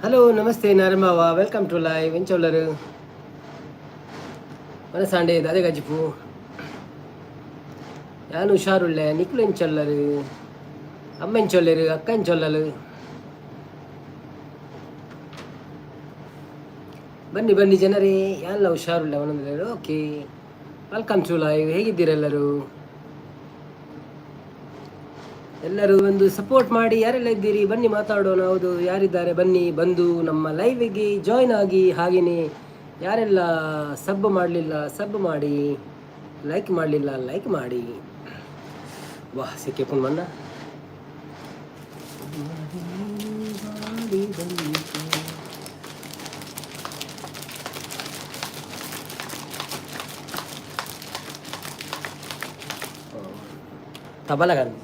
Hello ನಮಸ್ತೆ ನಾರಮ್ಮವ welcome to live ಎಂಚೊಲ್ಲರು ಮನಸಾಂಡೆ ಅದೇ ಗಜಿಪು ನಾನು ಹುಷಾರುಳ್ಳೆ ನಿಕ್ಲು ಎಂಚೊಲ್ಲರು ಅಮ್ಮೆಂಚೊಲ್ಲರು ಅಕ್ಕಂಚೊಲ್ಲಲು ಬನ್ನಿ ಬನ್ನಿ ಜನರೇ ಎಲ್ಲ ಹುಷಾರುಳ್ಳೆ ಒಂದೊಂದು ಓಕೆ ವೆಲ್ಕಮ್ ಟು ಲೈವ್ ಹೇಗಿದ್ದೀರೆಲ್ಲರೂ ಎಲ್ಲರೂ ಒಂದು ಸಪೋರ್ಟ್ ಮಾಡಿ ಯಾರೆಲ್ಲ ಇದ್ದೀರಿ ಬನ್ನಿ ಮಾತಾಡೋಣ. ಹೌದು ಯಾರಿದ್ದಾರೆ ಬನ್ನಿ ಬಂದು ನಮ್ಮ ಲೈವಿಗೆ ಜಾಯ್ನ್ ಆಗಿ. ಹಾಗೆಯೇ ಯಾರೆಲ್ಲ ಸಬ್ ಮಾಡಲಿಲ್ಲ ಸಬ್ ಮಾಡಿ, ಲೈಕ್ ಮಾಡಲಿಲ್ಲ ಲೈಕ್ ಮಾಡಿ. ವಾಹ್ ಸಿಕ್ಕೆ ಪುಣ್ಮಣ್ಣ ತಬಲಗಂತ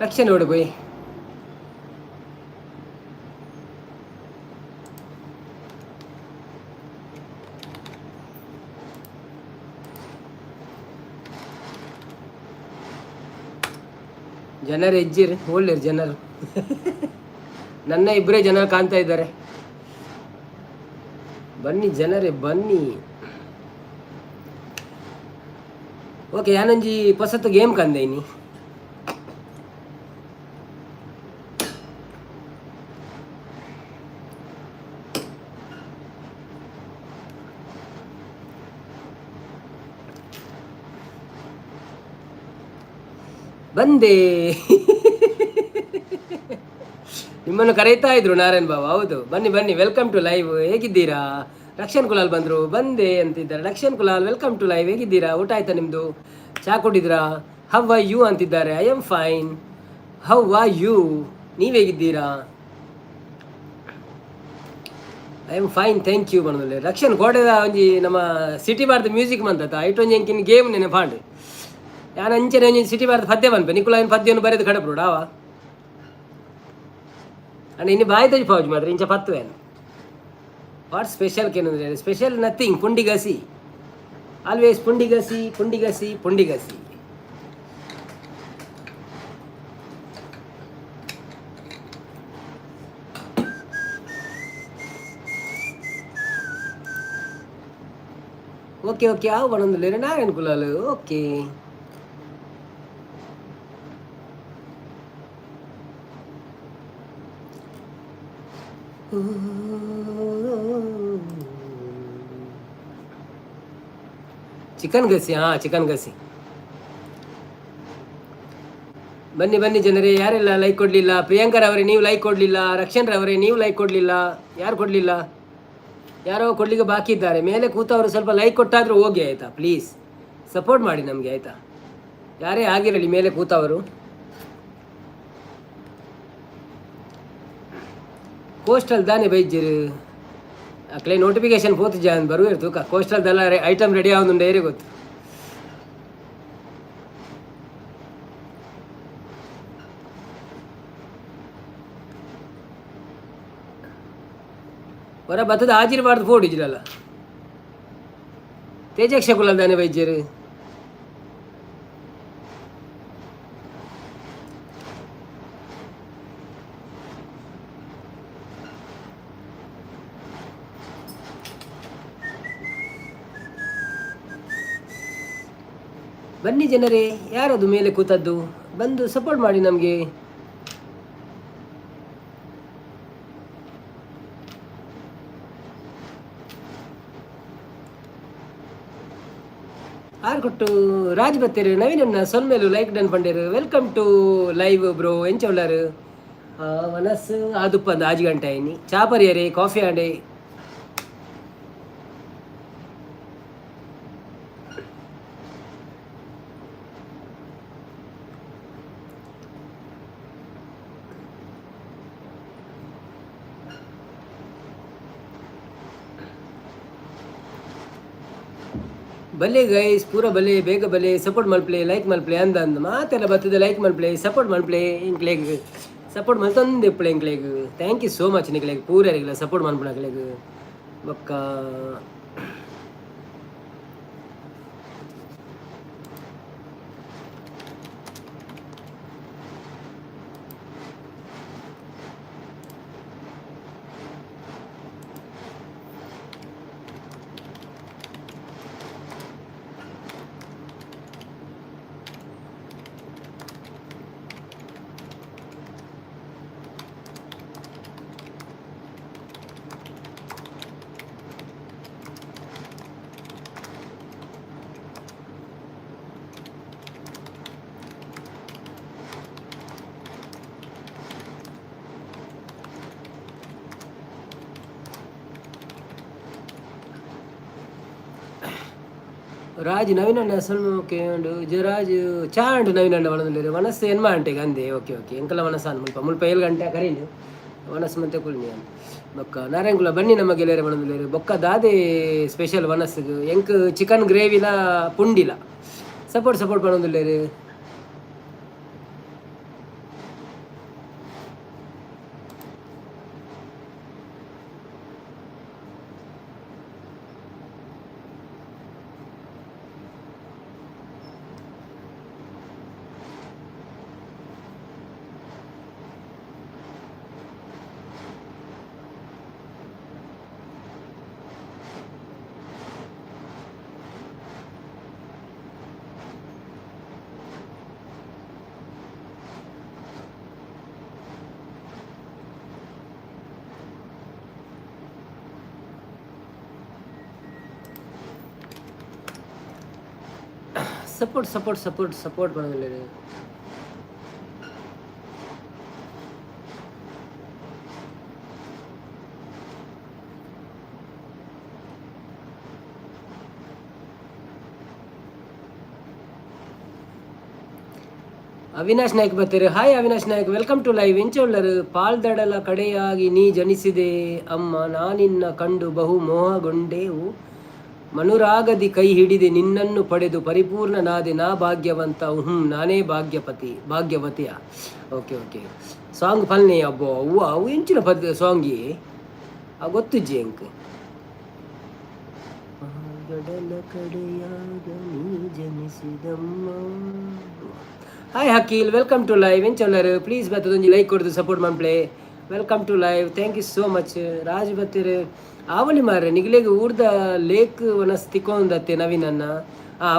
ಲಕ್ಷ ನೋಡು ಬೈ. ಜನರು ಹೆಜ್ಜಿರಿ ಒಳ್ಳೆರು ಜನರು. ನನ್ನ ಇಬ್ಬರೇ ಜನರು ಕಾಣ್ತಾ ಇದ್ದಾರೆ. ಬನ್ನಿ ಜನರೇ ಬನ್ನಿ. ಓಕೆ ಯಾನಂಜಿ ಪಸತ್ತು ಗೇಮ್ ಕಂದೇನಿ. ಬಂದೆ ನಿಮ್ಮನ್ನು ಕರೀತಾ ಇದ್ರು ನಾರಾಯಣ್ ಬಾಬು. ಹೌದು ಬನ್ನಿ ಬನ್ನಿ ವೆಲ್ಕಮ್ ಟು ಲೈವ್. ಹೇಗಿದ್ದೀರಾ? ರಕ್ಷನ್ ಕುಲಾಲ್ ಬಂದರು ಬಂದೆ ಅಂತಿದ್ದಾರೆ. Rakshan Kulal welcome to live. ಹೇಗಿದ್ದೀರಾ? ಊಟ ಆಯ್ತಾ ನಿಮ್ಮದು? ಚಾ ಕುಡಿದ್ರಾ? ಹೌ ಆರ್ ಯು ಅಂತಿದ್ದಾರೆ. I am fine. How are you? ನೀವು ಹೇಗಿದ್ದೀರಾ? I am fine thank you. ಬಂದಲ್ಲಿ ರಕ್ಷನ್ ಗೋಡೆದ ಒಂಜಿ ನಮ್ಮ ಸಿಟಿ ಬಾರ್ದ ಮ್ಯೂಸಿಕ್ ಬಂದತ ಐಟೊಂಜಿ ಎಂಕಿನ ಗೇಮ್ ನೆನೆ ಪಾಂಡು ಯಾನ ಅಂಚನೆ ಒಂಜಿ ಸಿಟಿ ಬಾರ್ದ ಪದ್ಯ ಬಂದ್ಪೆ ನಿಕುಲಾಯಿನ ಪದ್ಯವನ್ನು ಬರೆದು ಕಡಪುಡು ಅವ ಅಣ್ಣ ಇನ್ನು ಬಾಯಿ ತಜಿ ಪಾವುಜಿ ಮಾತ್ರ ಇಂಚ ಪತ್ತುವೇನು. ವಾಟ್ ಸ್ಪೆಷಲ್ ಕೇನಂದ್ರೆ ಸ್ಪೆಷಲ್ ನಥಿಂಗ್. ಪುಂಡಿಗಸಿ ಆಲ್ವೇಸ್ ಪುಂಡಿಗಸಿ ಪುಂಡಿಗಸಿ ಪುಂಡಿಗಸಿ. ಓಕೆ ಓಕೆ ಯಾವ ಬಣ್ಣದಲ್ಲಿ ನಾರಾಯಣ್ ಕುಲಾಲ್. ಓಕೆ ಚಿಕನ್ ಗಸಿ. ಹಾಂ ಚಿಕನ್ ಗಸಿ. ಬನ್ನಿ ಬನ್ನಿ ಜನರೇ ಯಾರೆಲ್ಲ ಲೈಕ್ ಕೊಡಲಿಲ್ಲ. ಪ್ರಿಯಾಂಕರವರೇ ನೀವು ಲೈಕ್ ಕೊಡಲಿಲ್ಲ. ರಕ್ಷನ್ರವರೇ ನೀವು ಲೈಕ್ ಕೊಡಲಿಲ್ಲ. ಯಾರು ಕೊಡಲಿಲ್ಲ? ಯಾರೋ ಕೊಡಲಿಕ್ಕೆ ಬಾಕಿ ಇದ್ದಾರೆ. ಮೇಲೆ ಕೂತವರು ಸ್ವಲ್ಪ ಲೈಕ್ ಕೊಟ್ಟಾದರೂ ಹೋಗಿ ಆಯಿತಾ? ಪ್ಲೀಸ್ ಸಪೋರ್ಟ್ ಮಾಡಿ ನಮಗೆ ಆಯಿತಾ? ಯಾರೇ ಆಗಿರಲಿ ಮೇಲೆ ಕೂತವರು. ಕೋಸ್ಟಲ್ ದಾನೆ ಬೈಜ್ಜರು ಅಕ್ಲೇ ನೋಟಿಫಿಕೇಶನ್ ಪೋತು ಜಾನ್ ಬರುವ ತೂಕ ಕೋಸ್ಟಲ್ದೆಲ್ಲ ಐಟಮ್ ರೆಡಿ ಆಗುಂಡು ಏರೇ ಗೊತ್ತು. ಹೊರ ಬತ್ತದ ಹಾಜಿರಬಾರ್ದು ಫೋಡಿಜ್ರಲ್ಲ ತೇಜಕ್ಷ ಕುಲಲ್ ದಾನೆ ಬೈಜ್ಜರು. ಬನ್ನಿ ಜನರೇ ಯಾರದು ಮೇಲೆ ಕೂತದ್ದು ಬಂದು ಸಪೋರ್ಟ್ ಮಾಡಿ ನಮಗೆ. ಆರು ಕೊಟ್ಟು ರಾಜ್ ಬತ್ತೇರು ನವೀನನ್ನ ಸೊನ್ಮೇಲು ಲೈಕ್ ಡನ್ ಪಂಡೇರು ವೆಲ್ಕಮ್ ಟು ಲೈವ್ ಬ್ರೋ ಎಂಚ ಉಳ್ಳಾರು ಮನಸ್ಸು ಆದುಪ್ಪ ಅಂದ 5 ಗಂಟೆ ಆಯ್ನಿ ಚಾಪರಿಯರೇ ಕಾಫಿ ಆಂಡೆ ಬಲ್ಲೆ ಗೈಸ್ ಪೂರ ಬಲ್ಲೆ ಬೇಗ ಬಲ್ಲೆ ಸಪೋರ್ಟ್ ಮಲ್ಪ್ಲೆ ಲೈಕ್ ಮಲ್ಪ್ಲೆ ಅಂದ ಮಾತೆಲ್ಲ ಬರ್ತದೆ ಲೈಕ್ ಮಲ್ಪ್ಲೆ ಸಪೋರ್ಟ್ ಮಲ್ಪ್ಲೆ ಇಂಕ್ಲೆಗ್ ಸಪೋರ್ಟ್ ಮಲ್ತಂದು ಎಪ್ಪಳೆ ಇಂಕ್ಲೆಗ್ ಥ್ಯಾಂಕ್ ಯು ಸೋ ಮಚ್ ನಿಕ್ಲೆಗ್ ಪೂರರಿಗಿಲ್ಲ ಸಪೋರ್ಟ್ ಮಲ್ಪಣಕ್ಲೆಗ್ ಬೊಕ್ಕ ರಾಜ್ ನವೀನಣ್ಣ ಸಲ್ಮೋಕೆ ಉಂಡು ಜರಾಜ್ ಚಾ ಉಂಡು ನವೀನಣ್ಣ ಒಳದಲ್ಲಿ ಮನಸ್ಸು ಎನ್ಮ ಅಂಟೆಗೆ ಅಂದೆ ಓಕೆ ಓಕೆ ಎಂಕಲ್ಲ ಮನಸ್ಸು ಅನ್ ಮುಲ್ಪ 7 ಗಂಟೆ ಕರೀಲಿ ಮನಸ್ಸು ಮತ್ತೆ ಕುಲ್ನಿ ಅನ್ ಬೊಕ್ಕ ನಾರಾಯಣಗುಲ ಬನ್ನಿ ನಮ್ಮ ಗೆಳೆಯರ ಒಳದಲ್ಲಿ ಬೊಕ್ಕ ದಾದೆ ಸ್ಪೆಷಲ್ ಮನಸ್ಸಿಗೆ ಎಂಕ್ ಚಿಕನ್ ಗ್ರೇವಿಲ ಪುಂಡಿಲ ಸಪೋರ್ಟ್ ಪಣೊಂದುಲ್ಲೇರು ಸಪೋರ್ಟ್ ಮಾಡೋದಿಲ್ಲ ಅವಿನಾಶ್ ನಾಯ್ಕ್ ಬರ್ತಾರೆ hi Avinash Naik welcome to live ಎಂಚ ಉಳ್ಳರು ಪಾಲ್ದಡಲ ಕಡೆಯಾಗಿ ನೀ ಜನಿಸಿದೆ ಅಮ್ಮ ನಾನಿನ್ನ ಕಂಡು ಬಹು ಮೋಹಗೊಂಡೆವು ಮನುರಾಗದಿ ಕೈ ಹಿಡಿದೆ ನಿನ್ನನ್ನು ಪಡೆದು ಪರಿಪೂರ್ಣನಾದೆ ನಾ ಭಾಗ್ಯವಂತ ನಾನೇ ಭಾಗ್ಯವತಿಯ ಓಕೆ ಸಾಂಗ್ ಫಲ್ನೆ ಅಬ್ಬೋ ಅವು ಎಂಚಿನ ಪದ ಸಾಂಗಿ ಗೊತ್ತುಜ್ಜಿ ಎಂಕ್ ಹಾಯ್ ಹಕೀಲ್ ವೆಲ್ಕಮ್ ಟು ಲೈವ್ ಎಂಚಲ್ಲರು ಪ್ಲೀಸ್ ಬತ್ತದೊಂದು ಲೈಕ್ ಕೊಡ್ದು ಸಪೋರ್ಟ್ ಮಾಡ್ಪ್ಲೆ welcome to live thank you so much Raj ಬತ್ತೀರಿ ಆವಲಿ ಮಾರ್ರೆ ನಿಗ್ಲೆಗ್ ಊರ್ದ ಲೇಕ್ ವನಸ್ ತಿಕ್ಕೊಂದತ್ತೆ ನವೀನನ್ನ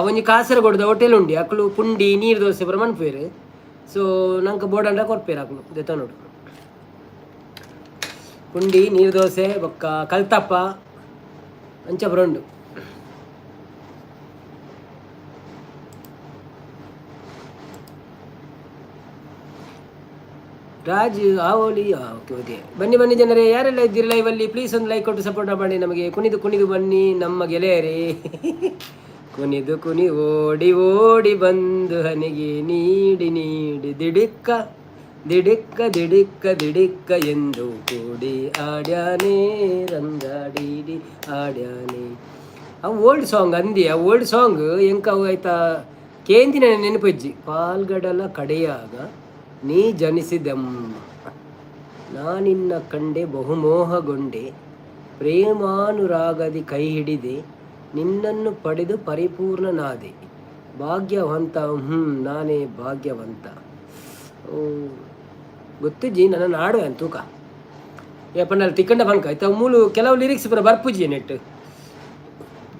ಒಂಜಿ ಕಾಸರಗೋಡ್ದ ಹೋಟೆಲ್ ಉಂಡಿ ಅಕ್ಲು ಪುಂಡಿ ನೀರು ದೋಸೆ ಪೂರ ಮನ್ಪೇರು ಸೊ ನಂಗೆ ಬೋಡಂಡ ಕೊರ್ಪೇರು ಅಕ್ಲು ದೆತ್ತ ನೋಡು ಪುಂಡಿ ನೀರು ದೋಸೆ ಬೊಕ್ಕ ಕಲ್ತಪ್ಪ ಅಂಚ ಪೂರ ಉಂಡು ರಾಜ್ ಆವೋಲಿ ಓಕೆ ಬನ್ನಿ ಜನರೇ ಯಾರೆಲ್ಲ ಇದ್ದೀರಿ ಲೈವಲ್ಲಿ ಪ್ಲೀಸ್ ಒಂದು ಲೈಕ್ ಕೊಟ್ಟು ಸಪೋರ್ಟ್ ಮಾಡಿ ನಮಗೆ ಕುಣಿದು ಬನ್ನಿ ನಮ್ಮ ಗೆಳೆಯರೇ ಕುಣಿ ಓಡಿ ಬಂದು ಹನಿಗೆ ನೀಡಿ ದಿಡಿಕ್ಕ ಎಂದು ಕೂಡಿ ಆಡ್ಯಾನೆ ರಂಗಾಡಿ ಆಡ್ಯಾನೆ ಅವು ಓಲ್ಡ್ ಸಾಂಗ್ ಅಂದಿ ಆ ಓಲ್ಡ್ ಸಾಂಗ್ ಎಂಕ ಆಯ್ತಾ ಕೇಂದಿನ ನೆನಪಜ್ಜಿ ಪಾಲ್ಗಡಲ ಕಡೆಯಾಗ ನೀ ಜನಿಸಿದೆಮ್ಮ ನಾನಿನ್ನ ಕಂಡೆ ಬಹುಮೋಹಗೊಂಡೆ ಪ್ರೇಮಾನುರಾಗದಿ ಕೈ ಹಿಡಿದೆ ನಿನ್ನನ್ನು ಪಡೆದು ಪರಿಪೂರ್ಣನಾದೆ ಭಾಗ್ಯವಂತ ನಾನೇ ಭಾಗ್ಯವಂತ ಗೊತ್ತಿಜ್ಜಿ ನನ್ನ ನಾಡು ಅಂತ ತೂಕ ಏಪಣ್ಣಲ್ಲಿ ತಿಕ್ಕಂಡ ಬಂಕ ಆಯ್ತಾ ಮೂಲು ಕೆಲವು ಲಿರಿಕ್ಸ್ ಪುರ ಬರ್ಪುಜಿ ನೆಟ್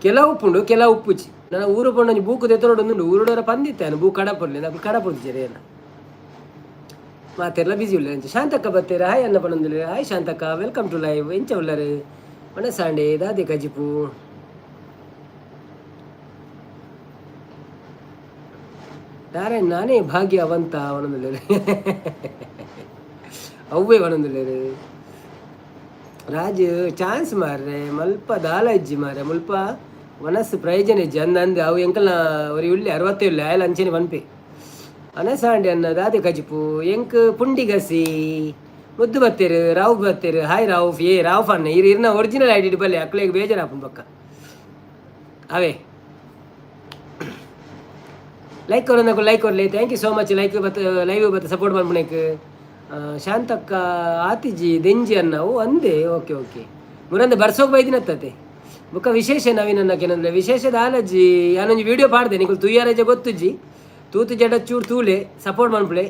ಕೆಲವು ಉಪ್ಪುಂಡು ಕೆಲವು ಉಪ್ಪುಜಿ ನನ್ನ ಊರು ಪಂಡು ಬೂಕು ತೆತ್ತರೋಡೊಂದು ಊರುಡೋರ ಪಂದಿತ್ತೇನು ಬೂ ಕಡಪುರ್ಲಿ ನಾವು ಕಡಪುರ್ಜಿ ಏನ ಮಾತೆಲ್ಲ ಬಿಸಿ ಉಳ್ಳ ಶಾಂತಕ್ಕ ಬರ್ತೀರ ಹಾಯ್ ಅನ್ನ ಪಣಂದಿಲ್ಲ hi Shantakka welcome to live ಎಂಚ ಉಳ್ಳರು ಮನಸಾಂಡೆ ದಾದೆ ಕಜಿಪು ನಾನೇ ಭಾಗ್ಯವಂತ ಒಂದೊಂದಿಲ್ಲ ಅವ್ವೇ ಒಂದೊಂದಿಲ್ಲ ರಾಜು ಚಾನ್ಸ್ ಮಾರ್ರೆ ಮಲ್ಪ ದಾಲಜ್ಜಿ ಮಾರ್ರೆ ಮುಲ್ಪ ಮನಸ್ಸು ಪ್ರಯೋಜನ ಇಜ್ಜಿ ಅಂದ ಅವು ಎಂಕಲ್ನ ஒரு ಉಳ್ಳಿ 60 ಆಯಲ್ ಅಂಚನೆ ಪನ್ಪೆ ಅನಸಾಂಡಿ ಅನ್ನ ದಾದೆ ಕಜಿಪು ಎಂಕ್ ಪುಂಡಿ ಗಸಿ ಮುದ್ದು ಬತ್ತೇರು ರಾವ್ ಬತ್ತೇರು ಹಾಯ್ ರಾವ್ ರಾವ್ ಅನ್ನ ಇರ್ನ ಒರಿಜಿನಲ್ ಐಡಿ ಬಲ್ಲೆ ಅಕ್ಲೆಗೆ ಬೇಜಾರಾಪನ್ ಪಕ್ಕ ಅವೇ ಲೈಕ್ ಕೊರೊಂದಕ್ಕೂ ಲೈಕ್ ಕೊರಲಿ thank you so much like ಬತ್ತ ಲೈವ್ ಬತ್ತ ಸಪೋರ್ಟ್ ಮಾಡ್ಬಿಡಕ್ಕೆ ಶಾಂತಕ್ಕ ಆತಿಜಿ ದೆಂಜಿ ಅನ್ನವು ಅಂದೆ ಓಕೆ ಓಕೆ ಮುರಂದ ಬರ್ಸೋಕೆ ಬೈದಿನತ್ತತೆ ಬೊಕ್ಕ ವಿಶೇಷ ನವೀನ್ ಅನ್ನಕ್ಕೇನಂದ್ರೆ ವಿಶೇಷದ ಆಲಜ್ಜಿ ನಾನೊಂದು ವಿಡಿಯೋ ಪಾಡ್ದೆ ನಿಖಲ್ ತುಯ್ಯಾರಜ ಗೊತ್ತುಜ್ಜಿ ತೂತು ಜಡ ಚೂರು ತೂಲೆ ಸಪೋರ್ಟ್ ಮಾಡ್ಬಿಳೆ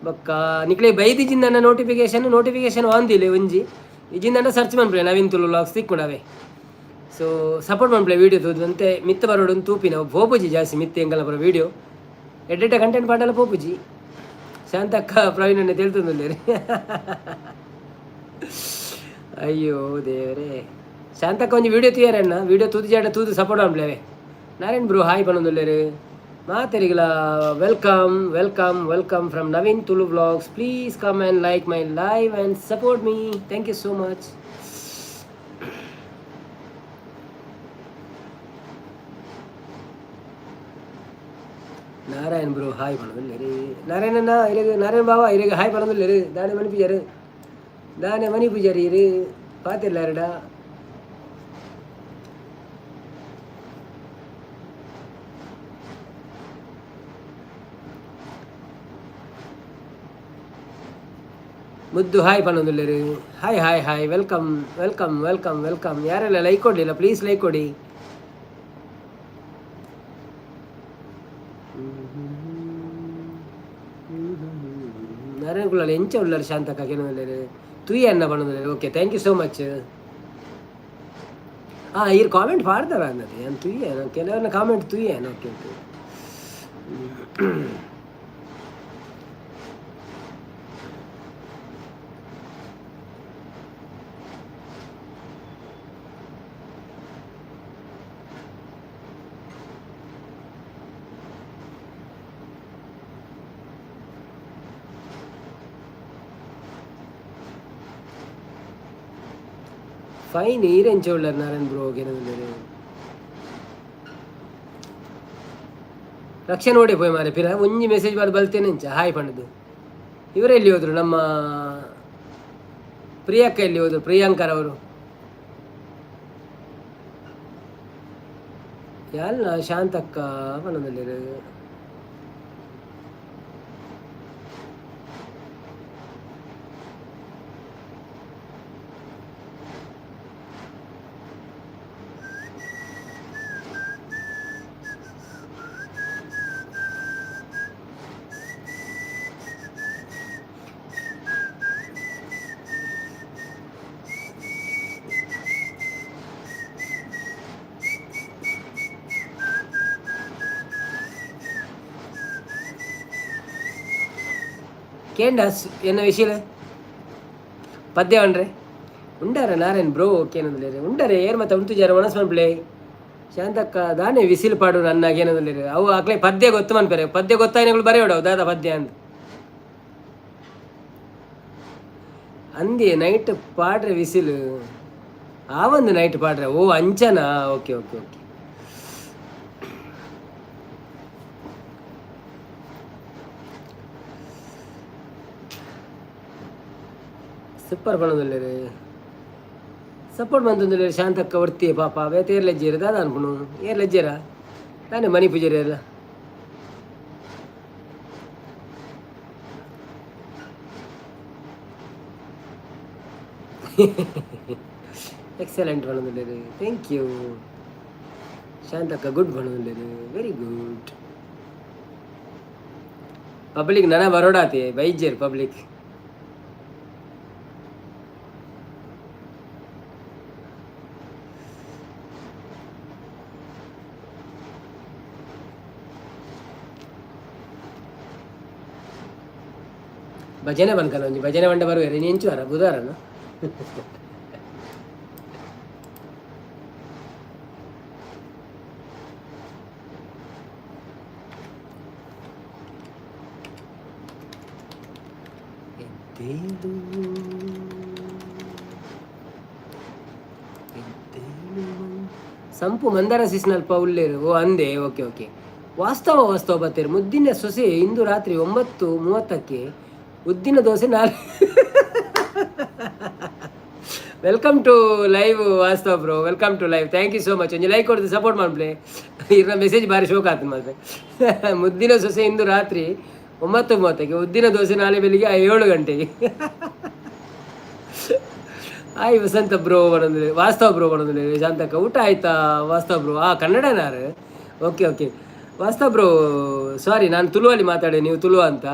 ಬೊಕ್ಕ ನಿಕ್ಲೆ ಬೈದಿಜಿಂದ ನನ್ನ ನೋಟಿಫಿಕೇಶನ್ ಆಂದಿಲ್ಲ ಒಂಜಿ ಇಜಿಂದ ಸರ್ಚ್ ಮಾಡ್ಬಿಳೆ ನವೀನ್ ತುಳು ಲಾಗ್ಸ್ ತಿಕ್ಕೊಂಡವೆ ಸೊ ಸಪೋರ್ಟ್ ಮಾಡ್ಬಿಳೆ ವೀಡಿಯೋ ತೂದಂತೆ ಮಿತ್ತ ಬರೋಡು ತೂಪಿನ ಪೋಪುಜಿ ಜಾಸ್ತಿ ಮಿತ್ತ ಎಂಗಲ್ಲ ಬರೋ ವೀಡಿಯೋ ಎಡ್ಡೆಟ ಕಂಟೆಂಟ್ ಪಾಡಲ್ಲ ಪೋಪುಜಿ ಶಾಂತಕ್ಕ ಪ್ರವೀಣನ್ನೇ ತಿಳ್ತಂದಿಲ್ಲ ರೀ ಅಯ್ಯೋ ದೇವರೇ ಶಾಂತಕ್ಕ ಒಂದು ವಿಡಿಯೋ ತೀಯರಣ್ಣ ವಿಡಿಯೋ ತೂದು ಜಾಡ ತೂದು ಸಪೋರ್ಟ್ ಮಾಡ್ಲೇವೆ ನಾರಾಯಣ್ ಬ್ರೋ ಹಾಯ್ ಪನ್ನೊಂದುಲ್ಲೇರು ಮಾತೆರಿಗಲ welcome welcome welcome from Naveen Tulu vlogs please come and like my live and support me thank you so much Narayan bro hi ಪಣದಿಲ್ಲರಿ ನಾರಾಯಣಣ್ಣ ಇರಗೆ ನಾರಾಯಣ್ ಬಾಬಾ ಇರಗೆ ಹಾಯ್ ಪಣದಿಲ್ಲರಿ ದಾನೆ ಮನಿ ಪೂಜಾರಿ ಇರು ಪಾತಿರ್ಲ ಎರಡ ಮುದ್ದು ಹಾಯ್ ಪಣದಿಲ್ಲರಿ hi hi hi welcome welcome welcome welcome ಯಾರೆಲ್ಲ ಲೈಕ್ ಕೊಡಲಿಲ್ಲ ಪ್ಲೀಸ್ ಲೈಕ್ ಕೊಡಿ ನಾರಾಯಣಗುಳಲ್ಲಿ ಎಂಚ ಉಳ್ಳರು ಶಾಂತಕ್ಕ ಕೆಲವೊಂದು ತುಯ್ಯ ಅನ್ನ ಬಣ್ಣದಲ್ಲಿ okay thank you so much ಇವ್ರು ಕಾಮೆಂಟ್ ಮಾಡ್ತಾರ ಅನ್ನೋದು ಏನು ತುಯ್ಯ ಕೆಲವನ್ನ ಕಾಮೆಂಟ್ ತುಯ್ಯ ಓಕೆ ಓಕೆ ಫೈನ್ ಈರೆಂಚ ಉಳ್ಳರು ನಾರಾಯಣ್ ಬ್ರೋ ಏನಂದ್ರೆ ರಕ್ಷೆ ನೋಡಿ ಪೋಯ್ ಮಾರೆ ಪಿರ ಒಂಜಿ ಮೆಸೇಜ್ ಮಾಡಿ ಬಲ್ತೇನೆ ಇಂಚ ಹಾಯ್ ಪಣ್ಣದು ಇವರೆಲ್ಲಿ ಹೋದ್ರು ನಮ್ಮ ಪ್ರಿಯಕ್ಕ ಎಲ್ಲಿ ಹೋದ್ರು ಪ್ರಿಯಾಂಕರ್ ಅವರು ಎಲ್ಲ ಶಾಂತಕ್ಕ ಪಣ್ಣದಲ್ಲಿ ಕೇಂಡಾಸ್ ಎನ್ನ ವಿಷಯ ಪದ್ಯ ಉಂಡ್ರೆ ಉಂಡಾರ ನಾರಾಯಣ್ ಬ್ರೋ ಓಕೆನಂದ್ರೆ ಉಂಡರೆ ಏರ್ ಮತ್ತೆ ಉಂಟು ಜಾರ ಮನಸ್ಸು ಮನ್ಪ್ಲೆ ಶಾಂತಕ್ಕ ದಾನೆ ವಿಸಿಲ್ ಪಾಡು ನನ್ನಾಗ ಏನಂದ್ರೆ ಅವು ಆಕ್ಲೆ ಪದ್ಯ ಗೊತ್ತು ಮನ್ಪೇರೆ ಪದ್ಯ ಗೊತ್ತಾಯ್ನಗಳು ಬರೆಯೋಡವು ದಾದ ಪದ್ಯ ಅಂತ ಅಂದಿ ನೈಟ್ ಪಾಡ್ರೆ ವಿಸಿಲ್ ಆ ಒಂದು ನೈಟ್ ಪಾಡ್ರೆ ಓ ಅಂಚನಾ ಓಕೆ ಓಕೆ ಓಕೆ ಸೂಪರ್ ಬಣ್ಣದಲ್ಲಿ ಸಪೋರ್ಟ್ ಬಂತಂದ್ರೆ ಶಾಂತಕ್ಕ ಹೊರ್ತಿ ಪಾಪ ಬೇತ ಏರ್ಲೆಜ್ಜೇರು ದಾದ ಅನ್ಕೊಣು ಏರ್ಲೆಜ್ಜೇರ ನಾನೇ ಮನಿ ಪೂಜಾರಿ ಎಲ್ಲ ಎಕ್ಸಲೆಂಟ್ ಬಣ್ಣದಲ್ಲಿ ಥ್ಯಾಂಕ್ ಯು ಶಾಂತಕ್ಕ ಗುಡ್ ಬಣ್ಣದಲ್ಲಿ ವೆರಿ ಗುಡ್ ಪಬ್ಲಿಕ್ ನನ ಬರೋಡಾತಿ ಬೈಜೇರು ಪಬ್ಲಿಕ್ ಭಜನೆ ಬಂದ್ಕಲ್ಲ ಒಂಜಿ ಭಜನೆ ಬಂಡ ಬರುವೇರಿ ನೀ ಎಂಚುವಾರ ಬುಧವಾರನ ಎದ್ದೇಳು ಎದ್ದೇಳು. ಸಂಪು ಮಂದಾರ ಸೀಸನಲ್ಪ ಉಳ್ಳೇರು ಓ ಅಂದೆ. Okay okay. ವಾಸ್ತವ ಬತ್ತೇರು. ಮುದ್ದಿನ ಸೊಸೆ ಇಂದು ರಾತ್ರಿ 9:30ಕ್ಕೆ ಉದ್ದಿನ ದೋಸೆ ನಾಳೆ. ವೆಲ್ಕಮ್ ಟು ಲೈವ್ ವಾಸ್ತವ bro, welcome to live. Thank you so much. ಒಂದು ಲೈಕ್ ಕೊಡ್ದು ಸಪೋರ್ಟ್ ಮಾಡ್ಬೇ. ಇರೋ ಮೆಸೇಜ್ ಭಾರಿ ಶೋಕ ಆಯ್ತು ಮತ್ತೆ. ಮುದ್ದಿನ ಸೊಸೆ ಇಂದು ರಾತ್ರಿ 9:30ಕ್ಕೆ, ಉದ್ದಿನ ದೋಸೆ ನಾಳೆ ಬೆಳಿಗ್ಗೆ 7 ಗಂಟೆಗೆ. ಹಾಯ್ ವಸಂತ ಬ್ರೋ ಬರೋದಿಲ್ಲ, ವಾಸ್ತವ ಬ್ರೋ ಬರೋದಿಲ್ಲ. ಶಾಂತಕ್ಕ ಊಟ ಆಯ್ತಾ ವಾಸ್ತವ ಬ್ರೋ? ಕನ್ನಡನಾರು. ಓಕೆ ಓಕೆ ವಾಸ್ತವ ಬ್ರೋ, ಸಾರಿ ನಾನು ತುಳುವಲ್ಲಿ ಮಾತಾಡಿ, ನೀವು ತುಳುವ ಅಂತ.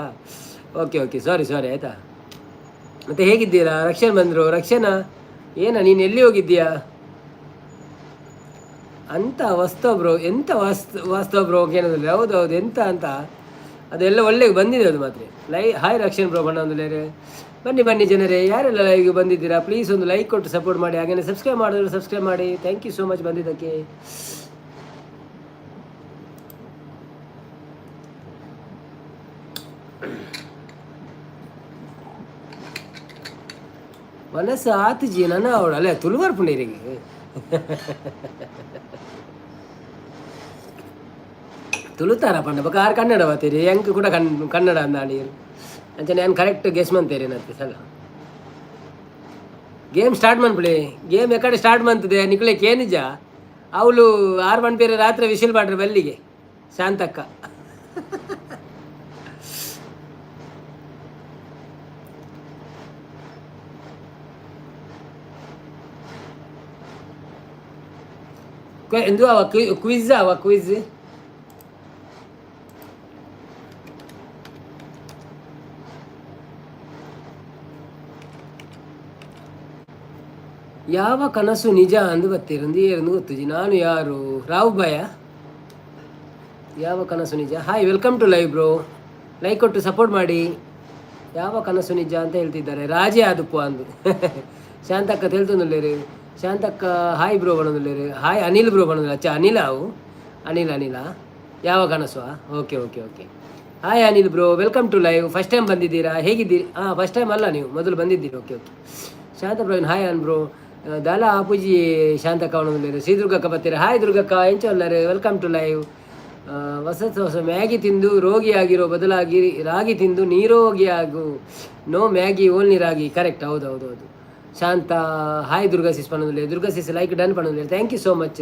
ಓಕೆ ಓಕೆ ಸಾರಿ ಆಯಿತಾ. ಮತ್ತು ಹೇಗಿದ್ದೀರಾ? ರಕ್ಷಣ್ ಬಂದರು. ರಕ್ಷಣಾ ನೀನು ಎಲ್ಲಿ ಹೋಗಿದ್ದೀಯಾ ಅಂತ. ವಾಸ್ತವ ಬ್ರೋ ಎಂತ ವಾಸ್ತವ ಬ್ರೋ ಏನಂದ್ರೆ ಹೌದು ಎಂತ ಅಂತ ಅದೆಲ್ಲ ಒಳ್ಳೆ ಬಂದಿದೆ ಅದು ಮಾತ್ರ. ಹಾಯ್ ರಕ್ಷಣ್ ಬ್ರೋ ಬಣ್ಣಂದ್ರೆ ಬನ್ನಿ ಜನರೇ, ಯಾರೆಲ್ಲ ಲೈವ್ಗೆ ಬಂದಿದ್ದೀರಾ ಪ್ಲೀಸ್ ಒಂದು ಲೈಕ್ ಕೊಟ್ಟು ಸಪೋರ್ಟ್ ಮಾಡಿ. ಹಾಗೆಯೇ ಸಬ್ಸ್ಕ್ರೈಬ್ ಮಾಡಿದ್ರು ಸಬ್ಸ್ಕ್ರೈಬ್ ಮಾಡಿ. ಥ್ಯಾಂಕ್ ಯು ಸೋ ಮಚ್ ಬಂದಿದ್ದಕ್ಕೆ. ಮನಸ್ಸು ಆತಜಿ ನನ್ನ ಅವಳು ಅಲ್ಲೇ ತುಳುವಾರ್ ಪುಂಡೀರಿಗೆ ತುಳುತಾರ ಪಂಡ ಬಕ ಆರು ಕನ್ನಡ ಬತ್ತೀರಿ ಹೆಂಗ್ ಕೂಡ ಕನ್ನಡ ಅಂದಾಡಿರು ಅಂಚೆ ನಾನು ಕರೆಕ್ಟ್ ಗೆಸ್ ಮಂತೇರಿ ನತ್ತೆ ಸಲ ಗೇಮ್ ಸ್ಟಾರ್ಟ್ ಮಾಡ್ಬಿಡಿ. ಗೇಮ್ ಎಕಡೆ ಸ್ಟಾರ್ಟ್ ಮಾಡ್ತದೆ ನಿಕ್ಲಿಕ್ಕೆ ಏನಿಜ ಅವಳು 6 ಮಣಿ ರಾತ್ರಿ ವಿಶಿಲ್ ಮಾಡ್ರಿ ಬಲ್ಲಿಗೆ ಶಾಂತಕ್ಕ. ಎಂದು ಅವ ಕ್ವಿಜ್ ಯಾವ ಕನಸು ನಿಜ ಅಂದು ಬತ್ತೀರಂದು ಏರಂದು ಗೊತ್ತಿಜಿ. ನಾನು ಯಾರು? ರಾವ್ ಬಾಯ. ಯಾವ ಕನಸು ನಿಜ? Hi welcome to live bro, like ಕೊಟ್ಟು ಸಪೋರ್ಟ್ ಮಾಡಿ. ಯಾವ ಕನಸು ನಿಜ ಅಂತ ಹೇಳ್ತಿದ್ದಾರೆ. ರಾಜೇ ಆದುಪ್ಪು ಅಂದು ಶಾಂತಕ್ಕ ತಿಳ್ತೊಂದುಲ್ಲೇರಿ. ಶಾಂತಕ್ಕ ಹಾಯ್ ಬ್ರೋ ಬಣೋದಿಲ್ಲೇರಿ. ಹಾಯ್ ಅನಿಲ್ ಬ್ರೋ ಬಣೋದಿಲ್ಲ. ಅನಿಲ ಅವು ಅನಿಲ ಯಾವ ಕನಸು? Okay hi Anil bro, welcome to live. First time ಬಂದಿದ್ದೀರಾ? ಹೇಗಿದ್ದೀರಿ? ಫಸ್ಟ್ ಟೈಮ್ ಅಲ್ಲ, ನೀವು ಮೊದಲು ಬಂದಿದ್ದೀರಿ. ಓಕೆ ಶಾಂತ ಬ್ರೋ ಹಾಯ್ ಅನ್ ಬ್ರೋ. ದಾಲ ಆಪೂಜಿ ಶಾಂತಕ್ಕ ಅವನೊಂದಿಲ್ಲ. ಶ್ರೀ ದುರ್ಗಕ್ಕ ಬರ್ತೀರಾ? ಹಾಯ್ ದುರ್ಗಕ್ಕ ಎಂಚಲ್ಲರು, ವೆಲ್ಕಮ್ ಟು ಲೈವ್. ಹೊಸ ಮ್ಯಾಗಿ ತಿಂದು ರೋಗಿಯಾಗಿರೋ ಬದಲಾಗಿ ರಾಗಿ ತಿಂದು ನಿರೋಗಿಯಾಗು. No Maggi only ragi. Correct, ಹೌದು. ಶಾಂತ ಹಾಯ್ ದುರ್ಗಾಸಿಸ್ ಪಣದಲ್ಲಿ. ದುರ್ಗಾಸಿಸ್ ಲೈಕ್ ಡನ್ ಪಣದಲ್ಲಿ. Thank you so much.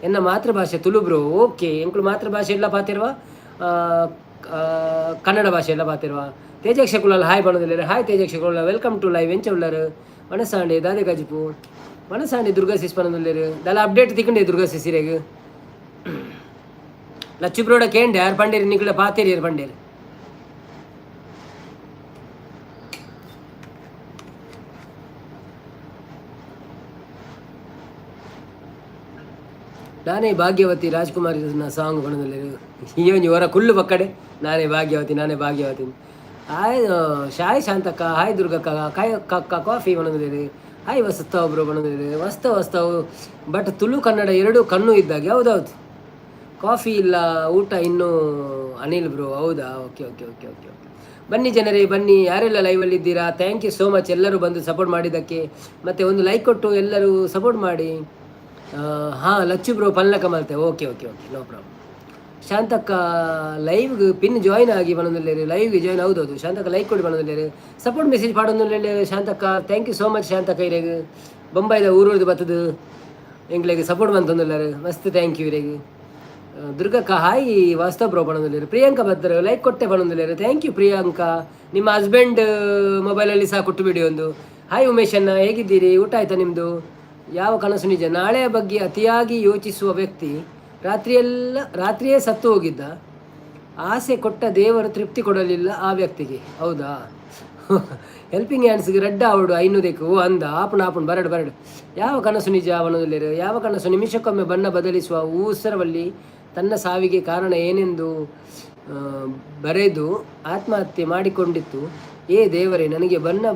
ಎನ್ನ ಮಾತೃಭಾಷೆ ತುಳು ಬ್ರೋ. ಓಕೆ ಎಂಕ್ಳು ಮಾತೃಭಾಷೆ ಎಲ್ಲ ಪಾತಿರುವ ಕನ್ನಡ ಭಾಷೆ ಎಲ್ಲ ಪಾತಿರುವ. ತೇಜಕ್ಷ ಕುಳಲ್ ಹಾಯ್ ಪಣದಲ್ಲಿ. Hi Tejaksha Kulal, welcome to live. ಎಂಚ ಉಳ್ಳರು ಮನಸಾಂಡೆ ದಾದೆ ಗಜಿಪು ಮನಸಾಂಡೆ ದುರ್ಗಾಸಿಸ್ ಪಣದಲ್ಲಿ. ದಲ ಅಪ್ಡೇಟ್ ತಿಕ್ಕಂಡೆ ದುರ್ಗಾಸಿಸಿರೆಗೆ ಲಚ್ಚು ಬ್ರೋಡ ಕೇಂಡೆ ಯಾರು ಪಂಡೇರಿ ನಿಕ್ಳ ಪಾತೇರಿ ಯಾರು ಪಂಡೇರಿ. ನಾನೇ ಭಾಗ್ಯವತಿ ರಾಜ್ಕುಮಾರ್ ಸಾಂಗ್ ಬಣದಲ್ಲಿ. ಇವನು ಇವರ ಕುಳ್ಳು ಬಕ್ಕಡೆ ನಾನೇ ಭಾಗ್ಯವತಿ. ಹಾಯ್ ಶಾಯ್ ಶಾಂತಕ್ಕ, ಹಾಯ್ ದುರ್ಗಕ್ಕ, ಕಾಯ್ ಕಕ್ಕ ಕಾಫಿ ಬಣದಲ್ಲಿ. ಹಾಯ್ ವಸ್ತವ ಬ್ರೋ ಬಣದಲ್ಲಿ. ವಸ್ತವ ಬಟ್ ತುಳು ಕನ್ನಡ ಎರಡು ಕಣ್ಣು ಇದ್ದಾಗೆ. ಹೌದೌದು, ಕಾಫಿ ಇಲ್ಲ, ಊಟ ಇನ್ನೂ. ಅನಿಲ್ ಬ್ರೋ ಹೌದಾ? ಓಕೆ. ಬನ್ನಿ ಜನರೇ ಬನ್ನಿ, ಯಾರೆಲ್ಲ ಲೈವಲ್ಲಿ ಇದ್ದೀರಾ? ಥ್ಯಾಂಕ್ ಯು ಸೋ ಮಚ್ ಎಲ್ಲರೂ ಬಂದು ಸಪೋರ್ಟ್ ಮಾಡಿದ್ದಕ್ಕೆ. ಮತ್ತು ಒಂದು ಲೈಕ್ ಕೊಟ್ಟು ಎಲ್ಲರೂ ಸಪೋರ್ಟ್ ಮಾಡಿ. ಲಚ್ಚು ಬ್ರೋ ಪಲ್ಲಕ ಮಲ್ತೆ. Okay no problem. ಶಾಂತಕ್ಕ ಲೈವ್ಗೆ ಪಿನ್ ಜಾಯಿನ್ ಆಗಿ ಬಣದಲ್ಲಿ. ಲೈವ್ಗೆ ಜಾಯಿನ್ ಹೌದೌದು. ಶಾಂತಕ್ಕ ಲೈಕ್ ಕೊಡಿ ಬಣದಲ್ಲಿ. ಸಪೋರ್ಟ್ ಮೆಸೇಜ್ ಪಾಡೋದಿಲ್ಲ ಶಾಂತಕ್ಕ. ಥ್ಯಾಂಕ್ ಯು ಸೋ ಮಚ್ ಶಾಂತಕ್ಕ. ಇರೆಗೆ ಬೊಂಬಾಯ್ದ ಊರೂರ್ದು ಬರ್ತದು ಎಂಗ್ಳಿಗೆ ಸಪೋರ್ಟ್ ಬಂತಂದಿಲ್ಲಾರೆ. ಮಸ್ತ್ ಥ್ಯಾಂಕ್ ಯು ಇರೆಗೆ. ದುರ್ಗಕ್ಕ ಹಾಯ್ ವಾಸ್ತವ ಬ್ರೋ ಬಣದಲ್ಲಿ. ಪ್ರಿಯಾಂಕಾ ಬರ್ತಾರೆ, ಲೈಕ್ ಕೊಟ್ಟೆ ಬಣದಲ್ಲಿ. Thank you Priyanka. ನಿಮ್ಮ ಹಸ್ಬೆಂಡ್ ಮೊಬೈಲಲ್ಲಿ ಸಹ ಕೊಟ್ಟು ಬಿಡಿ ಒಂದು. ಹಾಯ್ ಉಮೇಶ್ ಅಣ್ಣ, ಹೇಗಿದ್ದೀರಿ? ಊಟ ಆಯ್ತಾ ನಿಮ್ಮದು? ಯಾವ ಕನಸು ನಿಜ? ನಾಳೆಯ ಬಗ್ಗೆ ಅತಿಯಾಗಿ ಯೋಚಿಸುವ ವ್ಯಕ್ತಿ ರಾತ್ರಿಯೇ ಸತ್ತು ಹೋಗಿದ್ದ. ಆಸೆ ಕೊಟ್ಟ ದೇವರು ತೃಪ್ತಿ ಕೊಡಲಿಲ್ಲ ಆ ವ್ಯಕ್ತಿಗೆ. ಹೌದಾ? ಹೆಲ್ಪಿಂಗ್ ಹ್ಯಾಂಡ್ಸ್ಗೆ ರೆಡ್ ಅವಡು 500 ಅಂದ. ಆಪುಣ ಬರಡು. ಯಾವ ಕನಸು ನಿಜ ಅವನದಲ್ಲಿ? ಯಾವ ಕನಸು ನಿಮಿಷಕ್ಕೊಮ್ಮೆ ಬಣ್ಣ ಬದಲಿಸುವ ಊಸರವಲ್ಲಿ ತನ್ನ ಸಾವಿಗೆ ಕಾರಣ ಏನೆಂದು ಬರೆದು ಆತ್ಮಹತ್ಯೆ ಮಾಡಿಕೊಂಡಿತ್ತು. ದೇವರೇ, ನನಗೆ ಬಣ್ಣ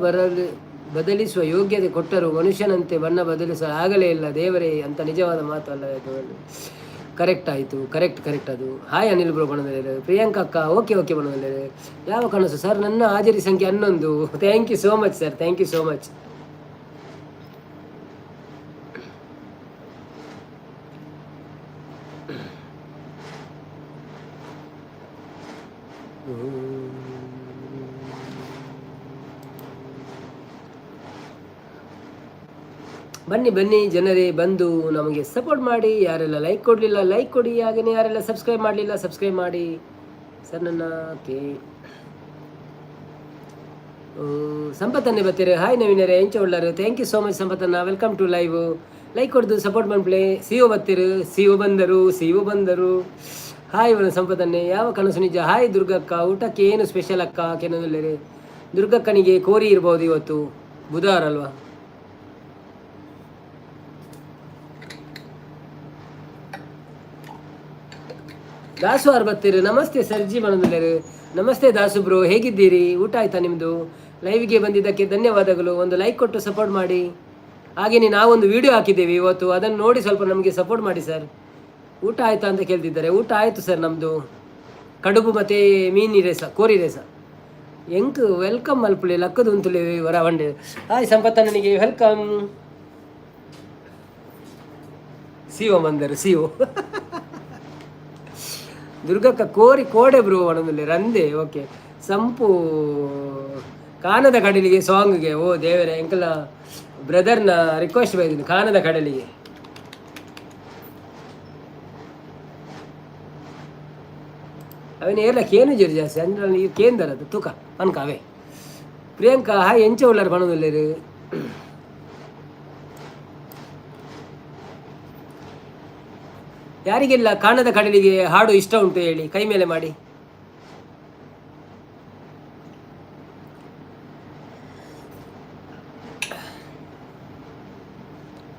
ಬದಲಿಸುವ ಯೋಗ್ಯತೆ ಕೊಟ್ಟರು ಮನುಷ್ಯನಂತೆ ಬಣ್ಣ ಬದಲಿಸಲು ಆಗಲೇ ಇಲ್ಲ ದೇವರೇ ಅಂತ ನಿಜವಾದ ಮಾತು ಅಲ್ಲ ಇದು. ಕರೆಕ್ಟ್ ಆಯಿತು, ಕರೆಕ್ಟ್ ಅದು. ಹಾಯ್ ಅನಿಲ್ ಬ್ರೋ ಬಣ್ಣದಲ್ಲಿ. ಪ್ರಿಯಾಂಕಾ ಅಕ್ಕ ಓಕೆ ಬಣ್ಣದಲ್ಲಿ. ಯಾವ ಕನಸು ಸರ್? ನನ್ನ ಹಾಜರಿ ಸಂಖ್ಯೆ 11. Thank you so much sir, thank you so much. ಬನ್ನಿ ಜನರೇ, ಬಂದು ನಮಗೆ ಸಪೋರ್ಟ್ ಮಾಡಿ. ಯಾರೆಲ್ಲ ಲೈಕ್ ಕೊಡಲಿಲ್ಲ ಲೈಕ್ ಕೊಡಿ, ಹಾಗೆಯೇ ಯಾರೆಲ್ಲ ಸಬ್ಸ್ಕ್ರೈಬ್ ಮಾಡಲಿಲ್ಲ ಸಬ್ಸ್ಕ್ರೈಬ್ ಮಾಡಿ ಸರ್. ನನ್ನ ಸಂಪತ್ತನ್ನೇ ಬರ್ತೀರಿ. ಹಾಯ್ ನವೀನರೇ ಎಂಚ ಒಳ್ಳಾರು. ಥ್ಯಾಂಕ್ ಯು ಸೋ ಮಚ್ ಸಂಪತ್ತನ್ನ. Welcome to live. ಲೈಕ್ ಕೊಡ್ದು ಸಪೋರ್ಟ್ ಮಾಡ್ಪ್ಲೆ. ಸಿಒ ಬರ್ತೀರು, ಸಿಒ ಬಂದರು. ಹಾಯ್ ಸಂಪತ್ತನ್ನೇ. ಯಾವ ಕನಸು ನಿಜ? ಹಾಯ್ ದುರ್ಗಕ್ಕ. ಊಟಕ್ಕೆ ಏನು ಸ್ಪೆಷಲ್ ಅಕ್ಕ? ಕೆನದಲ್ಲಿ ದುರ್ಗಕ್ಕನಿಗೆ ಕೋರಿ ಇರ್ಬೋದು ಇವತ್ತು, ಬುಧವಾರ ಅಲ್ವಾ? ದಾಸು ಅವ್ರು ಬರ್ತೀರಿ. ನಮಸ್ತೆ ಸರ್ಜಿ ಮನದಲ್ಲಿ. ನಮಸ್ತೆ ದಾಸು ಬ್ರೋ, ಹೇಗಿದ್ದೀರಿ? ಊಟ ಆಯ್ತಾ ನಿಮ್ಮದು? ಲೈವ್ಗೆ ಬಂದಿದ್ದಕ್ಕೆ ಧನ್ಯವಾದಗಳು. ಒಂದು ಲೈಕ್ ಕೊಟ್ಟು ಸಪೋರ್ಟ್ ಮಾಡಿ. ಹಾಗೆಯೇ ನಾವೊಂದು ವಿಡಿಯೋ ಹಾಕಿದ್ದೇವೆ ಇವತ್ತು, ಅದನ್ನು ನೋಡಿ ಸ್ವಲ್ಪ ನಮಗೆ ಸಪೋರ್ಟ್ ಮಾಡಿ ಸರ್. ಊಟ ಆಯ್ತಾ ಅಂತ ಕೇಳ್ತಿದ್ದಾರೆ. ಊಟ ಆಯಿತು ಸರ್ ನಮ್ಮದು. ಕಡುಬು ಮತ್ತು ಮೀನಿ ರೇಸ, ಕೋರಿ ರೇಸ. ಎಂಕ್ ವೆಲ್ಕಮ್ ಅಲ್ಪುಳಿ ಲಕ್ಕದು ಉಂತುಲಿ ವರ ಒಂಡೆ. ಹಾಯ್ ಸಂಪತ್ತನಿಗೆ ವೆಲ್ಕಮ್. ಸಿಒ ಬಂದರು, ಸಿಒ ದುರ್ಗಕ್ಕ ಕೋರಿ ಕೋಡೆ ಬ್ರೋ ಒಣದಲ್ಲಿ ರಂದೆ. ಓಕೆ ಸಂಪು ಕಾನದ ಕಡಲಿಗೆ ಸಾಂಗ್ಗೆ. ಓ ದೇವರೇ, ಎಂಕಲ ಬ್ರದರ್ನ ರಿಕ್ವೆಸ್ಟ್ ಬೈದಿನಿ ಕಾನದ ಕಡಲಿಗೆ. ಅವನೇ ಎಲ್ಲ ಕೇನು ಜರಿ ಜಾಸ್ತಿ ಅಂದ್ರೆ ನೀವು ಕೇಂದರದು ತೂಕ ಅನ್ಕ ಅವೇ. ಪ್ರಿಯಾಂಕಾ ಹಾಯ್ ಎಂಚ ಉಳ್ಳಾರು ಬಣದಲ್ಲಿ. ಯಾರಿಗೆಲ್ಲ ಕಾಣದ ಕಡಲಿಗೆ ಹಾಡು ಇಷ್ಟ ಉಂಟು ಹೇಳಿ, ಕೈ ಮೇಲೆ ಮಾಡಿ.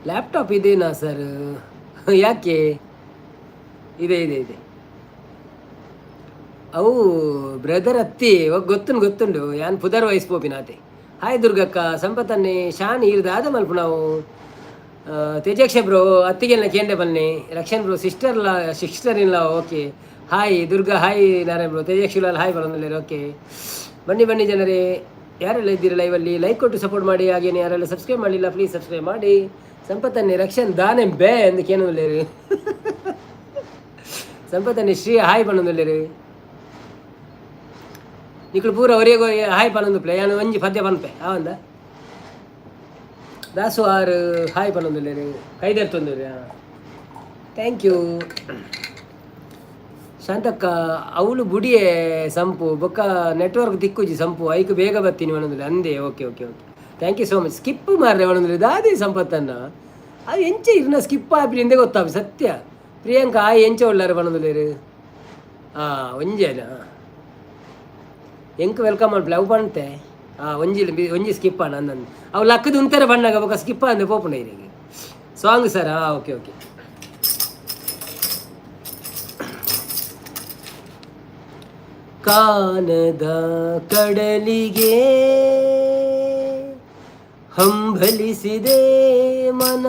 ಲ್ಯಾಪ್ಟಾಪ್ ಇದೆನಾ ಸರ್? ಯಾಕೆ? ಇದೆ ಅವು ಬ್ರದರ್ ಅತ್ತಿ ಗೊತ್ತುಂಡು ಯಾನ್ ಪುದರ್ ವಯಸ್ಸು ಪೋಪಿನಾತೆ. ಹಾಯ್ ದುರ್ಗಕ್ಕ. ಸಂಪತ್ತನ್ನೇ ಶಾನ್ ಇರ್ದಾದ ಮಲ್ಪ ನಾವು ತೇಜಕ್ಷ ಬ್ರೋ ಅತ್ತಿಗೆಲ್ಲ ಕೇಂದ್ರ ಬನ್ನಿ. ರಕ್ಷಣ್ ಬ್ರೋ ಸಿಸ್ಟರ್ ಇಲ್ಲ. Okay hi Durga. Hi Narayan bro. ತೇಜಕ್ಷಲಾಲ್ ಹಾಯ್ ಬರೋದಿಲ್ಲ. ಓಕೆ ಬನ್ನಿ ಜನರೇ, ಯಾರೆಲ್ಲ ಇದ್ದೀರಿ ಲೈವಲ್ಲಿ ಲೈಕ್ ಕೊಟ್ಟು ಸಪೋರ್ಟ್ ಮಾಡಿ. ಹಾಗೇನೆ ಯಾರೆಲ್ಲ ಸಬ್ಸ್ಕ್ರೈಬ್ ಮಾಡಲಿಲ್ಲ ಪ್ಲೀಸ್ ಸಬ್ಸ್ಕ್ರೈಬ್ ಮಾಡಿ. ಸಂಪತ್ತನ್ನೇ ರಕ್ಷಣ್ ದಾನೆ ಬೇ ಎಂದು ಕೇನೋದಿಲ್ಲ. ಸಂಪತ್ತನ್ನೇ ಶ್ರೀ ಹಾಯ್ ಬನ್ನೊಂದಿಲ್ಲ. ನಿಕ್ಳು ಪೂರ ಹೊರೆಗೋ ಹಾಯ್ ಪನ್ನೊಂದು ಪ್ಲೇ ಯಾನು ಒಂಜಿ ಪದ್ಯ ಪನ್ಪೆ ಆವಂದ. ದಾಸು ಆರು ಹಾಯ್ ಪನ್ನೊಂದಿಲ್ಲ. ಕೈದರ್ತೊಂದಿರಿ. ಥ್ಯಾಂಕ್ ಯು ಶಾಂತಕ್ಕ. ಅವಳು ಬುಡಿಯೇ ಸಂಪು ಬೊಕ್ಕ ನೆಟ್ವರ್ಕ್ ತಿಕ್ಕುಜಿ ಸಂಪು ಐಕ್ ಬೇಗ ಬರ್ತೀನಿ ಒಣಂದಿಲ್ಲ ಅಂದೆ. Okay thank you so much. Skip ಮಾರ್ರೆ ಒಣಂದಿಲ್ಲ ದಾದಿ ಸಂಪತ್ತನ್ನ. ಅದು ಎಂಚ ಇರ್ನ ಸ್ಕಿಪ್ ಆಪಿ ಎಂದೇ ಗೊತ್ತಾಗ ಸತ್ಯ. ಪ್ರಿಯಾಂಕಾ ಹಾಯ್ ಎಂಚ ಒಳ್ಳಾರು ಬಣಂದಿಲ್ಲ. ಒಂಜೇನ ಎಂಕ್ ವೆಲ್ಕಮ್ ಮಾಡ್ಪ್ಲೆ ಅವು ಪಣ್ತೆ. ಒಂಜಿ ಸ್ಕಿಪ್ ಅಣ್ಣ ಅಂದಂದು ಅವು ಲಕ್ಕದ ಉಂತಾರೆ ಬಣ್ಣಾಗ ಬೊಕ್ಕ ಸ್ಕಿಪ್ ಅಂದೆ ಪೋಪುಂಡ ಇರಿಗೆ ಸಾಂಗ್ ಸರ್. ಓಕೆ ಕಾನದ ಕಡಲಿಗೆ ಹಂಬಲಿಸಿದೆ ಮನ.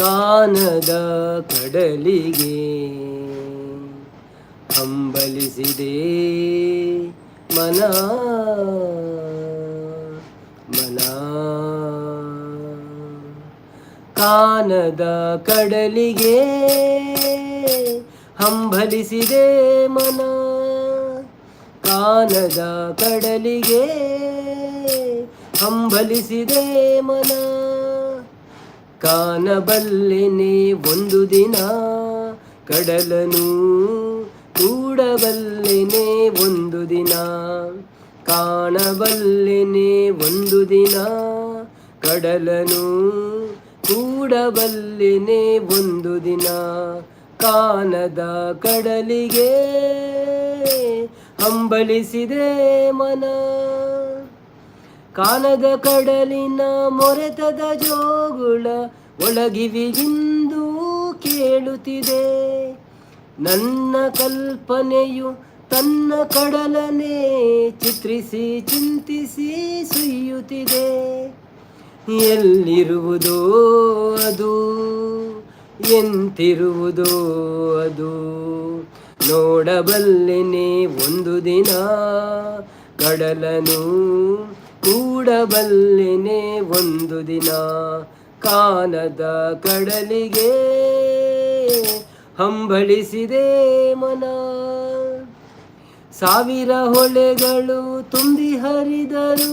ಕಾನದ ಕಡಲಿಗೆ ಹಂಬಲಿಸಿದೆ ಮನ. ಕಾನದ ಕಡಲಿಗೆ ಹಂಬಲಿಸಿದೆ ಮನ. ಕಾನದ ಕಡಲಿಗೆ ಹಂಬಲಿಸಿದೆ ಮನ. ಕಾಣಬಲ್ಲೆನೆ ಒಂದು ದಿನ ಕಡಲನು, ಕೂಡಬಲ್ಲೆನೆ ಒಂದು ದಿನ. ಕಾಣಬಲ್ಲೆನೆ ಒಂದು ದಿನ ಕಡಲನು, ಕೂಡಬಲ್ಲೆನೆ ಒಂದು ದಿನ. ಕಾನದ ಕಡಲಿಗೆ ಹಂಬಲಿಸಿದೆ ಮನ. ಕಾನದ ಕಡಲಿನ ಮೊರೆತದ ಜೋಗುಳ ಒಳಗಿವಿಗಿಂದು ಕೇಳುತ್ತಿದೆ. ನನ್ನ ಕಲ್ಪನೆಯು ತನ್ನ ಕಡಲನೆ ಚಿತ್ರಿಸಿ ಚಿಂತಿಸಿ ಸುಯ್ಯುತ್ತಿದೆ. ಎಲ್ಲಿರುವುದೋ ಅದು ಎಂತಿರುವುದೋ ಅದು ನೋಡಬಲ್ಲೆನೆ ಒಂದು ದಿನ, ಕಡಲನು ಕೂಡಬಲ್ಲೆನೆ ಒಂದು ದಿನ, ಕಾನದ ಕಡಲಿಗೆ ಹಂಬಲಿಸಿದೆ ಮನ. ಸಾವಿರ ಹೊಳೆಗಳು ತುಂಬಿ ಹರಿದರು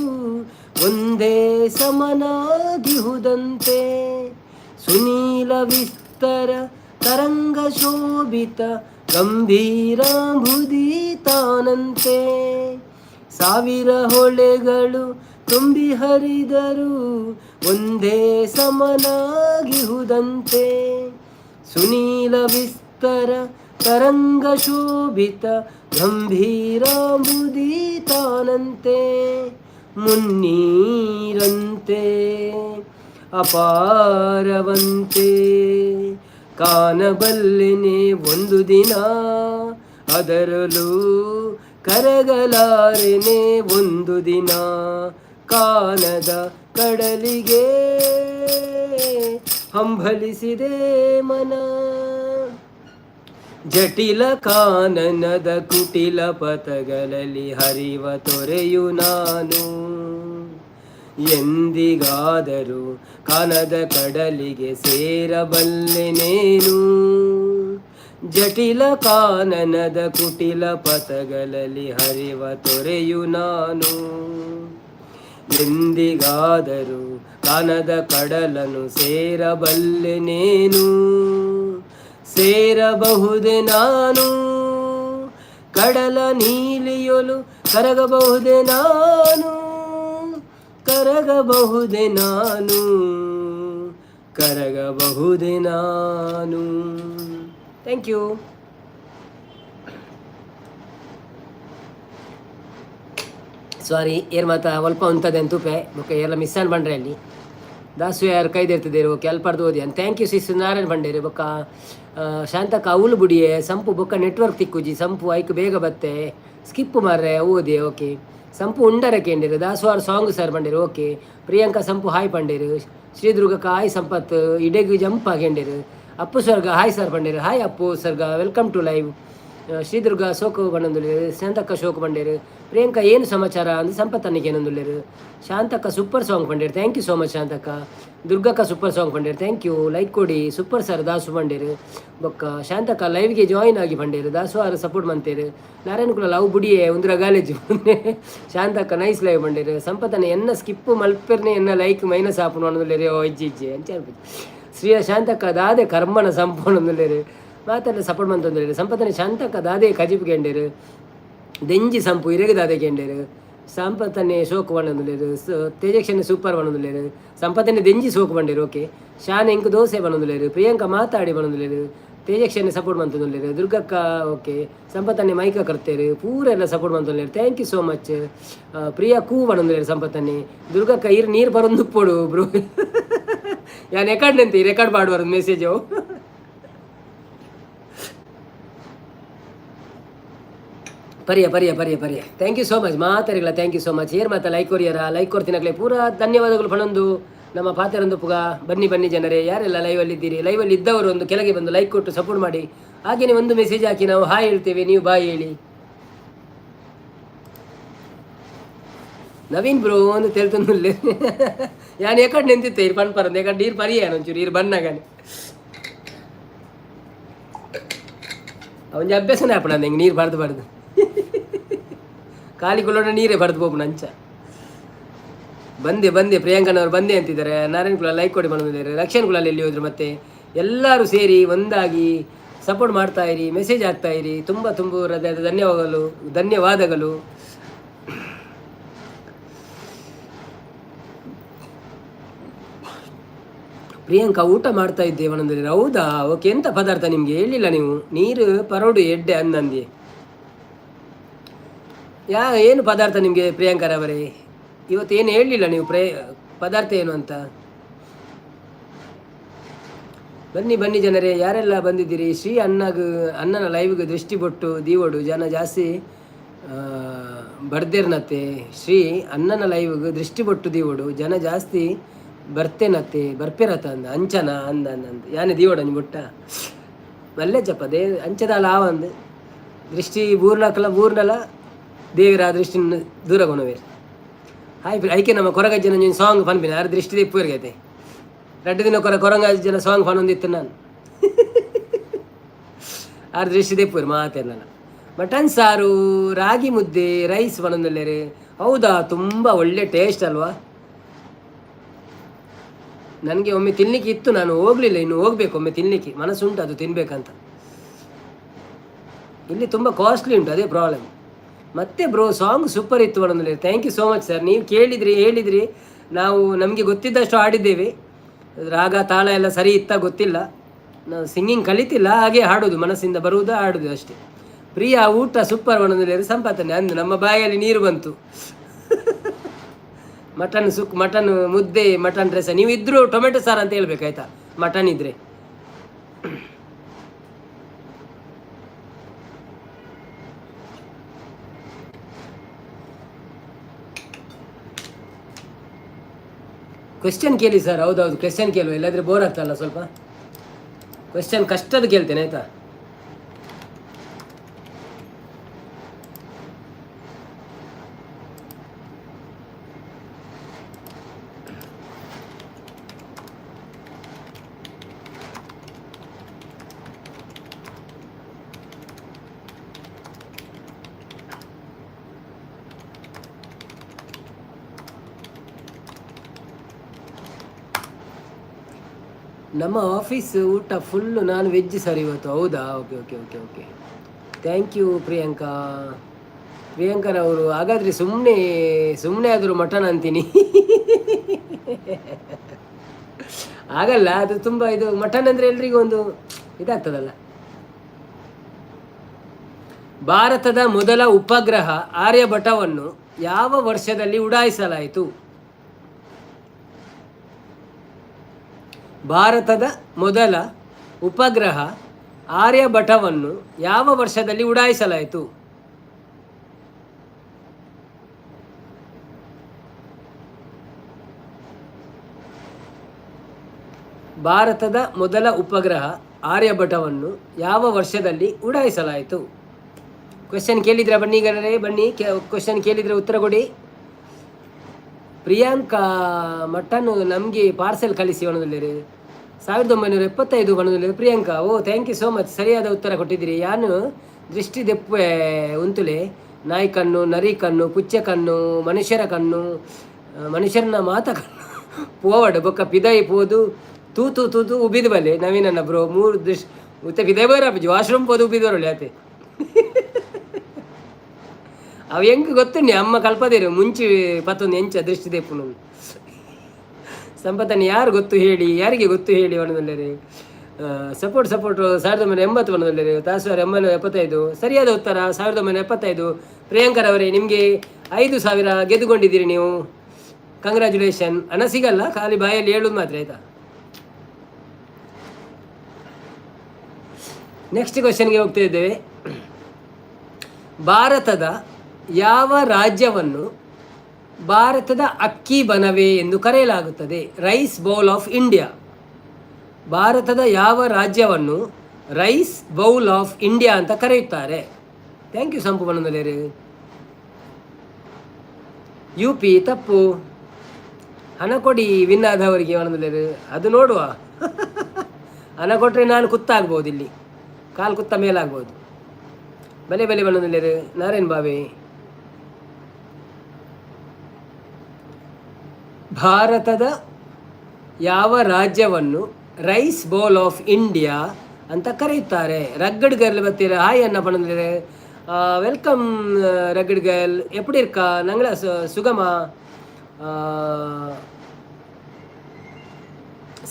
ಒಂದೇ ಸಮನಾಗಿಹುದಂತೆ, ಸುನೀಲ ವಿಸ್ತರ ತರಂಗ ಶೋಭಿತ ಗಂಭೀರಾಂಬುದಿ ತಾನಂತೆ. ಸಾವಿರ ಹೊಳೆಗಳು ತುಂಬಿ ಹರಿದರು ಒಂದೇ ಸಮನಾಗಿಹುದಂತೆ, ಸುನೀಲ ವಿಸ್ತರ ತರಂಗ ಶೋಭಿತ ಗಂಭೀರಾಂಬುದಿ ತಾನಂತೆ. ಮುನ್ನೀರಂತೆ ಅಪಾರವಂತೆ ಕಾಣಬಲ್ಲೆನೆ ಒಂದು ದಿನ, ಅದರಲ್ಲೂ ಕರಗಲಾರೆನೆ ಒಂದು ದಿನ, ಕಾನದ ಕಡಲಿಗೆ ಹಂಬಲಿಸಿದೆ ಮನ. ಜಟಿಲ ಕಾನನದ ಕುಟಿಲ ಪಥಗಳಲ್ಲಿ ಹರಿವ ತೊರೆಯು ನಾನು, ಎಂದಿಗಾದರೂ ಕಾನದ ಕಡಲಿಗೆ ಸೇರಬಲ್ಲೆನೇನು. ಜಟಿಲ ಕಾನನದ ಕುಟಿಲ ಪಥಗಳಲ್ಲಿ ಹರಿವ ತೊರೆಯು ನಾನು, ಎಂದಿಗಾದರೂ ಕಾನದ ಕಡಲನ್ನು ಸೇರಬಲ್ಲೆನೇನು. ಸೇರಬಹುದೇ ನಾನು ಕಡಲ ನೀಲಿಯೊಲು, ಕರಗಬಹುದೇ ನಾನು, ಕರಗಬಹುದೇ ನಾನು, ಕರಗಬಹುದೇ ನಾನು. Thank you. ಸಾರಿ ಏರ್ ಮಾತ ಅಲ್ಪ ಉಂಟದೆ ಅಂತೂಪೆ ಬೊಕ್ಕ ಎಲ್ಲ ಮಿಸ್ ಆನ್ ಬಂಡ್ರೆ ಅಲ್ಲಿ ದಾಸು ಯಾರು ಕೈದಿರ್ತಿದ್ದೇರು ಕೆಲ್ಪಡ್ದು ಓದಿ ಅಂತ. ಥ್ಯಾಂಕ್ ಯು ಸಿಸ್ ನಾರಾಯಣ್ ಬಂಡೇರು ಬೊಕ್ಕ ಶಾಂತಕ್ಕ ಅವಳು ಬುಡಿಯೆ ಸಂಪು ಬೊಕ್ಕ ನೆಟ್ವರ್ಕ್ ತಿಕ್ಕುಜಿ ಸಂಪು ಐಕ್ ಬೇಗ ಬತ್ತೆ ಸ್ಕಿಪ್ ಮಾರ್ರೆ ಓದಿ. ಓಕೆ ಸಂಪು ಉಂಡರ ಕೇಂಡಿರು ದಾಸುವಾರ ಸಾಂಗ್ ಸರ್ ಬಂಡೇರು. ಓಕೆ ಪ್ರಿಯಾಂಕಾ ಸಂಪು ಹಾಯ್ ಪಂಡೇರು. ಶ್ರೀದುರ್ಗಕ್ಕ ಹಾಯ್ ಸಂಪತ್ ಇಡೆಗು ಜಂಪ್ ಆಗೇಂಡಿರು. ಅಪ್ಪು ಸರ್ಗ ಹಾಯ್ ಸರ್ ಬಂಡೇರು. Hi Appu Sarga welcome to live. Sridurga ಸೋಕು ಬಂದೊಂದುಲ್ಲೇರು. ಶಾಂತಕ್ಕ ಶೋಕು ಬಂಡೇರು. ಪ್ರಿಯಾಂಕಾ ಏನು ಸಮಾಚಾರ ಅಂದ್ರೆ ಸಂಪತ್ತನಿಗೆ ಏನೊಂದುಲ್ಲೇರು. ಶಾಂತಕ್ಕ ಸೂಪರ್ ಸಾಂಗ್ ಬಂಡೇರು. ಥ್ಯಾಂಕ್ ಯು ಸೋ ಮಚ್ ಶಾಂತಕ್ಕ. ದುರ್ಗಕ್ಕ ಸೂಪರ್ ಸಾಂಗ್ ಬಂಡೇರು. ಥ್ಯಾಂಕ್ ಯು ಲೈಕ್ ಕೊಡಿ. ಸೂಪರ್ ಸರ್ ದಾಸು ಬಂಡೇರು ಬೊಕ್ಕ ಶಾಂತಕ್ಕ ಲೈವ್ಗೆ ಜಾಯಿನ್ ಆಗಿ ಬಂಡೇರು. ದಾಸುವಾರ ಸಪೋರ್ಟ್ ಮಂತೇರು. ನಾರಾಯಣ ಕುಲ ಲವ್ ಬುಡಿಯೇ ಉಂದ್ರ ಗಾಲೇಜು ಶಾಂತಕ್ಕ ನೈಸ್ ಲೈವ್ ಬಂಡೇರು. ಸಂಪತ್ತನ ಎನ್ನ ಸ್ಕಿಪ್ ಮಲ್ಪೆರ್ನೆ ಎನ್ನ ಲೈಕ್ ಮೈನಸ್ ಆಪುನು ಅನ್ನೋದಿಲ್ಲೇರಿ. ಓ ಇಜ್ಜಿ ಇಜ್ಜಿ ಅಂಚಾರ್ಬೇಕು. ಶ್ರೀಯ ಶಾಂತಕ್ಕ ದಾದೆ ಕರ್ಮನ ಸಂಪೂರ್ಣ ಒಂದಿಲ್ಲೇರು ಮಾತಾಡ ಸಪೋರ್ಟ್ ಮಂತೊಂದಿಲ್ಲೇರು. ಸಂಪತ್ತನ ಶಾಂತಕ್ಕ ದಾದೆ ಕಜಿಪ್ ಗೆಂಡೇರು. ದೆಂಜಿ ಸಂಪು ಇರೆಗೆ ದಾದೆ ಗೆಂಡೇರು. ಸಂಪತ್ತನೆ ಸೋಕು ಬಣ್ಣೊಂದುಲ್ಲೇರು. ತೇಜಕ್ಷನೆ ಸೂಪರ್ ಬಣ್ಣೊಂದುಲ್ಲೇರು. ಸಂಪತ್ತನೆ ದೆಂಜಿ ಸೋಕು ಬಂಡೇರು. ಓಕೆ ಶಾನ್ ಎಂಕು ದೋಸೆ ಬಣ್ಣೊಂದುಲ್ಲೇರು. ಪ್ರಿಯಾಂಕಾ ಮಾತಾಡಿ ಬಣ್ಣೊಂದುಲ್ಲೇರು. ತೇಜಕ್ಷನೆ ಸಪೋರ್ಟ್ ಮಂತೊಂದುಲ್ಲೇರು. ದುರ್ಗಕ್ಕ ಓಕೆ ಸಂಪತ್ತನೆ ಮೈಕ ಕರ್ತೇರು ಪೂರ ಎಲ್ಲ ಸಪೋರ್ಟ್ ಮಂತೊಂದಿಲ್ಲೇರು. Thank you so much. Priya ಕೂ ಬಣ್ಣೊಂದುಲ್ಲೇರು. ಸಂಪತ್ತನೆ ದುರ್ಗಕ್ಕ ನೀರು ಬರೊಂದು ಪೋಡು ಬ್ರೋ ಯಾನ್ ರೆಕಾರ್ಡ್ ನಿಂತಿ ರೆಕಾರ್ಡ್ ಮಾಡುವರು ಮೆಸೇಜು ಪರಿಯ ಪರಿಯ ಪರಿಯ ಪರಿಯ. ಥ್ಯಾಂಕ್ ಯು ಸೋ ಮಚ್ ಮಾತಾರಿಗಳ. Thank you so much. ಏರ್ ಮಾತಾ ಲೈಕ್ ಕೊರಿಯರ ಲೈಕ್ ಕೊಡ್ತೀನಕ್ಲೆ ಪೂರ ಧನ್ಯವಾದಗಳು ಪಣಂದು ನಮ್ಮ ಪಾತೆರೊಂದು ಪುಗ. ಬನ್ನಿ ಬನ್ನಿ ಜನರೇ ಯಾರೆಲ್ಲ ಲೈವಲ್ಲಿ ಇದ್ದೀರಿ. ಲೈವಲ್ಲಿ ಇದ್ದವರು ಒಂದು ಕೆಳಗೆ ಬಂದು ಲೈಕ್ ಕೊಟ್ಟು ಸಪೋರ್ಟ್ ಮಾಡಿ. ಹಾಗೆಯೇ ಒಂದು ಮೆಸೇಜ್ ಹಾಕಿ ನಾವು ಹಾಯ್ ಹೇಳ್ತೇವೆ, ನೀವು ಬಾಯ್ ಹೇಳಿ. ನವೀನ್ ಬ್ರೋ ಒಂದು ತೆಲ್ತಂದುಲ್ಲೆ ಯಾನ್ ಎಕಡೆ ನಿಂತಿತ್ತೆ ಇರು ಪಣ್ ಪರಂದು ಎಕಡೆ ನೀರು ಪರಿಯಾನ ಒಂಚೂರು ಇರು ಬಣ್ಣಗಾನೆ ಅವನ ಅಭ್ಯಾಸನೇ ಹಾಪಣ ಹೆಂಗೆ ನೀರು ಬಡ್ದು ಬಡ್ದು ಖಾಲಿ ಕುಲೋಣ ನೀರೇ ಬಡ್ದು ಹೋಗ್ಬಿಡ ಅಂಚ. ಬಂದೆ ಬಂದೆ ಪ್ರಿಯಾಂಕನವ್ರು ಬಂದೆ ಅಂತಿದ್ದಾರೆ. ನಾರಾಯಣ ಕುಲ ಲೈಕ್ ಕೊಡಿ ಬಂದಿದ್ದಾರೆ. ರಕ್ಷಣ್ ಕುಲಲ್ಲಿ ಎಲ್ಲಿ ಹೋದ್ರು ಮತ್ತೆ ಎಲ್ಲರೂ ಸೇರಿ ಒಂದಾಗಿ ಸಪೋರ್ಟ್ ಮಾಡ್ತಾ ಇರಿ, ಮೆಸೇಜ್ ಹಾಕ್ತಾ ಇರಿ. ತುಂಬ ತುಂಬ ಹೃದಯದ ಧನ್ಯವಾದಗಳು. ಪ್ರಿಯಾಂಕಾ ಊಟ ಮಾಡ್ತಾ ಇದ್ದೆ ಒಂದೊಂದು. ಹೌದಾ ಓಕೆ ಎಂಥ ಪದಾರ್ಥ ನಿಮಗೆ ಹೇಳಿಲ್ಲ ನೀವು. ನೀರು ಪರೋಡು ಎಡ್ಡೆ ಅನ್ನಂದಿ ಏನು ಪದಾರ್ಥ ನಿಮಗೆ ಪ್ರಿಯಾಂಕರವರೇ ಇವತ್ತೇನು ಹೇಳಲಿಲ್ಲ ನೀವು ಪದಾರ್ಥ ಏನು ಅಂತ. ಬನ್ನಿ ಬನ್ನಿ ಜನರೇ ಯಾರೆಲ್ಲ ಬಂದಿದ್ದೀರಿ. ಶ್ರೀ ಅಣ್ಣನ ಲೈವ್ಗೆ ದೃಷ್ಟಿ ಬೊಟ್ಟು ದೀವೋಡು ಜನ ಜಾಸ್ತಿ ಬರ್ದೇರ್ನತ್ತೆ. ಶ್ರೀ ಅಣ್ಣನ ಲೈವ್ಗೆ ದೃಷ್ಟಿ ಬೊಟ್ಟು ದೀವೋಡು ಜನ ಜಾಸ್ತಿ ಬರ್ತೇನತ್ತೆ ಬರ್ಪೇರತ್ತ ಅಂದ ಅಂಚನ ಅಂದ ಅಂದ ಯಾನೆ ದೀವಡನಿ ಬುಟ್ಟ ಮಲ್ಲೆ ಜಪ್ಪದೇ ಅಂಚದಾಲ ಆವಂದು ದೃಷ್ಟಿ ಬೂರ್ನಲ ದೇವರ ದೃಷ್ಟಿ ದೂರ ಕೊಣವೇರು ಹಾಯ್ ಐಕೆ ನಮ್ಮ ಕೊರಗಜ್ಜನ ನೀನು ಸಾಂಗ್ ಪನ್ಪಿನ ಯಾರು ದೃಷ್ಟಿ ದಿಪ್ಪುವರ್ಗೈತೆ 2 ದಿನ ಕೊರಂಗಜ್ಜನ ಸಾಂಗ್ ಪನ್ ಒಂದಿತ್ತು ನಾನು ಆರು ದೃಷ್ಟಿ ದಿಪ್ಪುವರು ಮಾತೇನಲ್ಲ ಮಟನ್ ಸಾರು ರಾಗಿ ಮುದ್ದೆ ರೈಸ್ ಪನೊಂದಲ್ಲೇರಿ ಹೌದಾ ತುಂಬ ಒಳ್ಳೆ ಟೇಸ್ಟ್ ಅಲ್ವಾ ನನಗೆ ಒಮ್ಮೆ ತಿನ್ಲಿಕ್ಕೆ ಇತ್ತು ನಾನು ಹೋಗಲಿಲ್ಲ ಇನ್ನು ಹೋಗ್ಬೇಕು ಒಮ್ಮೆ ತಿನ್ಲಿಕ್ಕೆ ಮನಸ್ಸುಂಟು ಅದು ತಿನ್ಬೇಕಂತ ಇಲ್ಲಿ ತುಂಬ ಕಾಸ್ಟ್ಲಿ ಉಂಟು ಅದೇ ಪ್ರಾಬ್ಲಮ್ ಮತ್ತೆ ಬ್ರೋ ಸಾಂಗ್ ಸೂಪರ್ ಇತ್ತು ಒಳನಲ್ಲಿ thank you so much sir ನೀವು ಹೇಳಿದ್ರಿ ನಾವು ನಮಗೆ ಗೊತ್ತಿದ್ದಷ್ಟು ಹಾಡಿದ್ದೇವೆ ರಾಗ ತಾಳ ಎಲ್ಲ ಸರಿ ಇತ್ತ ಗೊತ್ತಿಲ್ಲ ನಾವು ಸಿಂಗಿಂಗ್ ಕಲಿತಿಲ್ಲ ಹಾಗೆ ಹಾಡೋದು ಮನಸ್ಸಿಂದ ಬರುವುದು ಹಾಡೋದು ಅಷ್ಟೇ ಪ್ರಿಯಾ ಊಟ ಸೂಪರ್ ಒಳನಲ್ಲಿ ಸಂಪಾದನೆ ಅಂದು ನಮ್ಮ ಬಾಯಲ್ಲಿ ನೀರು ಬಂತು ಮಟನ್ ಮುದ್ದೆ ಮಟನ್ ಡ್ರೆಸ್ ನೀವು ಇದ್ದರೂ ಟೊಮೆಟೊ ಸಾರು ಅಂತ ಹೇಳ್ಬೇಕಾಯ್ತಾ ಮಟನ್ ಇದ್ರೆ ಕ್ವೆಶ್ಚನ್ ಕೇಳಿ ಸರ್ ಹೌದೌದು ಕ್ವೆಶ್ಚನ್ ಕೇಳುವ ಇಲ್ಲಾಂದರೆ ಬೋರ್ ಆಗ್ತಲ್ಲ ಸ್ವಲ್ಪ ಕ್ವೆಶ್ಚನ್ ಕಷ್ಟದ ಕೇಳ್ತೇನೆ ಆಯಿತಾ ನಮ್ಮ ಆಫೀಸ್ ಊಟ ಫುಲ್ಲು ನಾನ್ ವೆಜ್ ಸರ್ ಇವತ್ತು ಹೌದಾ okay okay okay okay thank you ಪ್ರಿಯಾಂಕರವರು ಹಾಗಾದರೆ ಸುಮ್ಮನೆ ಆದರೂ ಮಟನ್ ಅಂತೀನಿ ಆಗಲ್ಲ ಅದು ತುಂಬ ಇದು ಮಟನ್ ಅಂದರೆ ಎಲ್ರಿಗೂ ಒಂದು ಇದಾಗ್ತದಲ್ಲ ಭಾರತದ ಮೊದಲ ಉಪಗ್ರಹ ಆರ್ಯಭಟವನ್ನು ಯಾವ ವರ್ಷದಲ್ಲಿ ಉಡಾಯಿಸಲಾಯಿತು ಭಾರತದ ಮೊದಲ ಉಪಗ್ರಹ ಆರ್ಯಭಟವನ್ನು ಯಾವ ವರ್ಷದಲ್ಲಿ ಉಡಾಯಿಸಲಾಯಿತು ಭಾರತದ ಮೊದಲ ಉಪಗ್ರಹ ಆರ್ಯಭಟವನ್ನು ಯಾವ ವರ್ಷದಲ್ಲಿ ಉಡಾಯಿಸಲಾಯಿತು ಕ್ವೆಶ್ಚನ್ ಕೇಳಿದ್ರೆ ಬನ್ನಿ ಕ್ವೆಶ್ಚನ್ ಕೇಳಿದರೆ ಉತ್ತರ ಕೊಡಿ ಪ್ರಿಯಾಂಕಾ ಮಟನ್ ನಮಗೆ ಪಾರ್ಸೆಲ್ ಕಳಿಸಿ ಒಣದಲ್ಲಿ 1975 ಬಣ್ಣದಲ್ಲಿ ಪ್ರಿಯಾಂಕಾ ಓ ಥ್ಯಾಂಕ್ ಯು ಸೋ ಮಚ್ ಸರಿಯಾದ ಉತ್ತರ ಕೊಟ್ಟಿದ್ದೀರಿ ಯಾನು ದೃಷ್ಟಿ ದೆಪ್ಪೆ ಉಂತುಲೆ ನಾಯಿ ಕಣ್ಣು ನರಿ ಕಣ್ಣು ಪುಚ್ಚ ಕಣ್ಣು ಮನುಷ್ಯರ ಕಣ್ಣು ಮನುಷ್ಯರನ್ನ ಮಾತ ಕಣ್ಣು ಪೋವಡು ಬೊಕ್ಕ ಪಿದೈ ಪೋದು ತೂತು ಉಬ್ಬಿದು ಬಲ್ಲೆ ನವೀನನ್ನ ಬ್ರೋ 3 ದೃಷ್ಟಿ ಉತ್ತ ಪಿದೈ ಬೋರಾಪಿ ವಾಶ್ರೂಮ್ ಪೋದು ಉಬ್ಬಿದು ಬರೋಳೆ ಆತೆ ಅವು ಹೆಂಗೆ ಗೊತ್ತುಂಡಿ ಅಮ್ಮ ಕಲ್ಪದೇರು ಮುಂಚೆ ಪತ್ತೊಂದು ಎಂಚ ದೃಷ್ಟಿ ದೆಪ್ಪುನು ಸಂಪತ್ತನ್ನು ಯಾರಿಗೆ ಗೊತ್ತು ಹೇಳಿ ಒಣದಲ್ಲೇ ಸಪೋರ್ಟ್ 1980 ಒಣದಲ್ಲೇ ತಾಸುವಾರ 1975 ಸರಿಯಾದ ಉತ್ತರ 1975 ಪ್ರಿಯಾಂಕರವರೇ ನಿಮಗೆ 5,000 ಗೆದ್ದುಕೊಂಡಿದ್ದೀರಿ ನೀವು ಕಂಗ್ರ್ಯಾಚುಲೇಷನ್ ಹಣ ಸಿಗಲ್ಲ ಖಾಲಿ ಬಾಯಲ್ಲಿ ಹೇಳೋದು ಮಾತ್ರ ಆಯ್ತಾ ನೆಕ್ಸ್ಟ್ ಕ್ವೆಶ್ಚನ್ಗೆ ಹೋಗ್ತಾ ಇದ್ದೇವೆ ಭಾರತದ ಯಾವ ರಾಜ್ಯವನ್ನು ಭಾರತದ ಅಕ್ಕಿ ಬನವೆ ಎಂದು ಕರೆಯಲಾಗುತ್ತದೆ ರೈಸ್ ಬೌಲ್ ಆಫ್ ಇಂಡಿಯಾ ಭಾರತದ ಯಾವ ರಾಜ್ಯವನ್ನು ರೈಸ್ ಬೌಲ್ ಆಫ್ ಇಂಡಿಯಾ ಅಂತ ಕರೆಯುತ್ತಾರೆ ಥ್ಯಾಂಕ್ ಯು ಸಂಪು ಬಣ್ಣದಲ್ಲಿ UP ತಪ್ಪು ಹಣ ಕೊಡಿ ವಿನ್ ಆದವರಿಗೆ ಬಣ್ಣದಲ್ಲಿ ಅದು ನೋಡುವ ಹಣ ಕೊಟ್ಟರೆ ನಾನು ಕುತ್ತಾಗ್ಬೋದು ಇಲ್ಲಿ ಕಾಲು ಕುತ್ತ ಮೇಲಾಗ್ಬೋದು ಬಲೆ ಬಣ್ಣದಲ್ಲಿ ನಾರಾಯಣ್ ಬಾವೆ ಭಾರತದ ಯಾವ ರಾಜ್ಯವನ್ನು ರೈಸ್ ಬೌಲ್ ಆಫ್ ಇಂಡಿಯಾ ಅಂತ ಕರೆಯುತ್ತಾರೆ ರಗ್ಗಡ್ ಗರ್ಲ್ ಬರ್ತೀರ ಹಾಯ್ ಅನ್ನ ಪಣಂದ್ರೆ ವೆಲ್ಕಮ್ ರಗ್ಗಡ್ ಗರ್ಲ್ ಎಪ್ಪಡಿ இருக்கா ನಂಗಳ சுகமா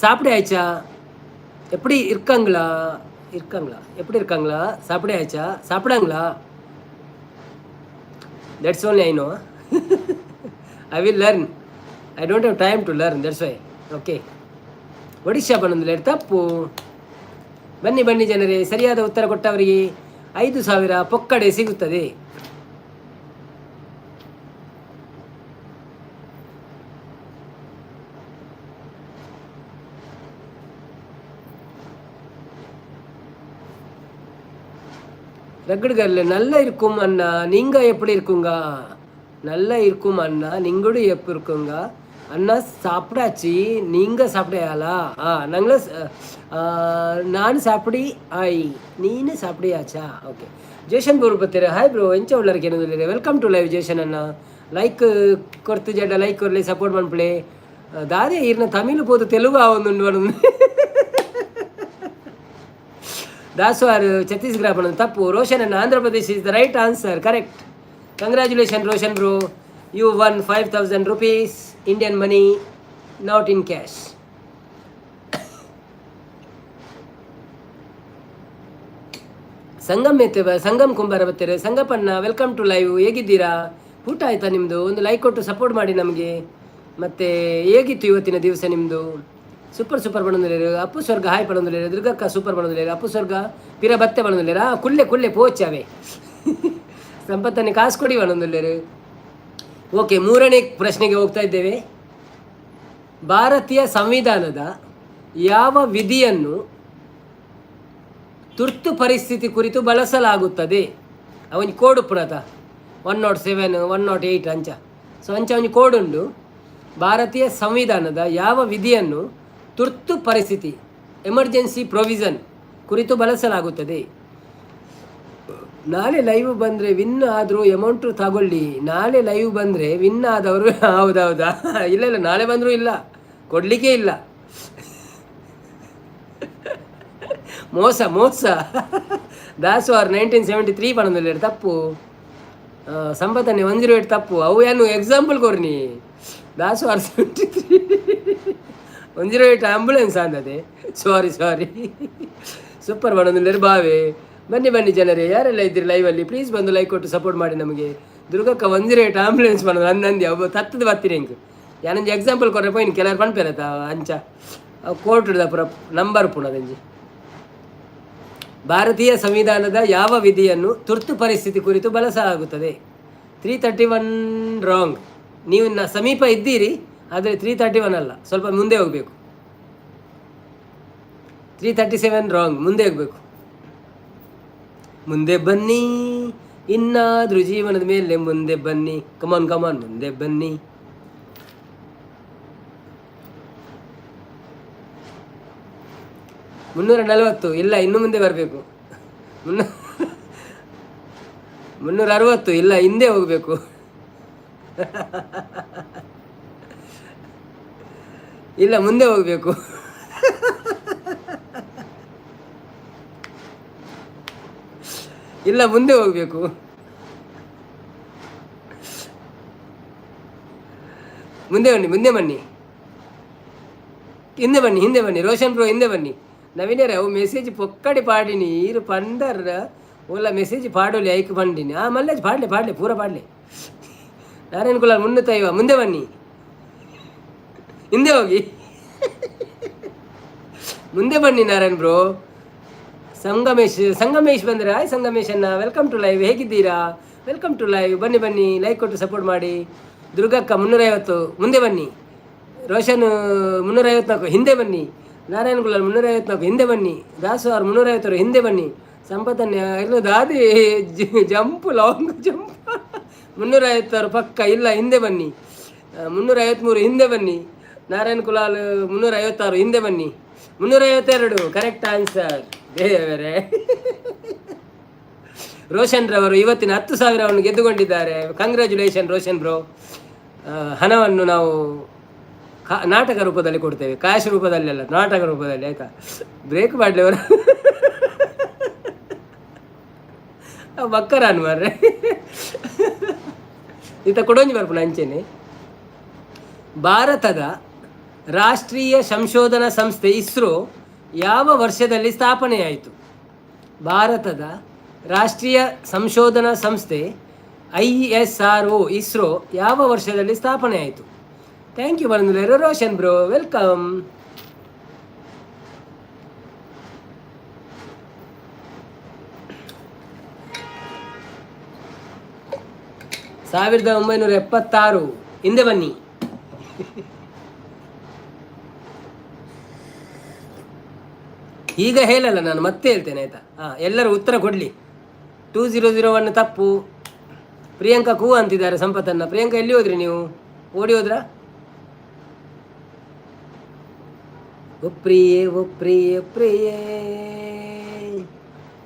சாப்பிட ஆயிச்சா எப்படி இருக்காங்களா எப்படி இருக்காங்களா சாப்பிட ஆயிச்சா சாப்பிடாங்களா that's only I know I will learn I don't have time to learn that's why okay Odisha ಬಣ್ಣದಲ್ಲಿ ತಪ್ಪು ಬನ್ನಿ ಜನರೇ ಸರಿಯಾದ ಉತ್ತರ ಕೊಟ್ಟವರಿಗೆ 5,000 ಪೊಕ್ಕಡೆ ಸಿಗುತ್ತದೆ ரகடுகர்ல நல்லா இருக்கும் அண்ணா, நீங்க எப்படி இருக்குங்க? நல்லா இருக்கும் அண்ணா, நீங்களும் எப்படி இருக்குங்க? அண்ணா சாப்பிடாச்சு, நீங்க சாப்பிடையாளா? நாங்களும் ನಾನು ಸಾಪಿಡಿ ಆಯ್, ನೀನು ಸಾಪಿಡಿಯಾಚಾ? ಓಕೆ. ಜೇಷನ್ ಬೋರ್ ಬರ್ತೀರಾ? ಹಾಯ್ ಬ್ರೋ, ಎಂಚ ಉಳ್ಳರಿಗೆ ಏನಂದಿಲ್ಲ. ವೆಲ್ಕಮ್ ಟು ಲೈವ್ ಜೇಷನ್ ಅಣ್ಣ. ಲೈಕ್ ಕೊಡ್ತು ಜಡ್ಡ, ಲೈಕ್ ಕೊರಲಿ, ಸಪೋರ್ಟ್ ಮಾಡ್ಬಿಡಿ. ದಾದೆ ಇರ್ನ ತಮಿಳು ಪೋದು ತೆಲುಗು ಆವೊಂದು ದಾಸವಾರ್ ಛತ್ತೀಸ್ಗಢ ಪಣ್ಣದು ತಪ್ಪು. ರೋಷನ್ ಅಣ್ಣ, Andhra Pradesh is the right answer, correct. Congratulation Roshan bro, you won 5,000 rupees Indian money, not in cash. Sangam Sangam Kumbara ಬರ್ತಾರೆ. ಸಂಗಪ್ಪಣ್ಣ ವೆಲ್ಕಮ್ ಟು ಲೈವ್, ಹೇಗಿದ್ದೀರಾ? ಊಟ ಆಯ್ತಾ ನಿಮ್ಮದು? ಒಂದು ಲೈಕ್ ಕೊಟ್ಟು ಸಪೋರ್ಟ್ ಮಾಡಿ ನಮಗೆ. ಮತ್ತು ಹೇಗಿತ್ತು ಇವತ್ತಿನ ದಿವಸ ನಿಮ್ಮದು? ಸೂಪರ್ ಬಣ್ಣದಲ್ಲಿರು. ಅಪ್ಪು ಸ್ವರ್ಗ ಹಾಯ್ ಪಡೊಂದಿಲ್ಲ. ದುರ್ಗಕ್ಕ ಸೂಪರ್ ಬಣ್ಣದಲ್ಲಿರು. ಅಪ್ಪು ಸ್ವರ್ಗ ಪಿರ ಬತ್ತೆ ಬಣ್ಣದಲ್ಲಿರ. ಕುಳ್ಳೆ ಪೋಚಾವೆ ಸಂಪತ್ತನ್ನೇ ಕಾಸು ಕೊಡಿ ಬಣ್ಣದಲ್ಲಿರು. ಓಕೆ, ಮೂರನೇ ಪ್ರಶ್ನೆಗೆ ಹೋಗ್ತಾ ಇದ್ದೇವೆ. ಭಾರತೀಯ ಸಂವಿಧಾನದ ಯಾವ ವಿಧಿಯನ್ನು ತುರ್ತು ಪರಿಸ್ಥಿತಿ ಕುರಿತು ಬಳಸಲಾಗುತ್ತದೆ? ಅವನಿಗೆ ಕೋಡ್ ಪುರತ 107 108 ಅಂಚ. ಸೊ ಅಂಚ ಅವನಿಗೆ ಕೋಡ್ ಉಂಡು. ಭಾರತೀಯ ಸಂವಿಧಾನದ ಯಾವ ವಿಧಿಯನ್ನು ತುರ್ತು ಪರಿಸ್ಥಿತಿ, ಎಮರ್ಜೆನ್ಸಿ ಪ್ರೊವಿಷನ್ ಕುರಿತು ಬಳಸಲಾಗುತ್ತದೆ? ನಾಳೆ ಲೈವ್ ಬಂದರೆ ವಿನ್ ಆದರೂ ಅಮೌಂಟು ತಗೊಳ್ಳಿ. ನಾಳೆ ಲೈವ್ ಬಂದರೆ ವಿನ್ ಆದವರು ಹೌದಾ? ಇಲ್ಲ, ನಾಳೆ ಬಂದರೂ ಇಲ್ಲ, ಕೊಡಲಿಕ್ಕೆ ಇಲ್ಲ. ಮೋಸ ದಾಸವಾರ್ 1973 ಪಣದಲ್ಲಿ ತಪ್ಪು. ಸಂಪತ್ತನ್ನೇ 108 ತಪ್ಪು. ಅವು ಏನು ಎಕ್ಸಾಂಪಲ್ ಕೊರ್ನಿ. ದಾಸವಾರ್ 73 108 ಆಂಬುಲೆನ್ಸ್ ಅಂದದೆ. ಸಾರಿ ಸೂಪರ್ ಬಣ್ಣದಲ್ಲಿ ಬಾವೆ. ಬನ್ನಿ ಜನರೇ, ಯಾರೆಲ್ಲ ಇದ್ದೀರಿ ಲೈವಲ್ಲಿ ಪ್ಲೀಸ್ ಬಂದು ಲೈಕ್ ಕೊಟ್ಟು ಸಪೋರ್ಟ್ ಮಾಡಿ ನಮಗೆ. ದುರ್ಗಕ್ಕ 108 ಆಂಬುಲೆನ್ಸ್ ಮಾಡೋದು ಅನ್ನಂದಿ ಅವು ತತ್ತದ ಬರ್ತೀರಿ ಹೆಂಗೆ. ಯಾನಂಜಿ ಎಕ್ಸಾಂಪಲ್ ಕೊರ್ರೆ ಪೋಯಿನ್ ಕೆಲವರು ಪಣ್ಪೇರತ್ತ ಅಂಚ ಕೋರ್ಟ್ ಪುರ ನಂಬರ್ ಪುಣದಂಜಿ. ಭಾರತೀಯ ಸಂವಿಧಾನದ ಯಾವ ವಿಧಿಯನ್ನು ತುರ್ತು ಪರಿಸ್ಥಿತಿ ಕುರಿತು ಬಳಸಲಾಗುತ್ತದೆ? 331 ರಾಂಗ್. ನೀವು ಸಮೀಪ ಇದ್ದೀರಿ, ಆದರೆ 331 ಅಲ್ಲ, ಸ್ವಲ್ಪ ಮುಂದೆ ಹೋಗಬೇಕು. 337 ರಾಂಗ್, ಮುಂದೆ ಹೋಗಬೇಕು. ಮುಂದೆ ಬನ್ನಿ, ಇನ್ನಾದರೂ ಜೀವನದ ಮೇಲೆ ಮುಂದೆ ಬನ್ನಿ. ಕಮಾನ್ ಮುಂದೆ ಬನ್ನಿ. ಮುನ್ನೂರ ಇಲ್ಲ, ಇನ್ನು ಮುಂದೆ ಬರಬೇಕು. 360 ಇಲ್ಲ, ಹಿಂದೆ ಹೋಗಬೇಕು. ಇಲ್ಲ, ಮುಂದೆ ಹೋಗಬೇಕು. ಇಲ್ಲ, ಮುಂದೆ ಹೋಗಬೇಕು. ಮುಂದೆ ಬನ್ನಿ. ಹಿಂದೆ ಬನ್ನಿ. ರೋಷನ್ ಬ್ರೋ ಹಿಂದೆ ಬನ್ನಿ. ನವೀನರೇ, ಅವು ಮೆಸೇಜ್ ಪೊಕ್ಕಡಿ ಪಾಡಿನಿ ಇರು ಪಂಡರ ಒಲ್ಲ ಮೆಸೇಜ್ ಪಾಡೋಲಿ ಐಕ್ ಪಂಡಿನಿ. ಮಲ್ಲೇಜ್ ಪಾಡ್ಲೆ ಪೂರ ಪಾಡ್ಲೆ. ನಾರಾಯಣ್ ಕುಲಾಲ್ 305 ಮುಂದೆ ಬನ್ನಿ. ಹಿಂದೆ ಹೋಗಿ. ಮುಂದೆ ಬನ್ನಿ ನಾರಾಯಣ್ ಬ್ರೋ. ಸಂಗಮೇಶ್ ಬಂದರೆ ಹಾಯ್ ಸಂಗಮೇಶ್ ಅಣ್ಣ, ವೆಲ್ಕಮ್ ಟು ಲೈವ್. ಹೇಗಿದ್ದೀರಾ? Welcome to live. ಬನ್ನಿ ಲೈಕ್ ಕೊಟ್ಟು ಸಪೋರ್ಟ್ ಮಾಡಿ. ದುರ್ಗಕ್ಕ 350 ಮುಂದೆ ಬನ್ನಿ. ರೋಷನ್ 354 ಹಿಂದೆ ಬನ್ನಿ. ನಾರಾಯಣ್ ಗುಲಾಲ್ 354 ಹಿಂದೆ ಬನ್ನಿ. ದಾಸವಾರ್ 350 ಹಿಂದೆ ಬನ್ನಿ. ಸಂಪತ್ತನ್ಯ ಇಲ್ಲ ದಾದಿ ಲಾಂಗ್ ಜಂಪ್ 356 ಪಕ್ಕ ಇಲ್ಲ, ಹಿಂದೆ ಬನ್ನಿ. 353 ಹಿಂದೆ ಬನ್ನಿ. ನಾರಾಯಣ್ ಕುಲಾಲ್ 356 ಹಿಂದೆ ಬನ್ನಿ. 352 ಕರೆಕ್ಟ್ ಆನ್ಸರ್. ದೇವರೇ, ರೋಷನ್ ರವರು ಇವತ್ತಿನ 10,000ವನ್ನು ಗೆದ್ದುಕೊಂಡಿದ್ದಾರೆ. Congratulation Roshan bro. ಹಣವನ್ನು ನಾವು ನಾಟಕ ರೂಪದಲ್ಲಿ ಕೊಡ್ತೇವೆ, ಕ್ಯಾಶ್ ರೂಪದಲ್ಲಿ ಅಲ್ಲ, ನಾಟಕ ರೂಪದಲ್ಲಿ, ಆಯ್ತಾ? ಬ್ರೇಕ್ ಮಾಡಲಿ ಅವರು ಬಕ್ಕರಾನು ಮಾರ್ರೆ ಈತ ಕೊಡೋಂಜಿ ಬರ್ಪುಣ ಅಂಚೆನೆ. ಭಾರತದ ರಾಷ್ಟ್ರೀಯ ಸಂಶೋಧನಾ ಸಂಸ್ಥೆ ಇಸ್ರೋ ಯಾವ ವರ್ಷದಲ್ಲಿ ಸ್ಥಾಪನೆಯಾಯಿತು? ಭಾರತದ ರಾಷ್ಟ್ರೀಯ ಸಂಶೋಧನಾ ಸಂಸ್ಥೆ ISRO ಇಸ್ರೋ ಯಾವ ವರ್ಷದಲ್ಲಿ ಸ್ಥಾಪನೆಯಾಯಿತು? ಥ್ಯಾಂಕ್ ಯು ಬಂಧುಗಳೇ. Roshan bro welcome. 1976 ಹಿಂದೆ ಬನ್ನಿ. ಈಗ ಹೇಳಲ್ಲ, ನಾನು ಮತ್ತೆ ಹೇಳ್ತೇನೆ ಆಯ್ತಾ? ಎಲ್ಲರೂ ಉತ್ತರ ಕೊಡಲಿ. 2001 ತಪ್ಪು. ಪ್ರಿಯಾಂಕಾ ಕೂ ಅಂತಿದ್ದಾರೆ ಸಂಪತ್ತನ್ನ. ಪ್ರಿಯಾಂಕಾ ಎಲ್ಲಿ ಹೋದ್ರಿ ನೀವು? ಓಡಿ ಹೋದ್ರಾ? ಓ ಪ್ರಿಯೆ ಓ ಪ್ರಿಯೆ ಪ್ರಿಯೆ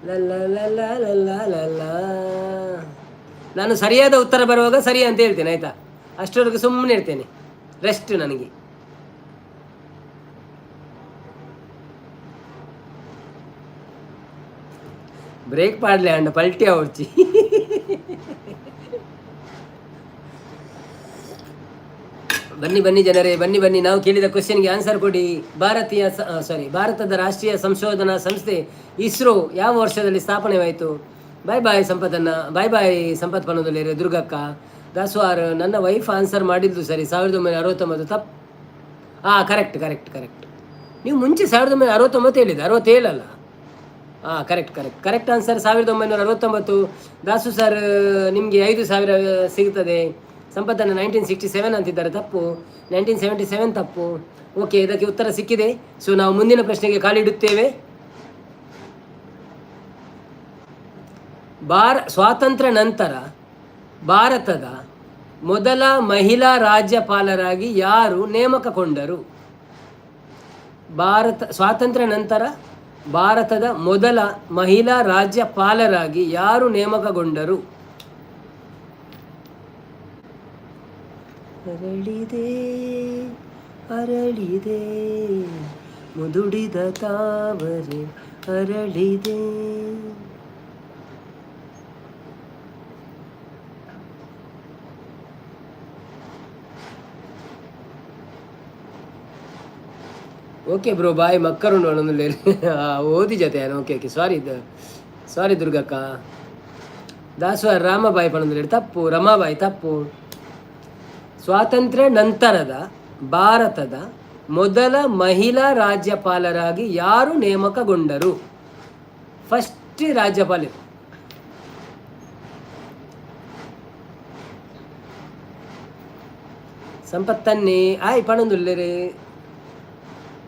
ಲಲ್ಲ ಲಲ್ಲ ಲಲ್ಲ ಲಲ್ಲ. ನಾನು ಸರಿಯಾದ ಉತ್ತರ ಬರುವಾಗ ಸರಿ ಅಂತ ಹೇಳ್ತೇನೆ, ಆಯಿತಾ? ಅಷ್ಟರವರೆಗೆ ಸುಮ್ಮನೆ ಇರ್ತೇನೆ, ರೆಸ್ಟ್ ನನಗೆ. ಬ್ರೇಕ್ ಪಾಡ್ಲೆ ಅಂಡ ಪಲ್ಟಿ ಅವರ್ಚಿ. ಬನ್ನಿ ಬನ್ನಿ ಜನರೇ, ಬನ್ನಿ ಬನ್ನಿ. ನಾವು ಕೇಳಿದ ಕ್ವಶನ್ಗೆ ಆನ್ಸರ್ ಕೊಡಿ. ಭಾರತದ ರಾಷ್ಟ್ರೀಯ ಸಂಶೋಧನಾ ಸಂಸ್ಥೆ ಇಸ್ರೋ ಯಾವ ವರ್ಷದಲ್ಲಿ ಸ್ಥಾಪನೆವಾಯಿತು? ಬಾಯ್ ಬಾಯ್ ಸಂಪತ್ತನ್ನ, ಬಾಯ್ ಬಾಯ್ ಸಂಪತ್ ಪನೋದಲ್ಲೇರು, ದುರ್ಗಕ್ಕ ದಾಸ್ವಾರ್. ನನ್ನ ವೈಫ್ ಆನ್ಸರ್ ಮಾಡಿದ್ದು ಸರಿ, 1969 ತಪ್ಪು. Correct correct correct. ನೀವು ಮುಂಚೆ 1969 ಹೇಳಿದ್ದು, 67 ಅಲ್ಲ. Correct correct correct answer 1969. Dasu sir ನಿಮಗೆ 5,000 ಸಿಗ್ತದೆ. ಸಂಪತ್ತನ್ನು 1967 ಅಂತಿದ್ದಾರೆ, ತಪ್ಪು. 1977 ತಪ್ಪು. ಓಕೆ, ಇದಕ್ಕೆ ಉತ್ತರ ಸಿಕ್ಕಿದೆ. ಸೊ ನಾವು ಮುಂದಿನ ಪ್ರಶ್ನೆಗೆ ಕಾಲಿಡುತ್ತೇವೆ. ಸ್ವಾತಂತ್ರ್ಯ ನಂತರ ಭಾರತದ ಮೊದಲ ಮಹಿಳಾ ರಾಜ್ಯಪಾಲರಾಗಿ ಯಾರು ನೇಮಕಗೊಂಡರು? ಸ್ವಾತಂತ್ರ್ಯ ನಂತರ ಭಾರತದ ಮೊದಲ ಮಹಿಳಾ ರಾಜ್ಯಪಾಲರಾಗಿ ಯಾರು ನೇಮಕಗೊಂಡರು? ಅರಳಿದೆ ಅರಳಿದೆ ಮುದುಡಿದ ತಾವರೆ ಅರಳಿದೆ. ಓಕೆ ಬ್ರೋ, ಬಾಯ್ ಮಕ್ಕರು ನೋಡೋದು ಓದಿ ಜೊತೆ. Okay sorry ದುರ್ಗಕ್ಕ. ದಾಸವಾರ್ ರಾಮಬಾಯಿ ಪಣದಲ್ಲಿ ತಪ್ಪು. ರಮಾಬಾಯಿ ತಪ್ಪು. ಸ್ವಾತಂತ್ರ್ಯ ನಂತರದ ಭಾರತದ ಮೊದಲ ಮಹಿಳಾ ರಾಜ್ಯಪಾಲರಾಗಿ ಯಾರು ನೇಮಕಗೊಂಡರು? ಫಸ್ಟ್ ರಾಜ್ಯಪಾಲರು ಸಂಪತ್ತನ್ನೇ ಆಯ್ ಪಣಂದುಲ್ಲೇರೆ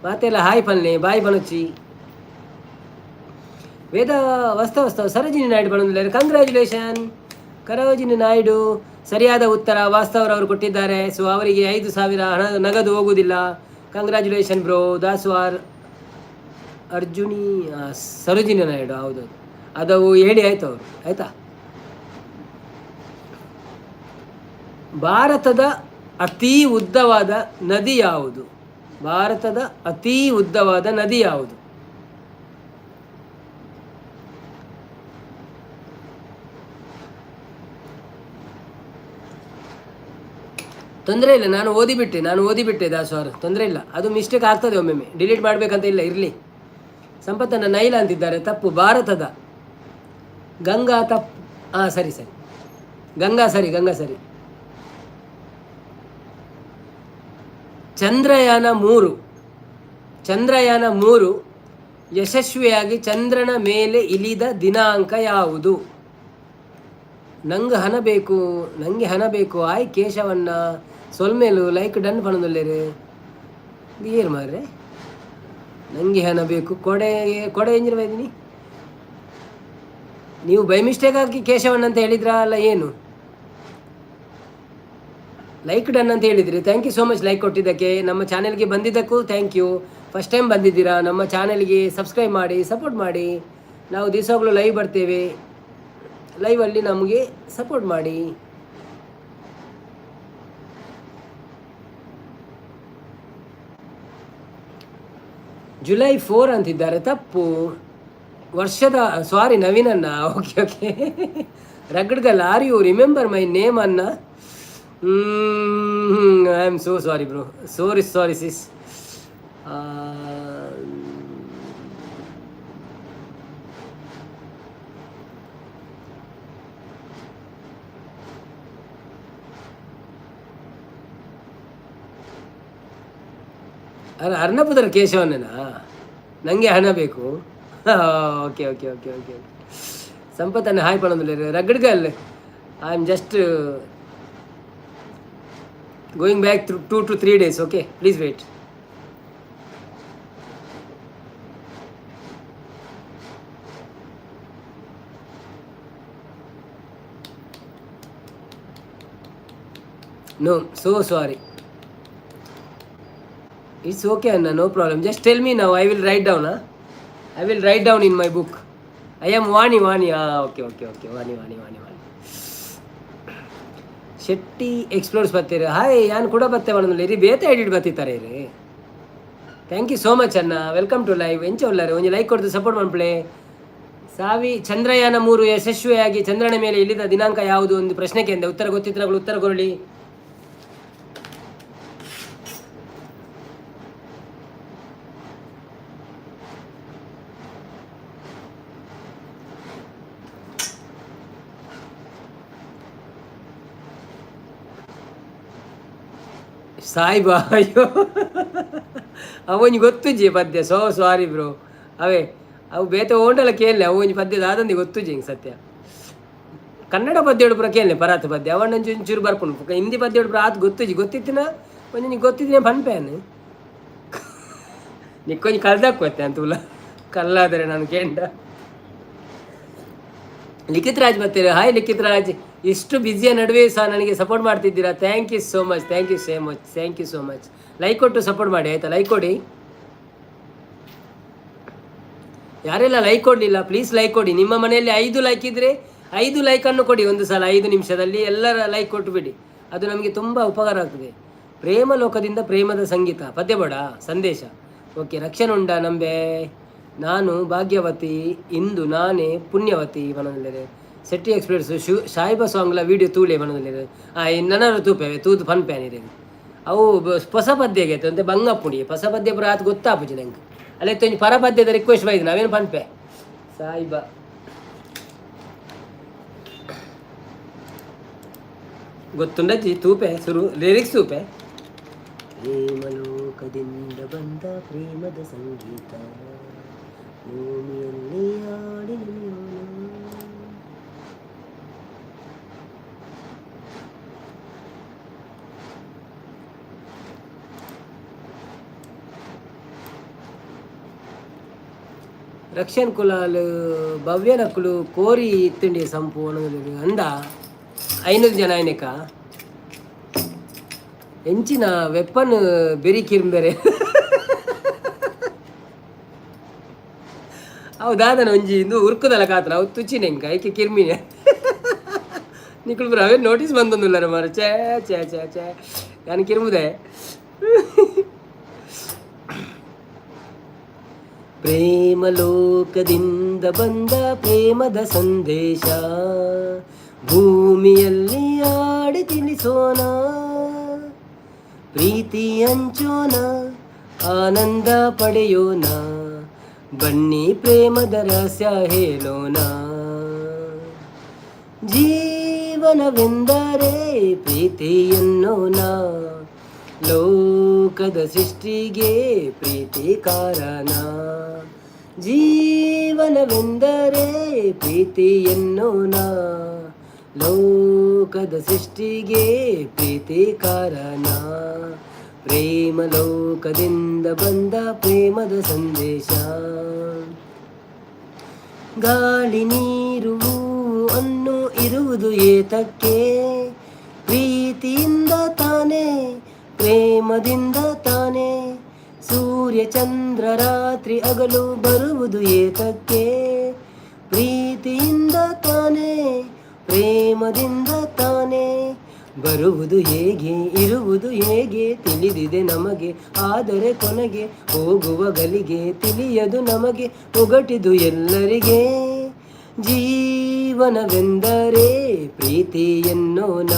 ಮಾತೆಲ್ಲ ಹಾಯ್ ಪನ್ನೆ ಬಾಯ್ ಬಣುಚ್ಚಿ. ವೇದ ವಸ್ತ ಸರೋಜಿನಿ ನಾಯ್ಡು ಪಣಂದುಲ್ಲೇರೆ, ಕಂಗ್ರ್ಯಾಚುಲೇಷನ್ ಸರೋಜಿನಿ ನಾಯ್ಡು. ಸರಿಯಾದ ಉತ್ತರ ವಾಸ್ತವರವರು ಕೊಟ್ಟಿದ್ದಾರೆ. ಸೊ ಅವರಿಗೆ 5,000 ಹಣ ನಗದು ಹೋಗುವುದಿಲ್ಲ. Congratulation bro. ದಾಸ್ವಾರ್ ಸರೋಜಿನಿ ನಾಯ್ಡು, ಹೌದು ಅದು ಹೇಳಿ ಆಯ್ತು ಅವರು, ಆಯ್ತಾ? ಭಾರತದ ಅತೀ ಉದ್ದವಾದ ನದಿ ಯಾವುದು? ಭಾರತದ ಅತೀ ಉದ್ದವಾದ ನದಿ ಯಾವುದು? ತೊಂದರೆ ಇಲ್ಲ, ನಾನು ಓದಿಬಿಟ್ಟೆ ದಾಸವಾರ್, ತೊಂದರೆ ಇಲ್ಲ. ಅದು ಮಿಸ್ಟೇಕ್ ಆಗ್ತದೆ ಒಮ್ಮೊಮ್ಮೆ, ಡಿಲೀಟ್ ಮಾಡಬೇಕಂತ ಇಲ್ಲ, ಇರಲಿ. ಸಂಪತ್ತನ್ನು ನೈಲ ಅಂತಿದ್ದಾರೆ, ತಪ್ಪು. ಭಾರತದ ಗಂಗಾ ತಪ್ಪು. ಸರಿ ಗಂಗಾ ಸರಿ. ಚಂದ್ರಯಾನ 3 ಯಶಸ್ವಿಯಾಗಿ ಚಂದ್ರನ ಮೇಲೆ ಇಳಿದ ದಿನಾಂಕ ಯಾವುದು? ನಂಗೆ ಹಣ ಬೇಕು ಆಯ್ ಕೇಶವನ್ನ ಸೊಲ್ಮೇಲು ಲೈಕ್ ಡನ್ ಪಣದಲ್ಲೇರು ಏರು ಮಾರ್ರೆ. ನಂಗೆ ಹಣ ಬೇಕು, ಕೊಡೆ ಎಂಜಿನ ನೀವು ಬೈ ಮಿಸ್ಟೇಕ್ ಆಗಿ ಕೇಶವನ್ ಅಂತ ಹೇಳಿದ್ರಾ ಅಲ್ಲ ಏನು? ಲೈಕ್ ಡನ್ ಅಂತ ಹೇಳಿದ್ರಿ. Thank you so much like ಕೊಟ್ಟಿದ್ದಕ್ಕೆ. ನಮ್ಮ ಚಾನೆಲ್ಗೆ ಬಂದಿದ್ದಕ್ಕೂ ಥ್ಯಾಂಕ್ ಯು. ಫಸ್ಟ್ ಟೈಮ್ ಬಂದಿದ್ದೀರಾ, ನಮ್ಮ ಚಾನೆಲ್ಗೆ ಸಬ್ಸ್ಕ್ರೈಬ್ ಮಾಡಿ, ಸಪೋರ್ಟ್ ಮಾಡಿ. ನಾವು ದಿವಸಗಳು ಲೈವ್ ಬರ್ತೇವೆ, ಲೈವಲ್ಲಿ ನಮಗೆ ಸಪೋರ್ಟ್ ಮಾಡಿ. ಜುಲೈ 4 ಅಂತಿದ್ದಾರೆ, ತಪ್ಪು. ವರ್ಷದ ನವೀನನ್ನ. Okay rugged girl, are you remember my name ಅನ್ನ? I am so sorry bro, sorry sis. ಅರ್ಣಪುತ್ರ ಕೇಶವನೇನಾ? ನನಗೆ ಹಣ ಬೇಕು. ಓಕೆ ಸಂಪತ್ತನ್ನು ಹಾಯ್ ಪಣೋದಿಲ್ಲ. Rugged girl, I am just going back 2 to 3 days. Okay, please wait. No so sorry. It's okay ಅಣ್ಣ, no problem. Just tell me now, I will write down. I will write down in my book. I am Vani. Okay okay okay, Vani. Shetty explores ಬರ್ತೀರಿ. Hi, ಯಾನ್ ಕೂಡ ಬತ್ತೆ ಮಾಡೋದಿಲ್ಲ ರೀ, ಬೇತೆ edit ಬರ್ತಿತ್ತಾರೆ ರೀ. Thank you so much ಅಣ್ಣ, ವೆಲ್ಕಮ್ ಟು ಲೈವ್. ಎಂಚ ಉಳ್ಳಾರೆ ಒಂಜಿ ಲೈಕ್ ಕೊಡ್ದು ಸಪೋರ್ಟ್ ಮಾಡ್ಪ್ಲೆ. ಸಾವಿ ಚಂದ್ರಯಾನ 3 ಯಶಸ್ವಿಯಾಗಿ ಚಂದ್ರನ ಮೇಲೆ ಇಳಿದ ದಿನಾಂಕ ಯಾವುದು? ಒಂದು ಪ್ರಶ್ನೆ ಕೇಂದ್ರ, ಉತ್ತರ ಗೊತ್ತಿತ್ರಗಳು ಉತ್ತರ ಕೊರಳಿ. ಸಾಯಿಬಾ, ಅಯ್ಯೋ ಅವನಿಗೆ ಗೊತ್ತುಜಿ ಪದ್ಯ. So sorry bro. ಅವೇ ಅವು ಬೇತೆ ಓಂಡಲ್ಲ ಕೇಳಲೆ, ಅವು ಒಂಜಿ ಪದ್ಯದ ಆದಂದು ಗೊತ್ತುಜಿ ಹಿಂಗೆ ಸತ್ಯ. ಕನ್ನಡ ಪದ್ಯ ಪುರ ಕೇಳಲೆ ಪರಾತ್ ಪದ್ಯ ಅವಣ್ಣಂಚು ಒಂಚೂರು ಬರ್ಪುಣ್. ಹಿಂದಿ ಪದ್ಯ ಪುರ ಆತು ಗೊತ್ತುಜಿ, ಗೊತ್ತಿತ್ತಿನ ಒಂಜಿ ನೀನು ಗೊತ್ತಿದ್ದೀನಿ ಪನ್ಪೇನು ನಿಕ್ಕೊಂಜಿ ಕಳ್ದಾಕ್ವತ್ತೆ ಅಂತೂಲ ಕಲ್ಲಾದರೆ ನಾನು ಕೇಂಡ. ಲಿಖಿತ್ ರಾಜ್ ಬರ್ತೀರಾ? ಹಾಯ್ ಲಿಖಿತ್ ರಾಜ್, ಇಷ್ಟು ಬ್ಯುಸಿಯ ನಡುವೆ ಸಹ ನನಗೆ ಸಪೋರ್ಟ್ ಮಾಡ್ತಿದ್ದೀರಾ. Thank you so much, thank you so much. Like ಕೊಟ್ಟು ಸಪೋರ್ಟ್ ಮಾಡಿ ಆಯಿತಾ, ಲೈಕ್ ಕೊಡಿ. ಯಾರೆಲ್ಲ ಲೈಕ್ ಕೊಡಲಿಲ್ಲ ಪ್ಲೀಸ್ ಲೈಕ್ ಕೊಡಿ. ನಿಮ್ಮ ಮನೆಯಲ್ಲಿ 5 ಲೈಕ್ ಇದ್ದರೆ 5 ಲೈಕನ್ನು ಕೊಡಿ ಒಂದು ಸಲ, 5 ನಿಮಿಷದಲ್ಲಿ ಎಲ್ಲರ ಲೈಕ್ ಕೊಟ್ಟು ಬಿಡಿ, ಅದು ನಮಗೆ ತುಂಬ ಉಪಕಾರ ಆಗ್ತದೆ. ಪ್ರೇಮ ಲೋಕದಿಂದ ಪ್ರೇಮದ ಸಂಗೀತ ಪದ್ಯಬೇಡ ಸಂದೇಶ. ಓಕೆ, ರಕ್ಷಣುಂಡ ನಂಬೆ ನಾನು ಭಾಗ್ಯವತಿ ಇಂದು ನಾನೇ ಪುಣ್ಯವತಿ ಮನದಲ್ಲಿದೆ. ಸೆಟ್ಟಿ ಎಕ್ಸ್ಪ್ರೆಸ್ ಸಾಯಿಬ ಸಾಂಗ್ಲ ವೀಡಿಯೋ ತೂಳೆ ಮನದಲ್ಲಿದೆ. ನನ್ನರು ತೂಪೇವೆ ತೂತು ಫನ್ ಪ್ಯಾನ್ ಇದೆ ಅವು ಹೊಸ ಪದ್ಯಗೆ ಅಂತ ಬಂಗಪ್ಪುಡಿ ಹೊಸ ಪದ್ಯ ಪುರ ಆತು ಗೊತ್ತಾಪುಜಿ ನಂಗೆ ಅಲ್ಲೇ ತೊಂದು ಪರ ಪದ್ಯದ ರಿಕ್ವೆಸ್ಟ್ ಬೈದು ನಾವೇನು ಪನ್ಪೆ ಸಾಯಿಬ ಗೊತ್ತುಂಡಜ್ಜಿ ತೂಪೆ ಸುರು ಲಿರಿಕ್ಸ್ ತೂಪೆ. ಪ್ರೇಮಲೋಕದಿಂದ ಬಂದ ಪ್ರೇಮದ ಸಂಗೀತ ಭೂಮಿಯಲ್ಲಿ ಆಡಿ ರಕ್ಷಣ್ ಕುಲಾಲ್ ಭವ್ಯ ನಕ್ಕಲು ಕೋರಿ ಇತ್ತುಂಡಿ ಸಂಪೂರ್ಣ ಅಂದ 500 ಜನ ಏನಕ ಎಂಚಿನ ವೆಪ್ಪನ್ ಬೆರಿ ಕಿರ್ಬೇರೆ ಅವು ದಾದನ ಒಂಜಿ ಇಂದು ಉರ್ಕುದಲ್ಲ ಕಾತನ ಅವು ತುಚ್ಚಿನ ಹೆಂಗ ಐಕೆ ಕಿರ್ಮಿನ ನಿಕ್ಕಳು ಬ್ರ ಅವೇ ನೋಟಿಸ್ ಬಂದೊಂದಿಲ್ಲ ಮಾರ ಚೇ ಚೇ ಚೇ ಚೇ ನಾನು ಕಿರ್ಮುದೆ. ಪ್ರೇಮ ಲೋಕದಿಂದ ಬಂದ ಪ್ರೇಮದ ಸಂದೇಶ ಭೂಮಿಯಲ್ಲಿ ಆಡಿ ತಿಳಿಸೋಣ, ಪ್ರೀತಿ ಹಂಚೋಣ, ಆನಂದ ಪಡೆಯೋಣ, ಬನ್ನಿ ಪ್ರೇಮದ ರಹಸ್ಯ ಹೇಳೋಣ. ಜೀವನವೆಂದರೆ ಪ್ರೀತಿ ಎನ್ನೋಣ, ಲೋಕದ ಸೃಷ್ಟಿಗೆ ಪ್ರೀತಿ ಕಾರಣ. ಜೀವನವೆಂದರೆ ಪ್ರೀತಿ ಎನ್ನೋಣ, ಲೋಕದ ಸೃಷ್ಟಿಗೆ ಪ್ರೀತಿ ಕಾರಣ. ಪ್ರೇಮ ಲೋಕದಿಂದ ಬಂದ ಪ್ರೇಮದ ಸಂದೇಶ. ಗಾಳಿ ನೀರು ಅನ್ನು ಇರುವುದು ಏತಕ್ಕೆ, ಪ್ರೀತಿಯಿಂದ ತಾನೇ ಪ್ರೇಮದಿಂದ ತಾನೇ. ಸೂರ್ಯ ಚಂದ್ರ ರಾತ್ರಿ ಹಗಲು ಬರುವುದು ಏತಕ್ಕೆ, ಪ್ರೀತಿಯಿಂದ ತಾನೇ ಪ್ರೇಮದಿಂದ ತಾನೇ. ಬರುವುದು ಹೇಗೆ ಇರುವುದು ಹೇಗೆ ತಿಳಿದಿದೆ ನಮಗೆ, ಆದರೆ ಕೊನೆಗೆ ಹೋಗುವ ಗಲಿಗೆ ತಿಳಿಯದು ನಮಗೆ, ಒಗಟಿದು ಎಲ್ಲರಿಗೆ. ಜೀವನವೆಂದರೆ ಪ್ರೀತಿ ಎನ್ನೋಣ,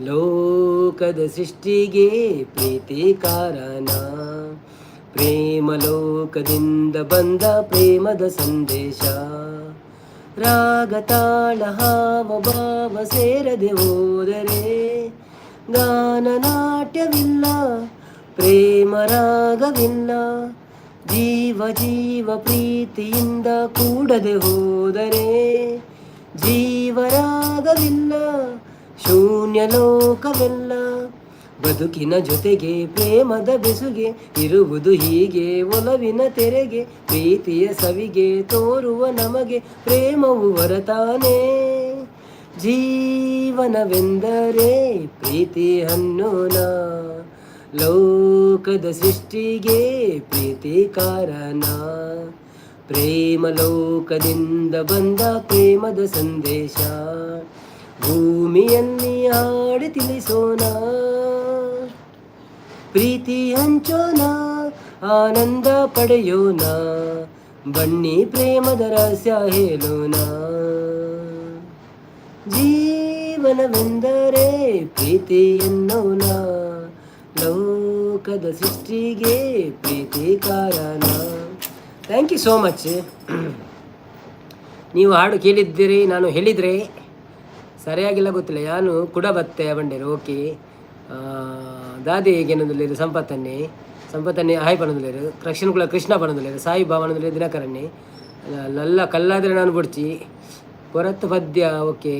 ಲೋಕದ ಸೃಷ್ಟಿಗೆ ಪ್ರೀತಿ ಕಾರಣ. ಪ್ರೇಮ ಲೋಕದಿಂದ ಬಂದ ಪ್ರೇಮದ ಸಂದೇಶ. ರಾಗ ತಾಳ ಹಾವ ಭಾವ ಸೇರದೆ ಹೋದರೆ ಗಾನ ನಾಟ್ಯವಿಲ್ಲ, ಪ್ರೇಮ ರಾಗವಿಲ್ಲ. ಜೀವ ಜೀವ ಪ್ರೀತಿಯಿಂದ ಕೂಡದೆ ಹೋದರೆ ಜೀವರಾಗವಿಲ್ಲ, ಶೂನ್ಯ ಲೋಕವೆಲ್ಲ. ಬದುಕಿನ ಜೊತೆಗೆ ಪ್ರೇಮದ ಬೆಸುಗೆ ಇರುವುದು ಹೀಗೆ, ಒಲವಿನ ತೆರೆಗೆ ಪ್ರೀತಿಯ ಸವಿಗೆ ತೋರುವ ನಮಗೆ ಪ್ರೇಮವು ವರತಾನೆ. ಜೀವನವೆಂದರೆ ಪ್ರೀತಿ ಅನ್ನೋಣ, ಲೋಕದ ಸೃಷ್ಟಿಗೆ ಪ್ರೀತಿ ಕಾರಣ, ಪ್ರೇಮ ಲೋಕದಿಂದ ಬಂದ ಪ್ರೇಮದ ಸಂದೇಶ, ಭೂಮಿಯಲ್ಲಿ ಹಾಡಿ ತಿಳಿಸೋಣ, ಪ್ರೀತಿ ಹಂಚೋಣ, ಆನಂದ ಪಡೆಯೋಣ, ಬನ್ನಿ ಪ್ರೇಮದ ರಹಸ್ಯ ಹೇಳೋಣ. ಜೀವನವೆಂದರೆ ಪ್ರೀತಿ ಎನ್ನೋಣ, ಲೋಕದ ಸೃಷ್ಟಿಗೆ ಪ್ರೀತಿ ಕಾರಣ. Thank you so much. ನೀವು ಹಾಡು ಕೇಳಿದ್ದೀರಿ, ನಾನು ಹೇಳಿದರೆ ಸರಿಯಾಗಿಲ್ಲ ಗೊತ್ತಿಲ್ಲ. ನಾನು ಕೂಡ ಬತ್ತೆ ಬಂಡೇರು. ಓಕೆ, ದಾದಿ ಗೆನ್ನದಲ್ಲಿರು, ಸಂಪತ್ತನ್ನೇ ಹಾಯ್ ಪಣದಲ್ಲಿರು, ಕೃಷ್ಣಕುಲ ಕೃಷ್ಣ ಪಣದಲ್ಲಿರು, ಸಾಯಿ ಭಾವನದಲ್ಲಿ ದಿನಕರಣ್ಣಿ ನಲ್ಲ ಕಲ್ಲಾದರೆ ನಾನು ಬುಡ್ಚಿ ಪೊರತ್ತು ಪದ್ಯ. ಓಕೆ,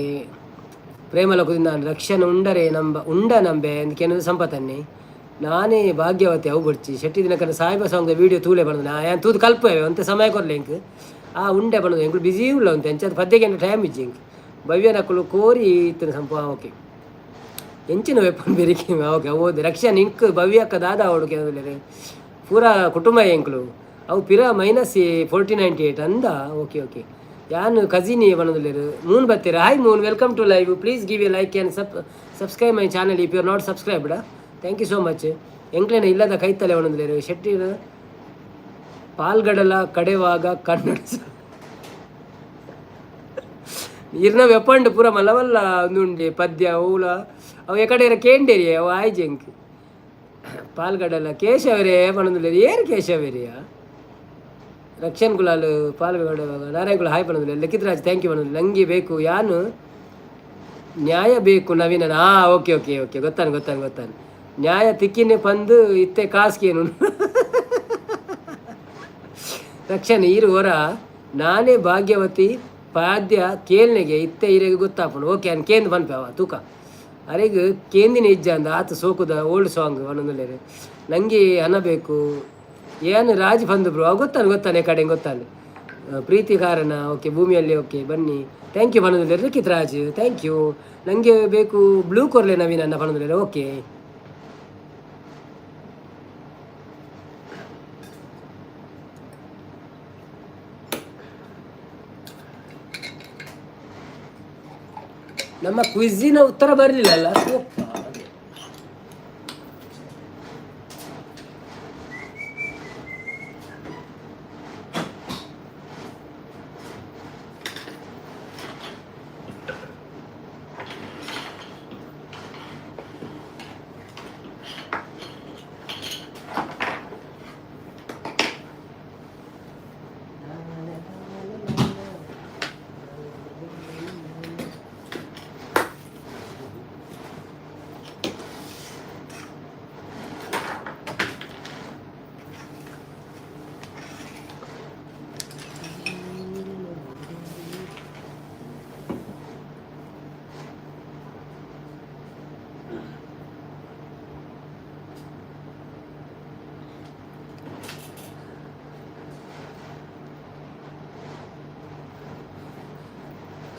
ಪ್ರೇಮ ಲೋಕದಿಂದ ನಾನು ರಕ್ಷಣೆ ಉಂಡ ನಂಬೆ ಅದಕ್ಕೆ ಅನ್ನೋದು ಸಂಪತ್ತನ್ನೇ, ನಾನೇ ಭಾಗ್ಯವತಿ ಅವು ಬುಡ್ಚಿ ಶೆಟ್ಟಿ ದಿನಕರ ಸಾಯಿಬ ಸಾಂಗ್ದ ವೀಡಿಯೋ ತೂಲೆ ಬಣ್ಣದ ಏನು ತೂದು ಕಲ್ಪವೆ ಅಂತ ಸಮಯ ಕೊರಲೆ ಇಂಕ್ ಆ ಉಂಡೆ ಬಣ್ಣದು ಎಂಕು ಬಿಸಿ ಇಲ್ಲ ಅಂತ ಎಂಚದ ಪದ್ಯಕ್ಕೆ ಟೈಮ್ ಇಜ್ಜಿ ಇಂಕ್ ಭವ್ಯ ನಕ್ಕಲು ಕೋರಿ ಇತ್ತಿನ ಸಂಪ. ಓಕೆ, ಎಂಚಿನ ವೆಪ್ಪನ್ ಬೆರಿಕೆ. ಓಕೆ, ಓದಿ ರಕ್ಷಣೆ ಇಂಕ್ ಭವ್ಯಕ್ಕ ದಾದ ಅವಡು ಕೆಲವೇ ಪೂರಾ ಕುಟುಂಬ ಎಂಕ್ಲು ಅವು ಪಿರ -4098 ಅಂದ. ಓಕೆ ಓಕೆ, ಯಾನು ಕಜಿನಿ ಬಣ್ಣದಲ್ಲಿರು ಮೂನ್ ಬರ್ತೀರಾ. Hi moon, welcome to live. Please give a like and subscribe my channel if you are not subscribed. Thank you so much. ಎಂಕ್ಲೇನ ಇಲ್ಲದ ಕೈತಲೆ ಬಣ್ಣದಲ್ಲಿರು ಶೆಟ್ಟಿರ ಪಾಲ್ಗಡಲ ಕಡೆವಾಗ ಕನ್ನಡ ಇರ್ನ ವೆಪ್ಪಂಡು ಪೂರ ಮಲ್ಲವಲ್ಲ ಒಂದುಂಡೆ ಪದ್ಯ ಊಲ ಅವು ಎಕಡೆ ಕೇಂಡೇರಿ ಅವು ಆಯ್ಜಂಕ್ ಪಾಲ್ಗಡಲ ಕೇಶವರೇ ಬಣ್ಣದಲ್ಲಿರು. ಏನು ಕೇಶವರಿಯ ರಕ್ಷಣ್ ಕುಲಾಲ್ ಪಾಲ್ಗಡ ನಾರಾಯಣ ಕುಲ ಹಾಯ್ ಬಣ್ಣದಲ್ಲಿ ಲಿಖಿತರಾಜ್ ಥ್ಯಾಂಕ್ ಯು ಬಣ್ಣದಲ್ಲಿ. ನಂಗೆ ಬೇಕು ಯಾನು ನ್ಯಾಯ ಬೇಕು ನವೀನ. ಓಕೆ ಓಕೆ ಓಕೆ, ಗೊತ್ತಾನು ನ್ಯಾಯ ತಿಕ್ಕಿನೇ ಪಂದು ಇತ್ತೆ ಕಾಸ್ಕೇನು ರಕ್ಷಣೆ ಇರು ಹೊರ ನಾನೇ ಭಾಗ್ಯವತಿ ಪಾದ್ಯ ಕೇಳ್ನೆಗೆ ಇತ್ತೆ ಇರೆಗೆ ಗೊತ್ತಾಪಣು. ಓಕೆ, ಅನ್ ಕೇಂದ್ ಪನ್ಪವ ತೂಕ ಅರೆಗೆ ಕೇಂದಿನ ಇಜ್ಜ ಅಂದ ಆತ ಸೋಕುದ ಓಲ್ಡ್ ಸಾಂಗ್ ಒಂದೊಂದಲ್ಲೇ. ನನಗೆ ಹಣ ಬೇಕು ಏನು ರಾಜ್ ಬಂದು ಬ್ರೋ ಗೊತ್ತಾನೆ ಕಡೆ ಗೊತ್ತಾನೆ ಪ್ರೀತಿ ಕಾರಣ. ಓಕೆ, ಭೂಮಿಯಲ್ಲಿ. ಓಕೆ, ಬನ್ನಿ. ಥ್ಯಾಂಕ್ ಯು ಬಣ್ಣದಲ್ಲಿ ಲಿಖಿತ್ ರಾಜ್ ಥ್ಯಾಂಕ್ ಯು. ನನಗೆ ಬೇಕು ಬ್ಲೂ ಕೊರ್ಲೆ ನವೀನ್ ಅನ್ನ ಬಣ್ಣದಲ್ಲಿ. ಓಕೆ, ನಮ್ಮ ಕ್ವಿಝಿನ ಉತ್ತರ ಬರಲಿಲ್ಲ ಅಲ್ಲ.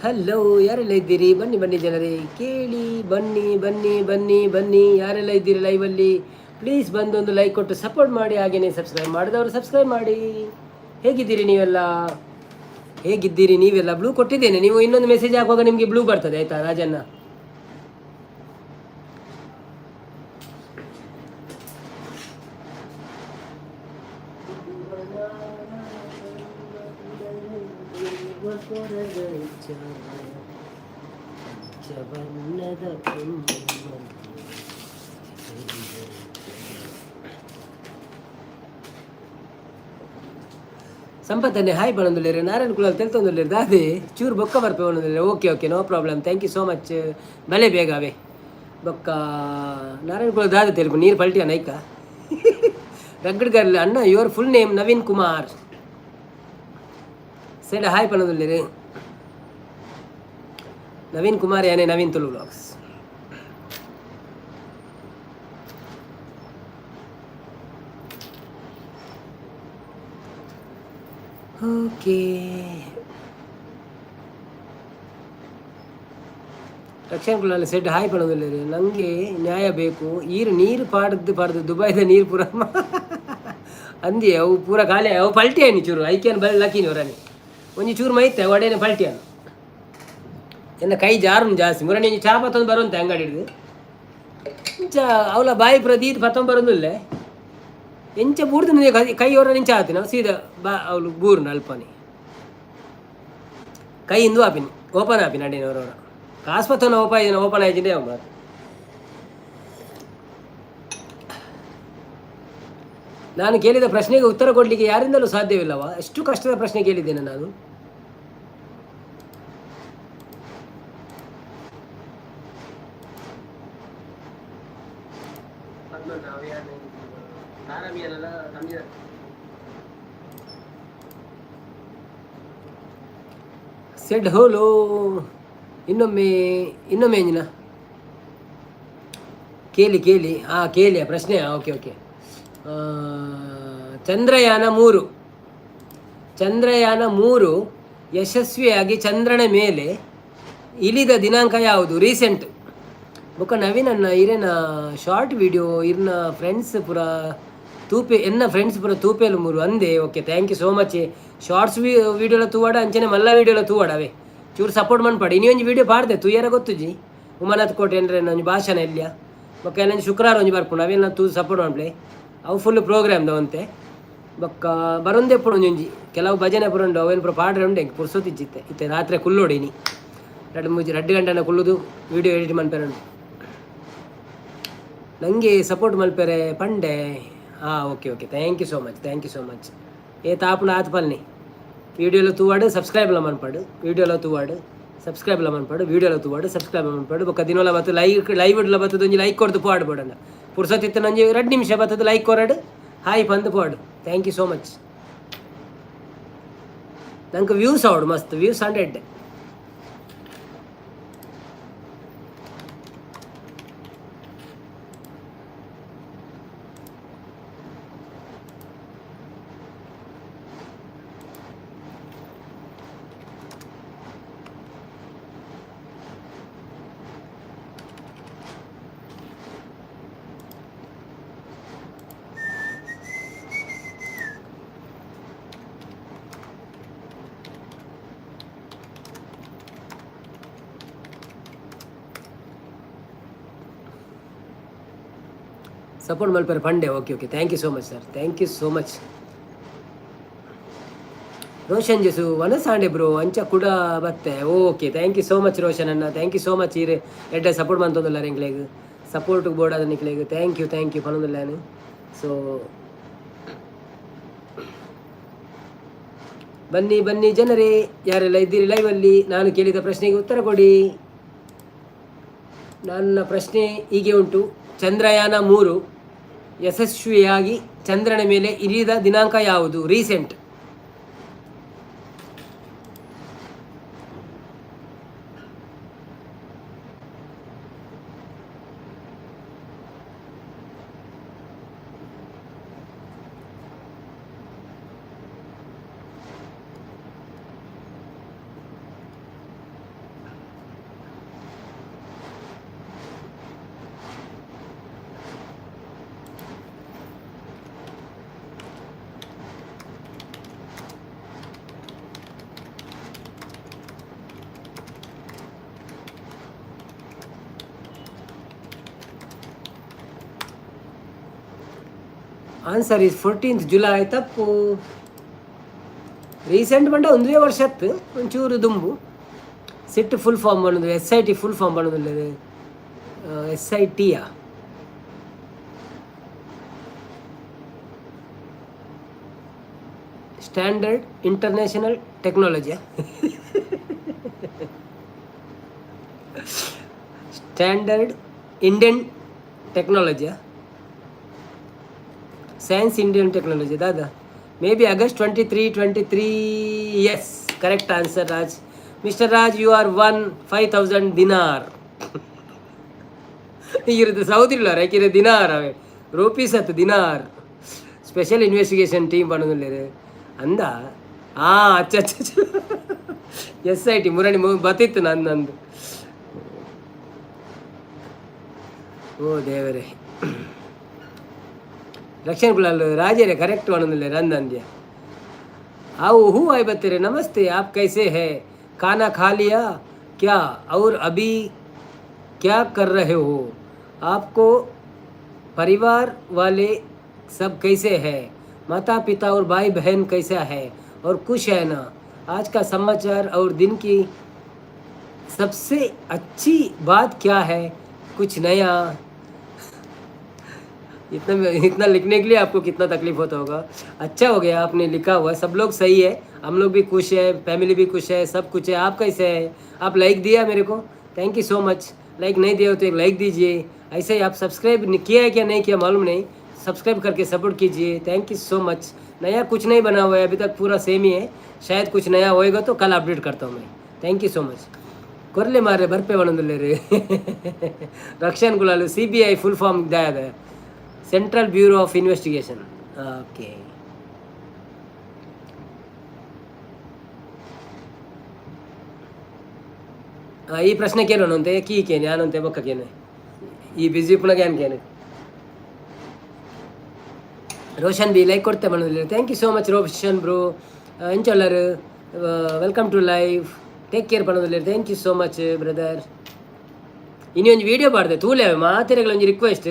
ಹಲೋ, ಯಾರೆಲ್ಲ ಇದ್ದೀರಿ? ಬನ್ನಿ ಜನರೇ, ಕೇಳಿ ಬನ್ನಿ ಯಾರೆಲ್ಲ ಇದ್ದೀರಿ ಲೈವಲ್ಲಿ ಪ್ಲೀಸ್ ಬಂದೊಂದು ಲೈಕ್ ಕೊಟ್ಟು ಸಪೋರ್ಟ್ ಮಾಡಿ. ಹಾಗೆಯೇ ಸಬ್ಸ್ಕ್ರೈಬ್ ಮಾಡಿದವರು ಸಬ್ಸ್ಕ್ರೈಬ್ ಮಾಡಿ. ಹೇಗಿದ್ದೀರಿ ನೀವೆಲ್ಲ? ಬ್ಲೂ ಕೊಟ್ಟಿದ್ದೇನೆ, ನೀವು ಇನ್ನೊಂದು ಮೆಸೇಜ್ ಹಾಕುವಾಗ ನಿಮಗೆ ಬ್ಲೂ ಬರ್ತದೆ ಆಯ್ತಾ ರಾಜಣ್ಣ. ಸಂಪತ್ತನ್ನೇ ಹಾಯ್ ಬಣ್ಣದಲ್ಲಿರಿ, ನಾರಾಯಣ ಕುಲಾಲ್ ತೆಲ್ತೊಂದಿಲ್ಲ ದಾದೆ ಚೂರು ಬೊಕ್ಕ ಬರ್ಪೆ ಬಣ್ಣದಲ್ಲಿ. Okay okay, no problem. Thank you so much. ಬಲೆ ಬೇಗವೇ ಬೊಕ್ಕ ನಾರಾಯಣ ಕುಲಾಲ್ ದಾದೆ ತೆಲುಗು ನೀರು ಪಲ್ಟಿಯ ನೈಕ ರಗ್ಗಡ್ ಗರ್ಲ್ ಅಣ್ಣ. Your full name Naveen Kumar. Side hi ಬಣ್ಣದಲ್ಲಿರಿ ನವೀನ್ ಕುಮಾರ್, ಯಾನೇ Naveen Tulu blogs. Okay, Rakshan Kulal said hi ಪಡೋದಿಲ್ಲ ನನಗೆ ನ್ಯಾಯ ಬೇಕು ನೀರು ಪಾಡ್ದು ದುಬೈದ ನೀರು ಪೂರ ಅಂದಿ ಅವು ಪೂರ ಖಾಲಿ ಅವು ಪಲ್ಟಿ ಆಯ್ನಿ ಚೂರು ಐಕ್ಯನ್ ಬಲ್ ಲಕ್ಕಿನಿ ಅವರನಿ ಒಂಜಿ ಚೂರು ಮೈತೆ ಒಡೇನೆ ಪಲ್ಟಿ ಅನ್ನು ಎನ್ನ ಕೈ ಜಾರು ಜಾಸ್ತಿ ಮುರಣಿ ಚಾ ಪತ್ತೊಂದು ಬರುವಂತೆ ಅಂಗಡಿ ಹಿಡಿದು ಇಂಚ ಅವಳ ಬಾಯಿ ಪ್ರದೀತ್ ಪತ್ತೊಂದು ಬರೋದಿಲ್ಲ ಎಂಚ ಬೂಡ್ದು ಕೈ ಅವರ ನಿಂಚ ಆತಿನ ಸೀದಾ ಅವಳು ಬೂರ್ನ ಅಲ್ಪನಿ ಕೈ ಇಂದು ಆಪಿನಿ ಓಪನ್ ಆಪಿನಿ ಅಡಿನವರವರ ಕಾಸ್ಪತ್ತನ ಓಪನ್ ಆಯ್ತಿದೆ ಅವ ಮಾತು ನಾನು ಕೇಳಿದ ಪ್ರಶ್ನೆಗೆ ಉತ್ತರ ಕೊಡಲಿಕ್ಕೆ ಯಾರಿಂದಲೂ ಸಾಧ್ಯವಿಲ್ಲವ ಎಷ್ಟು ಕಷ್ಟದ ಪ್ರಶ್ನೆ ಕೇಳಿದ್ದೇನೆ ನಾನು ಸೆಡ್ ಹೋಲೋ ಇನ್ನೊಮ್ಮೆ ಎಂಜಿನ ಕೇಳಿ ಕೇಳಿಯ ಪ್ರಶ್ನೆ ಓಕೆ ಚಂದ್ರಯಾನ 3 ಯಶಸ್ವಿಯಾಗಿ ಚಂದ್ರನ ಮೇಲೆ ಇಳಿದ ದಿನಾಂಕ ಯಾವುದು ರೀಸೆಂಟ್ ಬೊಕ್ಕ ನವೀನನ್ನ ಇರೇನ ಶಾರ್ಟ್ ವಿಡಿಯೋ ಇರ್ನ ಫ್ರೆಂಡ್ಸ್ ಪೂರ ಫ್ರೆಂಡ್ಸ್ ಪೂರ ತೂಪೇಲು 3 ಅಂದೆ okay thank you so much shorts ವೀಡಿಯೋಲ ತೂವಾಡ ಅಂಚನೆ ಮಲ್ಲ ವೀಡಿಯೋಲ ತೂವಾಡವೆ ಚೂರು ಸಪೋರ್ಟ್ ಮನ್ಪಡಿ ಇನ್ನೊಂದು ವೀಡಿಯೋ ಪಾಡ್ದೆ ತುಯ್ಯರ ಗೊತ್ತುಜಿ ಉಮಾನಾಥ್ ಕೋಟೆ ಅಂದರೆ ನಂಜು ಭಾಷಣ ಇಲ್ಯ ಬೊಕ್ಕ ನಂಜು ಶುಕ್ರವಾರ ಒಂಜಿ ಬರ್ಪುಂಡು ಅವೆಲ್ಲ ತೂ ಸಪೋರ್ಟ್ ಮಾಡ್ಪ್ಲೆ ಅವು ಫುಲ್ ಪ್ರೋಗ್ರಾಮ್ ದವಂತೆ ಬೊಕ್ಕ ಬರೊಂದೆ ಪುಡು ಒಂಜಿ ಕೆಲವು ಭಜನೆ ಪುರಂಡು ಅವೇನು ಪುರ ಪಾಡ್ರೆ ಉಂಡೆ ಪುರ್ಸೋತಿಜ್ಜಿತ್ತೆ ಇತ್ತೆ ರಾತ್ರಿ ಕುಲ್ಲೋಡಿನಿ 2 ಗಂಟೆನ ಕುಲ್ಲುದು ವೀಡಿಯೋ ಎಡಿಟ್ ಮನ್ಪೆರಂಡು ನನಗೆ ಸಪೋರ್ಟ್ ಮಲ್ಪೆರೆ ಪಂಡೆ okay thank you so much ಏ ತಾಪುನ ಆತು ಪಲ್ನಿ ವೀಡಿಯೋలో ತೂವಾಡು ಸಬ್ಸ್ಕ್ರೈಬ್ಲ ಮನ್ಪಾಡು ವೀಡಿಯೋలో ತೂವಾಡು ಸಬ್ಸ್ಕ್ರೈಬ್ಲ ಮನ್ಪಾಡು ವೀಡಿಯೋలో ತೂವಾಡು ಸಬ್ಸ್ಕ್ರೈಬ್ ಮನ್ಪಾಡು ಬೊಕ್ಕ ದಿನೋಲ ಬತ್ತು ಲೈವ್ ಇಡ್ಲ ಬತ್ತದ ಒಂಜಿ ಲೈಕ್ ಕೊಡ್ದು ಪಾಡು ಬೋಡಣ್ಣ ಪುರ್ಸತ್ತಿತ್ತು ನಂಜಿ 2 ನಿಮಿಷ ಬತ್ತದ ಲೈಕ್ ಕೊರಡು ಹಾಯ್ ಪಂದು ಪಾಡು ಥ್ಯಾಂಕ್ ಯು ಸೋ ಮಚ್ ನಂಗೆ ವ್ಯೂಸ್ ಅವಡು ಮಸ್ತ್ ವ್ಯೂಸ್ 100 ಸಪೋರ್ಟ್ ಮಲ್ಪರೆ ಪಂಡೆ okay thank you so much sir thank you so much Roshan ಜೆಸು ವನಸಾಂಡೆ ಬ್ರೋ ಅಂಚ ಕೂಡ ಬತ್ತೆ okay thank you so much Roshan ಅಣ್ಣ ಥ್ಯಾಂಕ್ ಯು ಸೋ ಮಚ್ ಇರೆ ಎಡ್ಡೆ ಸಪೋರ್ಟ್ ಮಂತೊಂದುಲ್ಲ ಎಂಕ್ಲೆಗ್ ಸಪೋರ್ಟ್ ಬೋರ್ಡ್ ಅದ ನಿಕ್ಲೆಗ್ ಥ್ಯಾಂಕ್ ಯು ಪನೊಂದುಲ್ಲಾನು ಸೊ ಬನ್ನಿ ಜನರೇ ಯಾರೆಲ್ಲ ಇದ್ದೀರಿ ಲೈವಲ್ಲಿ ನಾನು ಕೇಳಿದ ಪ್ರಶ್ನೆಗೆ ಉತ್ತರ ಕೊಡಿ ನನ್ನ ಪ್ರಶ್ನೆ ಹೀಗೆ ಉಂಟು ಚಂದ್ರಯಾನ 3 ಯಶಸ್ವಿಯಾಗಿ ಚಂದ್ರನ ಮೇಲೆ ಇಳಿದ ದಿನಾಂಕ ಯಾವುದು recent answer is 14th July ತಪ್ಪು ರೀಸೆಂಟ್ ಬಂಡ 1 ವರ್ಷತ್ತು ಒಂಚೂರು ದುಂಬು ಸಿಟ್ ಫುಲ್ ಫಾರ್ಮ್ ಬಂದದ್ದು SIT ಫುಲ್ ಫಾರ್ಮ್ ಬಂದದಿಲ್ಲ SIT ಸ್ಟ್ಯಾಂಡರ್ಡ್ ಇಂಟರ್ನ್ಯಾಷನಲ್ ಟೆಕ್ನಾಲಜಿಯ ಸ್ಟ್ಯಾಂಡರ್ಡ್ ಇಂಡಿಯನ್ ಟೆಕ್ನಾಲಜಿಯ ಸೈನ್ಸ್ ಇಂಡಿಯನ್ ಟೆಕ್ನಾಲಜಿ ದಾದಾ may be August 23 yes correct answer Raj mister Raj you are 5,000 dinar ಈಗಿರೋದು ಸೌದಿಲ್ಲ ಯಾಕಿರೋ ದಿನಾರ್ ಅವೇ ರೂಪೀಸ್ ಹತ್ತು ದಿನಾರ್ ಸ್ಪೆಷಲ್ ಇನ್ವೆಸ್ಟಿಗೇಷನ್ ಟೀಮ್ ಮಾಡೋದಿಲ್ಲ ಅಂದ ಅಚ್ಚ SIT ಮುರಣಿ ಬತ್ತಿತ್ತು ನಂದು ಓ ದೇವರೇ. ರಕ್ಷಣ್ ಕುಲಾಲ್ ರಾಜರೇ ಕರೆಕ್ಟ್ ಅನ್ನೋದಿಲ್ಲ ರಂದಂದ್ಯ. आओ हूँ आई बतेरे नमस्ते, आप कैसे हैं, खाना खा लिया क्या, और अभी क्या कर रहे हो, आपको परिवार वाले सब कैसे हैं, माता पिता और भाई बहन कैसा है, और खुश है ना, आज का समाचार और दिन की सबसे अच्छी बात क्या है, कुछ नया. इतना लिखने के लिए आपको कितना तकलीफ होता होगा. अच्छा हो गया आपने लिखा हुआ, सब लोग सही है, हम लोग भी खुश है, फैमिली भी खुश है, सब कुछ है. आप कैसे हैं, आप लाइक दिया मेरे को, thank you so much. Like नहीं दिया हो तो एक लाइक दीजिए. ऐसे ही आप सब्सक्राइब किया है क्या नहीं किया मालूम नहीं, सब्सक्राइब करके सपोर्ट कीजिए. Thank you so much. नया कुछ नहीं बना हुआ है अभी तक, पूरा सेम ही है. शायद कुछ नया होएगा तो कल अपडेट करता हूँ मैं. Thank you so much. ಕೊರಲೆ ಮಾರೆ ಬರ್ಪೆ ಬಣ್ಣದಲ್ಲೇ ರೀ. Rakshan Kulal CBI full form ಇದಾದ central bureau of investigation. Okay, ಈ ಪ್ರಶ್ನೆ ಕೇಳೋಣ ಅಂತೆ ಕೀ ಕೇನೆ ಯಾನಂತೆ ಬೊಕ್ಕ ಕೇನೆ ಈ ಬಿಸಿ ಪುನಃ ಗ್ಯಾನ್ ಕೇನೆ. ರೋಷನ್ ಬಿ ಲೈಕ್ ಕೊಡ್ತೆ ಬಣ್ಣದಲ್ಲಿ. Thank you so much Roshan bro. ಇಂಚೊಲ್ಲರು welcome to live, take care ಬಣ್ಣದಲ್ಲಿ. Thank you so much brother. ಇನ್ನು ಒಂದು ವೀಡಿಯೋ ಪಾಡ್ದೆ ತೂಲೆ ಮಾತೆರೆಗಳ ಒಂದು ರಿಕ್ವೆಸ್ಟ್,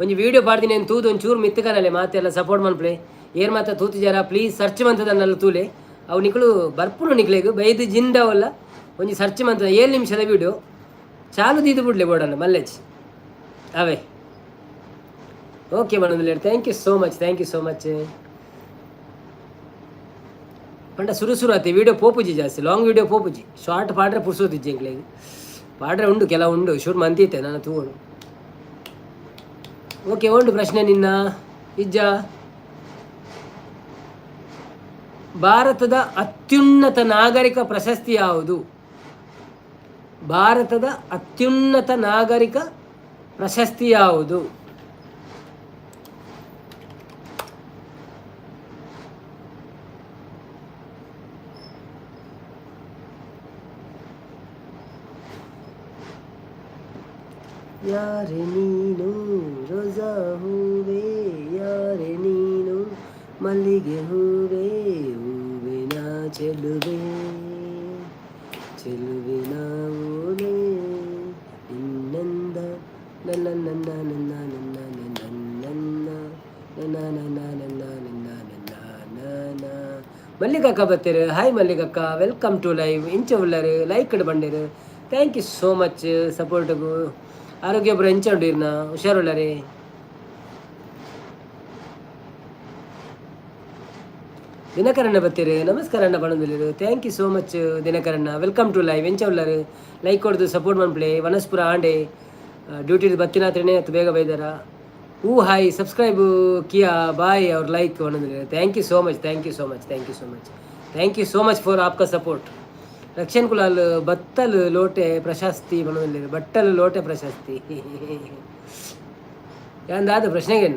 ಒಂದು ವೀಡಿಯೋ ಪಾಡ್ತೀನಿ ಏನು ತೂದು ಒಂದು ಚೂರು ಮಿತ್ತಕನಲ್ಲೇ ಮಾತೆಲ್ಲ ಸಪೋರ್ಟ್ ಮನ್ಪ್ಲೆ ಏರ್ ಮಾತ ತೂತಿಜಾರ ಪ್ಲೀಸ್ ಸರ್ಚ್ ಮಂತದನ್ನೆಲ್ಲ ತೂಲೆ ಅವು ನಿಕ್ಕಳು ಬರ್ಪುನು ನಿಕ್ಲೆಗು ಬೈದು ಜಿಂದವಲ್ಲ ಒಂದು ಸರ್ಚ್ ಮಂತದ 7 ನಿಮಿಷದ ವೀಡಿಯೋ ಚಾಲು ದೀದು ಬಿಡ್ಲೆ ಬೋಡಲ್ಲ ಮಲ್ಲೇಜ್ ಅವೇ. ಓಕೆ ಬಣ್ಣದಲ್ಲಿ. Thank you so much, thank you so much. ಪಂಡ ಸುರು ಆತಿ ವೀಡಿಯೋ ಪೋಪುಜಿ ಜಾಸ್ತಿ, ಲಾಂಗ್ ವೀಡಿಯೋ ಪೋಪುಜಿ, ಶಾರ್ಟ್ ಪಾಡ್ರೆ ಪುರ್ಸೋತಿಜ್ಜಿ ಎಂಕ್ಲೆಗೆ ಪಾಡ್ರೆ ಉಂಡು ಕೆಲವು ಉಂಡು ಶೂರ್ ಮಂತಿತ್ತೆ ನಾನು ತೂಗೋಡು. ಓಕೆ ಉಂಡು ಪ್ರಶ್ನೆ ನಿನ್ನ ಇಜ್ಜ. ಭಾರತದ ಅತ್ಯುನ್ನತ ನಾಗರಿಕ ಪ್ರಶಸ್ತಿ ಯಾವುದು, ಭಾರತದ ಅತ್ಯುನ್ನತ ನಾಗರಿಕ ಪ್ರಶಸ್ತಿ ಯಾವುದು. ಯಾರೆ ನೀನು ರೋಜಾ ಹೂವೇ, ಯಾರೆ ನೀನು ಮಲ್ಲಿಗೆ ಹೂವೇ, ಹೂವಿನ ಚೆಲುವೆ ಚೆಲುವಿನ ಓಲೆ ಇನ್ನಂದ ನನ್ನ ನನ್ನ ನನ್ನ ನನ್ನ ನನ್ನ ನನ್ನ ನನ್ನ ನನ್ನ ನನ್ನ ನನ್ನ. ಮಲ್ಲಿಕಕ್ಕ ಬತ್ತೀರು. ಹಾಯ್ ಮಲ್ಲಿಕಕ್ಕ, ವೆಲ್ಕಮ್ ಟು ಲೈವ್. ಇಂಚ ಉಳ್ಳರು ಲೈಕ್ ಬಂದಿರು. ಥ್ಯಾಂಕ್ ಯು ಸೋ ಮಚ್ ಸಪೋರ್ಟ್ಗೂ. ಆರೋಗ್ಯ ಒಬ್ಬರು ಹೆಂಚ ಉಂಡಿರ್ನ ಹುಷಾರುಳ್ಳರಿ. ದಿನಕರಣ್ಣ ಬತ್ತೀರಿ. ನಮಸ್ಕಾರ ಅಣ್ಣ ಬಣ್ಣದಲ್ಲಿರು. ಥ್ಯಾಂಕ್ ಯು ಸೋ ಮಚ್ ದಿನಕರಣ್ಣ, ವೆಲ್ಕಮ್ ಟು ಲೈವ್. ಎಂಚ ಉಳ್ಳರು ಲೈಕ್ ಕೊಡ್ದು ಸಪೋರ್ಟ್ ಮನ್ಪ್ಲೆ. ವನಸ್ಪುರ ಆಂಡೆ ಡ್ಯೂಟಿ ಬತ್ತಿನ ತ್ರಿಣೆ ಹತ್ತು ಬೇಗ ಬೈದಾರ. ಹೂ ಹಾಯ್ ಸಬ್ಸ್ಕ್ರೈಬ್ ಕಿಯಾ ಬಾಯ್ ಅವ್ರ ಲೈಕ್ ಬಣ್ಣದಲ್ಲಿರು. Thank you so much, thank you so much, thank you so much, thank you so much for ಆಪ್ಕಾ ಸಪೋರ್ಟ್. ರಕ್ಷಣ್ ಕುಲಾಲ್ ಬತ್ತಲು ಲೋಟೆ ಪ್ರಶಸ್ತಿ ಬಣ್ಣದಲ್ಲಿ, ಬಟ್ಟಲು ಲೋಟೆ ಪ್ರಶಸ್ತಿ ಯಾಂದಾದ ಪ್ರಶ್ನೆಗೆ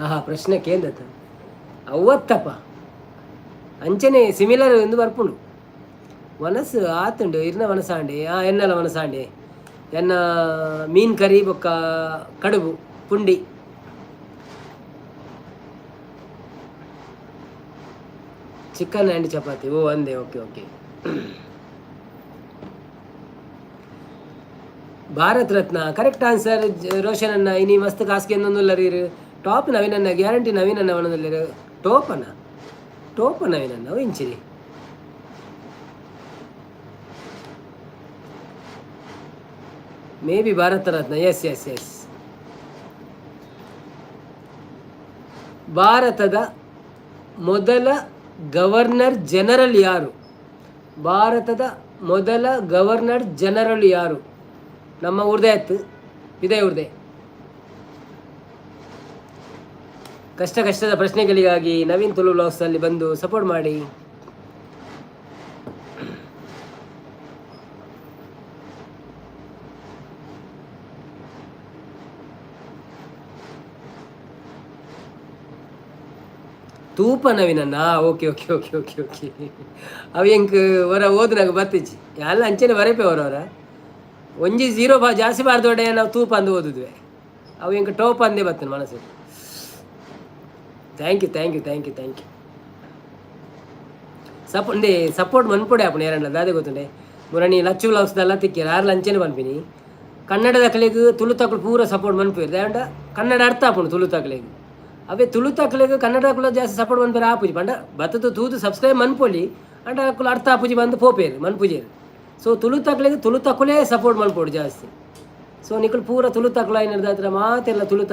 ಆಹಾ ಪ್ರಶ್ನೆ ಕೇಂದತ ಅವತ್ತಪ್ಪ ಅಂಚನೆ ಸಿಮಿಲರ್ ಎಂದು ಬರ್ಪುಂಡು. ಮನಸ್ಸು ಆತುಂಡು ಇರ್ನ ಮನಸ್ಸಾಂಡೆ ಎನ್ನಲ ಮನಸ್ಸಾಂಡೆ ಎನ್ನ ಮೀನ್ ಕರಿ ಬೊಕ್ಕ ಕಡುಬು ಪುಂಡಿ. Chicken and chapati. ಓ ಅಂದೆ. Okay okay. Bharat Ratna correct answer Roshan ಅನ್ನ. ಇನಿ ಮಸ್ತ್ ಕಾಸ್ಗೆ ಎಂದೊಂದುಲ್ಲರೀರು ಟಾಪ್ ನವೀನನ್ನ ಗ್ಯಾರಂಟಿ ನವೀನನ್ನ ಒಣದಲ್ಲಿರು ಟೋಪನ ಟೋಪ ನವೀನನ್ನ ಇಂಚಿರಿ. May be Bharat Ratna. Yes yes yes. ಭಾರತದ ಮೊದಲ ಗವರ್ನರ್ ಜನರಲ್ ಯಾರು, ಭಾರತದ ಮೊದಲ ಗವರ್ನರ್ ಜನರಲ್ ಯಾರು. ನಮ್ಮ ಊರ್ದೇ ಆಯ್ತು ಇದೇ ಊರ್ದೇ. ಕಷ್ಟದ ಪ್ರಶ್ನೆಗಳಿಗಾಗಿ ನವೀನ್ ತುಳು ವ್ಲಾಗ್ಸಲ್ಲಿ ಬಂದು ಸಪೋರ್ಟ್ ಮಾಡಿ. ತೂಪ ನವೀನನ್ನ okay okay okay okay okay ಅವು ಹೆಂಗೆ ಹೊರ ಓದಿನಾಗ ಬರ್ತಿಚ್ಚಿ ಎಲ್ಲ ಅಂಚೆನೆ ಬರಪೆ ಅವರವರ ಒಂಜಿ ಜೀರೋ ಜಾಸ್ತಿ ಬಾರ್ದೊಡೆ ನಾವು ತೂಪ ಅಂದು ಓದಿದ್ವಿ ಅವು ಹೆಂಗೆ ಟೋಪ್ ಅಂದೇ ಬರ್ತೇನೆ ಮನಸ್ಸಿಗೆ. Thank you thank you thank you thank you support ಮನ್ಪೊಡೆ ಆಪಣ ಯಾರಣ್ಣ ಅದೇ ಗೊತ್ತುಂಡೆ ಮುರಣಿ ಲಚ್ಚು ಲವ್ಸ್ದೆಲ್ಲ ತಿಕ್ಕಿರ ಆರು ಲಂಚನೆ ಪನ್ಪಿನಿ ಕನ್ನಡದ ಕಲೆಗೆ ತುಳು ತಕ್ಕಳು ಪೂರ ಸಪೋರ್ಟ್ ಮನ್ಪಿರ್ದೆ ಅಂಡ ಕನ್ನಡ ಅರ್ಥ ಆಪುಂಡು ತುಳು ತಕ್ಕಲೆಗೆ ಅವೇ ತುಳು ತಕ್ಕಲೆಗೆ ಕನ್ನಡ ಕುಲ ಜಾಸ್ತಿ ಸಪೋರ್ಟ್ ಮನ್ಪೇರು ಆಪುಜಿ ಪಂಡ ಬತ್ತದು ತೂದು ಸಬ್ಸ್ಕ್ರೈಬ್ ಮನ್ಪೊಲಿ ಅಂಡ ಕುಲ ಅರ್ಥ ಆಪುಜಿ ಬಂದು ಪೋಪೇರು ಮನ್ಪುಜೇರು ಸೊ ತುಳು ತಕ್ಕಲೆಗೆ ತುಳು ತಕ್ಕಲೇ ಸಪೋರ್ಟ್ ಮನ್ಪೋಡು ಜಾಸ್ತಿ. ಸೊ ನಿಕಲು ಪೂರ ತುಳು ತಕ್ಕಲ ಏನಿರ್ದ ಹತ್ರ ಮಾತೆಲ್ಲ ತುಳು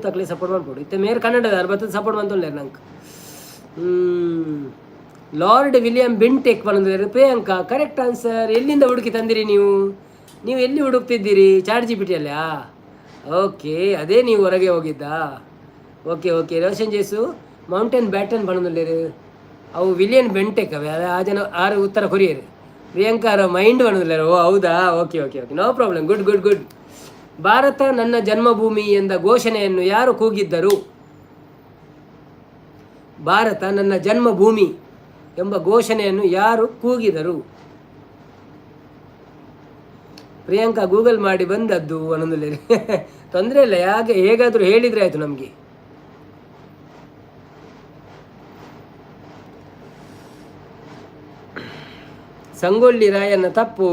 ತಕ್ಕಲೆ ಸಪೋರ್ಟ್ ಮನ್ಪೋಡು ಇತ್ತೆ ಮೇರೆ ಕನ್ನಡದ ಬತ್ತದ ಸಪೋರ್ಟ್ ಮಂತೊಳ್ಳೆ ನಂಗೆ. ಲಾರ್ಡ್ ವಿಲಿಯಂ ಬಿಂಟೆಕ್ ಬಂದ್ರೆ ಪ್ರಿಯಾಂಕಾ ಕರೆಕ್ಟ್ ಆನ್ಸರ್. ಎಲ್ಲಿಂದ ಹುಡುಕಿ ತಂದಿರಿ ನೀವು ಎಲ್ಲಿ ಹುಡುಕ್ತಿದ್ದೀರಿ? ಚಾಟ್ ಜಿ ಪಿ ಟಿ ಅಲ್ಲಾ? ಓಕೆ ಅದೇ ನೀವು ಹೊರಗೆ ಹೋಗಿದ್ದಾ? ಓಕೆ ಓಕೆ ರೋಷನ್ ಜೇಸು ಮೌಂಟೇನ್ ಬ್ಯಾಟನ್ ಬಂದಿರು ಅವು ವಿಲಿಯನ್ ಬೆಂಟೆಕ್ ಅವೇ ಆ ಜನ ಆರು ಉತ್ತರ ಕೊರಿಯರು. ಪ್ರಿಯಾಂಕಾರ ಮೈಂಡ್ ಬಂದಿಲ್ಲ. ಓ ಹೌದಾ? Okay okay okay no problem. Good good good. Bharat ನನ್ನ ಜನ್ಮಭೂಮಿ ಎಂದ ಘೋಷಣೆಯನ್ನು ಯಾರು ಕೂಗಿದ್ದರು? ಭಾರತ ನನ್ನ ಜನ್ಮಭೂಮಿ ಎಂಬ ಘೋಷಣೆಯನ್ನು ಯಾರು ಕೂಗಿದರು? ಪ್ರಿಯಾಂಕಾ ಗೂಗಲ್ ಮಾಡಿ ಬಂದದ್ದು ಅನ್ನೋದಿಲ್ಲ. ತೊಂದರೆ ಇಲ್ಲ, ಹೇಗಾದರೂ ಹೇಳಿದರೆ ಆಯಿತು ನಮಗೆ. ಸಂಗೊಳ್ಳಿ ರಾಯಣ್ಣ ತಪ್ಪು.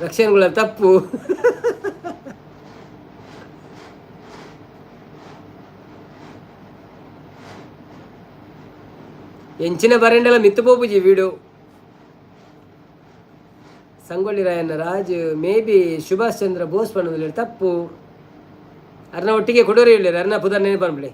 ರಕ್ಷಣೆಗಳ ತಪ್ಪು. ಎಂಚಿನ ಬರೆಂಡೆಲ್ಲ ಮಿತ್ತು ಪೋಪುಜಿ ವೀಡು. ಸಂಗೊಳ್ಳಿ ರಾಯಣ್ಣ ರಾಜ್ ಮೇ ಬಿ ಸುಭಾಷ್ ಚಂದ್ರ ಬೋಸ್ ಪನ್ನೋದಿಲ್ಲ ತಪ್ಪು. ಅರ್ನ ಒಟ್ಟಿಗೆ ಕೊಡೋರು ಹೇಳಿರಿ, ಅರ್ನ ಪುದರ್ ನೆನಪನ್ಬಿಡಿ.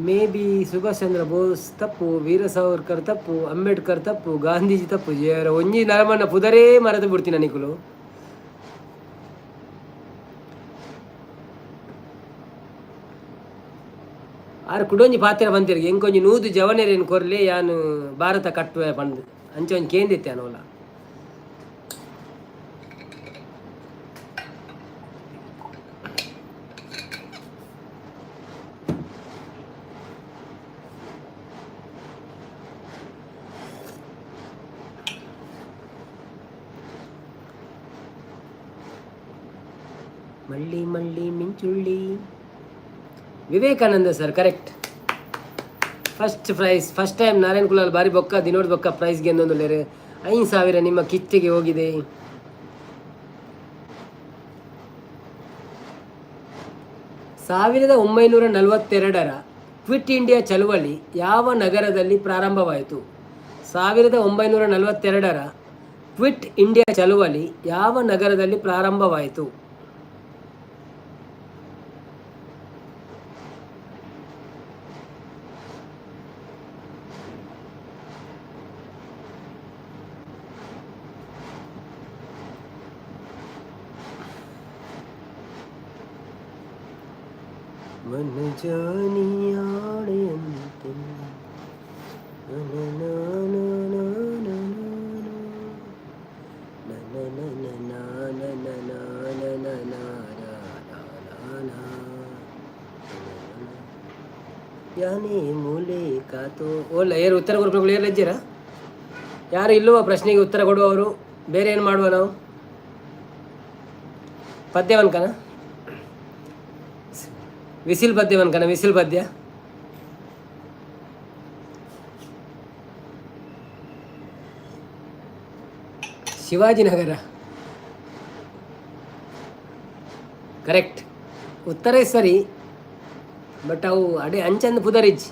ಮೇ ಬಿ ಸುಭಾಷ್ ಚಂದ್ರ ಬೋಸ್ ತಪ್ಪು, ವೀರ ಸಾವರ್ಕರ್ ತಪ್ಪು, ಅಂಬೇಡ್ಕರ್ ತಪ್ಪು, ಗಾಂಧೀಜಿ ತಪ್ಪು. ಒಂಜಿ ನರಮನ್ನ ಪುದರೇ ಮರೆತು ಬಿಡ್ತೀನಿ ನಿಕುಲು. ಆರು ಕುಡೊಂಜಿ ಪಾತ್ರ ಬಂತಿರಿಗೆ ಎಂಕೊಂಜಿ ನೂದು ಜವನೇರೇನು ಕೊರ್ಲೆ ಯಾನು ಭಾರತ ಕಟ್ಟುವೆ ಬಂದು ಅಂಚೆ ಒಂಜಿ ಕೇಂದಿತ್ತೆ ಅನ್ನೋಲ್ಲ. ಮಳ್ಳಿ ಮಳ್ಳಿ ಮಿಂಚುಳ್ಳಿ. Vivekananda sir correct. First prize first time Narayan Kulal ಬಾರಿ ಬೊಕ್ಕ ದಿನೋಡ್ ಬೊಕ್ಕ ಪ್ರೈಸ್ಗೆ ಎಂದೊಂದು 5,000 ನಿಮ್ಮ ಕಿತ್ತಿಗೆ ಹೋಗಿದೆ. ಸಾವಿರದ 1942ರ ಕ್ವಿಟ್ ಇಂಡಿಯಾ ಚಳುವಳಿ ಯಾವ ನಗರದಲ್ಲಿ ಪ್ರಾರಂಭವಾಯಿತು? 1942ರ ಕ್ವಿಟ್ ಇಂಡಿಯಾ ಚಳುವಳಿ ಯಾವ ನಗರದಲ್ಲಿ ಪ್ರಾರಂಭವಾಯಿತು? ಮನ ಜಾನಿಯಾಡೆಯಂತೆ ಯಾನೇ ಮೂಲೆ ಕಾತೋ ಓಲ್ಲ ಯಾರು ಉತ್ತರ ಕೊಡಬೇಕು ಯಾರು ಲಜ್ಜೀರಾ ಯಾರು ಇಲ್ಲವ ಪ್ರಶ್ನೆಗೆ ಉತ್ತರ ಕೊಡುವವರು ಬೇರೆ ಏನು ಮಾಡುವ ನಾವು ಪದ್ಯವನ್ಕನ ವಿಸಿಲ್ ಪದ್ಯವನ್ಕನ ವಿಸಿಲ್ ಪದ್ಯ ಶಿವಾಜಿನಗರ ಕರೆಕ್ಟ್ ಉತ್ತರ ಸರಿ ಬಟ್ ಅವು ಅಡೆ ಅಂಚಂದ ಪುದರಿಜ್ಜಿ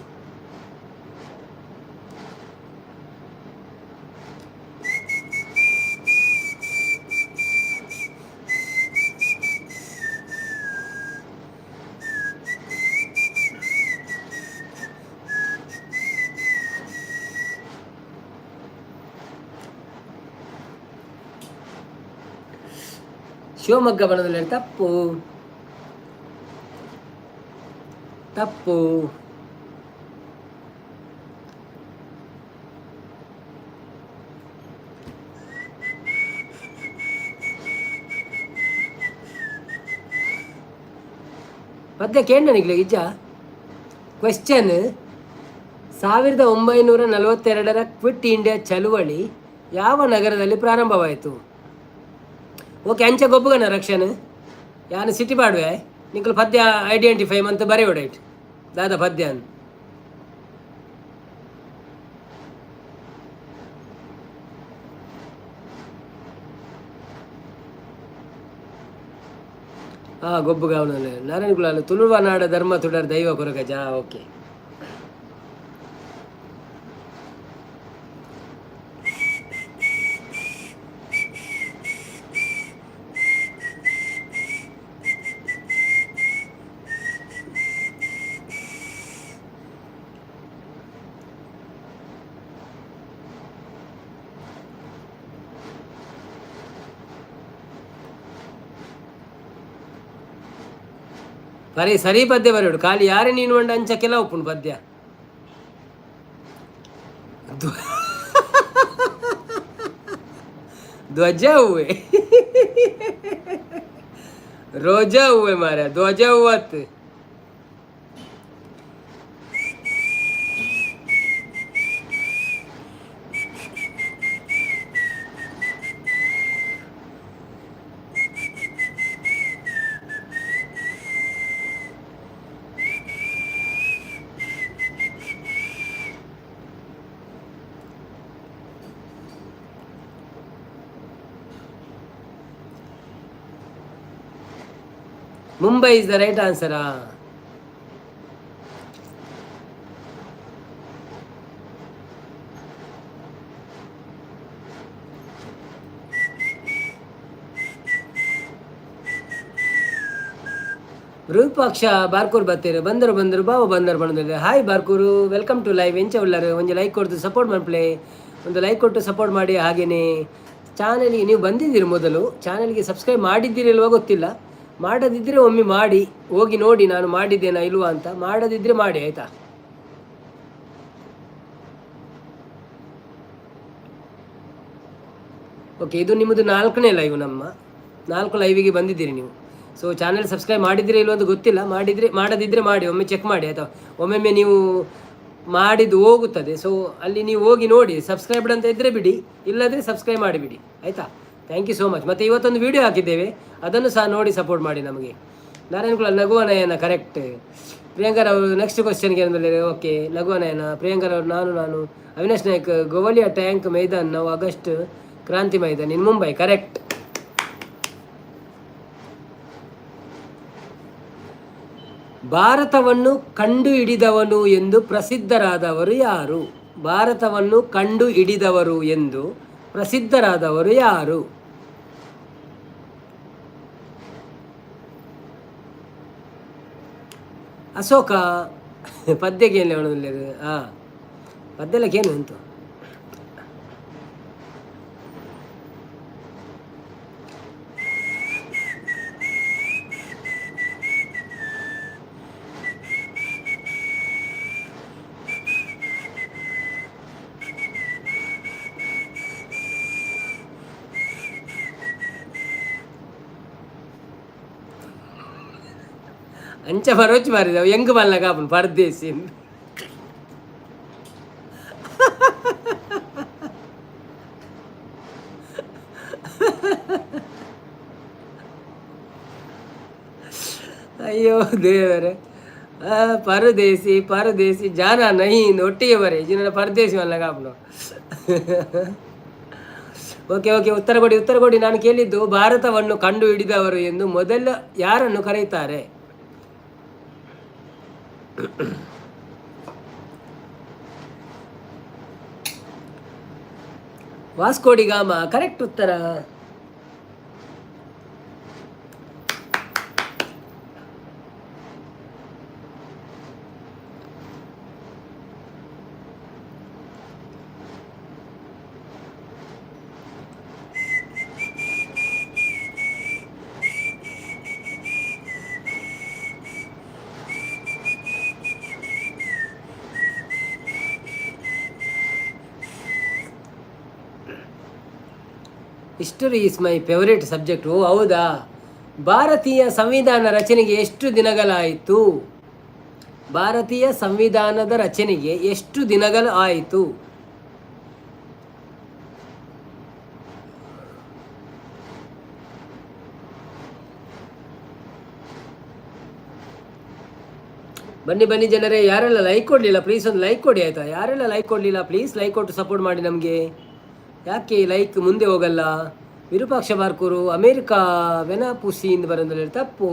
ಶಿವಮೊಗ್ಗ ಬಣದಲ್ಲಿ ತಪ್ಪು ತಪ್ಪು ಪದ್ಯ ಕೇಳ ನಿಗ್ಲಿ ಇಜ್ಜ ಕ್ವೆಶ್ಚನ್ 1942 ಕ್ವಿಟ್ ಇಂಡಿಯಾ ಚಳುವಳಿ ಯಾವ ನಗರದಲ್ಲಿ ಪ್ರಾರಂಭವಾಯಿತು ಓಕೆ ಅಂಚೆ ಗೊಬ್ಬಗನ ರಕ್ಷಣೆ ಯಾನು ಸಿಟಿ ಪಾಡುವೆ ನಿಂಕಲು ಪದ್ಯ ಐಡೆಂಟಿಫೈ ಅಂತ ಬರೆಯೋಡೈಟ್ ದಾದ ಪದ್ಯ ಗೊಬ್ಬುಗಾವನಲ್ಲಿ ನಾರಾಯಣ ಕುಲಾಲು ತುಳುವ ನಾಡ ಧರ್ಮ ತುಡರ್ ದೈವ ಕೊರಗಜ ಓಕೆ ಬರೀ ಸರಿ ಪದ್ಯ ಬರೋಡು ಖಾಲಿ ಯಾರೇ ನೀನು ಒಂಡ ಅಂಚ ಕೆಲ ಉಪ್ಪುಂಡು ಪದ್ಯ ಧ್ವಜ ಹೂವೆ ರೋಜಾ ಹೂವೆ ಮಾರ ಧ್ವಜ ಹೂವತ್ Mumbai is the right answer. ರೂಪಾಕ್ಷ Barkur ಬರ್ತೀರಿ ಬಂದರು ಬಾವು ಬಂದಿದ್ದಾರೆ hi Barkur welcome to live ಎಂಚ ಉಳ್ಳಾರು ಒಂದು ಲೈಕ್ ಕೊಡ್ತು ಸಪೋರ್ಟ್ ಮಾಡ್ಪ್ಲೇ ಒಂದು ಲೈಕ್ ಕೊಟ್ಟು ಸಪೋರ್ಟ್ ಮಾಡಿ. ಹಾಗೆಯೇ ಚಾನಲ್ಗೆ ನೀವು ಬಂದಿದ್ದೀರಿ ಮೊದಲು ಚಾನಲ್ಗೆ ಸಬ್ಸ್ಕ್ರೈಬ್ ಮಾಡಿದ್ದೀರಿ ಇಲ್ವಾ ಗೊತ್ತಿಲ್ಲ, ಮಾಡದಿದ್ದರೆ ಒಮ್ಮೆ ಮಾಡಿ ಹೋಗಿ ನೋಡಿ ನಾನು ಮಾಡಿದ್ದೇನಾ ಇಲ್ವಾ ಅಂತ. ಮಾಡದಿದ್ದರೆ ಮಾಡಿ ಆಯಿತಾ. ಓಕೆ, ಇದು ನಿಮ್ಮದು 4ನೇ ಲೈವ್, ನಮ್ಮ 4 ಲೈವಿಗೆ ಬಂದಿದ್ದೀರಿ ನೀವು. ಸೊ ಚಾನಲ್ ಸಬ್ಸ್ಕ್ರೈಬ್ ಮಾಡಿದ್ದೀರಿ ಇಲ್ವ ಅಂತ ಗೊತ್ತಿಲ್ಲ, ಮಾಡದಿದ್ದರೆ ಮಾಡಿ ಒಮ್ಮೆ ಚೆಕ್ ಮಾಡಿ ಆಯಿತಾ. ಒಮ್ಮೊಮ್ಮೆ ನೀವು ಮಾಡಿದ್ದು ಹೋಗುತ್ತದೆ, ಸೊ ಅಲ್ಲಿ ನೀವು ಹೋಗಿ ನೋಡಿ. ಸಬ್ಸ್ಕ್ರೈಬ್ಡ್ ಅಂತ ಇದ್ದರೆ ಬಿಡಿ, ಇಲ್ಲದ್ರೆ ಸಬ್ಸ್ಕ್ರೈಬ್ ಮಾಡಿಬಿಡಿ ಆಯಿತಾ. Thank you so much. ಮತ್ತು ಇವತ್ತೊಂದು ವೀಡಿಯೋ ಹಾಕಿದ್ದೇವೆ, ಅದನ್ನು ಸಹ ನೋಡಿ ಸಪೋರ್ಟ್ ಮಾಡಿ ನಮಗೆ. ನಾರಾಯಣ ಕುಲಾಲ್ ನಗುವ ನಯನ ಕರೆಕ್ಟ್. ಪ್ರಿಯಾಂಕರವರು ನೆಕ್ಸ್ಟ್ ಕ್ವಶನ್ಗೆ ಏನಂದರೆ ಓಕೆ ನಗುವ ನಯನ. ಪ್ರಿಯಾಂಕರವರು ನಾನು ಅವಿನಾಶ್ ನಾಯಕ್ ಗೋವಲಿಯಾ ಟ್ಯಾಂಕ್ ಮೈದಾನ್ ನಾವು ಆಗಸ್ಟ್ ಕ್ರಾಂತಿ ಮೈದಾನ್ ಇನ್ ಮುಂಬೈ ಕರೆಕ್ಟ್. ಭಾರತವನ್ನು ಕಂಡು ಹಿಡಿದವನು ಎಂದು ಪ್ರಸಿದ್ಧರಾದವರು ಯಾರು? ಭಾರತವನ್ನು ಕಂಡು ಹಿಡಿದವರು ಎಂದು ಪ್ರಸಿದ್ಧರಾದವರು ಯಾರು? ಅಶೋಕ. ಪದ್ಯಕ್ಕೆ ಏನು ಹೇಳೋದಿಲ್ಲ, ಪದ್ಯಲಕ್ಕೇನು ಅಂತು. ಅಂಚ ಬರೋಚ್ ಮಾರಿದ ಹೆಂಗ್ ಬಲ್ಲ ಕಾಪನ್ ಪರದೇಸಿ ಅಯ್ಯೋ ದೇವರೇ ಪರದೇಸಿ ಪರದೇಸಿ ಜಾನ ನಹಿ ಒಟ್ಟಿಗೆ ಬರೀ ಜಿನ ಪರದೇಸಿ ಅಲ್ಲ ಕಾಪನು ಓಕೆ ಓಕೆ ಉತ್ತರ ಕೊಡಿ ಉತ್ತರ ಕೊಡಿ. ನಾನು ಕೇಳಿದ್ದು ಭಾರತವನ್ನು ಕಂಡು ಹಿಡಿದವರು ಎಂದು ಮೊದಲ ಯಾರನ್ನು ಕರೆಯುತ್ತಾರೆ? ವಾಸ್ಕೋಡಿ ಗಾಮ ಕರೆಕ್ಟ್ ಉತ್ತರ. History is my favourite subject. ಓ ಹೌದಾ. ಭಾರತೀಯ ಸಂವಿಧಾನ ರಚನೆಗೆ ಎಷ್ಟು ದಿನಗಳಾಯಿತು? ಭಾರತೀಯ ಸಂವಿಧಾನದ ರಚನೆಗೆ ಎಷ್ಟು ದಿನಗಳು ಆಯಿತು? ಬನ್ನಿ ಬನ್ನಿ ಜನರೇ, ಯಾರೆಲ್ಲ ಲೈಕ್ ಕೊಡಲಿಲ್ಲ ಪ್ಲೀಸ್ ಒಂದು ಲೈಕ್ ಕೊಡಿ ಆಯಿತಾ? ಯಾರೆಲ್ಲ ಲೈಕ್ ಕೊಡಲಿಲ್ಲ ಪ್ಲೀಸ್ ಲೈಕ್ ಕೊಟ್ಟು ಸಪೋರ್ಟ್ ಮಾಡಿ ನಮಗೆ. ಯಾಕೆ ಲೈಕ್ ಮುಂದೆ ಹೋಗಲ್ಲ? ವಿರೂಪಾಕ್ಷ ಬಾರ್ಕೂರು ಅಮೇರಿಕಾ ವೆನಾಪುಸಿಯಿಂದ ಬರೋದ್ರೆ ತಪ್ಪು.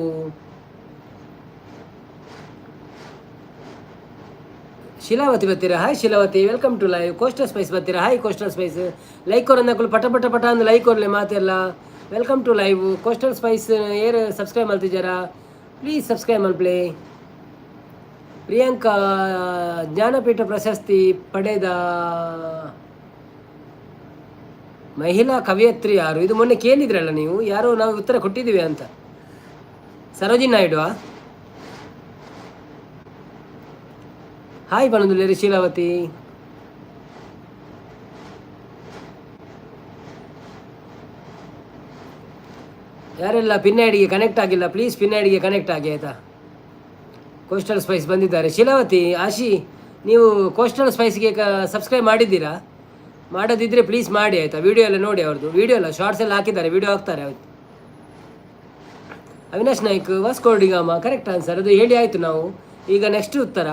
ಶಿಲಾವತಿ ಬರ್ತೀರಾ? Hi Shilavati, welcome to live. Coastal spice ಬರ್ತೀರಾ? Hi coastal spice. ಲೈಕ್ ಅವ್ರು ಅಂದಕ್ಕೂ ಪಟ ಪಟ ಪಟ ಅಂದು ಲೈಕ್ ಅವ್ರಲ್ಲೇ ಮಾತೆಲ್ಲ. Welcome to live. Coastal spice ಏರು ಸಬ್ಸ್ಕ್ರೈಬ್ ಮಾಡ್ತಿದ್ದಾರಾ? ಪ್ಲೀಸ್ ಸಬ್ಸ್ಕ್ರೈಬ್ ಮಾಡ್ಪ್ಲೇ. ಪ್ರಿಯಾಂಕಾ ಜ್ಞಾನಪೀಠ ಪ್ರಶಸ್ತಿ ಪಡೆದ ಮಹಿಳಾ ಕವಿಯತ್ರಿ ಯಾರು? ಇದು ಮೊನ್ನೆ ಕೇಳಿದ್ರಲ್ಲ ನೀವು, ಯಾರೋ ನಾವು ಉತ್ತರ ಕೊಟ್ಟಿದ್ದೀವಿ ಅಂತ. ಸರೋಜಿನಿ ನಾಯ್ಡು. ಹಾಯ್ ಬಣದುಲೇರಿ ಶೀಲಾವತಿ. ಯಾರೆಲ್ಲ ಪಿನ್ ಐಡಿಗೆ ಕನೆಕ್ಟ್ ಆಗಿಲ್ಲ ಪ್ಲೀಸ್ ಪಿನ್ ಐಡಿಗೆ ಕನೆಕ್ಟ್ ಆಗಿ ಆಯಿತಾ? ಕೋಸ್ಟಲ್ ಸ್ಪೈಸ್ ಬಂದಿದ್ದಾರೆ. ಶೀಲಾವತಿ, ಆಶಿ, ನೀವು ಕೋಸ್ಟಲ್ ಸ್ಪೈಸ್ಗೆ ಸಬ್ಸ್ಕ್ರೈಬ್ ಮಾಡಿದ್ದೀರಾ? ಮಾಡೋದಿದ್ದರೆ ಪ್ಲೀಸ್ ಮಾಡಿ ಆಯಿತಾ? ವಿಡಿಯೋ ಎಲ್ಲ ನೋಡಿ, ಅವ್ರದ್ದು ವಿಡಿಯೋ ಎಲ್ಲ ಶಾರ್ಟ್ಸ್ ಎಲ್ಲ ಹಾಕಿದ್ದಾರೆ, ವಿಡಿಯೋ ಹಾಕ್ತಾರೆ ಅವತ್ತು. Avinash Naik Vasco da Gama correct answer. ಅದು ಹೇಳಿ ಆಯಿತು ನಾವು. ಈಗ ನೆಕ್ಸ್ಟ್ ಉತ್ತರ,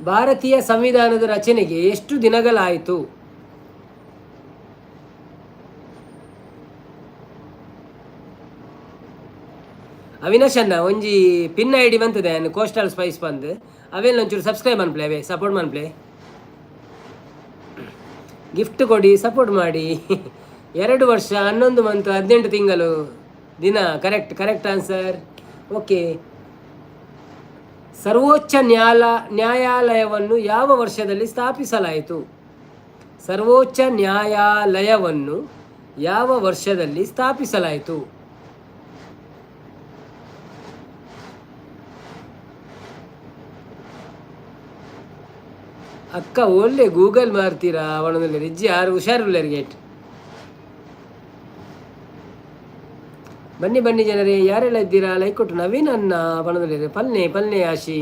ಭಾರತೀಯ ಸಂವಿಧಾನದ ರಚನೆಗೆ ಎಷ್ಟು ದಿನಗಳಾಯಿತು? ಅವಿನಾಶ್ ಅಣ್ಣ ಒಂಜಿ ಪಿನ್ ಐ ಡಿ ಬಂತದೆ ಕೋಸ್ಟಲ್ ಸ್ಪೈಸ್ ಬಂದು ಅವೆಲ್ಲ ಒಂಚೂರು ಸಬ್ಸ್ಕ್ರೈಬ್ ಮಾಡ್ಪ್ಲೇ, ಅವೇ ಸಪೋರ್ಟ್ ಮಾಡ್ಪ್ಲೇ. ಗಿಫ್ಟ್ ಕೊಡಿ, ಸಪೋರ್ಟ್ ಮಾಡಿ. 2 ವರ್ಷ 11 ಮಂತ್ 18 ತಿಂಗಳು ದಿನ. Correct correct answer. ಓಕೆ. ಸರ್ವೋಚ್ಚ ನ್ಯಾಯಾಲಯವನ್ನು ಯಾವ ವರ್ಷದಲ್ಲಿ ಸ್ಥಾಪಿಸಲಾಯಿತು? ಸರ್ವೋಚ್ಚ ನ್ಯಾಯಾಲಯವನ್ನು ಯಾವ ವರ್ಷದಲ್ಲಿ ಸ್ಥಾಪಿಸಲಾಯಿತು? ಅಕ್ಕ ಒಳ್ಳೆ ಗೂಗಲ್ ಮಾಡ್ತೀರಾ ಅವನದಲ್ಲಿ ರಿಜ್ಜಿ ಯಾರು ಹುಷಾರಿಲ್ಲ ಗೇಟ್. ಬನ್ನಿ ಬನ್ನಿ ಜನರೇ, ಯಾರೆಲ್ಲ ಇದ್ದೀರಾ? ಲೈಕ್ ಕೊಟ್ಟು ನವೀನ್ ಅನ್ನ ಬಣದಲ್ಲಿ ಪಲ್ನೆ ಆಶಿ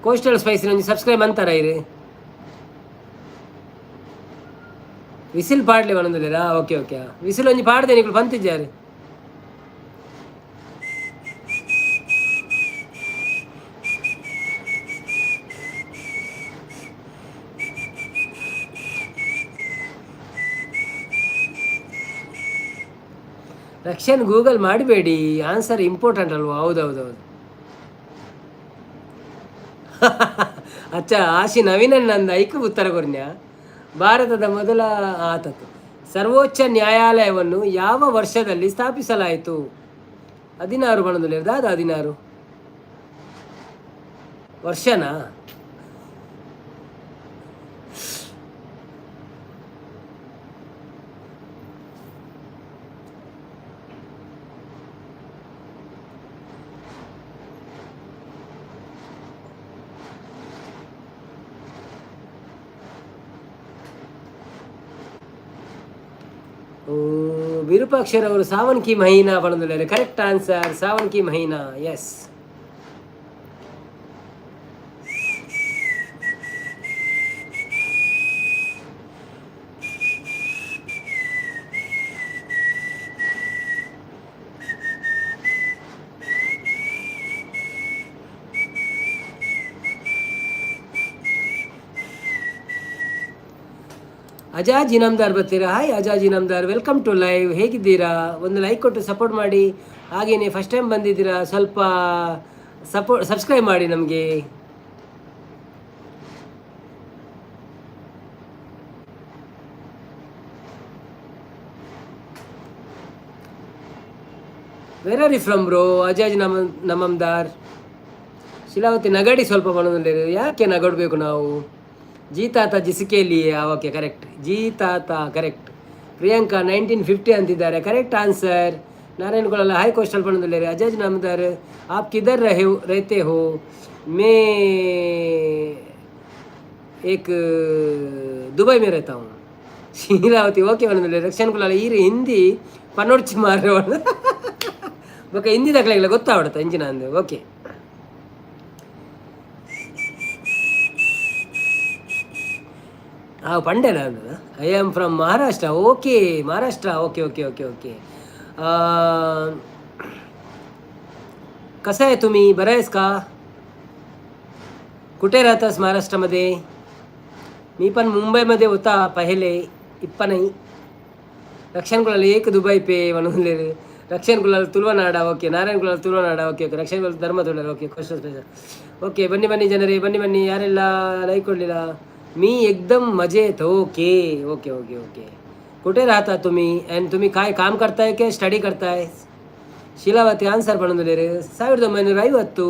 ಕೋಸ್ಟಲ್ ಸ್ಪೈಸಿನ ಒಂಜಿ ಸಬ್ಸ್ಕ್ರೈಬ್ ಅಂತಾರ ಇರಿ. ವಿಸಿಲ್ ಪಾಡ್ಲಿ ಬಣದಲ್ಲಿ. ಓಕೆ ಓಕೆ, ವಿಸಿಲ್ ಒಂಜಿ ಪಾಡ್ದೆ ನೀವು ಬಂತಿದ್ದಾರೆ. ರಕ್ಷನ್ ಗೂಗಲ್ ಮಾಡಬೇಡಿ, ಆನ್ಸರ್ ಇಂಪಾರ್ಟೆಂಟ್ ಅಲ್ವಾ? ಹೌದೌದೌದು. ಅಚ್ಚ ಆಶಿ ನವೀನನ್ನಂದ ಐಕ ಉತ್ತರ ಕೊರ್ನ್ಯ. ಭಾರತದ ಮೊದಲ ಆತತ್ತು ಸರ್ವೋಚ್ಚ ನ್ಯಾಯಾಲಯವನ್ನು ಯಾವ ವರ್ಷದಲ್ಲಿ ಸ್ಥಾಪಿಸಲಾಯಿತು? 16 ಬಣದಲ್ಲಿ ಇರ್ದಾದ 16 ವರ್ಷನಾ? ವಿರೂಪಾಕ್ಷರವರು ಸಾವನ್ ಕಿ ಮಹೀನಾ ಬಣದಲ್ಲಿ ಕರೆಕ್ಟ್ ಆನ್ಸರ್. ಸಾವನ್ ಕಿ ಮಹೀನಾ, ಎಸ್. ಅಜಾಜ್ ಇನಾಮ್ದಾರ್ ಬರ್ತೀರಾ? Hi Ajaz Inamdar, welcome to live. ಹೇಗಿದ್ದೀರಾ? ಒಂದು ಲೈಕ್ ಕೊಟ್ಟು ಸಪೋರ್ಟ್ ಮಾಡಿ. ಹಾಗೆಯೇ ಫಸ್ಟ್ ಟೈಮ್ ಬಂದಿದ್ದೀರಾ, ಸ್ವಲ್ಪ ಸಬ್ಸ್ಕ್ರೈಬ್ ಮಾಡಿ ನಮಗೆ. Where are you from bro? Ajaz Namamdar. Shilavati ನಗಡಿ ಸ್ವಲ್ಪ ಮಾಡೋದಿಲ್ಲ, ಯಾಕೆ ನಗಡಬೇಕು ನಾವು? ಜೀತಾತ ಜಿಸಿಕೆಯಲ್ಲಿ ಓಕೆ ಕರೆಕ್ಟ್, ಜೀತಾತ ಕರೆಕ್ಟ್. ಪ್ರಿಯಾಂಕಾ 1950 ಅಂತಿದ್ದಾರೆ, ಕರೆಕ್ಟ್ ಆನ್ಸರ್. ನಾರಾಯಣ್ ಗೋಳಲ್ಲ ಹಾಯ್ ಕೋಸ್ಟಲ್ ಪಣದಲ್ಲಿ. ಅಜಾಜ್ ನಮದಾರ್ आप किधर रहते हो? मैं एक दुबई में रहता हूँ. शीलावती ओके बनदिಲ್ಲ. ರಕ್ಷಣ್ ಕುಲಾಲ್ ಈ ಹಿಂದಿ ಪನ್ನೊಡ್ಚಿ ಮಾರೋಣ ಬೊಕ ಹಿಂದಿ ದಾಖಲೆಗಳ ಗೊತ್ತಾಗ್ಬಿಡುತ್ತೆ ಇಂಜಿನ ಅಂದೆ. ಓಕೆ ಪಂಡೆನ ಅಂದ. I am from Maharashtra. Okay Maharashtra. Okay okay okay okay. कसं आहे तुम्ही? बरं आहेस का? कुठे राहतास महाराष्ट्रामध्ये? मी पण मुंबईमध्ये होता पहिले, इप्पा नाही. रक्षण कुलाल एक दुबई पे म्हणून रक्षण कुलाल ತುಳುವನಾಡ. ಓಕೆ ನಾರಾಯಣ್ ಕುಲಾಲ್ ತುಳುವನಾಡ. ಓಕೆ ಓಕೆ ರಕ್ಷಣ್ ಕುಲಾಲ್ ಧರ್ಮದೊಳ್ಳೆ. Okay question special. ಓಕೆ ಬನ್ನಿ ಬನ್ನಿ ಜನರೇ, ಬನ್ನಿ ಬನ್ನಿ. ಯಾರೆಲ್ಲ ಲೈಕ್ ಕೊಡಲಿಲ್ಲ? मी एकदम मजेत. Okay okay okay okay. कुठे राहता तुम्ही? अँड तुम्ही काय काम करताय की स्टडी करताय? ಶಿಲಾವತಿ ಆನ್ಸರ್ बनवलेले 1950.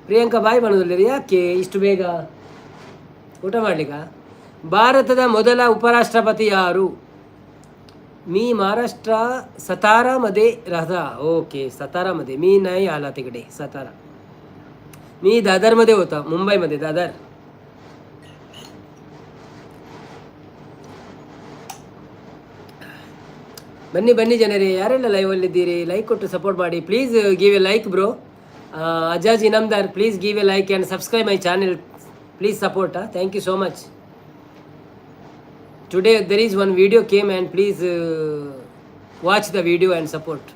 ಪ್ರಿಯಾಂಕಾ ಬಾಯ್ बनवलेले. ಯಾಕೆ ಇಷ್ಟು ಬೇಗ ಊಟ ಮಾಡ್ಲಿಕ್ಕ? ಭಾರತದ ಮೊದಲ ಉಪರಾಷ್ಟ್ರಪತಿ ಯಾರು? मी महाराष्ट्र सतारामध्ये राहता. ओके सतारामध्ये. मी नाही आला तिकडे सतारा. मी दादरमध्ये होता, मुंबईमध्ये दादर. ಬನ್ನಿ ಬನ್ನಿ ಜನರೇ, ಯಾರೆಲ್ಲ ಲೈವಲ್ಲಿದ್ದೀರಿ ಲೈಕ್ ಕೊಟ್ಟು ಸಪೋರ್ಟ್ ಮಾಡಿ. Please give a like bro. Ajaz Inamdar please give a like and subscribe my channel. Please support. Thank you so much. Today there is one video came and please watch the video and support.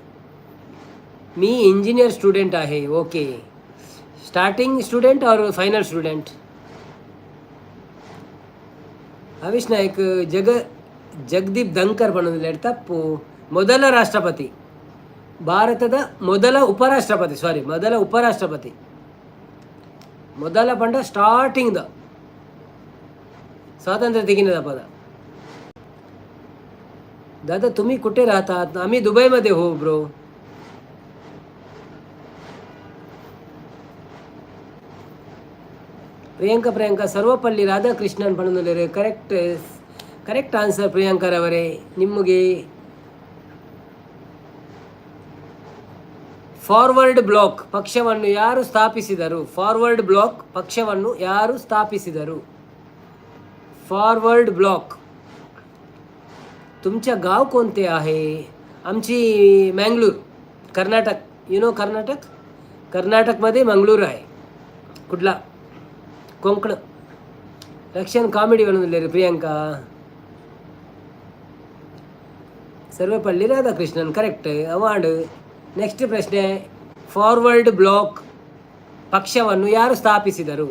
मी engineer student आहे. Okay starting student और final student? Avish Naik Jagdeep Dhankhar बनवलेले. ತಪ್ಪು. ಮೊದಲ ರಾಷ್ಟ್ರಪತಿ, ಭಾರತದ ಮೊದಲ ಉಪರಾಷ್ಟ್ರಪತಿ. ಸಾರಿ ಮೊದಲ ಉಪರಾಷ್ಟ್ರಪತಿ. ಮೊದಲ ಪಂಡ ಸ್ಟಾರ್ಟಿಂಗ್ ದ स्वातंत्र्य ತೆಗಿನದ ಪದ. दादा तुम्ही कुठे राहतात? आम्ही दुबईमध्ये हो ब्रो. ಪ್ರಿಯಾಂಕಾ ಸರ್ವಪಲ್ಲಿ ರಾಧಾಕೃಷ್ಣನ್ बनवलेले. ಕರೆಕ್ಟ್ ಆನ್ಸರ್ ಪ್ರಿಯಾಂಕರವರೇ ನಿಮಗೆ. ಫಾರ್ವರ್ಡ್ ಬ್ಲಾಕ್ ಪಕ್ಷವನ್ನು ಯಾರು ಸ್ಥಾಪಿಸಿದರು? ಫಾರ್ವರ್ಡ್ ಬ್ಲಾಕ್ ಪಕ್ಷವನ್ನು ಯಾರು ಸ್ಥಾಪಿಸಿದರು? Forward block. तुमच्या गाव कोणते आहे? आमची मंगळूर, कर्नाटक. You know Karnataka? कर्नाटकमध्ये मंगळूर आहे. कुठला? कोकण. रक्षण कॉमेडी बनवलेले Priyanka. Sarvepalli Radhakrishnan correct award. Next ಪ್ರಶ್ನೆ, ಫಾರ್ವರ್ಡ್ ಬ್ಲಾಕ್ ಪಕ್ಷವನ್ನು ಯಾರು ಸ್ಥಾಪಿಸಿದರು?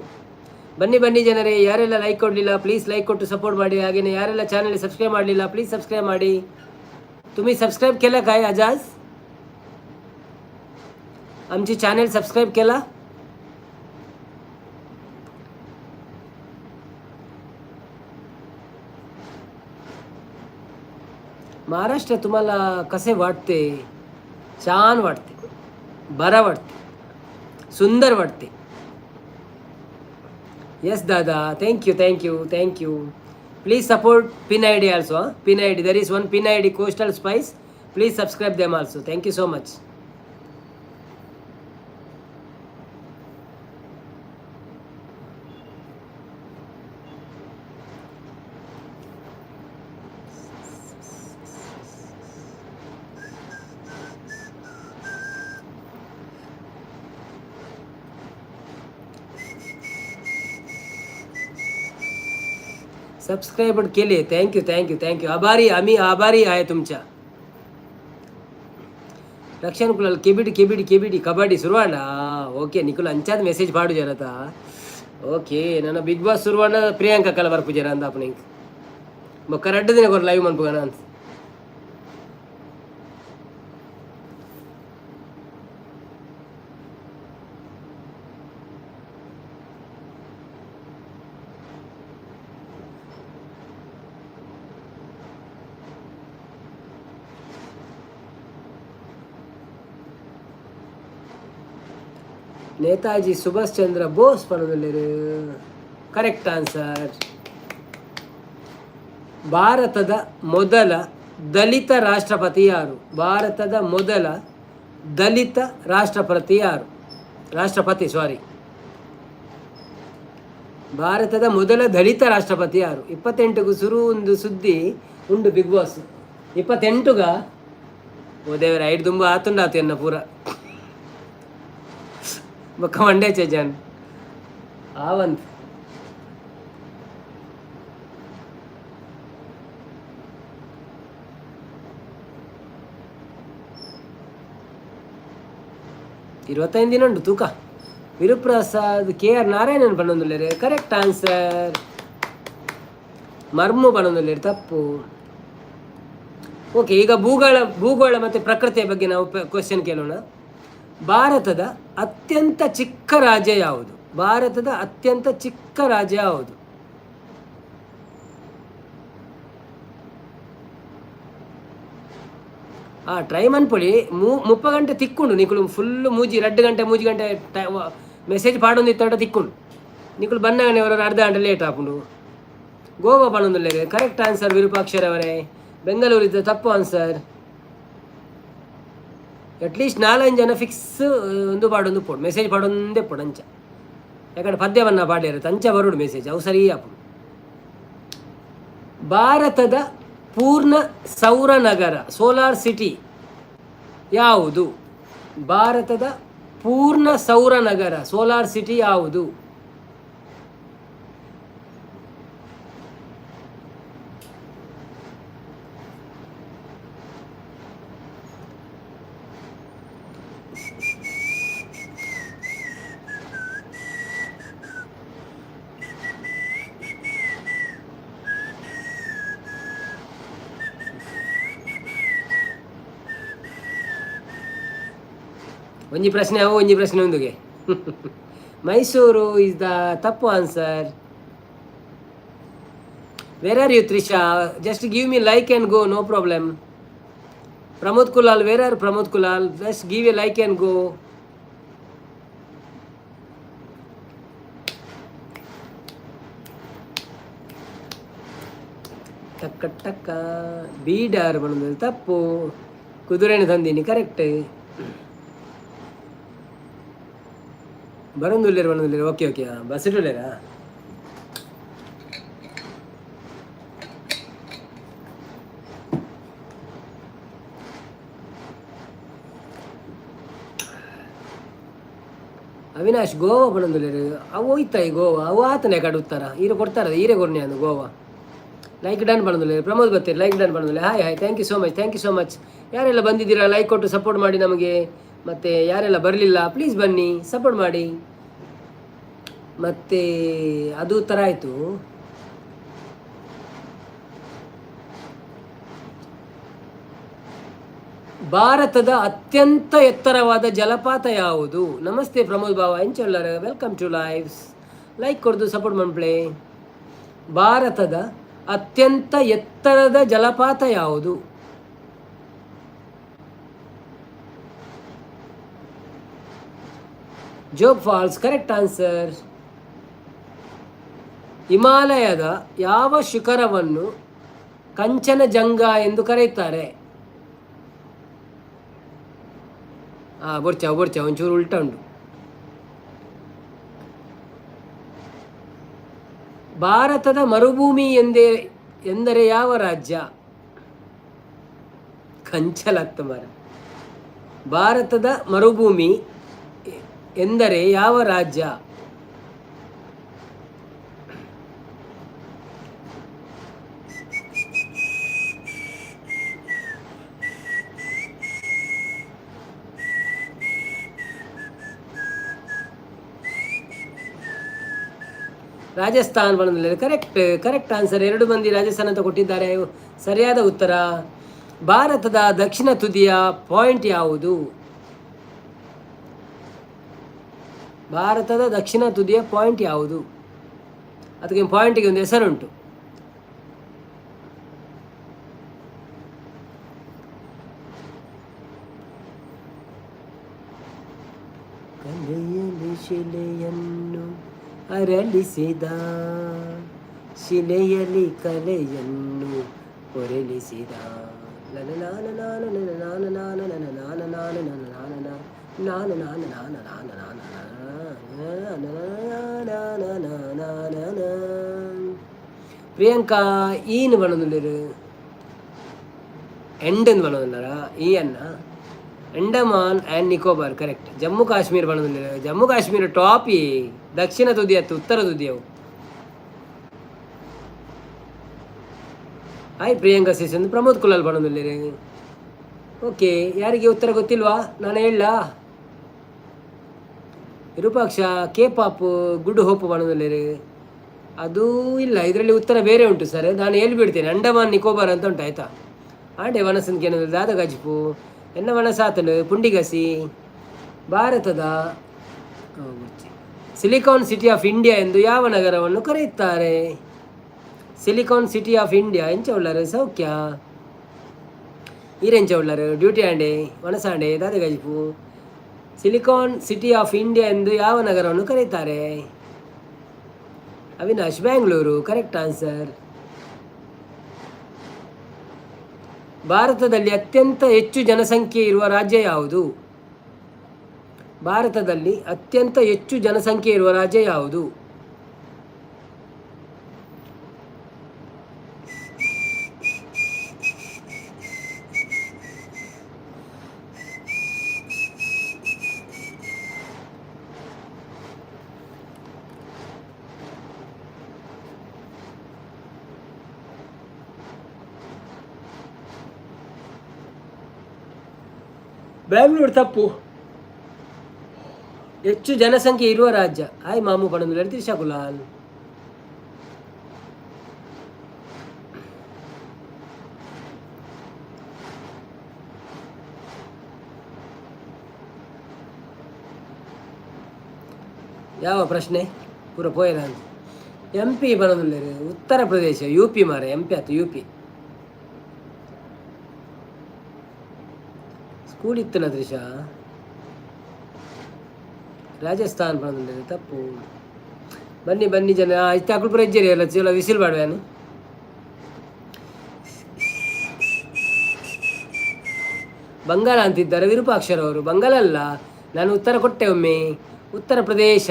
ಬನ್ನಿ ಬನ್ನಿ ಜನರೇ, ಯಾರೆಲ್ಲ ಲೈಕ್ ಕೊಡಲಿಲ್ಲ ಪ್ಲೀಸ್ ಲೈಕ್ ಕೊಟ್ಟು ಸಪೋರ್ಟ್ ಮಾಡಿ. ಹಾಗೆಯೇ ಯಾರೆಲ್ಲ ಚಾನಲ್ ಸಬ್ಸ್ಕ್ರೈಬ್ ಮಾಡಲಿಲ್ಲ ಪ್ಲೀಸ್ ಸಬ್ಸ್ಕ್ರೈಬ್ ಮಾಡಿ. तुम्ही सबस्क्राईब केलं काय अजाज? आमची चॅनल सबस्क्राईब केला? महाराष्ट्र तुम्हाला कसे वाटते? छान वाटते, बरं वाटते, सुंदर वाटते. यस दादा, thank you. Please support pin ID also. Pin ID, there is one pin ID Coastal Spice. Please subscribe them also. Thank you so much. Subscribe केले. थँक्यू. आम्ही आभारी आहे तुमच्या. रक्षण कुलाल केबिडी कबड्डी सुरुवाड. ಓಕೆ ನಿಖುಲ್ ಅಂಚಾದ ಮೆಸೇಜ್ ಪಾಡು ಜರತ. ಓಕೆ ನನ್ನ ಬಿಗ್ ಬಾಸ್ ಸುರುವಾಡ ಪ್ರಿಯಾಂಕಾ ಕಲಬರ್ಪು ಜರ ಅಂದ ಅಪ್ಪನಿಗೆ. ಬೊಕ್ಕ 2 ದಿನ ಕೊರ ಲೈವ್ ಮನ್ಪುಗನ ಅಂತ. ನೇತಾಜಿ ಸುಭಾಷ್ ಚಂದ್ರ ಬೋಸ್ ಪಣದಲ್ಲಿರು. Correct answer. ಭಾರತದ ಮೊದಲ ದಲಿತ ರಾಷ್ಟ್ರಪತಿ ಯಾರು? ಭಾರತದ ಮೊದಲ ದಲಿತ ರಾಷ್ಟ್ರಪತಿ ಯಾರು? ಭಾರತದ ಮೊದಲ ದಲಿತ ರಾಷ್ಟ್ರಪತಿ ಯಾರು? 28ಗೂ ಶುರು ಒಂದು ಸುದ್ದಿ ಉಂಡು ಬಿಗ್ ಬಾಸ್ 28ಗ. ಓ ದೇವರ ಐದು ತುಂಬ ಆತುಂಡಾತು ಎನ್ನ ಪೂರ ಬೊಕ್ಕ ಮಂಡ್ಯ ಚೇಜನ್ ಆವಂತ್. ഇരുപത്തഞ്ച് ದಿನ ಉಂಟು ತೂಕ. ವಿರುಪ್ರಸಾದ್ KR ನಾರಾಯಣನ್ ಪನ್ನೊಂದುಲ್ಲೇರು. Correct answer. ಮರ್ಮು ಪನ್ನೊಂದುಲ್ಲೇರು ತಪ್ಪು. ಓಕೆ, ಈಗ ಭೂಗೋಳ ಮತ್ತು ಪ್ರಕೃತಿಯ ಬಗ್ಗೆ ನಾವು ಕ್ವೆಶ್ಚನ್ ಕೇಳೋಣ. ಭಾರತದ ಅತ್ಯಂತ ಚಿಕ್ಕ ರಾಜ್ಯ ಯಾವುದು? ಭಾರತದ ಅತ್ಯಂತ ಚಿಕ್ಕ ರಾಜ್ಯ ಯಾವುದು? ಟ್ರೈ ಮನ್ಪೊಳಿ. 30 ಗಂಟೆ ತಿಕ್ಕೊಂಡು ನಿಕುಲು ಫುಲ್ಲು 2 ಗಂಟೆ 3 ಗಂಟೆ ಮೆಸೇಜ್ ಪಾಡೊಂದು ಇತ್ತಡ ತಿಕ್ಕೊಂಡು ನಿಕುಲು ಬನ್ನಾಗನೆ ಅವರ ಅರ್ಧ ಗಂಟೆ ಲೇಟ್ ಹಾಕೊಂಡು. ಗೋವಾ ಪಣೊಂದುಲ್ಲೇರು. ಕರೆಕ್ಟ್ ಆನ್ಸರ್ ವಿರೂಪಾಕ್ಷರವರೇ. ಬೆಂಗಳೂರಿದ್ದ ತಪ್ಪು ಆನ್ಸರ್. ಅಟ್ಲೀಸ್ಟ್ 4 ಜನ ಫಿಕ್ಸ್ ಒಂದು ಪಾಡೊಂದು ಪೋಡು ಮೆಸೇಜ್ ಪಾಡೊಂದೇ ಪೋಡು ಅಂಚ. ಯಾಕಂದ್ರೆ ಪದ್ಯವನ್ನ ಪಾಡ್ಯಾರ ಅಂಚ ಬರೋಡು ಮೆಸೇಜ್ ಅವು ಸರಿ ಹಾಪು. ಭಾರತದ ಪೂರ್ಣ ಸೌರ ನಗರ ಸೋಲಾರ್ ಸಿಟಿ ಯಾವುದು? ಭಾರತದ ಪೂರ್ಣ ಸೌರ ನಗರ ಸೋಲಾರ್ ಸಿಟಿ ಯಾವುದು? ಒಂಜಿ ಪ್ರಶ್ನೆ ಅವು ಒಂಜಿ ಪ್ರಶ್ನೆ ಒಂದುಗೆ. ಮೈಸೂರು ಇಸ್ ದ ತಪ್ಪು answer. Where are you Trisha? Just give me like and go, no problem. Pramod Kulal, where are Pramod Kulal? Just give a like and go. ಟಕ್ಕ ಟಕ್ಕ. ಬೀಡರ್ ಬಂದ ತಪ್ಪು. ಕುದುರೆನ ತಂದೀನಿ. ಕರೆಕ್ಟ್. ಬರೋಂದುಲ್ಲೇರು. ಓಕೆ ಬಸ್ ಇಟ್ಟುಲ್ಲೇರಾ? ಅವಿನಾಶ್ ಗೋವಾ ಬರೋಂದುಲ್ಲೇರು. ಅವು ಹೋಯ್ತಾಯಿ ಗೋವಾ ಅವು ಆತನೇ ಕಡೆ ಉತ್ತರ ಈರೆ ಕೊಡ್ತಾರ ಈರೆ ಕೊರ್ನೆ ಅಂದು ಗೋವಾ. ಲೈಕ್ ಡನ್ ಬರೋಂದುಲ್ಲೇರು. ಪ್ರಮೋದ್ ಬತ್ತೀರಿ ಲೈಕ್ ಡನ್ ಬರೋಂದುಲ್ಲೆ. Hi thank you so much. ಯಾರೆಲ್ಲ ಬಂದಿದ್ದೀರಾ ಲೈಕ್ ಕೊಟ್ಟು ಸಪೋರ್ಟ್ ಮಾಡಿ ನಮಗೆ. ಮತ್ತು ಯಾರೆಲ್ಲ ಬರಲಿಲ್ಲ ಪ್ಲೀಸ್ ಬನ್ನಿ ಸಪೋರ್ಟ್ ಮಾಡಿ. ಮತ್ತು ಅದು ಥರ ಆಯಿತು. ಭಾರತದ ಅತ್ಯಂತ ಎತ್ತರವಾದ ಜಲಪಾತ ಯಾವುದು? ನಮಸ್ತೆ ಪ್ರಮೋದ್ ಬಾವ ಎಂಚಲ್ಲರ, ವೆಲ್ಕಮ್ ಟು ಲೈವ್ಸ್. ಲೈಕ್ ಕೊಡ್ದು ಸಪೋರ್ಟ್ ಮಾಡ್ಪ್ಲೇ. ಭಾರತದ ಅತ್ಯಂತ ಎತ್ತರದ ಜಲಪಾತ ಯಾವುದು? ಜೋಗ್ ಫಾಲ್ಸ್. Correct answer. ಹಿಮಾಲಯದ ಯಾವ ಶಿಖರವನ್ನು ಕಂಚನಜಂಗ ಎಂದು ಕರೆಯುತ್ತಾರೆ? ಬೊರ್ಚಾವ್ ಒಂಚೂರು ಉಲ್ಟ ಉಂಟು. ಭಾರತದ ಮರುಭೂಮಿ ಎಂದರೆ ಯಾವ ರಾಜ್ಯ? ಕಂಚಲತ್ತ ಮರ. ಭಾರತದ ಮರುಭೂಮಿ ಎಂದರೆ ಯಾವ ರಾಜ್ಯ? ರಾಜಸ್ಥಾನ್ ಬಣ್ಣದಲ್ಲಿ ಕರೆಕ್ಟ್ ಆನ್ಸರ್. 2 ಮಂದಿ ರಾಜಸ್ಥಾನ್ ಅಂತ ಕೊಟ್ಟಿದ್ದಾರೆ. ಸರಿಯಾದ ಉತ್ತರ. ಭಾರತದ ದಕ್ಷಿಣ ತುದಿಯ ಪಾಯಿಂಟ್ ಯಾವುದು? ಭಾರತದ ದಕ್ಷಿಣ ತುದಿಯ ಪಾಯಿಂಟ್ ಯಾವುದು? ಅದಕ್ಕೆ ಪಾಯಿಂಟಿಗೆ ಒಂದು ಹೆಸರುಂಟು. ಕಲೆಯಲ್ಲಿ ಶಿಲೆಯನ್ನು ಅರಳಿಸಿದ, ಶಿಲೆಯಲ್ಲಿ ಕಲೆಯನ್ನು ಹೊರಳಿಸಿದ. ಪ್ರಿಯಾಂಕಾ ಈನು ಬಣ್ಣದಲ್ಲಿರು ಎಂಡನ್ ಬಣ್ಣದಲ್ಲರ ಈ ಅನ್ನ ಅಂಡಮಾನ್ ಆ್ಯಂಡ್ ನಿಕೋಬಾರ್ ಕರೆಕ್ಟ್. ಜಮ್ಮು ಕಾಶ್ಮೀರ ಬಣ್ಣದಲ್ಲಿರು. ಜಮ್ಮು ಕಾಶ್ಮೀರ ಟಾಪಿ ದಕ್ಷಿಣ ತುದಿ ಅತ್ತು ಉತ್ತರ ತುದಿಯವು. ಹಾಯ್ ಪ್ರಿಯಾಂಕಾ ಸೇಸನ್. ಪ್ರಮೋದ್ ಕುಲಾಲ್ ಬಣ್ಣದಲ್ಲಿರಿ. ಓಕೆ, ಯಾರಿಗೆ ಉತ್ತರ ಗೊತ್ತಿಲ್ವಾ? ನಾನು ಹೇಳ. Virupaksha cape of good hope ಬಣ್ಣದಲ್ಲಿರಿ. ಅದು ಇಲ್ಲ, ಇದರಲ್ಲಿ ಉತ್ತರ ಬೇರೆ ಉಂಟು ಸರ್. ನಾನು ಹೇಳ್ಬಿಡ್ತೇನೆ. ಅಂಡಮಾನ್ ನಿಕೋಬಾರ್ ಅಂತ ಉಂಟು ಆಯ್ತಾ. ಆಂಡೆ ವನಸನ್ ಕೇನಲ್ ದಾದ ಗಜ್ಪು ಎನ್ನ ವನಸಾತಲು ಪುಂಡಿಗಸಿ. ಭಾರತದ ಸಿಲಿಕಾನ್ ಸಿಟಿ ಆಫ್ ಇಂಡಿಯಾ ಎಂದು ಯಾವ ನಗರವನ್ನು ಕರೆಯುತ್ತಾರೆ? ಸಿಲಿಕಾನ್ ಸಿಟಿ ಆಫ್ ಇಂಡಿಯಾ ಎಂಚ ಉಳ್ಳರು ಸೌಖ್ಯ ಈರೆಂಚ ಉಳ್ಳರು ಡ್ಯೂಟಿ ಆಂಡೆ ವನಸಾಂಡೆ ದಾದ ಗಜ್ಪು. ಸಿಲಿಕಾನ್ ಸಿಟಿ ಆಫ್ ಇಂಡಿಯಾ ಎಂದು ಯಾವ ನಗರವನ್ನು ಕರೆಯುತ್ತಾರೆ? Avinash Bangalore correct answer. ಭಾರತದಲ್ಲಿ ಅತ್ಯಂತ ಹೆಚ್ಚು ಜನಸಂಖ್ಯೆ ಇರುವ ರಾಜ್ಯ ಯಾವುದು? ಭಾರತದಲ್ಲಿ ಅತ್ಯಂತ ಹೆಚ್ಚು ಜನಸಂಖ್ಯೆ ಇರುವ ರಾಜ್ಯ ಯಾವುದು? ಬ್ಯಾಂಗ್ಳೂರು ತಪ್ಪು. ಹೆಚ್ಚು ಜನಸಂಖ್ಯೆ ಇರುವ ರಾಜ್ಯ. ಹಾಯ್ ಮಾಮು ಪಣಂದು ತ್ರಿಷಾ ಕುಲಾಲ್. ಯಾವ ಪ್ರಶ್ನೆ ಪೂರ ಪೋಯನ? MP ಬರೋದಿಲ್ಲ. ಉತ್ತರ ಪ್ರದೇಶ. UP ಮಾರೆ. MP ಆಯ್ತು UP. ಸ್ಕೂಲ್ ಇತ್ತಲ್ಲ ತ್ರಿಷಾ. ರಾಜಸ್ಥಾನ್ ಬರೋದಿಲ್ಲ ತಪ್ಪು. ಬನ್ನಿ ಜನ ಆಯ್ತು. ಅಕಲ್ಪುರ ಇಜ್ಜೇರಿ ಅಲ್ಲ ಚಲೋ ವಿಸಿಲ್ ಮಾಡುವೇನು? ಬಂಗಾಳ ಅಂತಿದ್ದಾರೆ ವಿರೂಪಾಕ್ಷರ ಅವರು. ಬಂಗಾಳ ಅಲ್ಲ, ನಾನು ಉತ್ತರ ಕೊಟ್ಟೆ ಒಮ್ಮೆ. ಉತ್ತರ ಪ್ರದೇಶ.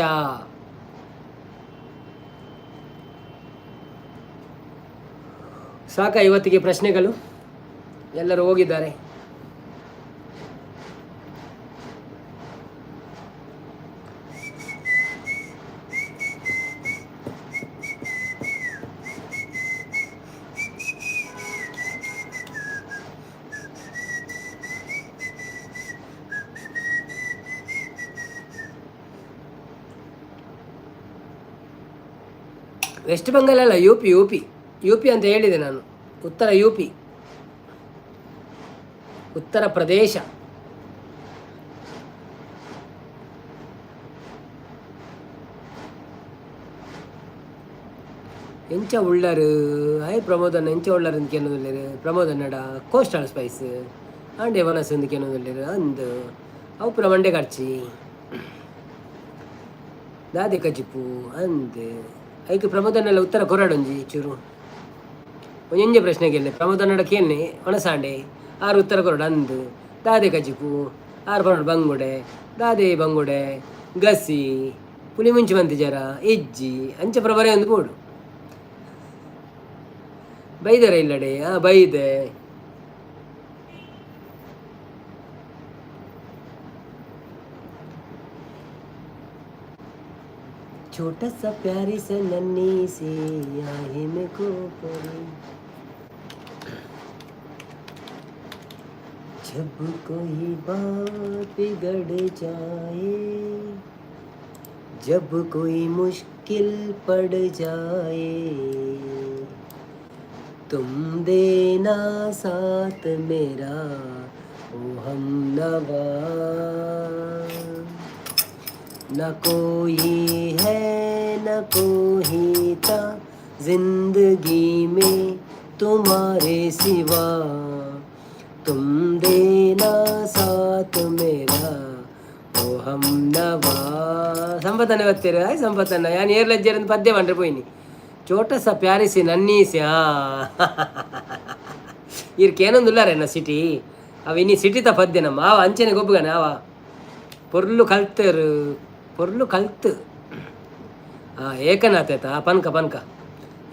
ಸಾಕ ಇವತ್ತಿಗೆ ಪ್ರಶ್ನೆಗಳು? ಎಲ್ಲರೂ ಹೋಗಿದ್ದಾರೆ. ವೆಸ್ಟ್ ಬೆಂಗಾಲ್ ಅಲ್ಲ, UP ಅಂತ ಹೇಳಿದೆ ನಾನು. ಉತ್ತರ UP. ಉತ್ತರ ಪ್ರದೇಶ. ಎಂಚ ಉಳ್ಳರು. ಹಾಯ್ ಪ್ರಮೋದನ್ನ ಎಂಚ ಉಳ್ಳರು ಅಂತ ಕೇಳೋದಿಲ್ಲ. ಪ್ರಮೋದನ್ನಡ ಕೋಸ್ಟಲ್ ಸ್ಪೈಸ್ ಆಂಡೆ ವನಸ್ ಅಂತ ಕೇಳೋದಿಲ್ಲ. ಅಂದು ಅವು ಪುರ ಮಂಡೆ ಕಡ್ಚಿ ದಾದೆ ಕಜಿಪು ಅಂದು ಐಕೆ ಪ್ರಮೋದನ್ನೆಲ್ಲ ಉತ್ತರ ಕೊರಡೊಂಜಿ ಚೂರು ಒಂಜೆ ಪ್ರಶ್ನೆಗೆ ಪ್ರಮೋದನ್ನಡ ಕೇಳ್ನೆ ಒಣಸಾಂಡೆ ಆರು ಉತ್ತರ ಕೊರಡು ಅಂದು ದಾದೆ ಕಜಿಪು ಆರು ಪನ್ನೊಡು ಬಂಗುಡೆ ದಾದೆ ಬಂಗುಡೆ ಗಸಿ ಪುಲಿ ಮುಂಚೆ ಬಂತು ಜರ ಇಜ್ಜಿ ಅಂಚೆ ಪ್ರಬರೆ ಒಂದು ಬೋಡು ಬೈದರ ಇಲ್ಲಡೆ ಬೈದೆ. छोटा सा प्यारी सा नन्ही सी आहे में को परी जब कोई बात बिगड़ जाए जब कोई मुश्किल पड़ जाए तुम देना साथ मेरा ओ हम नवा न कोई है न कोई था जिंदगी में तुम्हारे सिवा तुम देना साथ मेरा ओ हम नवा ಸಂಪತ್ತನ್ನ ಗೊತ್ತೀರ ಸಂಪತ್ತನ್ನ ಯಾನು ಏರ್ಲಜ್ಜರಿಂದ ಪದ್ಯ ಬಂದ್ರೆ ಪೋಯ್ನಿ ಚೋಟಸ ಪ್ಯಾರಿಸಿ ನನ್ನೀಸಿ ಇರ್ಕೇನೊಂದುಲ್ಲಾರೇನ ಸಿಟಿ ಅವ ಇನ್ನಿ ಸಿಟಿತ ಪದ್ಯ ನಮ್ಮ ಆವ ಅಂಚನೆ ಗೊಬ್ಬಗನ ಅವ ಪೊರ್ಲು ಕಲ್ತರು ಪೊರ್ಲು ಕಲ್ತು ಏಕನಾಥೇತ ಪನ್ಕ ಪನ್ಕ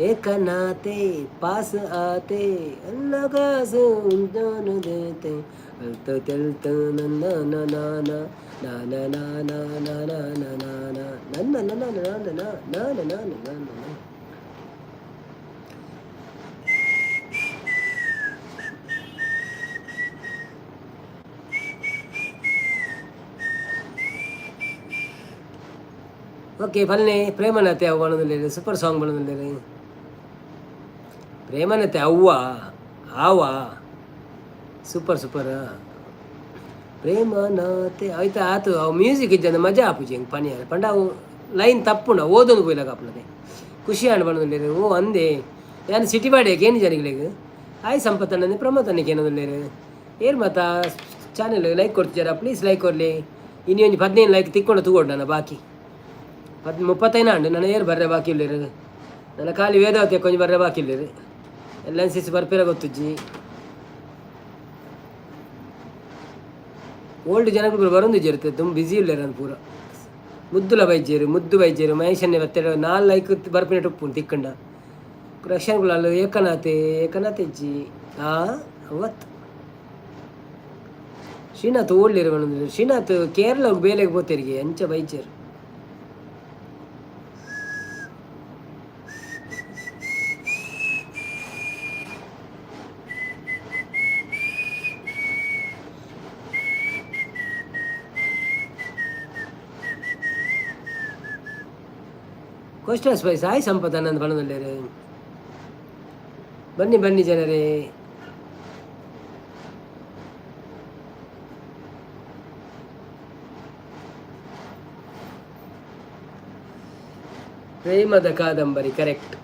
ಏಕನಾಥೆ ಪಾಸ್ ಆತೆ ಅಲ್ಲಗಾಸು ದೇತೆ ಅಲ್ತು ತೆಲ್ತು ನನ್ನ ನಾನ ನಾನ ನಾನ ನಾನ ನಾನ ನನ್ನ ನನ್ನ ನಾನ ನಾನ ನಾನ ನಾನ ಓಕೆ ಬನ್ನಿ ಪ್ರೇಮನತೆ ಅವು ಬಣ್ಣದಲ್ಲಿ ಸೂಪರ್ ಸಾಂಗ್ ಬಣ್ಣದಲ್ಲಿ ಪ್ರೇಮನತೆ ಅವ್ವ ಆವ ಸೂಪರ್ ಸೂಪರ್ ಪ್ರೇಮನತೆ ಆಯ್ತಾ ಆತು ಅವು ಮ್ಯೂಸಿಕ್ ಇದ್ದ ಮಜಾ ಆಪುಜಿ ಹೆಂಗೆ ಪನಿಯಾರ ಪಂಡ ಅವು ಲೈನ್ ತಪ್ಪುಂಡ ಓದೊಂದು ಹೋಯ್ಲಾಗ ಆಪನದೆ ಖುಷಿ ಆಂಡ್ ಬಣ್ಣದಲ್ಲಿ ಓ ಅಂದೆ ಯಾನು ಸಿಟಿ ಬಾಡಿಯಾಕೆ ಏನು ಜನಗಳಿಗೆ ಆಯ್ ಸಂಪತ್ತನ್ನೇ ಪ್ರಮೋದನ್ನಕ್ಕೆ ಏನೋದಿಲ್ಲ ಏನು ಮಾತಾ ಚಾನೆಲ್ ಲೈಕ್ ಕೊಡ್ತಿದ್ದಾರ ಪ್ಲೀಸ್ ಲೈಕ್ ಕೊಡಲಿ ಇನ್ನೊಂದು 15 ಲೈಕ್ ತಿಕ್ಕೊಂಡು ತಗೊಂಡು ನಾನು ಬಾಕಿ 35 ಆಂಡು ನಾನು ಏರು ಬರ್ರೆ ಬಾಕಿ ಇಲ್ಲಿರು ನನ್ನ ಖಾಲಿ ವೇದಾವತಿ ಕೊಂಚ ಬರ್ರೆ ಬಾಕಿ ಇಲ್ಲಿರು ಎಲ್ಲ ಅನ್ಸಿಸಿ ಬರ್ಪೇರ ಗೊತ್ತುಜ್ಜಿ ಓಲ್ಡ್ ಜನಗಳು ಬರೋದು ಇರುತ್ತೆ ತುಂಬ ಬ್ಯುಸಿ ಇಲ್ಲ ನಾನು ಪೂರ ಮುದ್ದುಲ ಮುದ್ದು ಬೈಜೇರು ಮಹೇಶನ್ನೇ ಬರ್ತೇವೆ 4 ಲೈಕ್ ಬರ್ಪಿನ ಟುಪ್ಪು ತಿಕ್ಕಂಡ ರಕ್ಷಣಗಳು ಏಕನಾಥೆ ಇಜ್ಜಿ ಅವತ್ತು ಶ್ರೀನಾಥ್ ಓಡ್ಲಿರು ಬಂದಿದ್ರು ಶ್ರೀನಾಥ್ ಕೇರಳ ಬೇಲೆಗೆ ಹೋಗ್ತಿರಿಗೆ ಅಂಚ ಬೈಚೇರು ಕೋಸ್ಟಲ್ ಸ್ಪೈಸ್ ಆಯ್ ಸಂಪತ್ ಅನ್ನೊಂದು ಬಣ್ಣದಲ್ಲಿ ಬನ್ನಿ ಬನ್ನಿ ಜನರೇ ಪ್ರೇಮದ ಕಾದಂಬರಿ ಕರೆಕ್ಟ್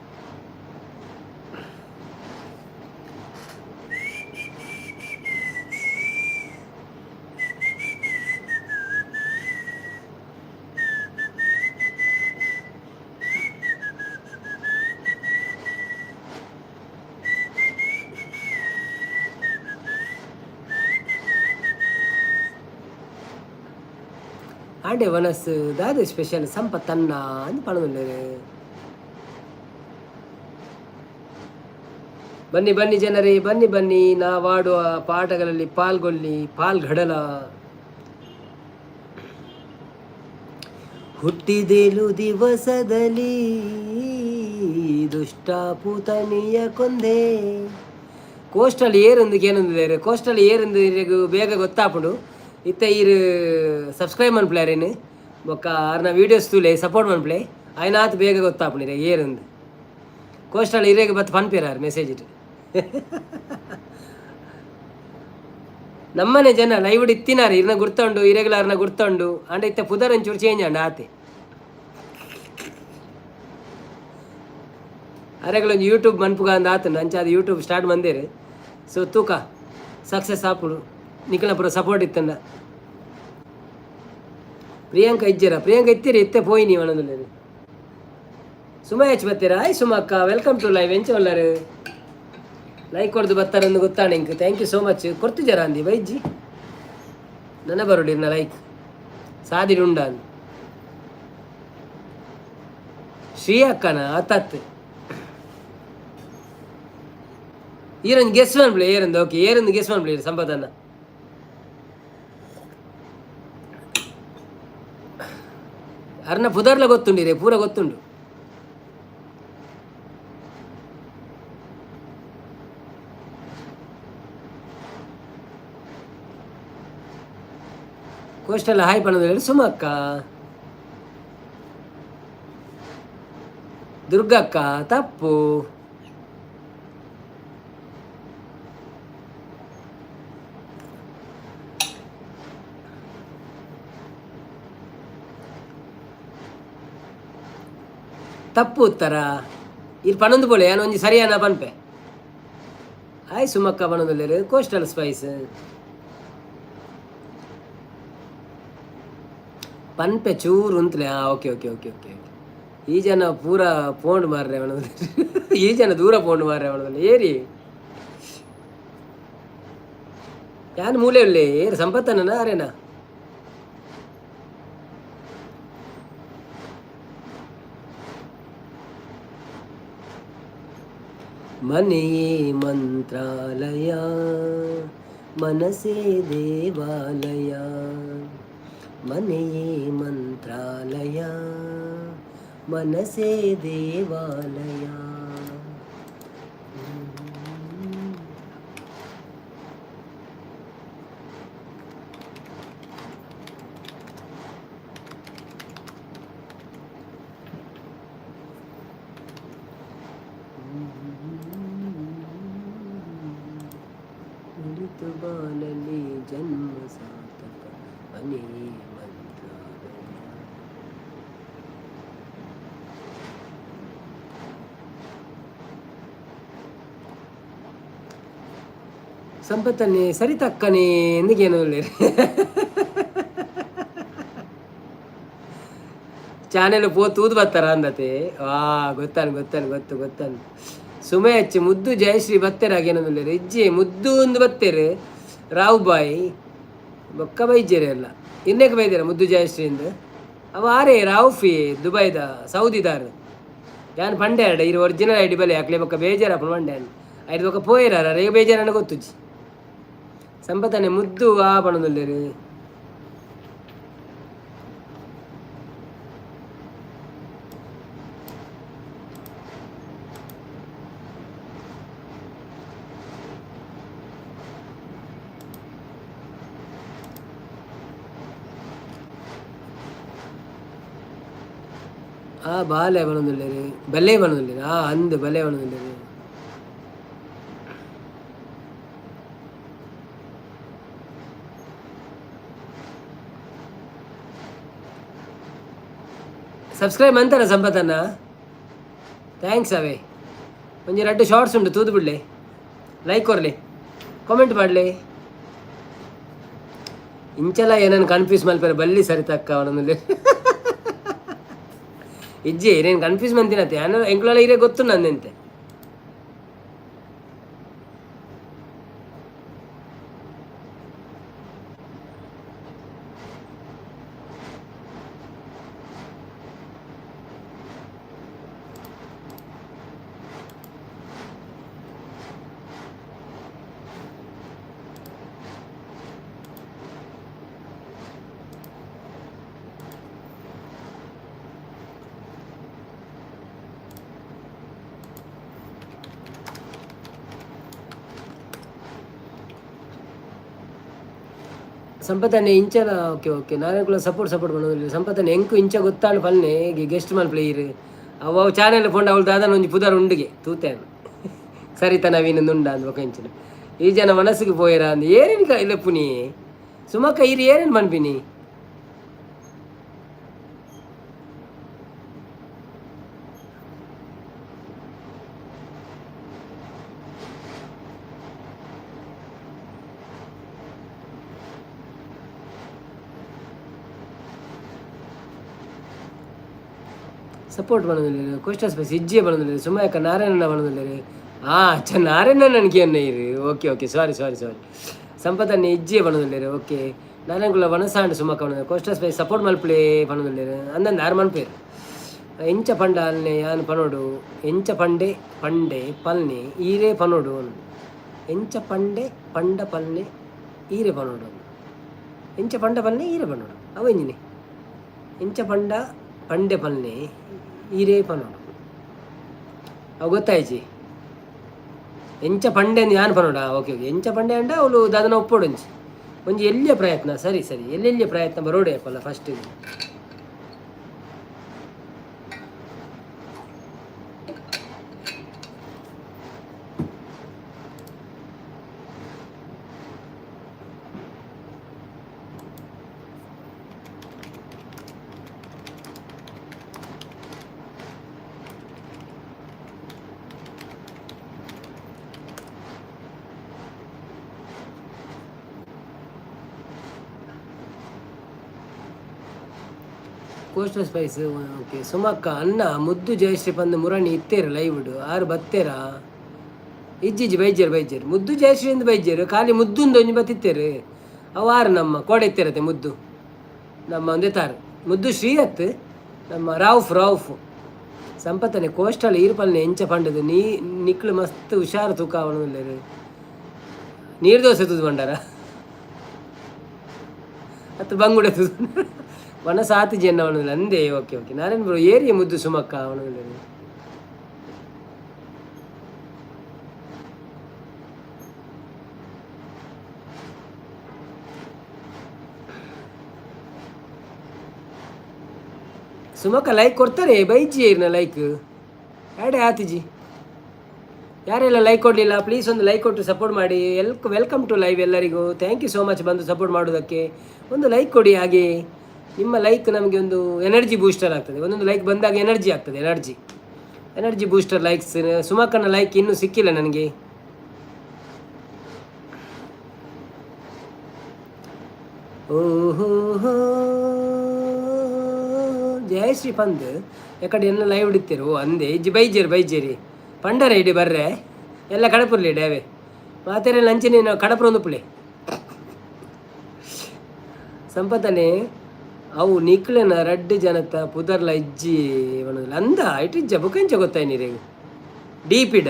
ಆಂಡೆ ವನಸ್ಸು ದಾದ ಸ್ಪೆಷಲ್ ಸಂಪತ್ತನ್ನ ಅಂತ ಪಣದಲ್ಲಿ ಬನ್ನಿ ಬನ್ನಿ ಜನರೇ ಬನ್ನಿ ಬನ್ನಿ ನಾವಾಡುವ ಪಾಠಗಳಲ್ಲಿ ಪಾಲ್ಗೊಳ್ಳಿ ಪಾಲ್ಗಡಲ ಹುಟ್ಟಿದೇಲು ದಿವಸದಲ್ಲಿ ದುಷ್ಟ ಪೂತನಿಯ ಕೊಂದೆ ಕೋಸ್ಟಲ್ ಏರೊಂದಕ್ಕೆ ಏನೊಂದಿದ್ದಾರೆ ಕೋಸ್ಟಲ್ ಏರೊಂದು ಬೇಗ ಗೊತ್ತಾಪುಡು ಇತ್ತ ಈರು ಸಬ್ಸ್ಕ್ರೈಬ್ ಮನ್ಪ್ಲೇರೇನು ಬೊಕ್ಕ ಅವ್ರನ್ನ ವೀಡಿಯೋಸ್ ತೂಲೆ ಸಪೋರ್ಟ್ ಮನ್ಪ್ಲೆ ಆಯ್ನಾತ್ ಬೇಗ ಗೊತ್ತಾಪುಣಿರೆ ಏರೊಂದು ಕೋಸ್ಟಲ್ ಇರೇಗೆ ಬತ್ತು ಪನ್ಪೇರಾರು ಮೆಸೇಜ್ ಇಟ್ಟು ನಮ್ಮನೆ ಜನ ಲೈವ್ ಇತ್ತಿನಾರು ಇರ್ನ ಗುರ್ತೊಂಡು ಇರೆಗ್ಯುಲರ್ನ ಗುರ್ತೊಂಡು ಅಂಡ ಇತ್ತ ಪುದರ್ ಒಂಚೂರು ಚೇಂಜ್ ಅಂಡ ಆತೆ ಅರೆಗಳೊಂದು ಯೂಟ್ಯೂಬ್ ಮನ್ಪುಗ ಅಂದ ಆತನು ಅಂಚ ಅದು ಯೂಟ್ಯೂಬ್ ಸ್ಟಾರ್ಟ್ ಮಂದೇರು ಸೊ ತೂಕ ಸಕ್ಸಸ್ ಆಪುಡು ನಿಖಲ ಪುರ ಸಪೋರ್ಟ್ ಇತ್ತಂಡ ಪ್ರಿಯಾಂಕ ಇಜ್ಜರ ಪ್ರಿಯಾಂಕ ಇತ್ತೀರಿ ಇತ್ತೆ ಪೋಯಿ ನೀವು ಅನ್ನೋದಿಲ್ಲ ಸುಮ ಹೆಚ್ಚು ಬರ್ತೀರಾ ಆಯ್ ಸುಮ ಅಕ್ಕ ವೆಲ್ಕಮ್ ಟು ಲೈವ್ ಎಂಚ ಒಳ್ಳಾರು ಲೈಕ್ ಕೊಡ್ದು ಬರ್ತಾರಂದು ಗೊತ್ತಾಣ ಇಂಕ್ ಥ್ಯಾಂಕ್ ಯು ಸೋ ಮಚ್ ಕೊಡ್ತಿದ್ದಾರ ಅಂದಿ ಬೈಜ್ಜಿ ನನ್ನ ಬರೋಡಿರ್ನ ಲೈಕ್ ಸಾದಿರಿ ಉಂಡ ಅಂದು ಶ್ರೀ ಅಕ್ಕನ ಅತ್ತತ್ತು ಈರೊಂದು ಗೆಸ್ ಮಾಡ್ಬಿಡಿ ಏರಂದು ಓಕೆ ಏರೊಂದು ಗೆಸ್ ಮಾಡ್ಬಿಡಿ ಸಂಪದನ್ನ ಅರ್ನ ಪುದರ್ಲ ಗೊತ್ತುಂಡಿರೆ ಪೂರ ಗೊತ್ತುಂಡು ಕೋಸ್ಟಲ್ ಹಾಯ್ ಪಣದಲ್ಲಿ ಸುಮಕ್ಕ ದುರ್ಗಕ್ಕ ತಪ್ಪು. ತಪ್ಪು ಉತ್ತರ ಇಲ್ಲಿ ಪನೊಂದು ಬೋಲೆ ನಾನು ಒಂಜಿ ಸರಿಯಾನ ಪನ್ಪೆ. ಹಾಯ್ ಸುಮಕ್ಕ ಪನೊಂದುಲ್ಲೇರು ಕೋಸ್ಟಲ್ ಸ್ಪೈಸ್ ಪನ್ಪೆ ಚೂರು ಉಂತ್ಲೆ. ಓಕೆ ಓಕೆ ಓಕೆ ಓಕೆ ಈ ಜನ ಪೂರ ಪೋಂಡ್ ಮಾರ್ರೆ ಅವನದಲ್ಲಿ ಈ ಜನ ದೂರ ಪೋಂಡ್ ಮಾರ್ರೆ ಅವನದಲ್ಲಿ ಏರಿ ಯಾನ್ ಮೂಲೆ ಉಳ್ಳೆ ಏರು ಸಂಪತ್ತನ ಅರೇನಾ. ಮನೆಯೇ ಮಂತ್ರಾಲಯ ಮನಸೇ ದೇವಾಲಯ, ಮನೆಯೇ ಮಂತ್ರಾಲಯ ಮನಸೇ ದೇವಾಲಯ. ಬಾಲಲ್ಲಿ ಜನ್ಮ ಸಾರ್ಥಕ ಮನೆಯೇ ಮಂತ್ರಾಲಯ. ಸಂಪತ್ತನ್ನೇ ಸರಿ ತಕ್ಕನೇ ಎಂದಿಗೇನು ಚಾನೆಲ್ ಪೋ ತೂದು ಬರ್ತಾರ ಅಂದತೆ. ಗೊತ್ತಾನು ಗೊತ್ತಾನು ಗೊತ್ತು ಗೊತ್ತಾನು. ಸುಮೆ ಹಚ್ಚಿ ಮುದ್ದು ಜಯಶ್ರೀ ಬತ್ತೇರ ಹಾಗೇನೊಂದು ಇಜ್ಜಿ ಮುದ್ದು ಒಂದು ಬತ್ತೇರು ರಾವ್ ಬಾಯ್ ಬೊಕ್ಕ ಬೈಜೇರಿ ಎಲ್ಲ ಇನ್ನೇಕೆ ಬೈದಾರ ಮುದ್ದು ಜಯಶ್ರೀಂದು ಅವ ಆರೇ ರಾವ್ಫಿ ದುಬೈದ ಸೌದಿದಾರ್ ಯಾನ್ ಪಂಡೆ ಅಡ ಇರು ಒರಿಜಿನಲ್ ಐಡಿ ಬಲೆ ಹಾಕ್ಲೆ ಬೊಕ್ಕ ಬೇಜಾರಪ್ಪ ಮಂಡೆ ಐದು ಬೊಕ್ಕ ಪೋಯಿರಾರ ರೇಗ ಬೇಜಾರನ್ನ ಗೊತ್ತುಜಿ. ಸಂಪತ್ತನೆ ಮುದ್ದು ಆ ಪಣದಲ್ಲೇರು ಬಾಲೆ ಬಣದಿಲ್ಲೇರಿ ಬಲ್ಲೆ ಬಣದಿಲ್ಲ ಅಂದು ಬಲೆ ಬಣದಿಲ್ಲೇರಿ. ಸಬ್ಸ್ಕ್ರೈಬ್ ಅಂತಾರ ಸಂಪತ್ತನ್ನ ಥ್ಯಾಂಕ್ಸ್ ಅವೇ. ಒಂಜಿ 2 ಶಾರ್ಟ್ಸ್ ಉಂಟು ತೂದು ಬಿಡ್ಲೆ, ಲೈಕ್ ಕೊರ್ಲಿ, ಕಾಮೆಂಟ್ ಮಾಡಲಿ. ಇಂಚಲ ಏನನ್ನು ಕನ್ಫ್ಯೂಸ್ ಮಲ್ಪೇರೆ ಬಲ್ಲಿ ಸರಿ ತಕ್ಕ ಅವನೊಂದು ಇಜ್ಜಿ నేను కన్ఫ్యూజ్ మంతినతే అన్న ఎంకుల ఇరే ಗೊತ್ತುనంది అంతే. ಸಂಪತ್ತನ್ನೇ ಇಂಚಲ ಓಕೆ ಓಕೆ ನಾನೇ ಕೂಡ ಸಪೋರ್ಟ್ ಮಾಡೋದಿಲ್ಲ. ಸಂಪತ್ತನ್ನೇ ಎಂಕು ಇಂಚ ಗೊತ್ತಾಳು ಪಲ್ನೆ ಗೆಸ್ಟ್ ಮಲ್ ಪ್ಲೇಯರ್ ಅವ ಚಾನೆಲ್ ಪೊಂಡು ಅವಳು ದಾದನ ಒಂಜಿ ಪುದರ್ ಉಂಡಿಗೆ ತೂತೇನು ಸರಿತ ನವೀನಂದು ಉಂಡ ಅಂದ್ ఒక ಇಂಚಿನ ಈ ಜನ ಮನಸ್ಸಿಗೆ ಪೋಯಿರ ಅಂದ್ ಏನೇನು ಇಲ್ಲ ಪುನಿ ಸುಮಕ್ಕ ಇರಿ ಏನೇನು ಮನ್ಪಿನಿ. ಸಪೋರ್ಟ್ ಮಾಡೋದಿಲ್ಲ ಕೋಸ್ಟಲ್ ಸ್ಪೈಸ್ ಇಜ್ಜಿಯೇ ಮಾಡೋದಿಲ್ಲ ಸುಮ್ಮಕ್ಕ ನಾರಾಯಣನ ಮಾಡೋದಿಲ್ಲ. ನಾರಾಯಣ ನನಗೆ ಅನ್ನ ಇರಿ ಓಕೆ ಓಕೆ ಸಾರಿ ಸಂಪತ್ತನ್ನೇ ಇಜ್ಜಿಯೇ ಮಾಡೋದಿಲ್ಲ ಓಕೆ ನಾರಾಯಣಗುಳ ವನಸಾಂಡ್ ಸುಮ್ಮಕ್ಕ ಮಾಡೋದು ಕೋಸ್ಟಲ್ ಸ್ಪೈಸ್ ಸಪೋರ್ಟ್ ಮಲ್ಪಲೇ ಮಾಡೋದಿಲ್ಲ ಅಂದಂದು ಯಾರು ಮಲ್ಪೇರು ಎಂಚ ಪಂಡ ಅಲ್ನೆ ಯಾನು ಪನೋಡು ಎಂಚ ಪಂಡೆ ಪಲ್ನೆ ಈರೇ ಪನೋಡು ಎಂಚ ಪಂಡೆ ಪಂಡ ಪಲ್ನೆ ಈರೆ ಪನೋಡು ಎಂಚ ಪಂಡ ಪಲ್ನೆ ಈರೆ ಪನೋಡು ಅವಂಜಿನಿ ಎಂಚ ಪಂಡೆ ಪಲ್ನೆ ಈರೇ ಪನೋಡು ಅವು ಗೊತ್ತಾಯ್ಚಿ. ಎಂಚ ಪಂಡೆ ಯಾನು ಪನೋಡ ಓಕೆ ಓಕೆ ಎಂಚ ಪಂಡೆ ಅಂಡ ಅವಳು ದಾದನ ಒಪ್ಪೋಡು ಒಂಜಿ ಎಲ್ಲಿಯ ಪ್ರಯತ್ನ ಸರಿ ಎಲ್ಲೆಲ್ಲಿಯ ಪ್ರಯತ್ನ ಬರೋಡೆ ಅಪ್ಪಲ್ಲ ಫಸ್ಟ್ ಕೋಸ್ಟಲ್ ಸ್ಪೈಸ್ ಓಕೆ. ಸುಮಕ್ಕ ಅನ್ನ ಮುದ್ದು ಜಯಶ್ರೀ ಪಂದು ಮುರಣಿ ಇತ್ತೇರು ಲೈವ್ಡು ಆರು ಬತ್ತೇರಾ ಇಜ್ಜಿಜ್ಜಿ ಬೈಜೇರು ಮುದ್ದು ಜಯಶ್ರೀ ಎಂದು ಬೈಜೇರು ಖಾಲಿ ಮುದ್ದುಂದು ಒಂಜಿ ಬತ್ತಿತ್ತೇರು ಅವು ಆರು ನಮ್ಮ ಕೋಡೆ ಇತ್ತಿರತ್ತೆ ಮುದ್ದು ನಮ್ಮ ಒಂದೇ ತಾರು ಮುದ್ದು ಶ್ರೀಯತ್ ನಮ್ಮ ರೌಫ್ ಸಂಪತ್ತನೆ ಕೋಸ್ಟಲ್ ಈರ್ಪಲ್ನೆ ಎಂಚ ಪಂಡದು ನಿಕ್ಳು ಮಸ್ತ್ ಹುಷಾರು ತೂಕ ಅವನು ನೀರು ದೋಸೆ ತುದು ಬಂಡಾರ ಅತ್ತು ಬಂಗುಡೆ ತುದು ವನ ಸಾತಿ ಜನ ಅವನಿಲ್ಲ ಅಂದೇ. ಓಕೆ ನಾರಾಯಣ ಬ್ರೋ ಏರಿಯ ಮುದ್ದು ಸುಮಕ್ಕ ಅವನಿಲ್ಲ ಸುಮಕ್ಕ ಲೈಕ್ ಕೊಡ್ತಾರೆ ಬೈಜಿ ಏರ್ನ ಲೈಕ್ ಆಡೆ ಆತಿಜಿ ಯಾರೆಲ್ಲ ಲೈಕ್ ಕೊಡಲಿಲ್ಲ ಪ್ಲೀಸ್ ಒಂದು ಲೈಕ್ ಕೊಟ್ಟು ಸಪೋರ್ಟ್ ಮಾಡಿ. ವೆಲ್ಕಮ್ ಟು ಲೈವ್ ಎಲ್ಲರಿಗೂ. ಥ್ಯಾಂಕ್ ಯು ಸೋ ಮಚ್ ಬಂದು ಸಪೋರ್ಟ್ ಮಾಡೋದಕ್ಕೆ. ಒಂದು ಲೈಕ್ ಕೊಡಿ. ಹಾಗೆ ನಿಮ್ಮ ಲೈಕ್ ನಮಗೆ ಒಂದು ಎನರ್ಜಿ ಬೂಸ್ಟರ್ ಆಗ್ತದೆ. ಒಂದೊಂದು ಲೈಕ್ ಬಂದಾಗ ಎನರ್ಜಿ ಆಗ್ತದೆ. Energy booster likes. ಸುಮಕ್ಕನ ಲೈಕ್ ಇನ್ನೂ ಸಿಕ್ಕಿಲ್ಲ ನನಗೆ. ಓಹೋ ಜಯಶ್ರೀ ಪಂದ್ ಎಕಡೆ ಎಲ್ಲ ಲೈವ್ ಹಿಡಿತೀರು ಅಂದೆ ಇಜ್ಜಿ ಬೈಜೇರಿ ಪಂಡರ ಇಡಿ ಬರ್ರೆ ಎಲ್ಲ ಕಡಪುರ್ಲಿ ಡೇವೆ ಮಾತೇರೆ ಲಂಚಿನ ಕಡಪುರ ಒಂದು ಪುಳೆ ಸಂಪತ್ತನೆ ಅವು ನಿಕ್ಲೆನ ರಡ್ಡು ಜನತ ಪುದರ್ಲ ಇಜ್ಜಿ ಅವನಲ್ಲ ಅಂದ ಇಟ್ಟಿಜ್ಜ ಬುಕಂಚ ಗೊತ್ತಾಯಿ ನೀರೇ ಡೀಪಿಡ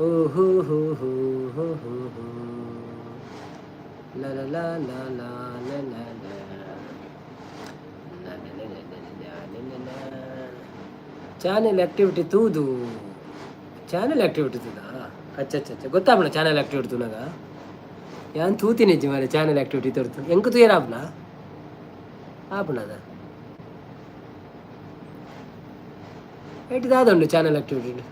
ಓಹೋ ಹೋ ಹೋ ಹೋ ಹೋ ಹೋ la la la la la la la channel activity ತೂದು ಚಾನೆಲ್ ಆಕ್ಟಿವಿಟಿ ತೂದಾ ಅಚ್ಚ ಗೊತ್ತಾಗ್ಬಿಡ ಚಾನೆಲ್ ಆಕ್ಟಿವಿಟಿ ತೂನಾಗ ಯಾನ್ ತೂತೀನಿ ಅಜ್ಜಿ ಮಾರೆ ಚಾನೆಲ್ ಆಕ್ಟಿವಿಟಿ ತೋರ್ತು ಎಂಕು ತೂಯರ್ ಆಪ್ನ ಆಪಣದ ಎಟ್ಟಿದಾದುಂಡು ಚಾನೆಲ್ ಆಕ್ಟಿವಿಟಿ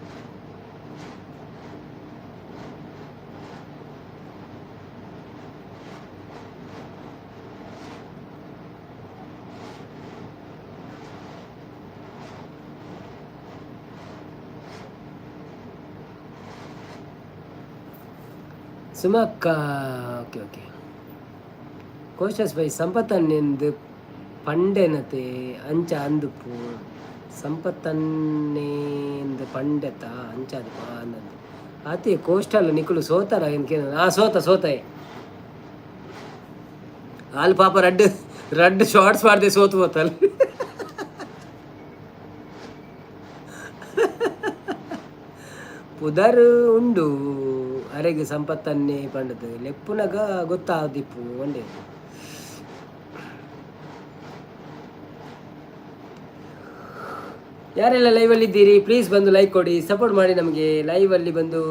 ಸುಮಕ್ಕ ಓಕೆ ಕೋಶಸ್ ಬೈ ಸಂಪತ್ತನ್ನೆಂದು ಪಂಡೆನತೆ ಅಂಚ ಅಂದುಪು ಸಂಪತ್ತನ್ನೆಂದು ಪಂಡೆತ ಅಂಚ ಅದು ಅನ್ನದು ಆತಿ ಕೋಸ್ಟಲ್ ನಿಕ್ಕಲು ಸೋತಾರ ಏನಕ್ಕೆ ಸೋತಾಯಿ ಹಾಲು ಪಾಪ ರಡ್ಡು ಶಾರ್ಟ್ಸ್ ಮಾಡಿದೆ ಸೋತು ಹೋತಲ್ಲ ಪುದರ್ ಉಂಡು ಅರೆಗೆ ಸಂಪತ್ತನ್ನೇ ಪಂಡದು ಲೆಪ್ಪುನಗ ಗೊತ್ತಾದಿಪ್ಪು ಒಂದೇ ಯಾರೆಲ್ಲ ಲೈವಲ್ಲಿ ಇದ್ದೀರಿ ಪ್ಲೀಸ್ ಬಂದು ಲೈಕ್ ಕೊಡಿ ಸಪೋರ್ಟ್ ಮಾಡಿ. ನಮಗೆ ಲೈವಲ್ಲಿ ಬಂದು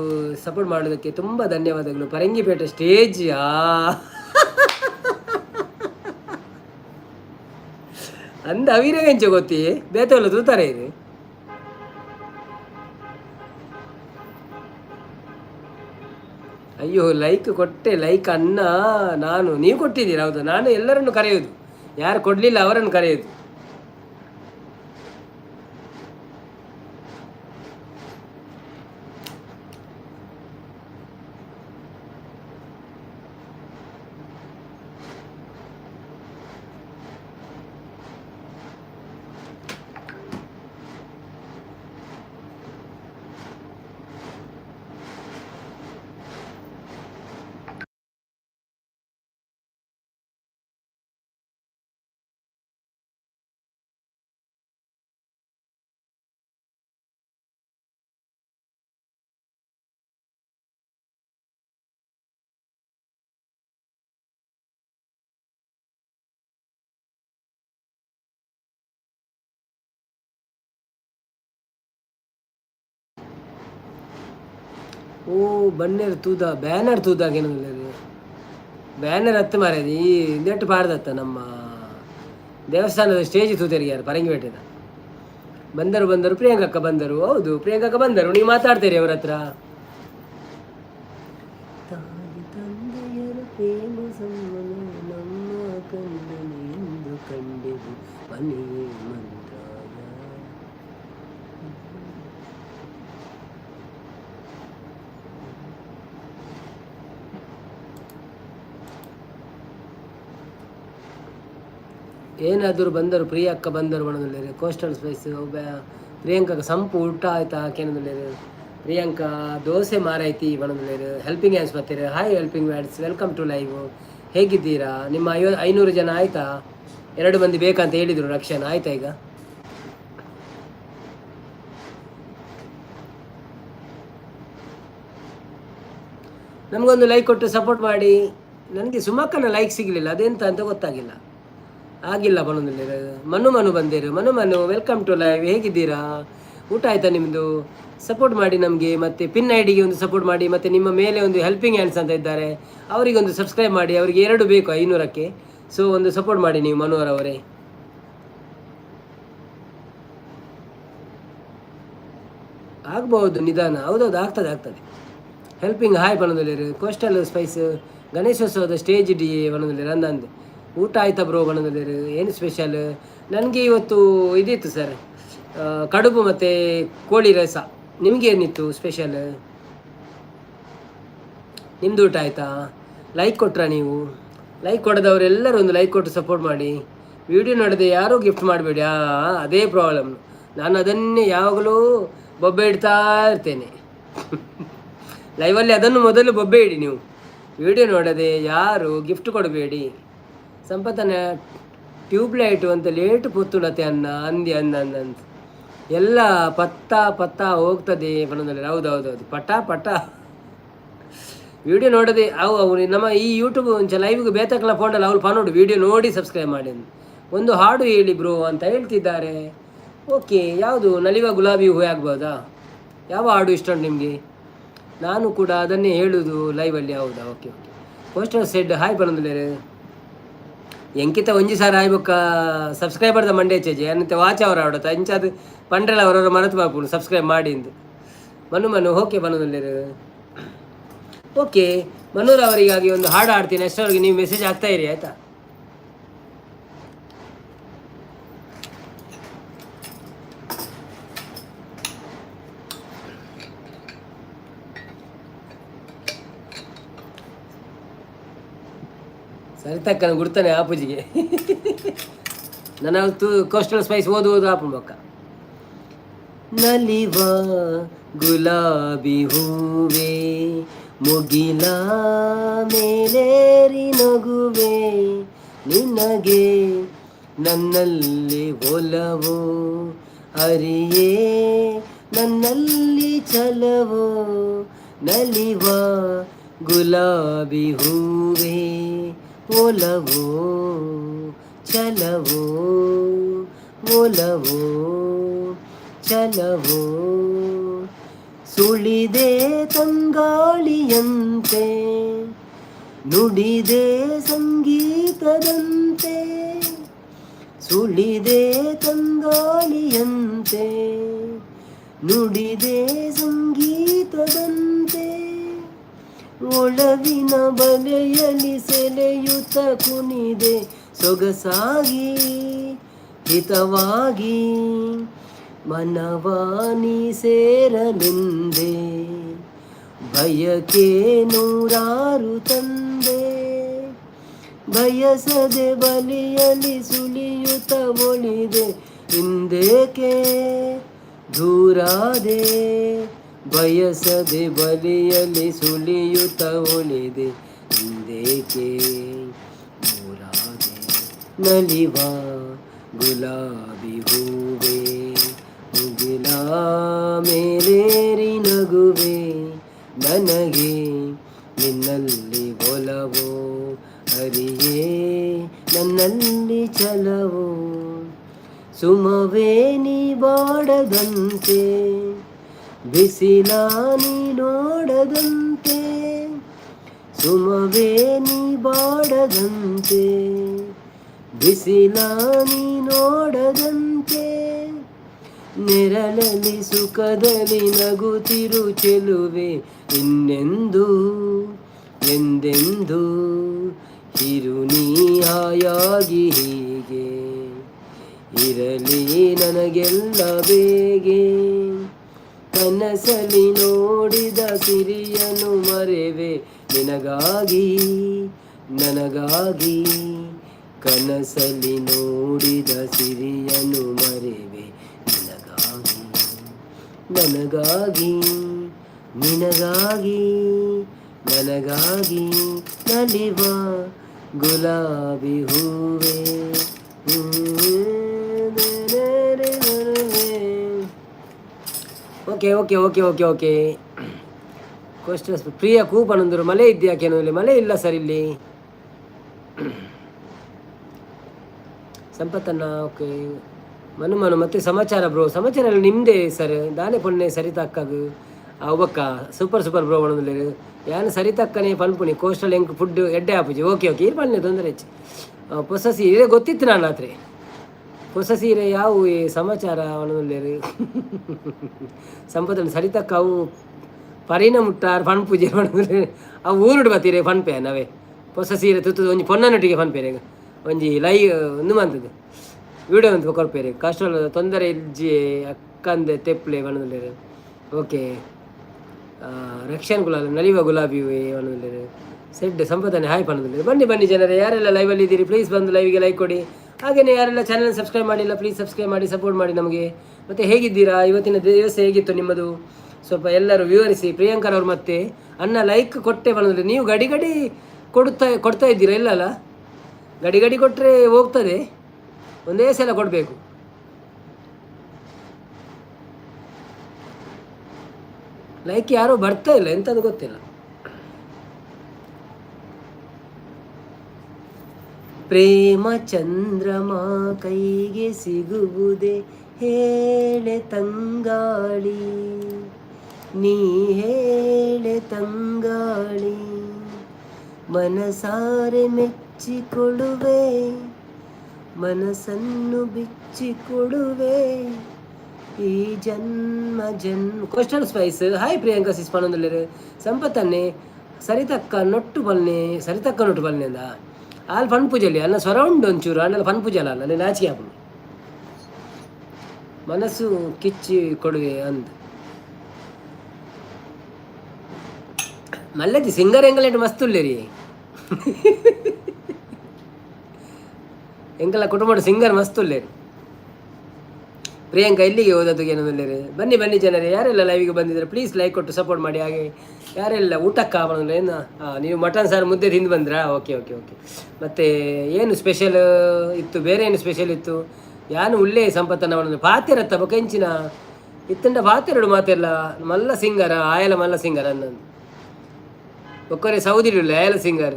ಸಪೋರ್ಟ್ ಮಾಡೋದಕ್ಕೆ ತುಂಬ ಧನ್ಯವಾದಗಳು. ಪರಂಗಿಪೇಟೆ ಸ್ಟೇಜ್ ಅಂದ ಅವಿರಗಂಚ ಗೊತ್ತಿ ಬೇತವಲ್ಲ ತೂತಾರೆ ಇದು ಅಯ್ಯೋ ಲೈಕ್ ಕೊಟ್ಟೆ ಲೈಕ್ ಅನ್ನ ನೀವು ಕೊಟ್ಟಿದ್ದೀರಿ ಹೌದು. ನಾನು ಎಲ್ಲರನ್ನು ಕರೆಯೋದು ಯಾರು ಕೊಡಲಿಲ್ಲ ಅವರನ್ನು ಕರೆಯೋದು. ಓ ಬನ್ನೇರು ತೂದ ಬ್ಯಾನರ್ ತೂದಾಗೇನು ಬ್ಯಾನರ್ ಹತ್ತು ಮಾರ್ಯದ ಈ ನೆಟ್ಟು ಪಾಡ್ದತ್ತ ನಮ್ಮ ದೇವಸ್ಥಾನದ ಸ್ಟೇಜ್ ತೂತೇರಿ ಯಾರು ಪರಂಗಿಪೇಟೆದ ಬಂದರು ಪ್ರಿಯಾಂಕಕ್ಕ ಬಂದರು. ಹೌದು ಪ್ರಿಯಾಂಕಕ್ಕ ಬಂದರು. ನೀವು ಮಾತಾಡ್ತೀರಿ ಅವ್ರ ಹತ್ರ. ತಂದೆಯರ ಪ್ರೇಮ ನಮ್ಮ ಕಂಡು ಕಂಡೆವು ಮನೆ ಮಂತ್ರಾಯ. ಏನಾದರೂ ಬಂದರು ಪ್ರಿಯಕ್ಕ ಬಂದರು ಬಣದಲ್ಲಿ ಕೋಸ್ಟಲ್ ಸ್ಪೈಸ್ ಪ್ರಿಯಾಂಕ ಸಂಪು ಊಟ ಆಯ್ತಾ ಕೇನದಲ್ಲಿ ಪ್ರಿಯಾಂಕಾ ದೋಸೆ ಮಾರೈತಿ ಬಣದಲ್ಲಿ ಹೆಲ್ಪಿಂಗ್ ಹ್ಯಾಂಡ್ಸ್ ಬರ್ತೀರಿ. Hi helping hands, welcome to live. ಹೇಗಿದ್ದೀರಾ? ನಿಮ್ಮ 500 ಜನ ಆಯಿತಾ? 2 ಮಂದಿ ಬೇಕಂತ ಹೇಳಿದರು ರಕ್ಷನ್, ಆಯ್ತಾ ಈಗ? ನಮಗೊಂದು ಲೈಕ್ ಕೊಟ್ಟು ಸಪೋರ್ಟ್ ಮಾಡಿ. ನನಗೆ ಸುಮಕ್ಕನ ಲೈಕ್ ಸಿಗಲಿಲ್ಲ, ಅದೆಂತ ಅಂತ ಗೊತ್ತಾಗಿಲ್ಲ. ಆಗಿಲ್ಲ ಬನ್ನೊಂದಲ್ಲಿ ಮನು ಬಂದಿರು. Manu welcome to live. ಹೇಗಿದ್ದೀರಾ? ಊಟ ಆಯ್ತಾ ನಿಮ್ಮದು? ಸಪೋರ್ಟ್ ಮಾಡಿ ನಮಗೆ. ಮತ್ತು ಪಿನ್ ಐಡಿಗೆ ಒಂದು ಸಪೋರ್ಟ್ ಮಾಡಿ. ಮತ್ತು ನಿಮ್ಮ ಮೇಲೆ ಒಂದು ಹೆಲ್ಪಿಂಗ್ ಹ್ಯಾಂಡ್ಸ್ ಅಂತ ಇದ್ದಾರೆ, ಅವರಿಗೊಂದು ಸಬ್ಸ್ಕ್ರೈಬ್ ಮಾಡಿ. ಅವರಿಗೆ 2 ಬೇಕು 500ಕ್ಕೆ. ಸೊ ಒಂದು ಸಪೋರ್ಟ್ ಮಾಡಿ ನೀವು ಮನೋಹರವರೇ. ಆಗ್ಬಹುದು ನಿಧಾನ. ಹೌದೌದು, ಆಗ್ತದೆ. ಹೆಲ್ಪಿಂಗ್ ಹಾಯ್ ಬಣ್ಣದಲ್ಲಿ ಕೋಸ್ಟಲ್ ಸ್ಪೈಸ್ ಗಣೇಶೋತ್ಸವದ ಸ್ಟೇಜ್ ಡಿ ಬಣ್ಣದಲ್ಲಿ ನಂದು. ಊಟ ಆಯ್ತಾ ಬ್ರೋ ಬಣ್ಣದಲ್ಲಿ? ಏನು ಸ್ಪೆಷಲ್? ನನಗೆ ಇವತ್ತು ಇದಿತ್ತು ಸರ್, ಕಡುಬು ಮತ್ತು ಕೋಳಿ ರಸ. ನಿಮಗೇನಿತ್ತು ಸ್ಪೆಷಲ್? ನಿಮ್ಮದು ಊಟ ಆಯಿತಾ? ಲೈಕ್ ಕೊಟ್ರಾ ನೀವು? ಲೈಕ್ ಕೊಡದವರೆಲ್ಲರೂ ಒಂದು ಲೈಕ್ ಕೊಟ್ಟು ಸಪೋರ್ಟ್ ಮಾಡಿ. ವಿಡಿಯೋ ನೋಡದೆ ಯಾರೂ ಗಿಫ್ಟ್ ಮಾಡಬೇಡಿ. ಅದೇ ಪ್ರಾಬ್ಲಮ್. ನಾನು ಅದನ್ನೇ ಯಾವಾಗಲೂ ಬೊಬ್ಬೆ ಇಡ್ತಾ ಇರ್ತೇನೆ. ಲೈವಲ್ಲಿ ಅದನ್ನು ಮೊದಲು ಬೊಬ್ಬೆ ಇಡಿ ನೀವು. ವಿಡಿಯೋ ನೋಡದೆ ಯಾರು ಗಿಫ್ಟ್ ಕೊಡಬೇಡಿ. ಸಂಪತ್ತನ ಟ್ಯೂಬ್ಲೈಟು ಅಂತ ಲೇಟು ಪೊತ್ತುಳತೆ ಅಂದ ಎಲ್ಲ ಪತ್ತ ಹೋಗ್ತದೆ ಬಣ್ಣದಲ್ಲಿ. ಹೌದೌದು, ಪಟ ವಿಡಿಯೋ ನೋಡದೆ ಅವು ನಮ್ಮ ಈ ಯೂಟ್ಯೂಬ್ ಒಂಚ ಲೈವ್ಗೆ ಬೇತಕ್ಕಲ ಫೋಟಲ್ಲ ಅವ್ರು ನೋಡು. ವಿಡಿಯೋ ನೋಡಿ ಸಬ್ಸ್ಕ್ರೈಬ್ ಮಾಡಿ. ಒಂದು ಹಾಡು ಹೇಳಿ ಬ್ರೋ ಅಂತ ಹೇಳ್ತಿದ್ದಾರೆ. ಓಕೆ, ಯಾವುದು? ನಲಿವ ಗುಲಾಬಿ ಹೂವು ಆಗ್ಬೋದಾ? ಯಾವ ಹಾಡು ಇಷ್ಟ ಉಂಟು ನಿಮಗೆ? ನಾನು ಕೂಡ ಅದನ್ನೇ ಹೇಳುವುದು ಲೈವಲ್ಲಿ. ಹೌದಾ? ಓಕೆ. ಪೋಸ್ಟರ್ ಸೆಡ್ ಹಾಯ್ ಬನ್ನೊಂದುಲ್ಲೇರು ಎಂಕಿತ ಒಂಜಿ ಸಾರ ಆಯ್ಬೊಕ್ಕ ಸಬ್ಸ್ಕ್ರೈಬರ್ದ ಮಂಡೆ ಚೇಜಿ ಅನ್ನತ್ತೆ ವಾಚ್ ಅವರ ಆಡೋದು ಅಂಚಾದ ಪಂಡ್ರೆಲ ಅವರವರ ಮನತು ಬಾಪುನು ಸಬ್ಸ್ಕ್ರೈಬ್ ಮಾಡಿ ಇಂದು. ಮನು ಓಕೆ ಬನ್ನೊಂದುಲ್ಲೇರು. ಓಕೆ, ಮನೋರ್ ಅವರಿಗಾಗಿ ಒಂದು ಹಾಡು ಆಡ್ತೀನಿ. ಅಷ್ಟರವರೆಗೆ ನೀವು ಮೆಸೇಜ್ ಆಗ್ತಾ ಇರಿ, ಆಯ್ತಾ? ಸರಿತಕ್ಕನ ಗುಡ್ತಾನೆ ಆಪುಜಿಗೆ. ನನ್ನ ಕೋಸ್ಟಲ್ ಸ್ಪೈಸ್ ಓದು ಆಪು ಬೊಕ್ಕ. ನಲಿವ ಗುಲಾಬಿ ಹೂವೇ ಮುಗಿಲ ಮೇಲೇರಿ ನಗುವೆ, ನಿನಗೆ ನನ್ನಲ್ಲಿ ಒಲವು ಅರಿಯೇ ನನ್ನಲ್ಲಿ ಛಲವೋ. ನಲಿವ ಗುಲಾಬಿ ಹೂವೇ ಒಲವೋ ಛಲವೋ, ಒಲವೋ ಛಲವೋ. ಸುಳಿದೆ ತಂಗಾಳಿಯಂತೆ, ನುಡಿದೆ ಸಂಗೀತದಂತೆ. ಸುಳಿದೆ ತಂಗಾಳಿಯಂತೆ, ನುಡಿದೆ ಸಂಗೀತದಂತೆ. ಒಳವಿನ ಬಲೆಯಲ್ಲಿ ಸೆಲೆಯುತ್ತ ಕುಣಿದೆ ಸೊಗಸಾಗಿ ಹಿತವಾಗಿ. ಮನವಾನಿ ಸೇರಲೆಂದೆ ಬಯಕೆ ನೂರಾರು ತಂದೆ. ಬಯಸದೆ ಬಲಿಯಲಿ ಸುಳಿಯುತ್ತ ಒಳಿದೆ ಹಿಂದೇಕೆ ದೂರಾದೆ. ಬಯಸದೆ ಬಲಿಯಲಿ ಸುಳಿಯುತ್ತ ಒಳಿದೆ ಹಿಂದೇಕೆ ದೂರಾದೆ. ನಲಿವ ಗುಲಾಬಿ ಹೂವೇ ಮುಗಿಲ ಮೇಲೇರಿ ನಗುವೆ, ನನಗೆ ನಿನ್ನಲ್ಲಿ ಒಲವೋ ಅರಿಯೇ ನನ್ನಲ್ಲಿ ಛಲವೋ. ಸುಮವೇ ನೀ ಬಾಡದಂತೆ, ಬಿಸಿಲ ನೀ ನೋಡದಂತೆ. ಸುಮವೇ ನೀ ಬಾಡದಂತೆ, ಬಿಸಿಲ ನೀ ನೋಡದಂತೆ. ನೆರಳಲ್ಲಿ ಸುಖದಲ್ಲಿ ನಗುತ್ತಿರು ಚೆಲುವೆ, ಇನ್ನೆಂದು ಎಂದೆಂದು ಇರು ನೀ ಹಾಯಾಗಿ ಹೀಗೆ. ಇರಲಿ ನನಗೆಲ್ಲ ಬೇಗೆ. ಕನಸಲಿ ನೋಡಿದ ಸಿರಿಯನು ಮರೆವೆ ನಿನಗಾಗಿ ನನಗಾಗಿ. ಕನಸಲಿ ನೋಡಿದ ಸಿರಿಯನು ಮರೆವೆ ನಿನಗಾಗಿ ನನಗಾಗಿ ನಿನಗಾಗಿ ನನಗಾಗಿ. ನಲಿವ ಗುಲಾಬಿ ಹೂವೇ. Okay okay okay okay okay. Questions Priya ಕೂಪನ್ ಅಂದರು ಮಳೆ ಇದೆಯಾಕೇನು ಇಲ್ಲಿ? ಮಳೆ ಇಲ್ಲ ಸರ್ ಇಲ್ಲಿ. ಸಂಪತ್ತನ್ನ ಓಕೆ. ಮನು ಮತ್ತೆ ಸಮಾಚಾರ ಬ್ರೋ. ಸಮಾಚಾರ ಎಲ್ಲ ನಿಮ್ಮದೇ ಸರ್. ದಾನೆ ಪೊನ್ನೆ ಸರಿತಕ್ಕಾಗ ಅವಕ್ಕ ಸೂಪರ್ ಬ್ರೋ ಒಣದಲ್ಲಿ ಯಾನು ಸರಿತಕ್ಕನೆ ಪನ್ಪುಣಿ ಕೋಸ್ಟಲ್ ಎಂಕ್ ಫುಡ್ ಎಡ್ಡೆ ಆಪುಜಿ. ಓಕೆ ಓಕೆ ಇರು ಪನ್ನೆ ತೊಂದರೆ ಹೆಚ್ಚು. ಹೊಸ ಸೀರೆ ಗೊತ್ತಿತ್ತು ನಾನು ರಾತ್ರಿ. ಹೊಸ ಸೀರೆ ಯಾವ ಈ ಸಮಾಚಾರ ಒಣದಲ್ಲಿ ಸಂಪತ್ತನ್ನು ಸರಿತಕ್ಕ ಅವು ಪರಿನ ಮುಟ್ಟಾರು ಫನ್ ಪೂಜೆ ಮಾಡಿದ್ರೆ ಅವು ಊರುಡು ಬತ್ತೀರಿ ಫನ್ಪೆ ನಾವೇ ಹೊಸ ಸೀರೆ ತುತ್ತದ ಒಂಜಿ ಪೊನ್ನನೊಟ್ಟಿಗೆ ಫನ್ಪೇರೆ ಒಂಜಿ ಲೈ ಒಂದು ಮಂತದ್ದು ವಿಡಿಯೋ ಅಂತ ಕೊರ್ಪೇರೆ ಕಷ್ಟಲ್ ತೊಂದರೆ ಇಜ್ಜಿ ಅಕ್ಕಂದೆ ತೆಪ್ಪಲೆ ಬಣ್ಣದಲ್ಲಿ. ಓಕೆ ರಕ್ಷಣ್ ಗುಲಾಬಿ ನಲಿವ ಗುಲಾಬಿ ಬಣ್ಣದಲ್ಲಿ ಸೆಡ್ ಸಂಪತ್ತನೆ ಹಾಯ್ ಬಣ್ಣದಲ್ಲಿ. ಬನ್ನಿ ಜನರೇ, ಯಾರೆಲ್ಲ ಲೈವಲ್ಲಿ ಇದ್ದೀರಿ ಪ್ಲೀಸ್ ಬಂದು ಲೈವಿಗೆ ಲೈಕ್ ಕೊಡಿ. ಹಾಗೆಯೇ ಯಾರೆಲ್ಲ ಚಾನಲ್ ಸಬ್ಸ್ಕ್ರೈಬ್ ಮಾಡಿಲ್ಲ ಪ್ಲೀಸ್ ಸಬ್ಸ್ಕ್ರೈಬ್ ಮಾಡಿ ಸಪೋರ್ಟ್ ಮಾಡಿ ನಮಗೆ. ಮತ್ತು ಹೇಗಿದ್ದೀರಾ? ಇವತ್ತಿನ ದಿವಸ ಹೇಗಿತ್ತು ನಿಮ್ಮದು? ಸ್ವಲ್ಪ ಎಲ್ಲರೂ ವಿವರಿಸಿ. ಪ್ರಿಯಾಂಕರವ್ರು ಮತ್ತೆ ಅನ್ನ ಲೈಕ್ ಕೊಟ್ಟೆ ಬಣ್ಣದಲ್ಲಿ. ನೀವು ಗಡಿ ಕೊಡ್ತಾ ಇದ್ದೀರಾ? ಇಲ್ಲಲ್ಲ, ಗಡಿ ಕೊಟ್ಟರೆ ಹೋಗ್ತದೆ, ಒಂದೇ ಸಲ ಕೊಡಬೇಕು. ಲೈಕ್ ಯಾರೂ ಬರ್ತಾ ಇಲ್ಲ, ಎಂಥದ್ದು ಗೊತ್ತಿಲ್ಲ. ಪ್ರೇಮ ಚಂದ್ರಮ ಕೈಗೆ ಸಿಗುವುದೇ ಹೇಳೆ ತಂಗಾಳಿ, ನೀ ಹೇಳೆ ತಂಗಾಳಿ. ಮನಸಾರೆ ಮೆಚ್ಚಿಕೊಡುವೆ, ಮನಸ್ಸನ್ನು ಬಿಚ್ಚಿಕೊಡುವೆ ಈ ಜನ್ಮ. Coastal Spice hi Priyanka ಸಿಸ್ಪಾನೊಂದಲ್ಲೇ ಸಂಪತ್ತನ್ನೇ ಸರಿತಕ್ಕ nut ಬಲ್ನೆ ಅಂದ ಅಲ್ಲಿ ಫನ್ ಪೂಜೆಯಲ್ಲಿ ಅನ್ನ ಸರೌಂಡ್ ಒಂಚೂರು ಅನ್ನೆಲ್ಲ ಫನ್ ಪೂಜೆ ಅಲ್ಲ ಅಲ್ಲಿ ನಾಚಿಕೆ ಹಾಕೊಂಡು ಮನಸ್ಸು ಕಿಚ್ಚಿ ಕೊಡುವೆ ಅಂತ ಮಲ್ಲತಿ ಸಿಂಗರ್ ಎಂಗಲೆಂಟು ಮಸ್ತ್ ಉಳ್ಳೇರಿ ಎಂಕಲ್ಲ ಕುಟುಂಬದ ಸಿಂಗರ್ ಮಸ್ತ್ ಉಳ್ಳೇರಿ. ಪ್ರಿಯಾಂಕಾ ಇಲ್ಲಿಗೆ ಹೋದದ್ದು ಏನಂದ್ರೆ ಬನ್ನಿ ಜನರೇ, ಯಾರೆಲ್ಲ ಲೈವಿಗೆ ಬಂದಿದ್ದಾರೆ ಪ್ಲೀಸ್ ಲೈಕ್ ಕೊಟ್ಟು ಸಪೋರ್ಟ್ ಮಾಡಿ. ಹಾಗೆ ಯಾರೆಲ್ಲ ಊಟಕ್ಕೆ ಬಂದ್ರೆ ಏನು ನೀವು ಮಟನ್ ಸಾರು ಮುದ್ದೆ ತಿಂದು ಬಂದ್ರಾ? ಓಕೆ. ಮತ್ತು ಏನು ಸ್ಪೆಷಲ್ ಇತ್ತು? ಬೇರೆ ಏನು ಸ್ಪೆಷಲ್ ಇತ್ತು? ಯಾನು ಉಳ್ಳೇ ಸಂಪತ್ತನ್ನ ಮಾಡಿದ್ರೆ ಪಾತೆರತ್ತ ಬೊಕೆಂಚಿನ ಇತ್ತಂಡ ಪಾತೆರಡು ಮಾತೆಲ್ಲ ಮಲ್ಲ ಸಿಂಗರ ಆಯಲ ಮಲ್ಲ ಸಿಂಗರ್ ಅನ್ನೊಂದು ಒಕ್ಕರೆ ಸೌದಿಲ್ಲ ಆಯಲ ಸಿಂಗರ್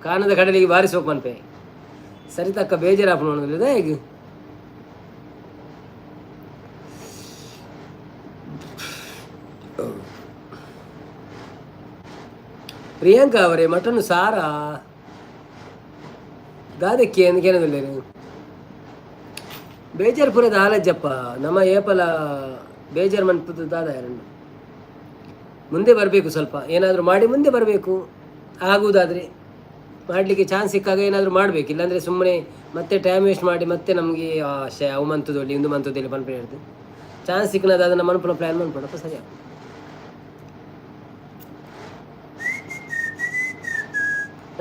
ಕಾಣದ ಕಡಲಿಗೆ ಬಾರಿಸೋಕೆ ಮನ್ಪೆ ಸರಿತಕ್ಕ ಬೇಜಾರಾಪ ನೋಡೋದಿಲ್ಲ ಹೇಗೆ. ಪ್ರಿಯಾಂಕಾ ಅವರೇ ಮಟನ್ ಸಾರಾ ದಾದಕ್ಕೆ ಏನದಿಲ್ಲ ಬೇಜಾರ್ಪುರದ ಆಲಜ್ಜಪ್ಪ ನಮ್ಮ ಏಪಲ ಬೇಜಾರು ಮನ್ಪದ ದಾದ ಯಾರನ್ನು ಮುಂದೆ ಬರಬೇಕು. ಸ್ವಲ್ಪ ಏನಾದರೂ ಮಾಡಿ ಮುಂದೆ ಬರಬೇಕು. ಆಗುವುದಾದರೆ ಮಾಡಲಿಕ್ಕೆ ಚಾನ್ಸ್ ಸಿಕ್ಕಾಗ ಏನಾದರೂ ಮಾಡಬೇಕು. ಇಲ್ಲಾಂದರೆ ಸುಮ್ಮನೆ ಮತ್ತೆ ಟೈಮ್ ವೇಸ್ಟ್ ಮಾಡಿ ಮತ್ತೆ ನಮಗೆ ಅವು ಮಂತದಲ್ಲಿ ಇಂದು ಮಂತದಲ್ಲಿ ಮನ್ಪೆ ಹೇಳ್ದು ಚಾನ್ಸ್ ಸಿಕ್ಕನದ ಅದನ್ನು ಮನ್ಪನ ಪ್ಲ್ಯಾನ್ ಮಾಡ್ಕೊಡಪ್ಪ ಸರಿಯಾಗಿ.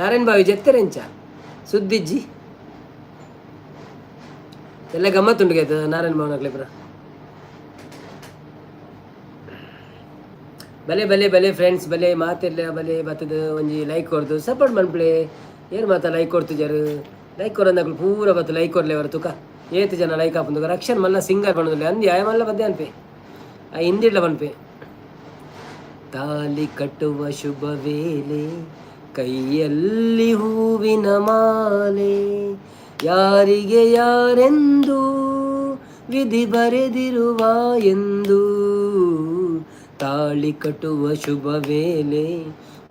ನಾರಾಯಣ ಬಾವಿ ಜೆತ್ತೆರೆಂಚ ಸುದ್ದಿಜ್ಜಿ ಎಲ್ಲ ಗಮ್ಮತ್ತುಂಟು ಆಯ್ತದ ನಾರಾಯಣ ಭವನ ಪುರ. ಬಲೆ ಫ್ರೆಂಡ್ಸ್ ಬಲೆ ಮಾತೆಲ್ಲ ಬಲೆ ಬತ್ತದ ಒಂಜಿ ಲೈಕ್ ಕೊರ್ದು ಸಪೋರ್ಟ್ ಮನ್ಪ್ಲೆ ಏನು ಮಾತಾ ಲೈಕ್ ಕೊಡ್ತಿದ್ದಾರೆ. ಲೈಕ್ ಕೊರಂದಾಗ್ಲು ಪೂರ ಬತ್ತು ಲೈಕ್ ಕೊರ್ಲೆ ಅವರ ತುಕ ಏತು ಜನ ಲೈಕ್ ಹಾಪುಂದು ರಕ್ಷಣ್ ಮಲ್ಲ ಸಿಂಗರ್ ಬಣ್ಣದಲ್ಲಿ ಅಂದಿ ಆಯ ಮಲ್ಲ ಬದ್ದೆ ಅನ್ಪೆ ಆ ಹಿಂದಿಡ್ಲ ಬನ್ಪೆ. ತಾಲಿ ಕಟ್ಟುವ ಶುಭ ವೇಳೆ ಕೈಯಲ್ಲಿ ಹೂವಿನ ಮಾಲೆ ಯಾರಿಗೆ ಯಾರೆಂದು ವಿಧಿ ಬರೆದಿರುವ ಎಂದು ತಾಳಿ ಕಟ್ಟುವ ಶುಭ ವೇಳೆ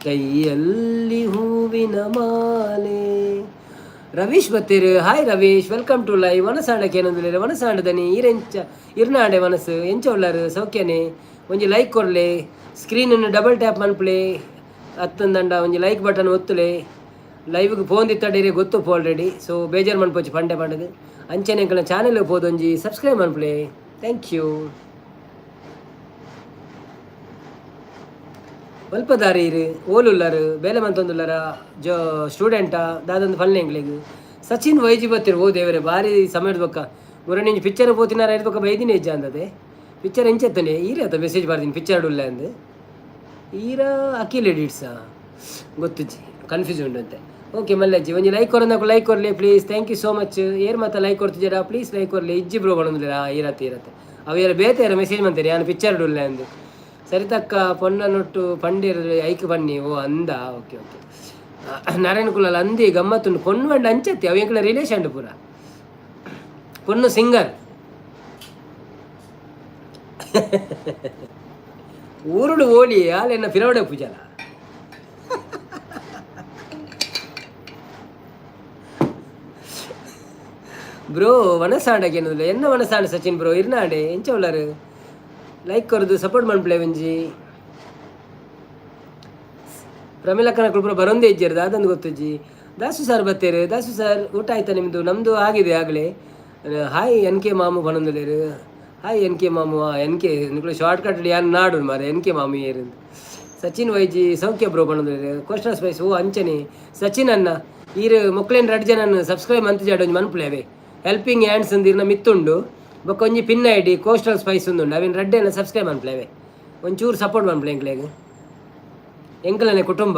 ಕೈಯಲ್ಲಿ ಹೂವಿನ ಮಾಲೆ. ರವೀಶ್ ಬತ್ತೀರು hi Ravish welcome to live. ವನಸಾಂಡಕ್ಕೆ ಏನಂದ್ರೆ ವನಸಾಂಡದನಿ ಈರೆಂಚ ಇರ್ನಾಡೆ ಮನಸ್ಸು ಎಂಚ ಉಳ್ಳಾರು ಸೌಖ್ಯನೇ ಒಂಜಿ ಲೈಕ್ ಕೊಡ್ಲೆ ಸ್ಕ್ರೀನನ್ನು ಡಬಲ್ ಟ್ಯಾಪ್ ಮನ್ಪ್ಲೆ ಹತ್ತಂದಂಡ ಒಂಜಿ ಲೈಕ್ ಬಟನ್ ಒತ್ತುಲೆ ಲೈವ್ಗೆ ಫೋನ್ ದಿತ್ತಡೀರಿ ಗೊತ್ತು ಆಲ್ರೆಡಿ. ಸೊ ಬೇಜಾರು ಮನ್ಪೋಚಿ ಪಂಡೆ ಪಂಡದು ಅಂಚನೆ ಎಂಕಲ್ನ ಚಾನೆಲ್ ಪೋದೊಂಜಿ ಸಬ್ಸ್ಕ್ರೈಬ್ ಮನ್ಪುಲೆ. Thank you. ಸ್ವಲ್ಪ ದಾರಿ ಇರು ಓಲುಲ್ಲರು ಬೇಲೆ ಮಂತೊಂದುಲ್ಲರ ಜೋ ಸ್ಟೂಡೆಂಟಾ ದಾದೊಂದು ಫಲ್ನೆ ಎಂಗ್ಲಿಗೆ ಸಚಿನ್ ವೈಜಿ ಬತ್ತಿರು ಓ ದೇವರೇ ಭಾರಿ ಸಮಯದ ಬೊಕ್ಕ ಮುರಣಿಂಜಿ ಪಿಕ್ಚರ್ ಪೋತಿನಾರ ಐದು ಬೊಕ್ಕ ಬೈದಿನ ಹೆಜ್ಜೆ ಅಂದದೆ ಪಿಕ್ಚರ್ ಎಂಚೆತ್ತನೆ ಈರ ಆತ ಮೆಸೇಜ್ ಬರ್ತೀನಿ ಪಿಕ್ಚರ್ ಉಲ್ಲ ಅಂದು ಈರ ಅಖಿಲ್ ಎಡಿಟ್ಸಾ ಗೊತ್ತುಜ್ಜಿ ಕನ್ಫ್ಯೂಸ್ ಉಂಟಂತೆ. ಓಕೆ ಮಲ್ಲಜ್ಜಿ ಒಂಜಿ ಲೈಕ್ ಕೊರೊಂದಕ್ಕೆ ಲೈಕ್ ಕೊರಲಿ please. Thank you so much. ಏರ್ ಮಾತ್ರ ಲೈಕ್ ಕೊಡ್ತಿದ್ದೀರಾ ಪ್ಲೀಸ್ ಲೈಕ್ ಕೊರಲಿ. ಇಜ್ಜಿ ಬ್ರೋ ಬಣಂದಿಲ್ಲ ಇರತ್ತೆ ಅವೆಲ್ಲ ಬೇತಾರ ಮೆಸೇಜ್ ಮಾಡ್ತಾರೆ ನಾನು ಪಿಕ್ಚರ್ ಉಲ್ಲ ಅಂದು ಸರಿತಕ್ಕ ಪೊನ್ನನೊಟ್ಟು ಪಂಡಿರ ಐಕ್ ಬನ್ನಿ ಓ ಅಂದ. ಓಕೆ ಓಕೆ ನಾರಾಯಣ ಕುಲಾಲ್ ಅಂದಿ ಗಮ್ಮತ್ತುಂಡು ಪೊಣ್ಣು ಬಂಡ ಅಂಚತ್ತಿ ಅವು ಎಂಕಲ ರಿಲೇಷನ್ ಪೂರ ಪೊಣ್ಣು ಸಿಂಗರ್ ಊರುಡು ಓಲಿ ಆಲೆನ್ನ ಫಿರವಡೆ ಪೂಜಲ ಬ್ರೋ ವನಸಾಂಡಕ್ಕೆ ಏನದಿಲ್ಲ ಎನ್ನ ವನಸಾಂಡ ಸಚಿನ್ ಬ್ರೋ ಇರ್ನಾಡೆ ಎಂಚ ಉಳ್ಳಾರು ಲೈಕ್ ಕೊರದು ಸಪೋರ್ಟ್ ಮಾಡ್ಬಿಳೆ ಒಂಜಿ ಪ್ರಮಿಳಕ್ಕನ ಕುಲ್ಪುರ ಬರೊಂದೇ ಇಜ್ಜರ್ದು ಅದೊಂದು ಗೊತ್ತಜ್ಜಿ. ದಾಸು ಸರ್ ಬತ್ತೇರು. ದಾಸು ಸರ್ ಊಟ ಆಯ್ತಾ ನಿಮ್ಮದು? ನಮ್ಮದು ಆಗಿದೆ ಆಗಲೇ. ಹಾಯ್ ಎನ್ ಕೆ ಮಾಮು ಬನೊಂದುಲೇರು. ಹಾಯ್ ಎನ್ ಕೆ ಮಾಮು ಎನ್ ಕೆ ನಿಕ್ಳು ಶಾರ್ಟ್ ಕಟ್ ಯಾರು ನಾಡು ಮಾರೆ ಎನ್ ಕೆ ಮಾಮು ಏರು ಸಚಿನ್ ವೈಜಿ ಸೌಖ್ಯ ಬ್ರೋ ಬನೊಂದುಲೇರು. ಕೋಸ್ಟಲ್ ಸ್ಪೈಸ್ ಓ ಅಂಚನೆ ಸಚಿನ್ ಅನ್ನ ಈರು ಮೊಕ್ಲೇನು 2 ಜನ ಸಬ್ಸ್ಕ್ರೈಬ್ ಅಂತ ಜಾಡೊಂಜಿ ಮನ್ಪುಲೇವೆ ಹೆಲ್ಪಿಂಗ್ ಹ್ಯಾಂಡ್ಸ್ ಅಂದಿರ್ನ ಮಿತ್ತುಂಡು ಬೊಕ್ಕೊಂಜಿ pin I D coastal spice ಉಂದುಂಡು ಅವಿನ ರೆಡ್ಡೆಲ್ಲ ಸಬ್ಸ್ಕ್ರೈಬ್ ಮನ್ಪ್ಲೇವೆ ಒಂಚೂರು ಸಪೋರ್ಟ್ ಮನ್ಪ್ಲೆ ಎಂಕ್ಲೆಗೆ ಎಂಕಲನೆ ಕುಟುಂಬ.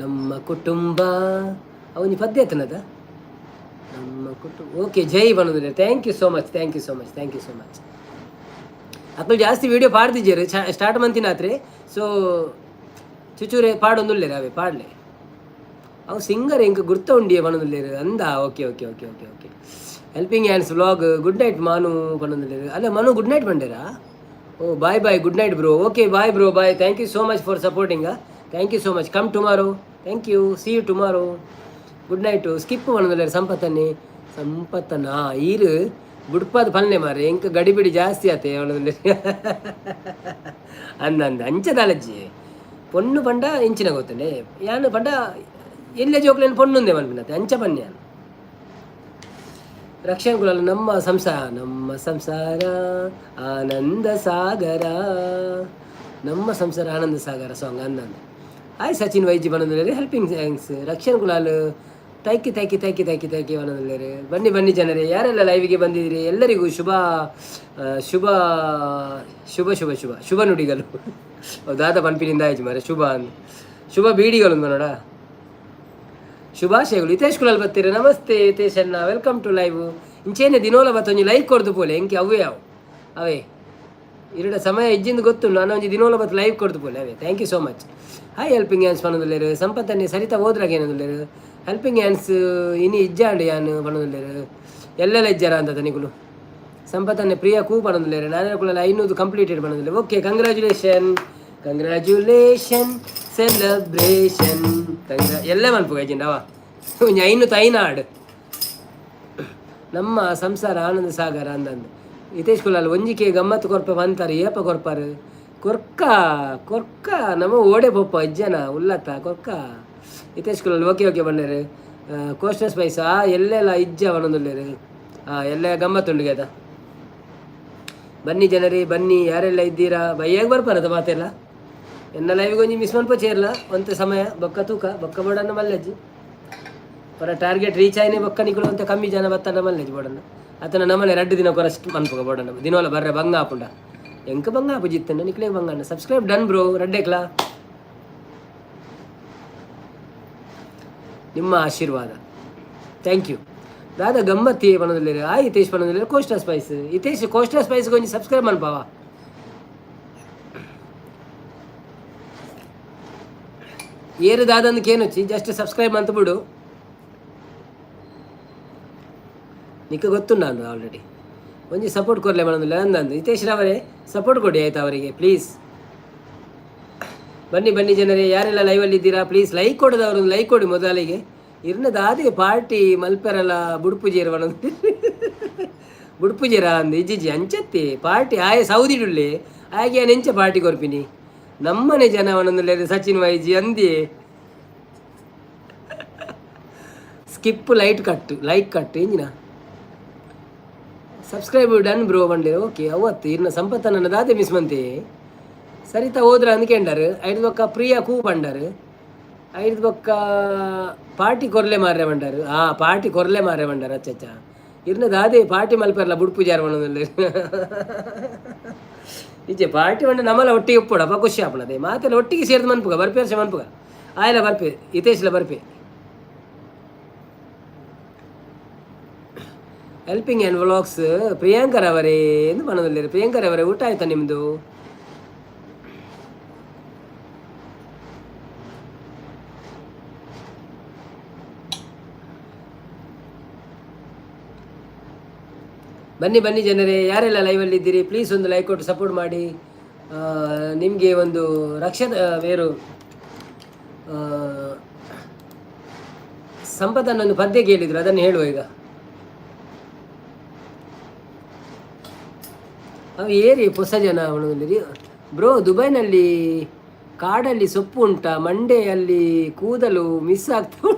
ನಮ್ಮ ಕುಟುಂಬ ಅವನಿ ಪದ್ಯ ಎತ್ತನದ ನಮ್ಮ ಕುಟುಂಬ. ಓಕೆ ಜೈ ಬನ್ನೋದಿಲ್ಲ. Thank you so much thank you so much thank you so much. ಅಕ್ಕಳು ಜಾಸ್ತಿ ವೀಡಿಯೋ ಪಾಡ್ದಿದ್ದೀರಿ ಸ್ಟಾರ್ಟ್ ಮಂತಿನ ಆತ್ರಿ. ಸೊ ಚುಚೂರೆ ಪಾಡೊಂದುಲ್ಲೇರು ಅವೇ ಪಾಡ್ಲೆ ಅವು ಸಿಂಗರ್ ಎಂಕ ಗುರ್ತ ಉಂಡಿಯ ಬನ್ನೊಂದುಲ್ಲೇರು ಅಂದ. Okay okay okay okay okay helping hands vlog good night Manu ಬನ್ನೊಂದುಲ್ಲೇರು. ಅಲ್ಲ ಮನು ಗುಡ್ ನೈಟ್ ಬಂಡೇರಾ? ಓ bye bye good night bro. Okay bye bro bye. Thank you so much for supporting. Thank you so much. Come tomorrow. Thank you. See you tomorrow. Good night. ಸ್ಕಿಪ್ ಬನ್ನೊಂದುಲ್ಲೇರು ಸಂಪತ್ತನ್ನೇ ಸಂಪತ್ತನ ಈರು ಬುಡ್ಪಾದ ಫಲ್ನೆ ಮಾರೆ ಎಂಕ ಗಡಿಬಿಡಿ ಜಾಸ್ತಿ ಆತೆ ಅವಳಲ್ಲಿ ಅಂದಂದ ಅಂಚದಾಲಜ್ಜಿ ಪೊಣ್ಣು ಪಂಡ ಇಂಚಿನ ಗೊತ್ತಂಡೆ ಯಾನು ಪಂಡ ಎಲ್ಲೇ ಜೋಕ್ಲೇನು ಪೊಣ್ಣುಂದೆ ಮನ್ಪಿನತ್ತೆ ಅಂಚ ಪನ್ಯಾನು ರಕ್ಷಣ್ ಕುಲಾಲ್ ನಮ್ಮ ಸಂಸಾರ ಆನಂದ ಸಾಗರ ನಮ್ಮ ಸಂಸಾರ ಆನಂದ ಸಾಗರ ಸಾಂಗ್ ಅಂದಂದ. ಹಾಯ್ ಸಚಿನ್ ವೈಜಿ ಬನ್ನೊಂದುಲ್ಲೇರು helping thanks. Rakshan Kulal thank you ಬನ್ನೊಂದುಲ್ಲೇರು. ಬನ್ನಿ ಬನ್ನಿ ಜನರೇ ಯಾರೆಲ್ಲ ಲೈವಿಗೆ ಬಂದಿದ್ದೀರಿ ಎಲ್ಲರಿಗೂ ಶುಭ ಶುಭ ಶುಭ ಶುಭ ಶುಭ ಶುಭ ನುಡಿಗಳು. ದಾದ ಪನ್ಪಿನಿಂದ ಆಯ್ತು ಮಾರೆ ಶುಭ ಅಂದ್ ಶುಭ ಬೀಡಿಗಳು ನೋಡ ಶುಭಾಶಯಗಳು. ಹಿತೇಶ್ ಕುಲಾಲ್ ಬತ್ತೀರಿ. ನಮಸ್ತೆ ಹಿತೇಶ್ ಅಣ್ಣ ವೆಲ್ಕಮ್ ಟು ಲೈವ್. ಇಂಚೇನೆ ದಿನೋಲ ಬತ್ತೊಂಜಿ ಲೈಕ್ ಕೊಡ್ದು ಪೋಲೆ ಎಂಕೆ ಅವೇ ಅವೇ ಇರಡ ಸಮಯ ಇಜ್ಜಿಂದು ಗೊತ್ತು ನಾನು ಒಂಜಿ ದಿನೋಲ ಬತ್ತು ಲೈವ್ ಕೊಡ್ದು ಪೋಲೆ ಅವೇ. Thank you so much. Hi helping hands ಬನ್ನೊಂದುಲ್ಲೇರು. ಸಂಪತ್ತನ್ನೇ ಸರಿತಾ ಹೋದ್ರಾಗ ಏನೊಂದುಲ್ಲೇರು ಹೆಲ್ಪಿಂಗ್ ಹ್ಯಾಂಡ್ಸ್ ಇನಿ ಇಜ್ಜಾಂಡು ಯಾನು ಬನ್ನೊಂದುಲ್ಲೇರು ಎಲ್ಲೆಲ್ಲ ಇಜ್ಜಾರ ಅಂತ ತನಿಗುಲು ಸಂಪತ್ತನ್ನೇ ಪ್ರಿಯ ಕೂ ಬನ್ನೊಂದುಲ್ಲೇರು. ನಾನೇ ಕುಲಾಲ್ 500 ಕಂಪ್ಲೀಟೆಡ್ ಬನ್ನೊಂದುಲ್ಲೇರು. ಓಕೆ ಕಂಗ್ರ್ಯಾಚುಲೇಷನ್ ಸೆಲೆಬ್ರೇಷನ್ ಎಲ್ಲ ಮನ್ಪು ಗೈಜಿಂಡವ ಒಂಜಿ 500 ಐನಾಡು ನಮ್ಮ ಸಂಸಾರ ಆನಂದ ಸಾಗರ ಅಂದಂದು. ಹಿತೇಶ್ ಕುಲಾಲ್ ಒಂಜಿಕೆ ಗಮ್ಮತ್ತು ಕೊರ್ಪ ಬಂತಾರೆ ಏಪ ಕೊರ್ಪಾರು ಕೊರ್ಕ ನಮ್ಮ ಓಡೆ ಪೊಪ್ಪ ಅಜ್ಜನ ಉಲ್ಲತ್ತ ಕೊರ್ಕ. ಹಿತೇಶ್ ಕುಲಾಲ್ ಓಕೆ ಓಕೆ ಬಂಡೇರು. ಕೋಸ್ಟಲ್ ಸ್ಪೈಸ್ ಎಲ್ಲೆಲ್ಲ ಇಜ್ಜ ಬನ್ನೊಂದುಲ್ಲೇರು ಎಲ್ಲ ಗಮ್ಮತ್ತುಂಡು ಗೇದ. ಬನ್ನಿ ಜನರೇ ಬನ್ನಿ ಯಾರೆಲ್ಲ ಇದ್ದೀರಾ ಬೈಯಾಗ ಬರ್ಪಾರದ ಮಾತೆಲ್ಲ ಎನ್ನ ಲೈವಿಗೆ ಒಂಜಿ ಮಿಸ್ ಮನ್ಪ ಚೇರ್ಲ ಒಂತೆ ಸಮಯ ಬೊಕ್ಕ ತೂಕ ಬೊಕ್ಕ ಬೋಡನ್ನ ಮಲ್ಲೆಜ್ಜಿ ಪರ ಟಾರ್ಗೆಟ್ ರೀಚ್ ಆಯ್ನೆ ಬೊಕ್ಕ ನಿಗಳು ಅಂತ ಕಮ್ಮಿ ಜನ ಬತ್ತನ ಮಲ್ಲೆಜ್ಜಿ ಬೋಡನ್ನ ಅತನ ನಮ್ಮನೆ 2 ದಿನ ಕೊರಷ್ಟು ಮನ್ಪುಗ ಬೋಡನ್ನ ದಿನೋಲ ಬರ್ರೆ ಬಂಗ ಆಪುಂಡ ಎಂಕ ಬಂಗ ಆಪು ಜಿತ್ತನ್ನ ನಿಕ್ಲೆ ಬಂಗಣ್ಣ. ಸಬ್ಸ್ಕ್ರೈಬ್ ಡನ್ ಬ್ರೋ ರಡ್ಡೆಕ್ಲಾ ನಿಮ್ಮ ಆಶೀರ್ವಾದ ಥ್ಯಾಂಕ್ ಯು. ದಾದ ಗಮ್ಮತ್ತಿ ಬನ್ನೊಂದುಲ್ಲೇರು. ಹಾಯ್ ಹಿತೇಶ್ ಬನ್ನೊಂದುಲ್ಲೇರು. ಕೋಸ್ಟಲ್ ಸ್ಪೈಸ್ ಹಿತೇಶ್ ಕೋಸ್ಟಲ್ ಸ್ಪೈಸ್ಗೆ ಒಂಜಿ ಸಬ್ಸ್ಕ್ರೈಬ್ ಮನ್ಪಾವ. ಏರು ದಾದಂದಕ್ಕೆ ಏನೊಚ್ಚಿ ಜಸ್ಟ್ ಸಬ್ಸ್ಕ್ರೈಬ್ ಅಂತ ಬಿಡು ನಿಕ್ಕ ಗೊತ್ತು ನಾನು ಆಲ್ರೆಡಿ ಒಂಜಿ ಸಪೋರ್ಟ್ ಕೊರಲೆ ಬನ್ನೊಂದುಲ್ಲ ಅಂದಂದು. ಹಿತೇಶ್ ರವರೇ ಸಪೋರ್ಟ್ ಕೊಡಿ ಆಯ್ತು ಅವರಿಗೆ ಪ್ಲೀಸ್. ಬನ್ನಿ ಬನ್ನಿ ಜನರೇ ಯಾರೆಲ್ಲ ಲೈವಲ್ಲಿ ಇದ್ದೀರಾ ಪ್ಲೀಸ್ ಲೈಕ್ ಕೊಡೋದವ್ರೊಂದು ಲೈಕ್ ಕೊಡಿ ಮೊದಲಿಗೆ. ಇರ್ನದಾದೆ ಪಾರ್ಟಿ ಮಲ್ಪೆರಲ್ಲ ಬುಡ್ಪುಜಿ ಇರುವನೊಂದು ಬುಡ್ಪುಜೆರ ಅಂದು ಇಜ್ಜಿಜಿ ಅಂಚತ್ತಿ ಪಾರ್ಟಿ ಆಯ ಸೌದಿಡುಳ್ಳಿ ಹಾಗೆ ನೆಂಚ ಪಾರ್ಟಿ ಕೊರ್ಪಿನಿ ನಮ್ಮನೆ ಜನ ಒಂದೊಂದು ಸಚಿನ್ ವೈಜಿ ಅಂದಿ ಸ್ಕಿಪ್ ಲೈಕ್ ಕಟ್ ಇಂಜಿನ ಸಬ್ಸ್ಕ್ರೈಬ್ ಡನ್ ಬ್ರೋ ಬಂಡಿರ ಓಕೆ ಅವತ್ತು ಇನ್ನ ಸಂಪತ್ತ ನನ್ನ ದಾದೆ ಮಿಸ್ ಮಂತೆ ಸರಿತಾ ಹೋದ್ರ ಅಂದ್ಕೊಂಡಾರು ಐದು ಬೊಕ್ಕ ಪ್ರಿಯಾ ಕೂ ಬಂಡಾರು ಐದು ಬೊಕ್ಕ ಪಾರ್ಟಿ ಕೊರ್ಲೆ ಮಾರ್ರೆ ಬಂಡಾರು ಪಾರ್ಟಿ ಕೊರ್ಲೆ ಮಾರ್ರೆ ಬಂಡಾರು ಅಚ್ಚ ಇರ್ನ ದಾದೆ ಪಾರ್ಟಿ ಮಲ್ಪರ್ಲ ಬುಡ್ಪೂಜಾರ ಬಣ್ಣದಲ್ಲಿ ನಿಜ ಪಾರ್ಟಿ ಬಂಡ ನಮ್ಮಲ್ಲ ಒಟ್ಟಿಗೆ ಉಪ್ಪೋಡಪ್ಪ ಖುಷಿ ಆಪಣದೆ ಮಾತೆಲ್ಲ ಒಟ್ಟಿಗೆ ಸೇರಿದ ಮನ್ಪುಗ ಬರ್ಪೆ ಮನ್ಪುಗ ಆಯ್ಲ ಬರ್ಪೆ ಹಿತೇಶ್ಲ ಬರ್ಪೆ ಹೆಲ್ಪಿಂಗ್ ಆ್ಯಂಡ್ ವ್ಲಾಗ್ಸ್ ಪ್ರಿಯಾಂಕರವರೇ ಎಂದು ಮನದಲ್ಲಿ ಪ್ರಿಯಾಂಕರವರೇ ಊಟ ಆಯ್ತಾ ನಿಮ್ಮದು ಬನ್ನಿ ಜನರೇ ಯಾರೆಲ್ಲ ಲೈವಲ್ಲಿ ಇದ್ದೀರಿ ಪ್ಲೀಸ್ ಒಂದು ಲೈಕ್ ಕೊಟ್ಟು ಸಪೋರ್ಟ್ ಮಾಡಿ ನಿಮಗೆ ಒಂದು ವೇರು ಸಂಪತ್ತನ್ನೊಂದು ಪದ್ಯ ಕೇಳಿದ್ರು ಅದನ್ನು ಹೇಳುವ ಈಗ ಅವು ಏರಿ ಹೊಸ ಜನ ಅವನಲ್ಲಿ ಬ್ರೋ ದುಬೈನಲ್ಲಿ ಕಾಡಲ್ಲಿ ಸೊಪ್ಪು ಉಂಟಾ ಮಂಡೆಯಲ್ಲಿ ಕೂದಲು ಮಿಸ್ ಆಗ್ತಾ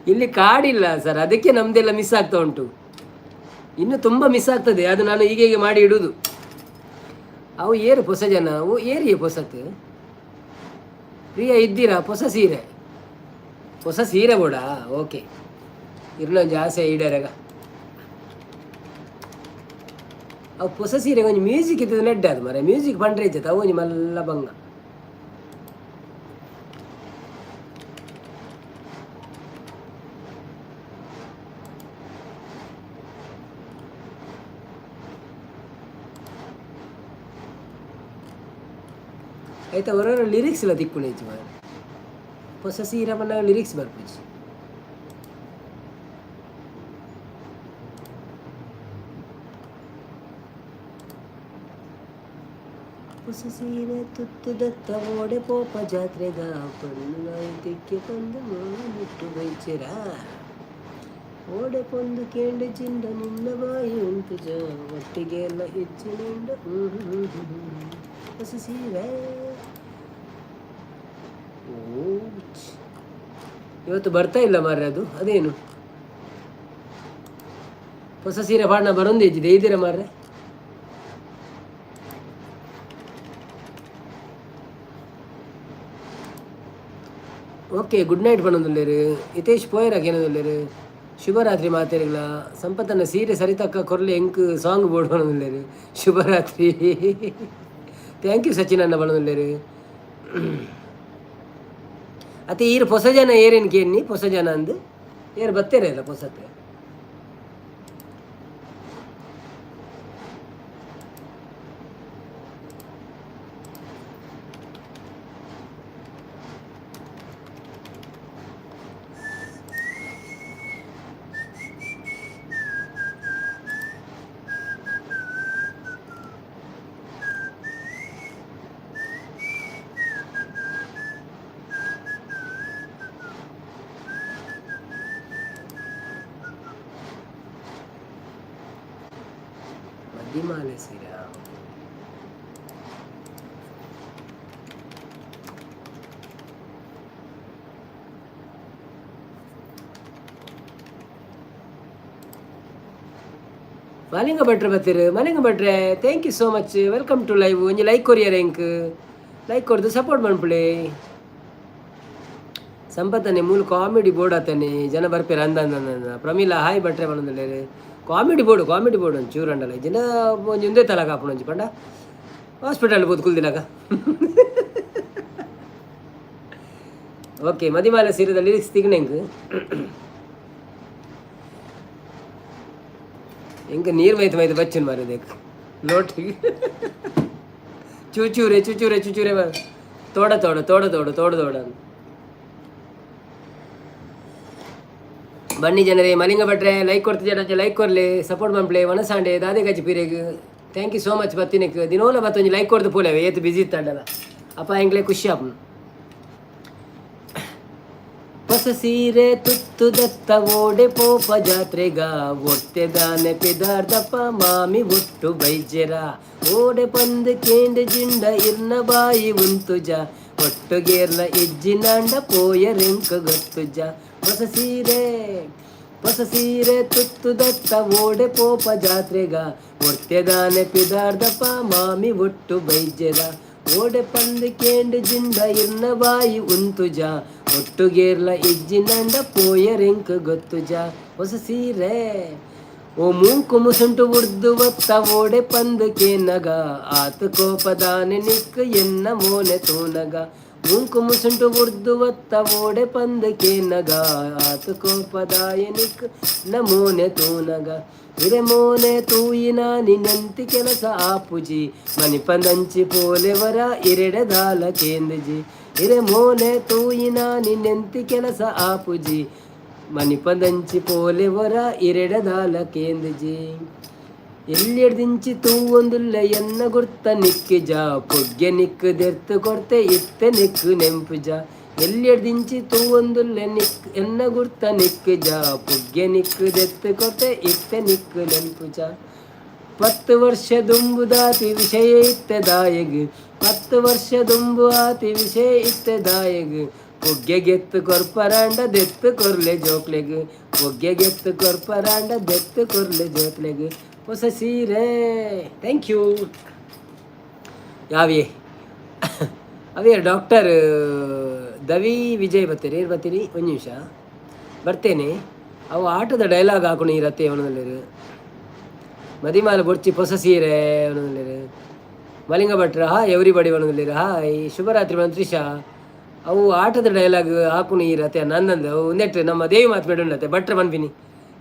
ಇಲ್ಲಿ ಕಾಡಿಲ್ಲ ಸರ್ ಅದಕ್ಕೆ ನಮ್ದೆಲ್ಲ ಮಿಸ್ ಆಗ್ತಾ ಉಂಟು ಇನ್ನು ತುಂಬ ಮಿಸ್ ಆಗ್ತದೆ ಅದು ನಾನು ಹೀಗೆ ಮಾಡಿ ಇಡುವುದು ಅವು ಏರು ಹೊಸ ಜನ ಅವು ಏರಿಯೇ ಹೊಸತು ಪ್ರಿಯ ಇದ್ದೀರಾ ಹೊಸ ಸೀರೆ ಕೂಡ ಓಕೆ ಇರ್ಲೊಂದು ಆಸೆ ಈಡೇರಾಗ ಅವು ಹೊಸ ಸೀರೆ ಒಂಜಿ ಮ್ಯೂಸಿಕ್ ಇದ್ದದ್ದು ನೆಡ್ಡೆ ಅದು ಮರ ಮ್ಯೂಸಿಕ್ ಬಂಡ್ರೆ ಇದ್ದತ್ತು ಅವು ಒಂಜಿ ಮಲ್ಲ ಬಂಗ ಆಯ್ತಾ ಹೊರ ಲಿರಿಕ್ಸ್ ಇಲ್ಲ ತಿಕ್ಕೊಂಡು ಹೆಚ್ಚು ಮಾರ ಹೊಸ ಸೀರೆ ಬಣ್ಣ ಲಿರಿಕ್ಸ್ ಬರ್ಪುಜಿ ಹೊಸ ಸೀರೆ ತುತ್ತು ದತ್ತ ಓಡೆ ಪೋಪ ಜಾತ್ರೆಗ ಪಣ್ಣುಕ್ಕೆ ಬಂದು ಮುಟ್ಟು ಬೈಚಿರ ಓಡೆ ಪೊಂದು ಕೇಂಡು ಚಿಂಡ ನಿನ್ನ ಬಾಯಿ ಉಂಟು ಜ ಒಟ್ಟಿಗೆ ಎಲ್ಲ ಹೆಚ್ಚಿನಿಂದ ಹೊಸ ಸೀರೆ ಇವತ್ತು ಬರ್ತಾ ಇಲ್ಲ ಮಾರ್ರೆ ಅದೇನು ಹೊಸ ಸೀರೆ ಬಾಣ ಬರೊಂದು ಹೆಜ್ಜಿದೆ ಇದ್ದೀರಾ ಮಾರ್ರೆ ಓಕೆ ಗುಡ್ ನೈಟ್ ಬಣ್ಣದಲ್ಲೇರು ಹಿತೇಶ್ ಪೋಯರಾಗ ಏನದಲ್ಲೇರು ಶುಭರಾತ್ರಿ ಮಾತೇರಿಗಳ ಸಂಪತ್ತನ್ನ ಸೀರೆ ಸರಿತಕ್ಕ ಕೊರ್ಲೆ ಎಂಕ್ ಸಾಂಗ್ ಬೋರ್ಡ್ ಬಣ್ಣದಲ್ಲೇರು ಶುಭರಾತ್ರಿ ಥ್ಯಾಂಕ್ ಯು ಸಚಿನ್ ಅನ್ನ ಬಣ್ಣದಲ್ಲೇರು ಅತ್ತೆ ಈರು ಹೊಸ ಜನ ಏರೇನು ಕೇಳಿ ಹೊಸ ಜನ ಅಂದು ಏರು ಬತ್ತೇರ ಇಲ್ಲ ಹೊಸತ್ತೆ ಮದಿಮಾಲೆ ಸೀರೆ ಮಲಿಂಗ ಭಟ್ರೆ ಬರ್ತೀರಿ ಮಲಿಂಗ ಭಟ್ರೆ thank you so much welcome to live ಒಂಜಿ ಲೈಕ್ ಕೊರಿಯರ್ ಎಂಕ್ ಲೈಕ್ ಕೊಡ್ದು ಸಪೋರ್ಟ್ ಮಾಡ್ಬಿಡಿ ಸಂಪತ್ತನೆ ಮೂಲ ಕಾಮಿಡಿ ಬೋರ್ಡ್ ಆತನೆ ಜನ ಬರ್ಪೇರು ಅಂದ ಪ್ರಮೀಲಾ ಹಾಯ್ ಭಟ್ರೆ ಬಂದಲ್ಲಿ ಕಾಮಿಡಿ ಬೋರ್ಡ್ ಒಂಚೂರು ಅಂಡಲ್ಲ ಜನ ಒಂಜಿ ಒಂದೇ ತಲಾಗ ಹಾಕೊಂಡು ಒಂಜಿ ಪಂಡ ಹಾಸ್ಪಿಟಲ್ ಬೋದು ಕುಲ್ದಿನಾಗ ಓಕೆ ಮದಿಮಾಲೆ ಸೀರೆದ ಲಿರಿಕ್ಸ್ ತಿಗಣೆಂಗ್ ಎಂಕ ನೀರು ಮೈತು ಬಚ್ಚನ್ ಮಾರಿದೇಕ ನೋಟಿಗೆ ಚೂಚೂರೆ ತೋಡ ಬನ್ನಿ ಜನರೇ ಮಲಿಂಗ ಭಟ್ರೆ ಲೈಕ್ ಕೊಡ್ತಿದ್ದ ಲೈಕ್ ಕೊರ್ಲಿ ಸಪೋರ್ಟ್ ಮಾಡ್ಪ್ಲೆ ಒಣಸಾಂಡೆ ದಾದೆ ಗಚ್ಚಿ ಪೀರೆಗ್ ಥ್ಯಾಂಕ್ ಯು ಸೋ ಮಚ್ ಬತ್ತಿನಕ್ ದಿನೋಲ ಬತ್ತೊಂಜಿ ಲೈಕ್ ಕೊಡ್ದು ಪೋಲೆವೆ ಏತು ಬಿಸಿ ಇತ್ತಂಡಲ್ಲ ಅಪ್ಪ ಹೆಂಗ್ಲೆ ಖುಷಿ ಆಪ್ ಹೊಸ ಹೊಸ ಸೀರೆ ತುತ್ತು ದತ್ತ ಓಡೆ ಪೋಪ ಜಾತ್ರೆಗ ಒಟ್ಟೆದಾನೆ ಪಿದಾರ್ದಪ್ಪ ಮಾಮಿ ಒಟ್ಟು ಬೈಜೆರ ಓಡೆ ಪಂದು ಕೇಂದ್ರ ಜಿಂಡ ಇರ್ನ ಬಾಯಿ ಉಂತುಜ ಒಟ್ಟುಗೇರ್ಲ ಇಜ್ಜಿನಾಂಡ ಪೋಯ ರೆಂಕ ಗೊತ್ತುಜ ಹೊಸ ಸೀರೆ ತುತ್ತು ದತ್ತ ಓಡೆ ಪೋಪ ಜಾತ್ರೆಗ ಒಟ್ಟೆದಾನೆ ಪಿದಾರ್ದಪ್ಪ ಮಾಮಿ ಒಟ್ಟು ಬೈಜೆರ ಓಡೆ ಪಂದು ಕೇಂದ್ರ ಜಿಂಡ ಇರ್ನ ಬಾಯಿ ಉಂತುಜ ಒಟ್ಟುಗೇರ್ಲ ಇಜ್ಜಿನಂಡ ಪೋಯ ರೆಂಕ ಗೊತ್ತುಜ ಹೊಸ ಸೀರೆ ಓ ಮೂಂಕು ಮುಸುಂಟು ಉರ್ದು ಒತ್ತ ಓಡೆ ಪಂದು ಕೇನಗ ಆತ ಕೋಪದಾನೆ ನಿಕ್ ಎನ್ನ ಮೋನೆ ತೂನಗ ಮೂಂಕು ಮುಸುಂಟು ಉರ್ದು ಒತ್ತ ಓಡೆ ಪಂದು ಕೇನಗ ಆತ ಕೋಪದಾಯ ನಿಕ್ ನ ಮೋನೆ ತೂನಗ ಹಿರೆ ಮೋನೆ ತೂಯಿನ ನಿನ್ನಂತಿ ಕೆಲಸ ಆಪುಜಿ ಮನಿಪಂದಂಚಿ ಪೋಲೆವರ ಇರೆಡೆದಾಲ ಕೇಂದ್ರಜಿ ಹಿರೆ ಮೋನೆ ತೂಯಿನ ನಿನ್ನೆಂತಿ ಕೆಲಸ ಆಪುಜಿ ಮನಿಪಂದಂಚಿ ಪೋಲೆವರ ಇರೆಡೆದಾಲ ಕೇಂದ್ರಜಿ ಎಲ್ಲಿಡ್ದಿಂಚಿ ತೂವೊಂದುಲ್ಲ ಎನ್ನ ಗುರ್ತ ನಿಕ್ಕಿಜ ಪೊಗ್ಗೆ ನಿಕ್ಕು ದೆರ್ತು ಕೊಡ್ತೆ ಇತ್ತೆ ನಿಕ್ಕು ನೆಂಪುಜ ಎಲ್ಲಿಡ್ದಿಂಚಿ ತೂವೊಂದುಲ್ಲ ನಿಕ್ ಎನ್ನ ಗುರ್ತ ನಿಕ್ಕಿಜ ಪೊಗ್ಗೆ ನಿಕ್ಕು ದೆರ್ತು ಕೊಡ್ತೆ ಇತ್ತೆ ನಿಕ್ಕು ನೆಂಪುಜ 10 ವರ್ಷ ದುಂಬುದಾತಿ ವಿಷಯ ಇತ್ತೆ ದಾಯಗ್ 10 ವರ್ಷ ದುಂಬು ಆತಿ ವಿಷಯ ಇತ್ತೆ ದಾಯಗ್ ಒಗ್ಗೆಗೆತ್ತು ಕೊರ್ಪರಾಂಡ ದೆತ್ತು ಕೊರ್ಲೆ ಜೋಕ್ಲೆಗ್ ಒಗ್ಗೆಗೆತ್ತು ಕೊರ್ಪರಾಂಡ ದೆತ್ತು ಕೊರ್ಲೆ ಜೋಕ್ಲೆಗ್ ಹೊಸ ಸೀರೆ ಥ್ಯಾಂಕ್ ಯು ಯಾವೇ ಅವೇ ಡಾಕ್ಟರ್ ದವಿ ವಿಜಯ್ ಬರ್ತೀರಿ ಒಂದು ನಿಮಿಷ ಬರ್ತೇನೆ ಅವು ಆಟದ ಡೈಲಾಗ್ ಹಾಕೊಂಡು ಇರತ್ತೆ ಅವನಲ್ಲಿರು ಮದಿಮಾಲ ಬೊಡ್ಚಿ ಹೊಸ ಸೀರೆ ಅವನಲ್ಲಿರು ಮಲಿಂಗ ಭಟ್ರ ಎವ್ರಿಬಡಿ ಅವನಲ್ಲಿರು ಹಾಯ್ ಶುಭರಾತ್ರಿ ಮಂತ್ರಿಷಾ ಅವು ಆಟದ ಡೈಲಾಗ್ ಹಾಕೊಂಡು ಇರತ್ತೆ ನಂದಂದು ಅವು ನೆಟ್ರೆ ನಮ್ಮ ದೇವಿ ಮಾತು ಬೇಡತ್ತೆ ಭಟ್ರ ಬಂದ್ಬಿನಿ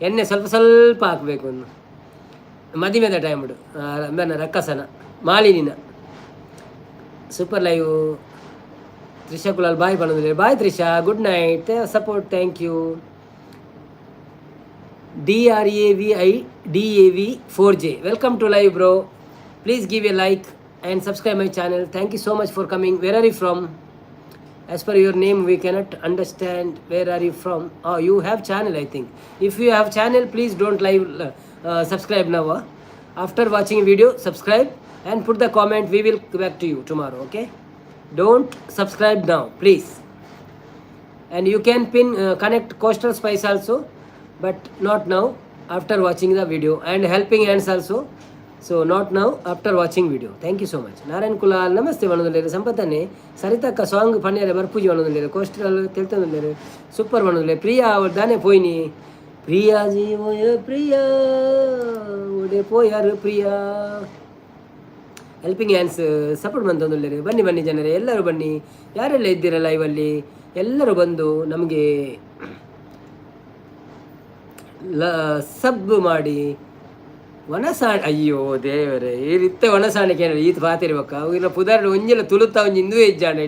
ಎಣ್ಣೆ ಸ್ವಲ್ಪ ಹಾಕಬೇಕು ಅನ್ನು ಮದಿಮೆದ ಟೈಮ್ ಬಿಡು ರಕ್ಕಸನ ಮಾಲಿನಿನ super live Trisha Kulal bye ಬಂದಿಲ್ಲ bye Trisha good night support thank you DRAVIDAV4J welcome to live bro, please give a like and subscribe my channel. Thank you so much for coming. Where are you from? As per your name we cannot understand. Where are you from? Oh, you have channel I think. If you have channel please don't live subscribe now. After watching video subscribe and put the comment. We will back to you tomorrow. Okay, don't subscribe now please. And you can pin connect Coastal Spice also, but not now. After watching the video and helping hands also, so not now, after watching video. Thank you so much. Narayan Kulal namaste vanadallere sampatane Saritaka song pannere barpuji vanadallere Coastal teltanallere super vanadallere Priya avar dane poyini Priya ji oya Priya ode poyar Priya helping hands support ಬಂತಂದಲ್ಲರೆ ಬನ್ನಿ ಜನರೇ ಎಲ್ಲರೂ ಬನ್ನಿ ಯಾರೆಲ್ಲ ಇದ್ದೀರಾ live ಅಲ್ಲಿ ಎಲ್ಲರೂ ಬಂದು ನಮಗೆ ಸಬ್ ಮಾಡಿ ಒಣಸಾಣೆ ಅಯ್ಯೋ ದೇವರೇ ಈ ರೀತಿ ಒಣಸಾಣಿಕೆ ಈತ ಪಾತಿರ್ಬೇಕ ಅವಿನ ಪುದಾರ ಒಂಜಿಲ್ಲ ತುಳುತ್ತ ಒಂಜಿ ಹಿಂದೂ ಹೆಜ್ಜಾಣ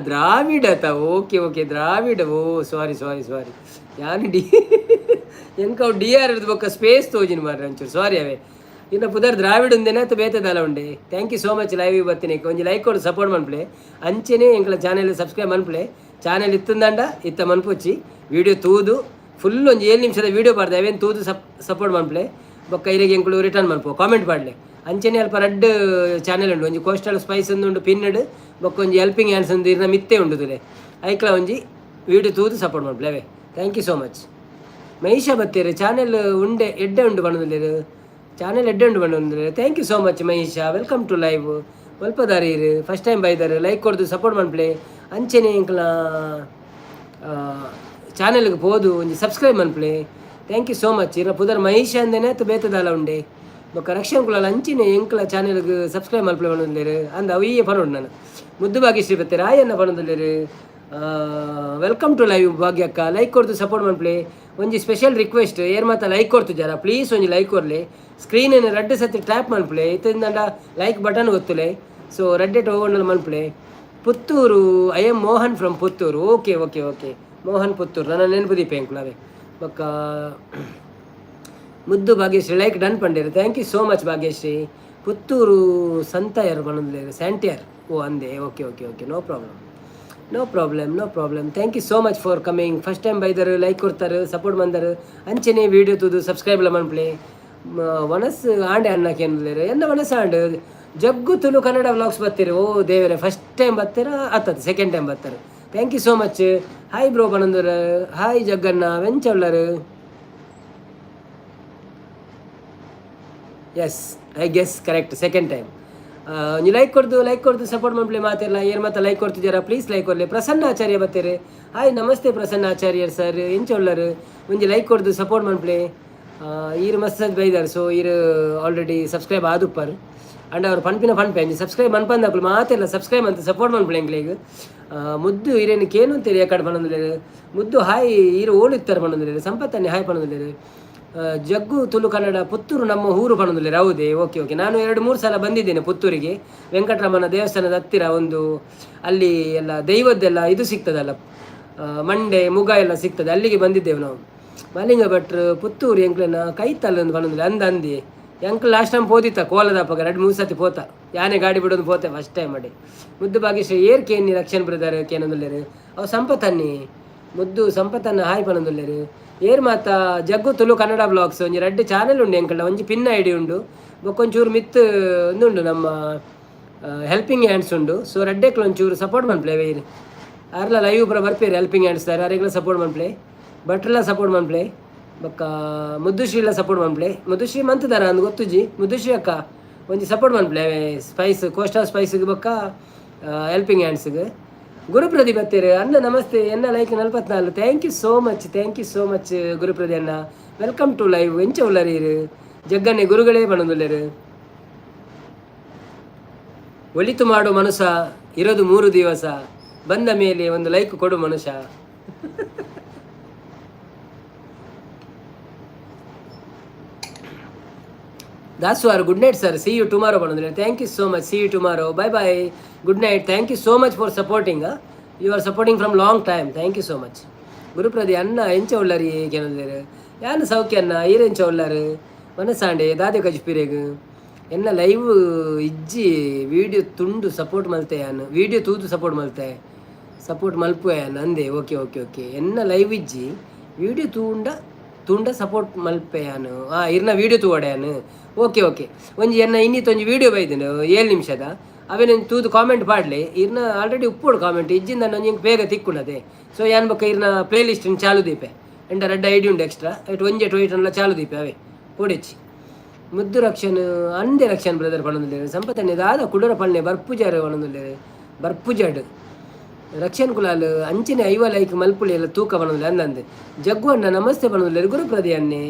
ದ್ರಾವಿಡತ ಓಕೆ ದ್ರಾವಿಡ ಓ ಸಾರಿ ಯಾನು ಎಂಕ ಅವು DR ಇರ್ದು ಬೊಕ್ಕ ಸ್ಪೇಸ್ ತೋಜಿನ ಮಾರ್ರೆ ಒಂಚೂರು ಸಾರಿ ಅವೇ ಇನ್ನು ಪುದರ್ ದ್ರಾವಿಡ ಉಂದೇನೆ ಅಥವಾ ಬೇತದಲ್ಲ ಉಂಡೆ thank you so much live ಬರ್ತೀನಿ ಒಂಜಿ ಲೈಕ್ ಕೊಡು ಸಪೋರ್ಟ್ ಮನ್ಪ್ಲೆ ಅಂಚೆನೆ ಎಂಕಲ ಚಾನೆಲ್ ಸಬ್ಸ್ಕ್ರೈಬ್ ಮನ್ಪ್ಲೆ ಚಾನೆಲ್ ಇತ್ತಂದಾಂಡ ಇತ್ತ ಮನ್ಪುಚ್ಚಿ ವಿಡಿಯೋ ತೂದು ಫುಲ್ ಒಂದು 7 ನಿಮಿಷದ ವೀಡಿಯೋ ಬಾರ್ದೆ ಅವೇನು ತೂದು ಸಪೋರ್ಟ್ ಮನ್ಪ್ಲೆ ಬೊಕ್ಕ ಇರಿಗೆ ಎಂಕುಲು ರಿಟರ್ನ್ ಮನ್ಪು ಕಾಮೆಂಟ್ ಪಾಡ್ಲೆ ಅಂಚೆನೆ ಅಲ್ಪ ರಡ್ಡ್ ಚಾನೆಲ್ ಉಂಡು ಒಂಜಿ ಕೋಸ್ಟಲ್ ಸ್ಪೈಸ್ ಉಂಡು ಪಿನ್ನಡ್ ಬೊಕ್ಕ ಒಂಜಿ ಹೆಲ್ಪಿಂಗ್ ಹ್ಯಾಂಡ್ಸ್ ಒಂದು ಇರ್ನ ಮಿತ್ತೆ ಉಂಡುದುಲೆ ಐಕ್ಲ ಒಂಜಿ ವೀಡಿಯೋ ತೂದು ಸಪೋರ್ಟ್ ಮನ್ಪ್ಲೆ ಅವೇ thank you so much Mahisha ಬತ್ತೇರು ಚಾನೆಲ್ ಉಂಡೆ ಎಡ್ಡೆ ಉಂಡು ಬಣ್ಣದಲ್ಲಿರು ಚಾನೆಲ್ ಎಡ್ಡೆ ಉಂಡು ಬಣ್ಣದಲ್ಲಿರು thank you so much Mahisha welcome to live ಒಲ್ಪದಾರಿ ಇರು ಫಸ್ಟ್ ಟೈಮ್ ಬೈದಾರೆ ಲೈಕ್ ಕೊಡ್ದು ಸಪೋರ್ಟ್ ಮನ್ಪ್ಲೆ ಅಂಚೆನೆ ಎಂಕಲ ಚಾನೆಲ್ಗೆ ಹೋದು ಒಂಜಿ ಸಬ್ಸ್ಕ್ರೈಬ್ ಮನ್ಪ್ಲೆ ಥ್ಯಾಂಕ್ ಯು ಸೋ ಮಚ್ ಇರ ಪುದರ್ ಮಹಿಷ ಅಂದೇನೆ ಅಥವಾ ಬೇತದಾಲ ಉಂಡೆ ಬೊಕ್ಕ ರಕ್ಷಣ್ ಕುಲಾಲ್ ಅಂಚಿನ ಎಂಕಲ ಚಾನೆಲ್ಗೆ ಸಬ್ಸ್ಕ್ರೈಬ್ ಮನ್ಪ್ಲೆ ಬಣ್ಣದಲ್ಲಿರು ಅಂದ ಅವಯ್ಯೇ ಪನೋಡು ನಾನು ಮುದ್ದು ಭಾಗ್ಯಶ್ರೀ ಬತ್ತೆ ರಾಯಣ್ಣ ಬಣ್ಣದಲ್ಲಿರು ವೆಲ್ಕಮ್ ಟು ಲೈವ್ ಭಾಗ್ಯಕ್ಕ ಲೈಕ್ ಕೊಡ್ತು ಸಪೋರ್ಟ್ ಮನ್ಪ್ಲೆ ಒಂಜಿ ಸ್ಪೆಷಲ್ ರಿಕ್ವೆಸ್ಟ್ ಏರ್ ಮಾತ ಲೈಕ್ ಕೊಡ್ತು ಜರ ಪ್ಲೀಸ್ ಒಂಜಿ ಲೈಕ್ ಕೊರ್ಲೆ ಸ್ಕ್ರೀನೇನು ರಡ್ಡು ಸತಿ ಟ್ಯಾಪ್ ಮನ್ಪ್ಲೆ ಇತ್ತಿಂದ ಲೈಕ್ ಬಟನ್ ಗೊತ್ತುಲೆ ಸೊ ರಡ್ಡೆ ಹೋಗೋಣ ಮನ್ಪ್ಲೆ Puttur I am Mohan from Puttur okay Mohan Puttur ನನ್ನ ನೆನಪು ದೀಪ ಎಂಕ್ಲವೇ ಬೊಕ್ಕ ಮುದ್ದು ಭಾಗ್ಯಶ್ರೀ ಲೈಕ್ ಡನ್ ಪಂಡೇರು thank you so much Bhagyashree Puttur ಸಂತಯರ್ ಬಂದಿದ್ದಾರೆ ಸ್ಯಾಂಟಿಯರ್ ಓ ಅಂದೆ okay no problem no problem no problem. Thank you so much for coming. First time ಬೈದರು, ಲೈಕ್ ಕೊಡ್ತಾರೆ, ಸಪೋರ್ಟ್ ಬಂದರು, ಅಂಚನೆ ವೀಡಿಯೋ ತೂದು ಸಬ್ಸ್ಕ್ರೈಬ್ಲ ಮನ್ಪ್ಲೆ ಮನಸ್ಸು ಆಂಡೆ ಅನ್ನಕ್ಕೆ ಏನಿಲ್ಲ ಎನ್ನ ಮನಸ್ಸು ಆಂಡು ಜಗ್ಗು ತುಳು ಕನ್ನಡ ವ್ಲಾಗ್ಸ್ ಬರ್ತೀರಿ. ಓ ದೇವರೇ, ಫಸ್ಟ್ ಟೈಮ್ ಬರ್ತೀರ ಆತದ, ಸೆಕೆಂಡ್ ಟೈಮ್ ಬರ್ತಾರೆ. Thank you so much. Hi bro ಬನಂದೂರ, ಹಾಯ್ ಜಗ್ಗಣ್ಣ ವೆಂಚಳ್ಳರು. Yes I guess correct, second time. ನೀವು ಲೈಕ್ ಕೊಡ್ದು ಸಪೋರ್ಟ್ ಮಾಡ್ಲಿ. ಮಾತೆಲ್ಲ ಏನು ಮತ್ತೆ ಲೈಕ್ ಕೊಡ್ತಿದ್ದೀರಾ, ಪ್ಲೀಸ್ ಲೈಕ್ ಕೊಡಲಿ. ಪ್ರಸನ್ನ ಆಚಾರ್ಯ ಬರ್ತೀರಿ. ಹಾಯ್ ನಮಸ್ತೆ ಪ್ರಸನ್ನ ಆಚಾರ್ಯರ್ ಸರ್, ಎಂಚೊಳ್ಳರು ಒಂಜಿ ಲೈಕ್ ಕೊಡ್ದು ಸಪೋರ್ಟ್ ಮಾಡ್ಲಿ. ಈರು ಮಸ್ತ್ ಬೈದಾರೆ, ಸೊ ಈರು ಆಲ್ರೆಡಿ ಸಬ್ಸ್ಕ್ರೈಬ್ ಆದುಪ್ಪರ್ ಅಂಡ್ ಅವ್ರು ಪನ್ಪಿನ ಪನ್ಪೆ ಅಂಜಿ ಸಬ್ಸ್ಕ್ರೈಬ್ ಮನ್ಪಂದಾಕಲು ಮಾತೆಲ್ಲ ಸಬ್ಸ್ಕ್ರೈಬ್ ಅಂತ ಸಪೋರ್ಟ್ ಮಾಡ್ಲಿ ಎಂಗ್ಲಿಗೆ. ಮುದ್ದು ಇರೇನು ಏನು ಅಂತೀರಿ ಯಾಕಡೆ ಪನ್ನೊಂದಿಲ್ಲ ಮುದ್ದು ಹಾಯ್ ಈರು ಓಡಿತ್ತಾರೆ ಪನ್ನೊಂದಿಲ್ಲ. ಸಂಪತ್ತನ್ನೇ ಹಾಯ್ ಪನ್ನೊಂದಿಲ್ಲ. ಜಗ್ಗು ತುಳು ಕನ್ನಡ ಪುತ್ತೂರು ನಮ್ಮ ಊರು ಪಣದಲ್ಲಿ. ಹೌದೇ, ಓಕೆ ಓಕೆ. ನಾನು 2-3 ಸಲ ಬಂದಿದ್ದೇನೆ ಪುತ್ತೂರಿಗೆ. ವೆಂಕಟರಮಣ ದೇವಸ್ಥಾನದ ಹತ್ತಿರ ಒಂದು ಅಲ್ಲಿ ಎಲ್ಲ ದೈವದ್ದೆಲ್ಲ ಇದು ಸಿಗ್ತದಲ್ಲ, ಮಂಡೆ ಮುಗ ಎಲ್ಲ ಸಿಗ್ತದೆ, ಅಲ್ಲಿಗೆ ಬಂದಿದ್ದೇವೆ ನಾವು. ಮಲಿಂಗ ಭಟ್ರು ಪುತ್ತೂರು ಎಂಕ್ಲನ ಕೈತಲ್ಲ ಒಂದು ಪಣದಲ್ಲಿ ಅಂದಿ ಎಂಕ್ಲು ಲಾಸ್ಟ್ ಟೈಮ್ ಪೋದಿತ್ತ ಕೋಲದಪ್ಪಗ 2-3 ಸತಿ ಪೋತ ಯಾನೇ ಗಾಡಿ ಬಿಡೋದು ಪೋತೆ ಫಸ್ಟ್ ಟೈಮ್ ಮಾಡಿ. ಮುದ್ದು ಭಾಗ್ಯಶ್ರೀ ಏರ್ ಕೇನಿ ರಕ್ಷಣ್ ಬ್ರದರ್ ಕೇನೊಂದುಲ್ಲೇರು ಅವು ಸಂಪತ್ತನ್ನಿ ಮುದ್ದು ಸಂಪತ್ತನ್ನ ಹಾಯ್ ಪಣೊಂದುಲ್ಲೇರು ಏರ್ ಮಾತ ಜಗ್ಗು ತುಳು ಕನ್ನಡ ಬ್ಲಾಗ್ಸ್ ಒಂಜಿ 2 ಚಾನೆಲ್ ಉಂಡು ಎಂಕಲ್ನ. ಒಂಜಿ ಪಿನ್ ಐಡಿ ಉಂಡು, ಬೊಕ್ಕೊಂಚೂರು ಮಿತ್ ಒಂದುಂಡು ನಮ್ಮ ಹೆಲ್ಪಿಂಗ್ ಹ್ಯಾಂಡ್ಸ್ ಉಂಡು. ಸೊ 2 ಒಂಚೂರು ಸಪೋರ್ಟ್ ಮನ್ಪ್ಲೆ ವೇರು ಅರ್ಲ ಲೈವ್ ಪೂರ ಬರ್ಪೇರಿ ಹೆಲ್ಪಿಂಗ್ ಹ್ಯಾಂಡ್ಸ್ ದಾರ ಅರೆಗ್ಲ ಸಪೋರ್ಟ್ ಮನ್ಪ್ಲೆ. ಭಟ್ರೆಲ್ಲ ಸಪೋರ್ಟ್ ಮನ್ಪ್ಲೆ. ಬೊಕ್ಕ ಮುದ್ದುಶ್ರೀಲ ಸಪೋರ್ಟ್ ಮನ್ಪ್ಲೆ. ಮುದ್ದುಶ್ರೀ ಮಂತದಾರ ಅಂದ್ ಗೊತ್ತುಜಿ. ಮುದ್ದುಶ್ರೀ ಅಕ್ಕ ಒಂಜಿ ಸಪೋರ್ಟ್ ಮನ್ಪ್ಲೆ ಸ್ಪೈಸ್ ಕೋಸ್ಟಲ್ ಸ್ಪೈಸ್ಗೆ ಬೊಕ್ಕ ಹೆಲ್ಪಿಂಗ್ ಹ್ಯಾಂಡ್ಸ್ಗೆ. ಗುರುಪ್ರದೀಪ್ ಬತ್ತೇರು ಅಣ್ಣ ನಮಸ್ತೆ ಎನ್ನ like 44. Thank you so much Gurupradeep ಅಣ್ಣ. Welcome to live. ಎಂಚ ಉಳ್ಳರೀರು ಜಗ್ಗನ್ನೆ ಗುರುಗಳೇ ಬಣದುಲ್ಲೇರು. ಒಳಿತು ಮಾಡು ಮನುಷ್ಯ ಇರೋದು 3 ದಿವಸ, ಬಂದ ಮೇಲೆ ಒಂದು ಲೈಕ್ ಕೊಡು ಮನುಷ್ಯ. ದಾಸ್ವಾರ್ good night sir, see you tomorrow ಬಣದುಲ್ಲೇರು. Thank you so much, see you tomorrow, bye bye, good night. Thank you so much for supporting. You are supporting from long time. Thank you so much. Gurupradeep ಅಣ್ಣ ಎಂಚ ಉಳ್ಳರಿ ಕೇಳಿದ್ರು ಯಾನು ಸೌಖ್ಯ ಅಣ್ಣ ಈರೆಂಚ ಉಳ್ಳರು ಮನಸ್ಸಾಂಡೆ ದಾದೆ ಕಜ್ಪಿರೇಗು ಎನ್ನ live ಇಜ್ಜಿ video ತುಂಡು ಸಪೋರ್ಟ್ ಮಲ್ತೆ ಯಾನು ವೀಡಿಯೋ ತೂದು ಸಪೋರ್ಟ್ ಮಲ್ತೆ ಸಪೋರ್ಟ್ ಮಲ್ಪು ಯಾನು ಅಂದೆ. Okay okay okay. ಎನ್ನ ಲೈವ್ ಇಜ್ಜಿ ವೀಡಿಯೋ ತುಂಡ ಸಪೋರ್ಟ್ ಮಲ್ಪೆ ಯಾನು ಇರ್ನ ವೀಡಿಯೋ ತೂವಡೆ ಯಾನು. Okay okay. ಒಂಜಿ ಎನ್ನ ಇನ್ನಿತ್ತೊಂಜಿ ವೀಡಿಯೋ ಬೈದೇನು 7 ನಿಮಿಷದ ಅವೇನು ತೂದು ಕಾಮೆಂಟ್ ಪಾಡ್ಲಿ. ಇರ್ನ ಆಲ್ರೆಡಿ ಉಪ್ಪೋಡು ಕಾಮೆಂಟ್ ಇಜ್ಜಿಂದ ನಂಗೆ ಬೇಗ ತಿಕ್ಕುಣದೆ. ಸೊ ಏನು ಬಕ್ಕ ಇರ್ನ ಪ್ಲೇ ಲಿಸ್ಟ್ ಚಾಲು ದೀಪೆ ಎಂಟ 2 ಐಡಿ ಉಂಡು ಎಕ್ಸ್ಟ್ರಾ ಎಟ್ ಒಂಜೆ 2 ಚಾಲು ದೀಪೆ ಅವೇ ಪೋಡೆಚ್ಚಿ. ಮುದ್ದು ರಕ್ಷನ್ ಅಂದೆ ರಕ್ಷನ್ ಬ್ರದರ್ ಪಣೊಂದುಲ್ಲೇರು. ಸಂಪತ್ತನ್ನೇ ದಾದ ಕುಡರ ಪಣ್ಣೆ ಬರ್ಪುಜಾರು ಪಣೊಂದುಲ್ಲೇರು. ಬರ್ಪುಜಾಡ್ ರಕ್ಷನ್ ಕುಲಾಲ್ ಅಂಚನೆ 5 ಲೈಕ್ ಮಲ್ಪುಳಿ ಎಲ್ಲ ತೂಕ ಪಣೊಂದುಲ್ಲೆ ಅಂದಂದೆ. ಜಗ್ಗು ಅಣ್ಣ ನಮಸ್ತೆ ಪಣೊಂದುಲ್ಲೇರು. ಗುರುಪ್ರದಿ ಅನ್ನೆ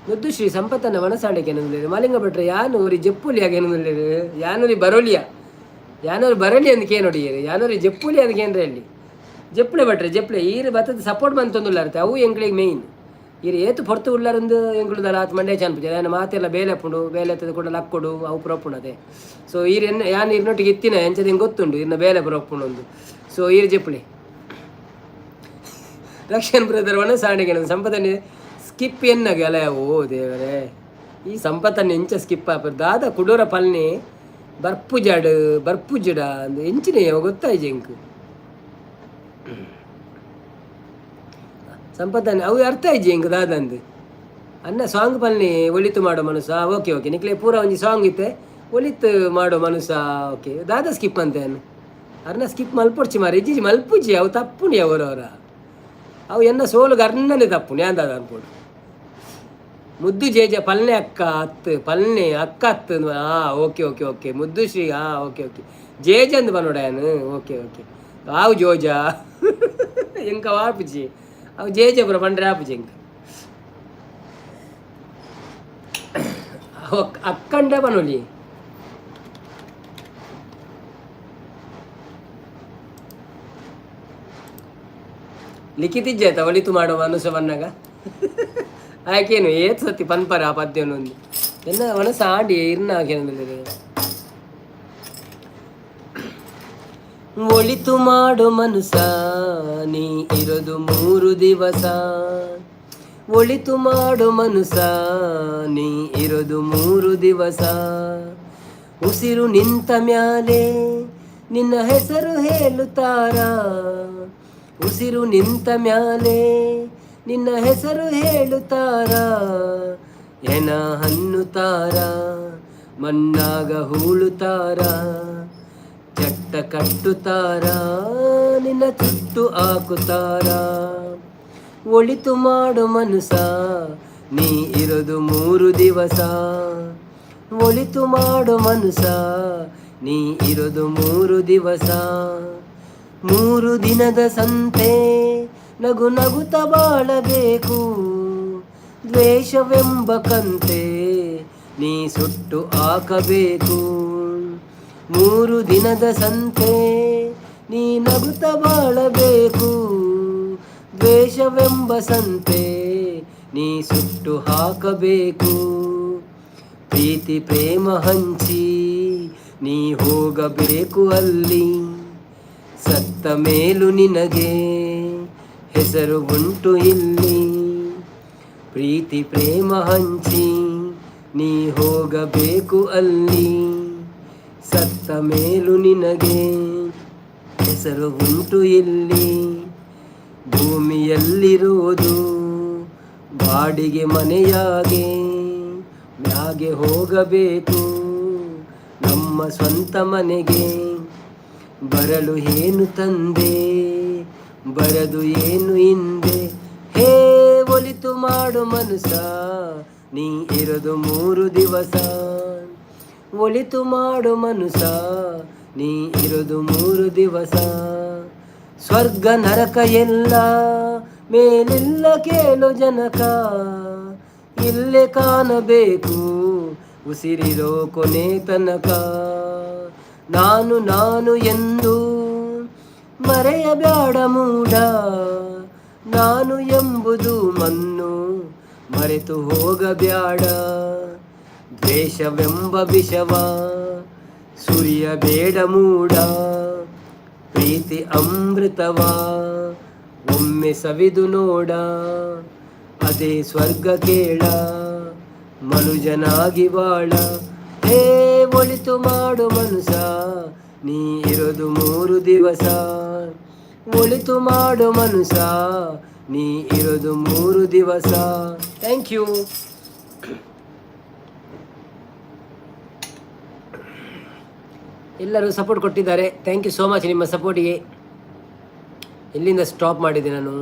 ಮುದ್ದು ಶ್ರೀ ಸಂಪತ್ತನ್ನ ಮನಸಾಂಡೆಗೆ ಎನ್ನುವುದಿಲ್ಲ. ಮಲಿಂಗ ಭಟ್ರೆ ಯಾನೂರಿ ಜಪ್ಪುಲಿಯಾಗಿ ಎನ್ನುವುದಿಲ್ಲ. ಯಾನೂರಿ ಬರೋಲಿಯ ಯಾನೂರು ಬರಲಿ ಅಂದಕ್ಕೆ ನೋಡಿಯರು ಯಾನೂರಿ ಜಪ್ಪುಲಿ ಅದಕ್ಕೆ ಏನ್ರಿ ಅಲ್ಲಿ ಜಪ್ಪಳೆ ಭಟ್ರೆ ಜಪ್ಪಳೆ ಈರು ಬತ್ತದ ಸಪೋರ್ಟ್ ಬಂತೊಂದುಲ್ಲಾರತ್ತೆ ಅವು ಎಂಗ್ಳಿಗೆ ಮೇಯ್ನ್ ಈರು ಏತು ಪೊರ್ತು ಉಳ್ಳಾರೊಂದು ಎಂಗ್ಳುದಲ್ಲ ಆತು ಮಂಡ್ಯ ಚಾನ್ಪುಜ ನಾನು ಮಾತೆಲ್ಲ ಬೇಲೆ ಹಾಕೊಂಡು ಬೇಲೆ ಎತ್ತದ ಕೂಡ ಲಕ್ಕೊಡು ಅವು ಪುರಪ್ಪುಣದೆ. ಸೊ ಈರು ಯಾನು ಇರ್ನೊಟ್ಟಿಗೆ ಇತ್ತಿನ ಎಂಚದ ಹಿಂಗೆ ಗೊತ್ತುಂಡು ಇನ್ನು ಬೇಲೆ ಪುರಪ್ಪುಣೊಂದು. ಸೊ ಈರು ಜಪ್ಪಳಿ ರಕ್ಷನ್ ಬ್ರದರ್ ಒಣ ಸಾಣಿಗೆ ಸಂಪತ್ತನ್ನೇ ಸ್ಕಿಪ್ ಎನ್ನಾಗೆ ಅಲ್ಲ. ಓ ದೇವರೇ, ಈ ಸಂಪತ್ತನ್ನು ಎಂಚ ಸ್ಕಿಪ್ ಆಪ ದಾದ ಕುಡೋರ ಪಲ್ನೆ ಬರ್ಪುಜಡ ಅಂದು ಎಂಚಿನ ಗೊತ್ತಾಯ್ತು ಎಂಕ್ ಸಂಪತ್ತನ್ನೇ ಅವು ಅರ್ಥ ಆಯ್ತು ಎಂಕ್ ದಾದಂದು ಅನ್ನ ಸಾಂಗ್ ಪಲ್ನೆ ಒಳಿತು ಮಾಡೋ ಮನುಷ್ಯ. ಓಕೆ ಓಕೆ ನಿಕ್ಲೆ ಪೂರ ಒಂಜಿ ಸಾಂಗ್ ಇತ್ತೆ ಒಳಿತು ಮಾಡೋ ಮನುಷ್ಯ. ಓಕೆ ದಾದ ಸ್ಕಿಪ್ ಅಂತ ಅರ್ನ ಸ್ಕಿಪ್ ಮಲ್ಪೊಡ್ಚಿ ಮಾರಿ ಇಜ್ಜಿ ಮಲ್ಪುಜಿ ಅವು ತಪ್ಪುಣಿ ಅವರವರ ಅವು ಎನ್ನ ಸೋಲುಗ ಅರ್ನನೇ ತಪ್ಪುಣಿ ಅಂದಾದ ಅನ್ಕೊಡು. ಮುದ್ದು ಜೇಜ ಪಲ್ನೆ ಅಕ್ಕ ಹತ್ತು ಪಲ್ನೆ ಅಕ್ಕ ಹತ್ತು ಓಕೆ ಓಕೆ ಓಕೆ. ಮುದ್ದು ಶ್ರೀ ಓಕೆ ಓಕೆ. ಜೇಜ ಅಂದು ಬನ್ನೋಡನು. Okay okay. ಆವು ಜೋಜ ಎಂಕ ವಾಪುಜಿ ಅವು ಜೇಜ ಪುರ ಬಂಡ್ರೆ ಆಪುಜಿ ಎಂಕ ಅಕ್ಕಂಡ ಬನ್ನೋಲಿ. ಲಿಖಿತಿಜ್ಜಾಯ್ತ ಒಳಿತು ಮಾಡೋ ಮನುಷ್ಯ ಬನ್ನಾಗ ಆಯ್ಕೇನು ಏತ್ ಸತಿ ಪನ್ಪರ ಆ ಪದ್ಯನೊಂದು ಎನ್ನ ಮನಸ್ಸು ಆಡಿ ಇರ್ನ ಹಾಕೇನಿಲ್ಲ. ಒಳಿತು ಮಾಡೋ ಮನುಷ್ಯ ನೀ ಇರೋದು 3 ದಿವಸ. ಒಳಿತು ಮಾಡೋ ಮನುಷ್ಯ ನೀ ಇರೋದು 3 ದಿವಸ. ಉಸಿರು ನಿಂತ ಮ್ಯಾಲೆ ನಿನ್ನ ಹೆಸರು ಹೇಳುತ್ತಾರ ಉಸಿರು ನಿಂತ ಮ್ಯಾಲೆ ನಿನ್ನ ಹೆಸರು ಹೇಳುತ್ತಾರ ಎನ ಹನ್ನುತ್ತಾರ ಮಣ್ಣಾಗ ಹೂಳುತ್ತಾರ ಚಟ್ಟ ಕಟ್ಟುತ್ತಾರ ನಿನ್ನ ಚುಟ್ಟು ಹಾಕುತ್ತಾರ ಒಳಿತು ಮಾಡು ಮನುಸ ನೀ ಇರೋದು 3 ದಿವಸ ಒಳಿತು ಮಾಡು ಮನುಸ ನೀ ಇರೋದು 3 ದಿವಸ 3 ದಿನದ ಸಂತೆ ನಗು ನಗುತ್ತ ಬಾಳಬೇಕು ದ್ವೇಷವೆಂಬ ಕಂತೆ ನೀ ಸುಟ್ಟು ಹಾಕಬೇಕು 3 ದಿನದ ಸಂತೆ ನೀ ನಗುತ್ತ ಬಾಳಬೇಕು ದ್ವೇಷವೆಂಬ ಸಂತೆ ನೀ ಸುಟ್ಟು ಹಾಕಬೇಕು ಪ್ರೀತಿ ಪ್ರೇಮ ಹಂಚಿ ನೀ ಹೋಗಬೇಕು ಅಲ್ಲಿ ಸತ್ತ ಮೇಲೂ ನಿನಗೆ ಹೆಸರು ಉಂಟು ಇಲ್ಲಿ ಪ್ರೀತಿ ಪ್ರೇಮ ಹಂಚಿ ನೀ ಹೋಗಬೇಕು ಅಲ್ಲಿ ಸತ್ತ ಮೇಲೂ ನಿನಗೆ ಹೆಸರು ಉಂಟು ಇಲ್ಲಿ ಭೂಮಿಯಲ್ಲಿರುವುದು ಬಾಡಿಗೆ ಮನೆಯಾಗೆ ಮ್ಯಾಗೆ ಹೋಗಬೇಕು ನಮ್ಮ ಸ್ವಂತ ಮನೆಗೆ ಬರಲು ಏನು ತಂದೆ ಬರದು ಏನು ಹಿಂದೆ ಹೇ ಒಲಿತು ಮಾಡು ಮನುಸ ನೀ ಇರೋದು 3 ದಿವಸ ಒಲಿತು ಮಾಡು ಮನುಸ ನೀ ಇರೋದು 3 ದಿವಸ ಸ್ವರ್ಗ ನರಕ ಎಲ್ಲ ಮೇಲೆಲ್ಲ ಕೇಳು ಜನಕ ಇಲ್ಲೇ ಕಾಣಬೇಕು ಉಸಿರಿರೋ ಕೊನೆ ತನಕ ನಾನು ನಾನು ಎಂದು ಮರೆಯಬ್ಯಾಡ ಮೂಡ ನಾನು ಎಂಬುದು ಮಣ್ಣು ಮರೆತು ಹೋಗಬ್ಯಾಡ ದ್ವೇಷವೆಂಬ ವಿಷವ ಸುರಿಯಬೇಡ ಮೂಡ ಪ್ರೀತಿ ಅಮೃತವ ಒಮ್ಮೆ ಸವಿದು ನೋಡ ಅದೇ ಸ್ವರ್ಗ ಕೇಳ ಮನುಜನಾಗಿ ಬಾಳ ಹೇ ಒಳಿತು ಮಾಡು ಮನುಸ ನೀ ಇರೋದು 3 ದಿವಸ ಒಳಿತು ಮಾಡು ಮನುಸ ನೀ ಇರೋದು 3 ದಿವಸ ಥ್ಯಾಂಕ್ ಯು ಎಲ್ಲರೂ ಸಪೋರ್ಟ್ ಕೊಟ್ಟಿದ್ದಾರೆ ಥ್ಯಾಂಕ್ ಯು ಸೋ ಮಚ್ ನಿಮ್ಮ ಸಪೋರ್ಟಿಗೆ ಎಲ್ಲಿಂದ ಸ್ಟಾಪ್ ಮಾಡಿದೆ ನಾನು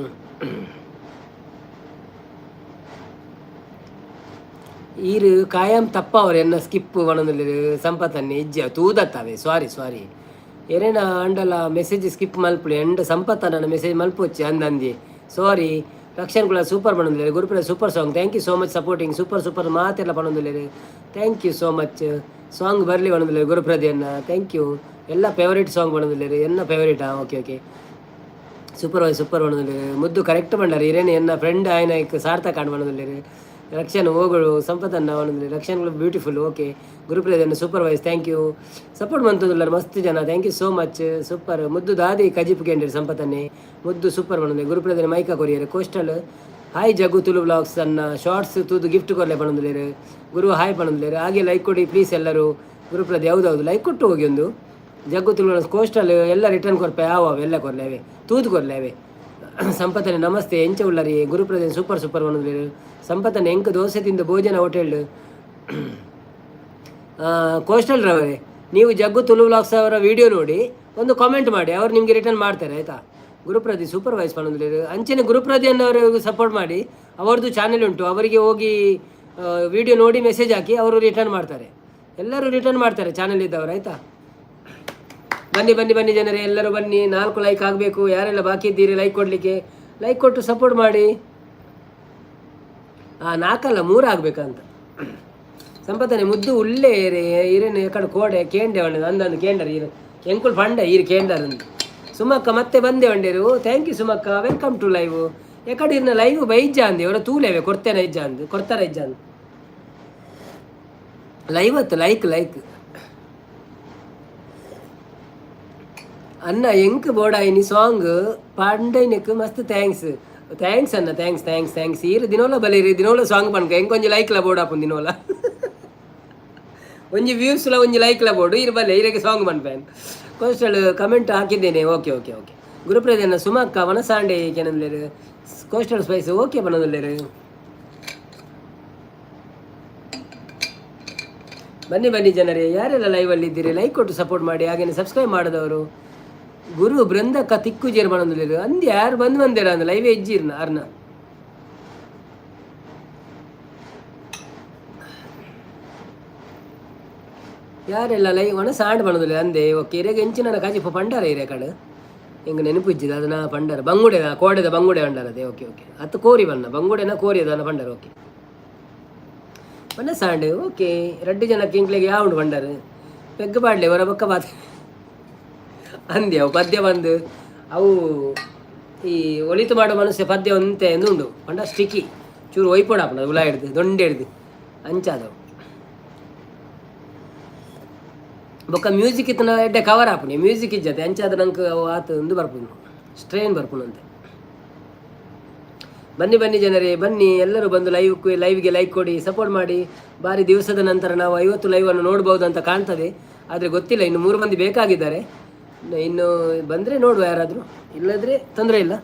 ಈರು ಕಾಯಂ ತಪ್ಪ ಅವರು ಎನ್ನ ಸ್ಕಿಪ್ ಒಣದಲ್ಲಿ ಸಂಪತ್ತನ್ನು ಇಜ್ಜ ತೂದತ್ತವೆ ಸಾರಿ ಎರೇನ ಅಂಡಲ ಮೆಸೇಜ್ ಸ್ಕಿಪ್ ಮಲ್ಪುಳಿ ಎಂಡ್ ಸಂಪತ್ತ ನನ್ನ ಮೆಸೇಜ್ ಮಲ್ಪೊಚ್ಚಿ ಅಂದಂದಿ ಸಾರಿ ರಕ್ಷಣ್ ಕೂಡ ಸೂಪರ್ ಪಣೊಂದಿಲ್ಲ Gurupura super song thank you so much supporting super ಮಾತೆಲ್ಲ ಪಣೊಂದಿಲ್ಲ thank you so much song ಬರಲಿ ಪಣೊಂದಿಲ್ಲ ಗುರುಪ್ರದಿಯನ್ನ ಥ್ಯಾಂಕ್ ಯು ಎಲ್ಲ ಫೇವರೇಟ್ ಸಾಂಗ್ ಪಣೊಂದಿಲ್ಲ ಎನ್ನ ಫೇವರೇಟಾ ಓಕೆ ಸೂಪರ್ ಪಣೊಂದಿಲ್ಲ ಮುದ್ದು ಕರೆಕ್ಟ್ ಪಂಡಾರೆ ಇರೇನು ಎನ್ನ ಫ್ರೆಂಡ್ ಆಯ್ನ ಸಾರ್ಥಕ ಆಡ್ ಪಣೊಂದಿಲ್ಲ ರಕ್ಷಣ್ ಹೋಗಳು ಸಂಪತ್ತನ್ನ ಅವನದಲ್ಲಿ ರಕ್ಷಣೆಗಳು ಬ್ಯೂಟಿಫುಲ್ ಓಕೆ ಗುರುಪ್ರದನ್ನು ಸೂಪರ್ವೈಸ್ ಥ್ಯಾಂಕ್ ಯು ಸಪೋರ್ಟ್ ಬಂತಂದಿಲ್ಲ ಮಸ್ತ್ ಜನ thank you so much super ಮುದ್ದು ದಾದಿ ಕಜಿಪ್ ಕೇಂದ್ರ ಸಂಪತ್ತನ್ನೇ ಮುದ್ದು ಸೂಪರ್ ಬಂದಿದೆ ಗುರುಪ್ರದನ್ನು ಮೈಕ ಕೊರಿಯರು coastal hi Jagu Tulu blogs ಅನ್ನ ಶಾರ್ಟ್ಸ್ ತೂದು ಗಿಫ್ಟ್ ಕೊರಲೆ ಪಣೊಂದಿಲ್ಲ ಗುರು ಹಾಯ್ ಪಣೊಂದಿಲ್ಲ ಹಾಗೆ ಲೈಕ್ ಕೊಡಿ ಪ್ಲೀಸ್ ಎಲ್ಲರೂ ಗುರುಪ್ರದ ಯಾವ್ದು ಲೈಕ್ ಕೊಟ್ಟು ಹೋಗಿ ಒಂದು ಜಗ್ಗು ತುಳು ಕೋಸ್ಟಲ್ ಎಲ್ಲ ರಿಟರ್ನ್ ಕೊರ್ಪೆ ಎಲ್ಲ ಕೊರ್ಲೇವೆ ತೂದು ಕೊರ್ಲೇವೆ ಸಂಪತ್ತನೆ ನಮಸ್ತೆ ಎಂಚ ಉಳ್ಳರಿ ಗುರುಪ್ರದೇನ್ ಸೂಪರ್ ಬಂದಿಲ್ಲ ಸಂಪತ್ತನೆ ಎಂಕ ದೋಸೆ ತಿಂದು ಭೋಜನ ಹೋಟೆಲ್ ಕೋಸ್ಟಲ್ ರವರೇ ನೀವು ಜಗ್ಗು ತುಳು ವ್ಲಾಗ್ಸ್ ಅವರ ವಿಡಿಯೋ ನೋಡಿ ಒಂದು ಕಾಮೆಂಟ್ ಮಾಡಿ ಅವ್ರು ನಿಮಗೆ ರಿಟರ್ನ್ ಮಾಡ್ತಾರೆ ಆಯಿತಾ ಗುರುಪ್ರದಿ ಸೂಪರ್ವೈಸ್ ಮಾಡೋದಿಲ್ಲ ಅಂಚೆನೆ ಗುರುಪ್ರದಿ ಅನ್ನೋರಿಗೆ ಸಪೋರ್ಟ್ ಮಾಡಿ ಅವ್ರದ್ದು ಚಾನೆಲ್ ಉಂಟು ಅವರಿಗೆ ಹೋಗಿ ವಿಡಿಯೋ ನೋಡಿ ಮೆಸೇಜ್ ಹಾಕಿ ಅವರು ರಿಟರ್ನ್ ಮಾಡ್ತಾರೆ ಎಲ್ಲರೂ ರಿಟರ್ನ್ ಮಾಡ್ತಾರೆ ಚಾನೆಲ್ ಇದ್ದವರು ಆಯಿತಾ ಬನ್ನಿ ಜನರೇ ಎಲ್ಲರೂ ಬನ್ನಿ 4 ಲೈಕ್ ಆಗಬೇಕು ಯಾರೆಲ್ಲ ಬಾಕಿ ಇದ್ದೀರಿ ಲೈಕ್ ಕೊಡಲಿಕ್ಕೆ ಲೈಕ್ ಕೊಟ್ಟು ಸಪೋರ್ಟ್ ಮಾಡಿ 4 ಅಲ್ಲ 3 ಆಗಬೇಕಂತ ಸಂಪತ್ತನೆ ಮುದ್ದು ಉಳ್ಳೇ ಇರೇನು ಎಕಡೆ ಕೋಡೆ ಕೇಂಡೆ ಒಳ್ಳೆದು ಅಂದಂದು ಕೇಂಡರ್ ಇರು ಎಂಕುಲ್ ಪಂಡ ಇರು ಕೇಂಡರ್ ಅಂತ ಸುಮಕ್ಕ ಮತ್ತೆ ಬಂದೆ ಒಂಡೇರು ಥ್ಯಾಂಕ್ ಯು ಸುಮಕ್ಕ ವೆಲ್ಕಮ್ ಟು ಲೈವ್ ಎಕಡೆ ಇರ್ನ ಲೈವ್ ಬೈಜ್ಜ ಅಂದೆ ಅವರ ತೂಲೇವೆ ಕೊಡ್ತೇನೆ ಇಜ್ಜ ಅಂದು ಕೊಡ್ತಾರ ಇಜ್ಜ ಅಂದು ಲೈವ್ ಅತ್ತು ಲೈಕ್ ಅನ್ನ ಎಂಕ್ ಬೋಡಾಯಿನಿ ಸಾಂಗ್ ಪಾಂಡೈನಕ್ಕೆ ಮಸ್ತ್ ಥ್ಯಾಂಕ್ಸ್ ಅನ್ನ ಥ್ಯಾಂಕ್ಸ್ ಈರು ದಿನೋಲ ಬಲೇರಿ ದಿನೋಲ ಸಾಂಗ್ ಪನ್ಕ ಎಂಕ್ ಒಂಜಿ ಲೈಕ್ಲ ಬೋಡಾಪುನ್ ದಿನೋಲ ಒಂಜಿ ವ್ಯೂಸ್ಲ ಒಂಜಿ ಲೈಕ್ಲ ಬೋಡು ಇರು ಬಲ್ಲೆ ಇರಕ್ಕೆ ಸಾಂಗ್ ಪನ್ಪೇನ್ ಕೋಸ್ಟಲ್ ಕಮೆಂಟ್ ಹಾಕಿದ್ದೇನೆ. ಓಕೆ ಓಕೆ ಓಕೆ ಗುರುಪ್ರದೇನ ಸುಮಕ್ಕ ವನಸಾಂಡೆ ಏನಂದ್ಲೇರು ಕೋಸ್ಟಲ್ ಸ್ಪೈಸ್ ಓಕೆ ಬನ್ನೋದಿಲ್ಲೇರು. ಬನ್ನಿ ಬನ್ನಿ ಜನರೇ, ಯಾರೆಲ್ಲ ಲೈವಲ್ಲಿ ಇದ್ದೀರಿ ಲೈಕ್ ಕೊಟ್ಟು ಸಪೋರ್ಟ್ ಮಾಡಿ. ಹಾಗೇನೆ ಸಬ್ಸ್ಕ್ರೈಬ್ ಮಾಡಿದವರು ಗುರು ಬೃಂದಕ್ಕ ತಿಕ್ಕು ಜೇರು ಬನ್ನೋದಿಲ್ಲೇರು ಅಂದು ಯಾರು ಬಂದು ಬಂದೇರ ಅಂದ ಲೈವೇ ಇಜ್ಜಿರ್ನ ಅರ್ನ ಯಾರೆಲ್ಲ ಲೈ ಒಣ ಸಾಂಡ್ ಬಣ್ಣದಿಲ್ಲ ಅಂದೆ. ಓಕೆ ಇರೆಗೆ ಎಂಚಿನ ಕಾಜಿಪ್ಪ ಪಂಡಾರ ಇರೆ ಕಡೆ ಹಿಂಗೆ ನೆನಪು ಇಜ್ಜಿದ ಅದನ್ನ ಪಂಡಾರ ಬಂಗುಡೆ ಕೋಡೆದ ಬಂಗುಡೆ ಪಂಡಾರ ಅದೇ. ಓಕೆ ಓಕೆ ಹತ್ತು ಕೋರಿ ಬಣ್ಣ ಬಂಗುಡೆನ ಕೋರಿ ಅದನ್ನ ಪಂಡಾರ. ಓಕೆ ಬಣ್ಣ ಸಾಂಡ್ ಓಕೆ 2 ಜನಕ್ಕೆ ಇಂಕ್ಲೆಗೆ ಯಾವ ಉಂಡು ಪಂಡಾರ ಪೆಗ್ಗ ಪಾಡ್ಲೆ ಹೊರ ಬಕ್ಕ ಬಾತ ಅಂದೆ. ಅವು ಪದ್ಯ ಬಂದು ಅವು ಈ ಒಳಿತು ಮಾಡೋ ಮನಸ್ಸೆ ಪದ್ಯ ಅಂತೆ ಉಂಡು ಪಂಡ ಸ್ಟಿಕ್ಕಿ ಚೂರು ಒಯ್ಪೋಡಾಪಣ ಉಲ ಹಿಡ್ದು ದೊಂಡೆ ಹಿಡ್ದು ಅಂಚಾದವು ಬೊಕ್ಕ ಮ್ಯೂಸಿಕ್ ಇತ್ತನ ಎಡ್ಡೆ ಕವರ್ ಹಾಪುನಿ ಮ್ಯೂಸಿಕ್ ಇಜ್ಜತೆ ಅಂಚಾದ ನಂಗೆ ಅವು ಆತು ಒಂದು ಬರ್ಪುನು ಸ್ಟ್ರೈನ್ ಬರ್ಪುನಂತೆ. ಬನ್ನಿ ಬನ್ನಿ ಜನರೇ ಬನ್ನಿ, ಎಲ್ಲರೂ ಬಂದು ಲೈವ್ಗೆ ಲೈಕ್ ಕೊಡಿ, ಸಪೋರ್ಟ್ ಮಾಡಿ. ಭಾರಿ ದಿವಸದ ನಂತರ ನಾವು 50 ಲೈವನ್ನು ನೋಡ್ಬೋದು ಅಂತ ಕಾಣ್ತದೆ, ಆದರೆ ಗೊತ್ತಿಲ್ಲ, ಇನ್ನು 3 ಮಂದಿ ಬೇಕಾಗಿದ್ದಾರೆ. ಇನ್ನು ಬಂದರೆ ನೋಡುವ ಯಾರಾದರೂ, ಇಲ್ಲದ್ರೆ ತೊಂದರೆ ಇಲ್ಲ.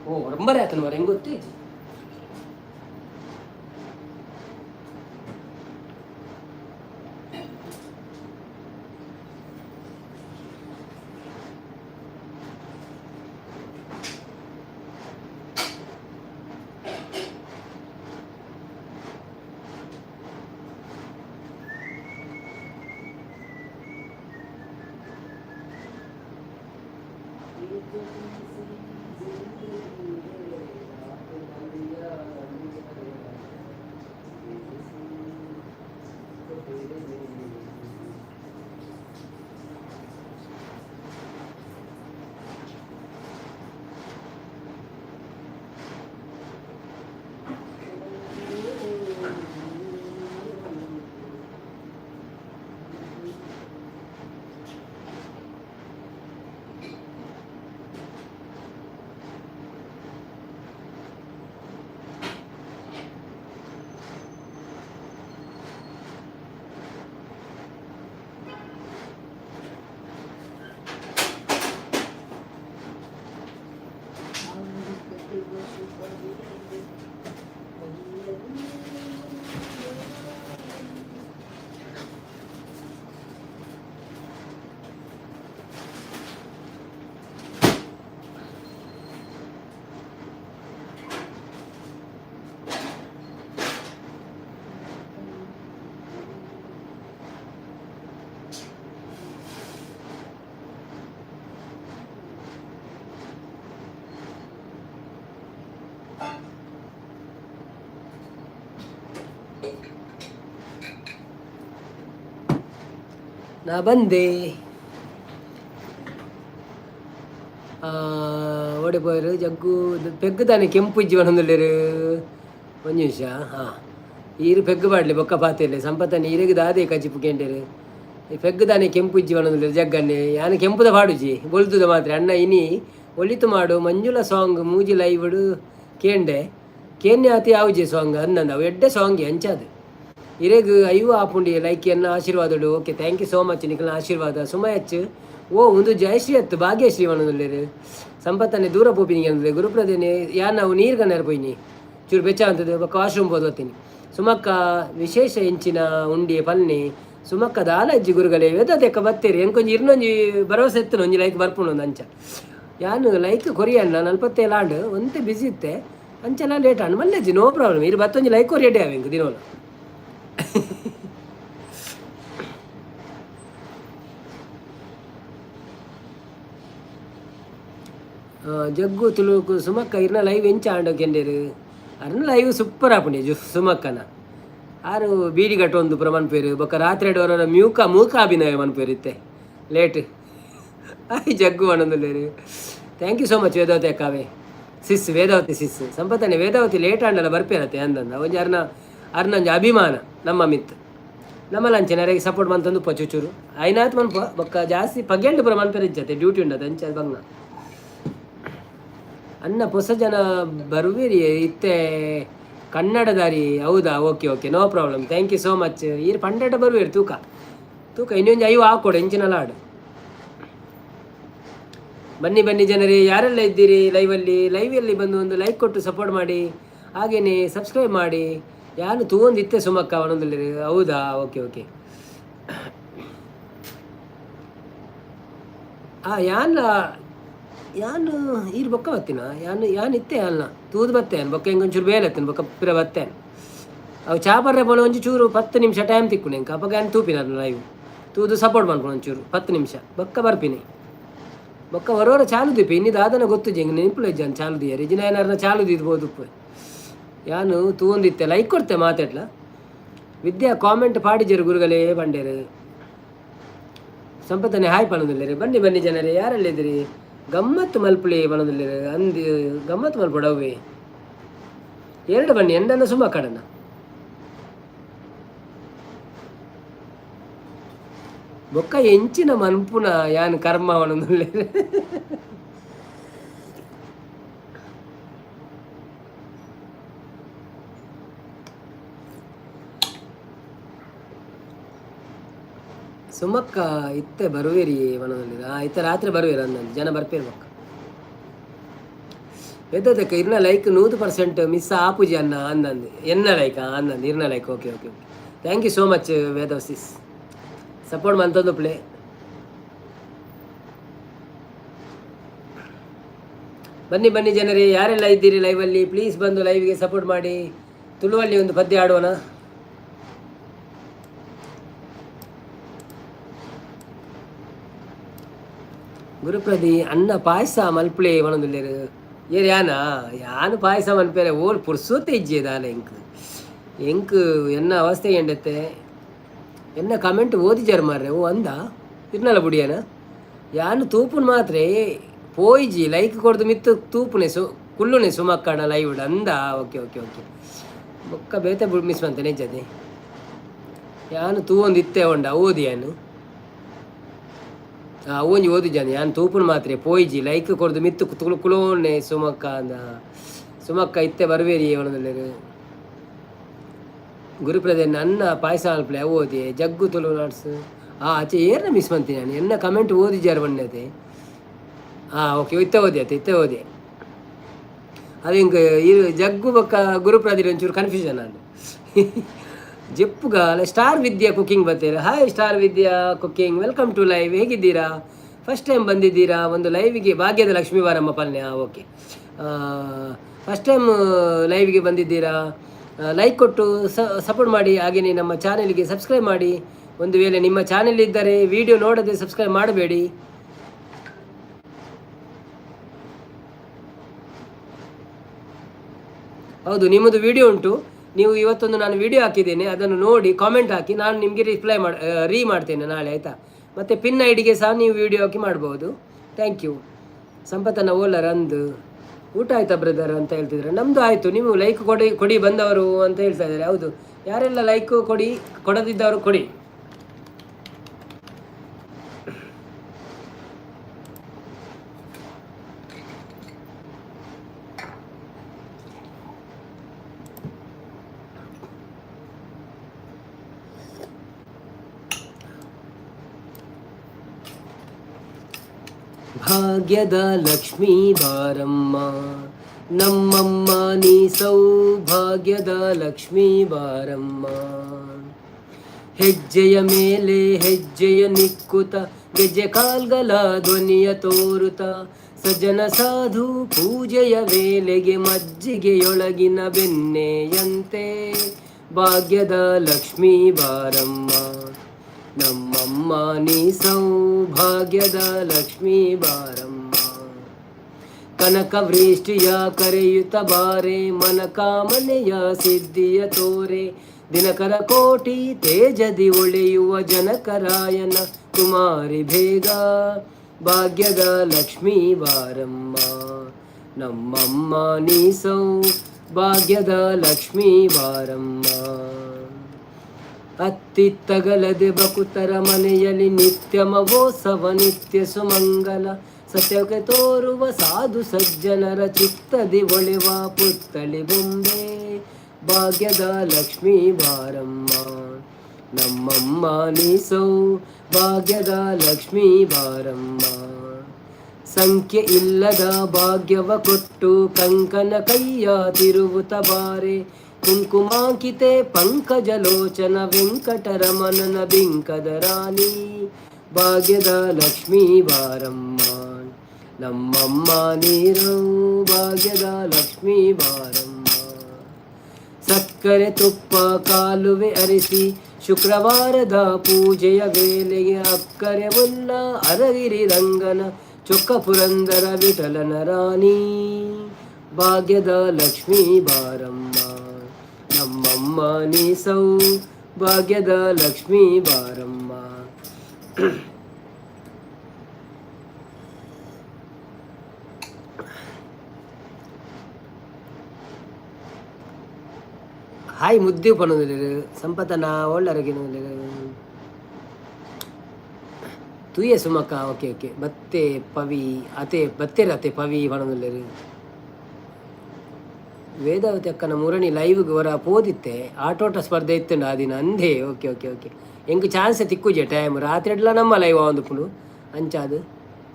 ಓ ರಂಬರೇ ಆತನ ಮರ ಹೆಂಗೆ ಗೊತ್ತೇ. ನಾ ಬಂದೆ ಓಡಿಪೋಯರು ಜಗ್ಗು ಪೆಗ್ಗುದಾನೆ ಕೆಂಪು ಇಜ್ಜಿ ಬಂದಿಲ್ಲರು ಒಂದು ನಿಮಿಷ. ಹಾಂ ಈರು ಪೆಗ್ಗು ಬಾಡ್ಲಿ ಬೊಕ್ಕ ಪಾತಿರ್ಲಿ ಸಂಪತ್ತನೆ ಈರಿಗೆ ದಾದೆ ಕಚ್ಚಿಪ್ಪು ಕೆಂಡರು ಈ ಪೆಗ್ಗುದಾನೆ ಕೆಂಪು ಇಜ್ಜಿ ಬಂದಿಲ್ಲರು ಜಗ್ಗನ್ನೇ ಯಾನು ಕೆಂಪುದ ಪಾಡುಜಿ ಬೊಲ್ತುದ ಮಾತ್ರ ಅಣ್ಣ ಇನಿ ಒಳಿತು ಮಾಡು ಮಂಜುಳ ಸಾಂಗ್ ಮೂಜಿ ಲೈವ್ಡು ಕೇಂಡೆ ಕೇನ್ಯ ಅತಿ ಆವುಜಿ ಸಾಂಗ್ ಅನ್ನಂದು ಅವು ಎಡ್ಡೆ ಸಾಂಗ್ ಹಂಚಾದು ಇರೆಗು ಅಯ್ಯೋ ಆಪುಂಡಿ ಲೈಕ್ ಎನ್ನ ಆಶೀರ್ವಾದಡು. Okay thank you so much ನಿಖಿಲ್ನ ಆಶೀರ್ವಾದ ಸುಮಯಚ್. ಓ ಒಂದು ಜಯಶ್ರೀ ಅತ್ತು ಭಾಗ್ಯಶ್ರೀ ವನದಲ್ಲಿರು ಸಂಪತ್ತನೆ ದೂರ ಪೋಪಿನಿಗೆ ಅಂದರೆ ಗುರುಪ್ರದೇನೆ ಯಾರು ನಾವು ನೀರ್ಗ ನೆರಪೋಯ್ನಿ ಚೂರು ಬೆಚ್ಚ ಅಂತದ್ದು ಬಕ್ಕ ವಾಶ್ರೂಮ್ ಹೋದ್ ಓದ್ತೀನಿ. ಸುಮಕ್ಕ ವಿಶೇಷ ಹೆಂಚಿನ ಉಂಡಿ ಪಲ್ನಿ ಸುಮಕ್ಕ ದಾಲಜ್ಜಿ ಗುರುಗಳೇ ವೆದತೆಕ್ಕ ಬತ್ತೇರಿ ಎಂಕೊಂಜಿ ಇರ್ನೊಂಜಿ ಭರವಸೆ ಎತ್ತನ ಒಂಜಿ ಲೈಕ್ ಬರ್ಪುಣು ಒಂದು ಅಂಚ ಯಾನು ಲೈಕ್ ಕೊರಿಯಣ್ಣ 47 ಆಂಡ್ ಒಂತೆ ಬಿಸಿ ಇತ್ತೆ ಅಂಚೆಲ್ಲ ಲೇಟ್ ಆಂಡ್ ಮಲ್ಲೆಜ್ಜಿ ನೋ ಪ್ರಾಬ್ಲಮ್ ಇರು ಬತ್ತೊಂಜಿ ಲೈಕ್ ಕೊರಿಯಡೆ ಅವ ಹೆಂಗೆ ದಿನೋಲು ಜಗ್ಗು ತುಳುಕು ಸುಮಕ್ಕ ಇರ್ನ ಲೈವ್ ಎಂಚ ಆಂಡೋಕೆಂಡೇರು ಅರ್ನ ಲೈವ್ ಸೂಪರ್ ಆಪುಂಡೆ ಸುಮಕ್ಕನ ಆರು ಬೀಡಿ ಗಟ್ಟು ಒಂದು ಪುರ ಮನ್ಪೇರು ಬೊಕ್ಕ ರಾತ್ರಿ ಅವರ ಮೂಕ ಅಭಿನಯ ಮನ್ಪೇರು ಇತ್ತೆ ಲೇಟ್ ಆಯ್ ಜಗ್ಗು ಅನ್ನೊಂದುಲ್ಲೇರು. Thank you so much Vedavathi ಅಕ್ಕಾವೆ ಸಿಸ್ ವೇದಾವತಿ ಸಿಸ್ ಸಂಪತ್ತನೆ ವೇದಾವತಿ ಲೇಟ್ ಆಂಡಲ್ಲ ಬರ್ಪೇರತ್ತೆ ಅಂದಂದ ಒಂಜಿ ಅರ್ನಂಜಿ ಅಭಿಮಾನ ನಮ್ಮ ಮಿತ್ ನಮ್ಮ ಲಂಚನರಿಗೆ ಸಪೋರ್ಟ್ ಮಂತಂದು ಪಚುಚೂರು ಐನಾತ್ ಮನ್ಪ ಬೊಕ್ಕ ಜಾಸ್ತಿ ಪಗೆಲ್ಡು ಪುರ ಮನ್ಪೇರು ಇಜ್ಜತೆ ಡ್ಯೂಟಿ ಉಂಡದು ಅಂಚ ಬಂಗ ಅನ್ನ ಹೊಸ ಜನ ಬರುವಿರಿ ಇತ್ತೆ ಕನ್ನಡದಾರಿ ಹೌದಾ okay okay no problem thank you so much ಈರು ಪಂಡಟ ಬರುವಿರಿ ತೂಕ ಇನ್ನೊಂದು 5 ಹಾಕೊಡು ಎಂಚಿನ ಲಾಡು ಬನ್ನಿ ಬನ್ನಿ ಜನರೇ, ಯಾರೆಲ್ಲ ಇದ್ದೀರಿ ಲೈವಲ್ಲಿ ಬಂದು ಒಂದು ಲೈಕ್ ಕೊಟ್ಟು ಸಪೋರ್ಟ್ ಮಾಡಿ, ಹಾಗೆಯೇ ಸಬ್ಸ್ಕ್ರೈಬ್ ಮಾಡಿ. ಯಾನು ತೂವೊಂದಿತ್ತೆ ಸುಮಕ್ಕ ಅವನೊಂದಲ್ಲಿ. ಹೌದಾ, ಓಕೆ ಓಕೆ. ಯಾನು ಈರು ಬೊಕ್ಕ ಬತ್ತಿನ ಯಾನು ಇತ್ತೆ ಅಲ್ಲ ತೂದು ಬತ್ತೇನು ಬೊಕ್ಕ ಹಿಂಗೊಂಚೂರು ಬೇಲತ್ತೇನು ಬೊಕ್ಕ ಪಿರ ಬತ್ತೇನು ಅವು ಚಾಪರ್ರೆ ಬೋಲ ಒಂಚು ಚೂರು 10 ನಿಮಿಷ ಟೈಮ್ ತಿಕ್ಕು ಎಂಕ ಅಪ್ಪಗ ಏನು ತೂಪಿನ ಲೈವ್ ತೂದು ಸಪೋರ್ಟ್ ಮಾಡ್ಕೊಂಡು ಒಂಚೂರು 10 ನಿಮಿಷ ಬೊಕ್ಕ ಬರ್ಪಿನಿ ಬೊಕ್ಕ ಹೊರವರ ಚಾಲು ದೀಪಿ ಇನ್ನಿದು ಆದನ ಗೊತ್ತು ಜಂಗ ನೆನಪುಲ ಇಜ್ಜಾನು ಚಾಲು ದಿಯ ರಿಜಿನ ಏನಾರನ್ನ ಚಾಲು ದಿದ್ಬೋದು ಯಾನು ತೂವೊಂದಿತ್ತೆ ಲೈಕ್ ಕೊಡ್ತೆ ಮಾತಾಡ್ಲ ವಿದ್ಯಾ ಕಾಮೆಂಟ್ ಪಾಡಿಜರು ಗುರುಗಳೇ ಬಂಡೇರು ಸಂಪತ್ತನೆ ಹಾಯ್ ಪಣದಿಲ್ಲರಿ. ಬನ್ನಿ ಬನ್ನಿ ಜನರೇ, ಯಾರೆಲ್ಲಿದ್ದೀರಿ? ಗಮ್ಮತ್ತು ಮಲ್ಪುಳಿ ಬಣದಿಲ್ಲರಿ ಅಂದು ಗಮ್ಮತ್ತು ಮಲ್ಪಡವೆ ಎರಡು ಬನ್ನಿ ಎಂಡನ್ನ ಸುಮ್ಮ ಕಡನ ಬೊಕ್ಕ ಎಂಚಿನ ಮನ್ಪುನ ಯಾನ್ ಕರ್ಮ ಅವನೊಂದು ಸುಮಕ್ಕ ಇತ್ತೆ ಬರುವೇರಿ ವನದಲ್ಲಿ ಇತ್ತ ರಾತ್ರಿ ಬರುವೇರಿ ಅಂದಂದು ಜನ ಬರ್ಪೇರು ಬೊಕ್ಕ ಎದ್ದದಕ್ಕೆ ಇರ್ನ ಲೈಕ್ 100% ಮಿಸ್ ಆಪುಜಿ ಅನ್ನ ಅಂದಂದು ಎನ್ನ ಲೈಕ್ ಅಂದಂದು ಇರ್ನ like. Okay okay okay, thank you so much ವೇದವಸಿಸ್ ಸಪೋರ್ಟ್ ಮಂತಂದು ಪ್ಲೇ. ಬನ್ನಿ ಬನ್ನಿ ಜನರೇ, ಯಾರೆಲ್ಲ ಇದ್ದೀರಿ ಲೈವಲ್ಲಿ ಪ್ಲೀಸ್ ಬಂದು ಲೈವ್ಗೆ ಸಪೋರ್ಟ್ ಮಾಡಿ. ತುಳುವಲ್ಲಿ ಒಂದು ಪದ್ಯ ಆಡೋಣ. ಗುರುಪ್ರದಿ ಅನ್ನ ಪಾಯಸ ಮಲ್ಪುಳೆ ಒಣದುಲ್ಲೇರು ಏರು ಯಾನು ಪಾಯಸ ಮಲ್ಪೇರೆ ಓಲ್ ಪುರ್ಸೋತೆ ಇಜ್ಜೇದಾಲ ಎಂಕ್ ಎನ್ನ ಅವಸ್ಥೆ ಎಂಡತ್ತೆ ಎನ್ನ ಕಮೆಂಟ್ ಓದಿಜಾರು ಮಾರ್ರೆ ಓ ಅಂದ ಇರ್ನಲ್ಲ ಬುಡಿಯನ ಯಾನು ತೂಪುನ್ ಮಾತ್ರ ಪೋಯ್ಜಿ ಲೈಕ್ ಕೊಡ್ದು ಮಿತ್ತು ತೂಪುನೆ ಕುಲ್ಲುನೆ ಸುಮಕ್ಕಣ ಲೈವ್ ಅಂದ. ಓಕೆ ಓಕೆ ಓಕೆ, ಬೊಕ್ಕ ಬೇತೆ ಮಿಸ್ ಬಂತೆ ನಿಜದೆ ಯಾನು ತೂವೊಂದು ಇತ್ತೆ ಉಂಡ ಓದಿ ಯಾನು ಒಂಜಿ ಓದಿಜಾನೆ ಯಾನು ತೂಪುನು ಮಾತ್ರ ಪೋಯ್ಜಿ ಲೈಕ್ ಕೊಡ್ದು ಮಿತ್ತು ಕುಲೋನೆ ಸುಮಕ್ಕ ಅಂದ ಸುಮಕ್ಕ ಇತ್ತೆ ಬರುವೇರಿ ಅವನದಲ್ಲಿ ಗುರುಪ್ರದೇ ನನ್ನ ಪಾಯಸ ಅಲ್ಪಲೆ ಓದಿ ಜಗ್ಗು ತುಳು ನಾಡ್ಸು ಆಚೆ ಏರ್ನ ಮಿಸ್ ಬಂತೀನಿ ನಾನು ಎನ್ನ ಕಮೆಂಟ್ ಓದಿಜಾರು ಬಣ್ಣತೆ ಓಕೆ ಇತ್ತೆ ಓದಿ ಅದು ಹಿಂಗೆ ಜಗ್ಗು ಬೊಕ್ಕ ಗುರುಪ್ರದಿ ಒಂಚೂರು ಕನ್ಫ್ಯೂಷನ್ ನಾನು ಜಪ್ಪುಗ ಸ್ಟಾರ್ ವಿದ್ಯಾ ಕುಕಿಂಗ್ ಬರ್ತೀರಾ. Hi star Vidya cooking, welcome to live. ಹೇಗಿದ್ದೀರಾ? ಫಸ್ಟ್ ಟೈಮ್ ಬಂದಿದ್ದೀರಾ ಒಂದು ಲೈವಿಗೆ? ಭಾಗ್ಯದ ಲಕ್ಷ್ಮೀ ವಾರಮ್ಮ ಪಲ್ಯ. ಓಕೆ, ಫಸ್ಟ್ ಟೈಮ್ ಲೈವ್ಗೆ ಬಂದಿದ್ದೀರಾ? ಲೈಕ್ ಕೊಟ್ಟು ಸಪೋರ್ಟ್ ಮಾಡಿ, ಹಾಗೆಯೇ ನಮ್ಮ ಚಾನೆಲ್ಗೆ ಸಬ್ಸ್ಕ್ರೈಬ್ ಮಾಡಿ. ಒಂದು ವೇಳೆ ನಿಮ್ಮ ಚಾನೆಲ್ ಇದ್ದರೆ ವಿಡಿಯೋ ನೋಡದೆ ಸಬ್ಸ್ಕ್ರೈಬ್ ಮಾಡಬೇಡಿ. ಹೌದು, ನಿಮ್ಮದು ವಿಡಿಯೋ ಉಂಟು, ನೀವು ಇವತ್ತೊಂದು ನಾನು ವಿಡಿಯೋ ಹಾಕಿದ್ದೇನೆ, ಅದನ್ನು ನೋಡಿ ಕಾಮೆಂಟ್ ಹಾಕಿ, ನಾನು ನಿಮಗೆ ರಿಪ್ಲೈ ಮಾಡ್ತೇನೆ ನಾಳೆ, ಆಯಿತಾ? ಮತ್ತು ಪಿನ್ ಐಡಿಗೆ ಸಹ ನೀವು ವಿಡಿಯೋ ಹಾಕಿ ಮಾಡ್ಬೋದು. Thank you. ಸಂಪತ್ತನ ಓಲರ್ ಅಂದು ಊಟ ಆಯ್ತಾ ಬ್ರದರ್ ಅಂತ ಹೇಳ್ತಿದ್ರೆ, ನಮ್ಮದು ಆಯಿತು. ನೀವು ಲೈಕ್ ಕೊಡಿ ಬಂದವರು ಅಂತ ಹೇಳ್ತಾ ಇದ್ದಾರೆ. ಹೌದು, ಯಾರೆಲ್ಲ ಲೈಕ್ ಕೊಡದಿದ್ದವರು ಕೊಡಿ. ಭಾಗ್ಯದ ಲಕ್ಷ್ಮೀ ಬಾರಮ್ಮ ನಮ್ಮಮ್ಮ ನೀ ಸೌಭಾಗ್ಯದ ಲಕ್ಷ್ಮೀ ಬಾರಮ್ಮ. ಹೆಜ್ಜೆಯ ಮೇಲೆ ಹೆಜ್ಜೆಯ ನಿಕ್ಕುತ ಗೆಜ್ಜೆ ಕಾಲ್ಗಲ ಧ್ವನಿಯ ತೋರುತ ಸಜ್ಜನ ಸಾಧು ಪೂಜೆಯ ವೇಳೆಗೆ ಮಜ್ಜಿಗೆಯೊಳಗಿನ ಬೆಣ್ಣೆಯಂತೆ ಭಾಗ್ಯದ ಲಕ್ಷ್ಮೀ ಬಾರಮ್ಮ ನಮ್ಮಮ್ಮ ನೀ ಸೌಭಾಗ್ಯದ ಲಕ್ಷ್ಮೀ ಬಾರಮ್ಮ. ಕನಕ ವೃಷ್ಟಿಯ ಕರೆಯುತ್ತ ಬಾರೆ ಮನ ಕಾಮನೆಯ ಸಿದ್ಧಿಯ ತೋರೆ ದಿನಕರ ಕೋಟಿ ತೇಜದಿ ಒಳೆಯುವ ಜನಕರಾಯನ ಕುಮಾರಿ ಬೇಗ ಭಾಗ್ಯದ ಲಕ್ಷ್ಮೀ ಬಾರಮ್ಮ ನಮ್ಮಮ್ಮ ನೀ ಸೌಭಾಗ್ಯದ ಲಕ್ಷ್ಮೀ ಬಾರಮ್ಮ. ಅತ್ತಿತ್ತಗಲದೆ ಬಕುತರ ಮನೆಯಲ್ಲಿ ನಿತ್ಯ ಮಹೋತ್ಸವ ನಿತ್ಯ ಸುಮಂಗಲ ಸತ್ಯಕ್ಕೆ ತೋರುವ ಸಾಧು ಸಜ್ಜನರ ಚಿತ್ತದಿ ಒಳೆವ ಪುತ್ತಳಿ ಬೊಂಬೆ ಭಾಗ್ಯದ ಲಕ್ಷ್ಮೀ ಬಾರಮ್ಮ ನಮ್ಮಮ್ಮ ನೀ ಸೌಭಾಗ್ಯದ ಲಕ್ಷ್ಮೀ ಬಾರಮ್ಮ. ಸಂಖ್ಯೆ ಇಲ್ಲದ ಭಾಗ್ಯವ ಕೊಟ್ಟು ಕಂಕನ ಕೈಯ ತಿರುವುತ ಬಾರೆ ಕುಂಕುಮಾಂಕಿತೆ ಪಂಕಜಲೋಚನ ವೆಂಕಟರಮಣನ ಬಿಂಕದ ರಾಣಿ ಭಾಗ್ಯದ ಲಕ್ಷ್ಮೀ ಬಾರಮ್ಮ ನಮ್ಮಮ್ಮ ನೀರು ಭಾಗ್ಯದ ಲಕ್ಷ್ಮೀ ಬಾರಮ್ಮ. ಸಕ್ಕರೆ ತುಪ್ಪ ಕಾಲುವೆ ಅರಿಸಿ ಶುಕ್ರವಾರದ ಪೂಜೆಯ ವೇಳೆಗೆ ಅಕ್ಕರೆ ಮುನ್ನ ಅರಗಿರಿ ರಂಗನ ಚೊಕ್ಕ ಪುರಂದರ ವಿಠಲನ ರಾಣಿ ಭಾಗ್ಯದ ಲಕ್ಷ್ಮೀ ಬಾರಮ್ಮ ನಮ್ಮಮ್ಮ ನೀಸೌ ಭಾಗ್ಯದ ಲಕ್ಷ್ಮೀ ಬಾರಮ್ಮ. ಹಾಯ್ ಮುದ್ದೆ ಪಣೋದಿಲ್ಲ ಸಂಪತನ ಒಳ್ಳರಗಿನ ತೂಯೆ ಸುಮಕ್ಕ ಓಕೆ ಓಕೆ ಬತ್ತೆ ಪವಿ ಅತೆ ಬತ್ತೆರತೆ ಪವಿ ಪಣೋದಿಲ್ಲ ವೇದಾವತಿ ಅಕ್ಕನ ಮೂರನೇ ಲೈವ್ಗೆ ಹೊರ ಪೋದಿತ್ತೆ ಆಟೋಟ ಸ್ಪರ್ಧೆ ಇತ್ತುಂಡು ಆ ದಿನ ಅಂದೇ ಓಕೆ ಓಕೆ ಓಕೆ ಎಂಗೆ ಚಾನ್ಸ್ ತಿಕ್ಕುಜೆ ಟೈಮ್ ರಾತ್ರಿ ಎಡ್ಲ ನಮ್ಮ ಲೈವ್ ಒಂದು ಪುಣು ಅಂಚಾದು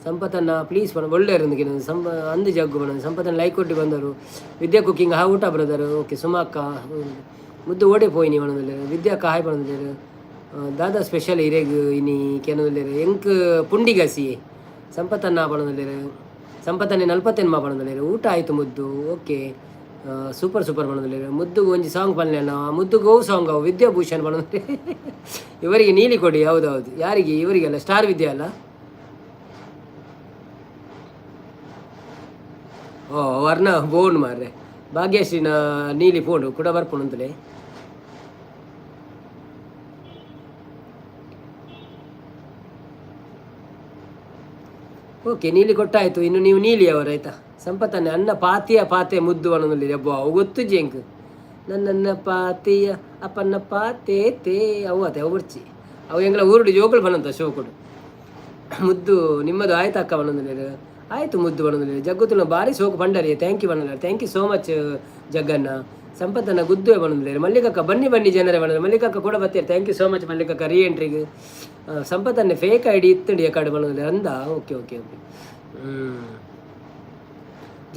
ಸಂಪತನ್ನ ಪ್ಲೀಸ್ ಬಣ್ಣ ಒಳ್ಳೆ ಇರೋದಕ್ಕೆ ಅಂದು ಜಗ್ಗು ಬಣ್ಣ ಸಂಪತನ್ನ ಲೈಕ್ ಕೊಟ್ಟು ಬಂದರು ವಿದ್ಯಾ ಕುಕ್ಕಿಂಗ್ ಹಾ ಊಟ ಬ್ರದರ್ ಓಕೆ ಸುಮಕ್ಕ ಮುದ್ದು ಓಡೆ ಪೋಯಿನಿ ಬಣ್ಣದಲ್ಲಿ ವಿದ್ಯಾಕ್ಕ ಹಾಯ್ ಬಣ್ಣದಲ್ಲಿ ದಾದಾ ಸ್ಪೆಷಲ್ ಹಿರೇಗು ಇನಿ ಕೆನದಲ್ಲಿ ಎಂಕ್ ಪುಂಡಿಗಸಿ ಸಂಪತನ್ನ ಬಣ್ಣದಲ್ಲಿ ಸಂಪತ್ತನ್ನೇ ನಲ್ಪತ್ತೇನು ಮಾ ಬಣ್ಣದಲ್ಲಿ ಊಟ ಆಯಿತು ಮುದ್ದು ಓಕೆ ಸೂಪರ್ ಸೂಪರ್ ಬಣ್ಣದಲ್ಲಿ ಮುದ್ದುಗೂ ಒಂಜಿ ಸಾಂಗ್ ಪಲ್ಯನ ಮುದ್ದುಗೂ ಸಾಂಗ್ ಅವು ವಿದ್ಯಾಭೂಷಣ್ ಬಣ್ಣದಲ್ಲಿ ಇವರಿಗೆ ನೀಲಿ ಕೊಡಿ ಹೌದೌದು ಯಾರಿಗೆ ಇವರಿಗೆಲ್ಲ ಸ್ಟಾರ್ ವಿದ್ಯಾ ಅಲ್ಲ ಓ ವರ್ಣ ಬೋನ್ ಮಾರ್ರೆ ಭಾಗ್ಯಶ್ರೀನ ನೀಲಿ ಫೋನು ಕೂಡ ಬರ್ಪುಣು ಅಂತಲೇ ಓಕೆ ನೀಲಿ ಕೊಟ್ಟಾಯಿತು ಇನ್ನು ನೀವು ನೀಲಿ ಅವರು ಆಯ್ತಾ ಸಂಪತ್ತನ್ನೇ ಅನ್ನ ಪಾತೆ ಮುದ್ದು ಅನ್ನೋದಲ್ಲಿ ಅಬ್ಬ ಅವು ಗೊತ್ತು ಜೇಂಕ್ ನನ್ನ ಪಾತಿಯ ಅಪ್ಪನ್ನ ಪಾತೆ ತೇ ಅವು ಆತೆ ಅವು ಬರ್ಚಿ ಅವು ಎಂಗಳ ಊರುಡು ಜೋಗಳು ಬನ್ನಂತ ಶೋ ಕೊಡು ಮುದ್ದು ನಿಮ್ಮದು ಆಯ್ತು ಅಕ್ಕ ಬನ್ನೋದಲ್ಲಿ ಆಯಿತು ಮುದ್ದು ಬಣ್ಣದಲ್ಲಿ ಜಗ್ಗುತ್ತುನ ಭಾರಿ ಸೋಕು ಬಂಡರಿ ಥ್ಯಾಂಕ್ ಯು ಬಣ್ಣದಲ್ಲಿ ಥ್ಯಾಂಕ್ ಯು ಸೋ ಮಚ್ ಜಗ್ಗನ್ನ ಸಂಪತ್ತನ್ನ ಗುದ್ದುವೆ ಬಣ್ಣದಲ್ಲಿ ಮಲ್ಲಿಕಕ್ಕ ಬನ್ನಿ ಜನರೇ ಬಣ್ಣದಲ್ಲಿ ಮಲ್ಲಿಕಕ್ಕ ಕೂಡ ಬರ್ತೀರಿ ಥ್ಯಾಂಕ್ ಯು ಸೋ ಮಚ್ ಮಲ್ಲಿಕಕ್ಕ ರೀ ಎಂಟ್ರಿಗೆ ಸಂಪತ್ತನ್ನೇ ಫೇಕ್ ಐ ಡಿ ಇತ್ತಂಡಿ ಆ ಕಡೆ ಬಣ್ಣದಲ್ಲಿ ಅಂದ ಓಕೆ ಓಕೆ ಓಕೆ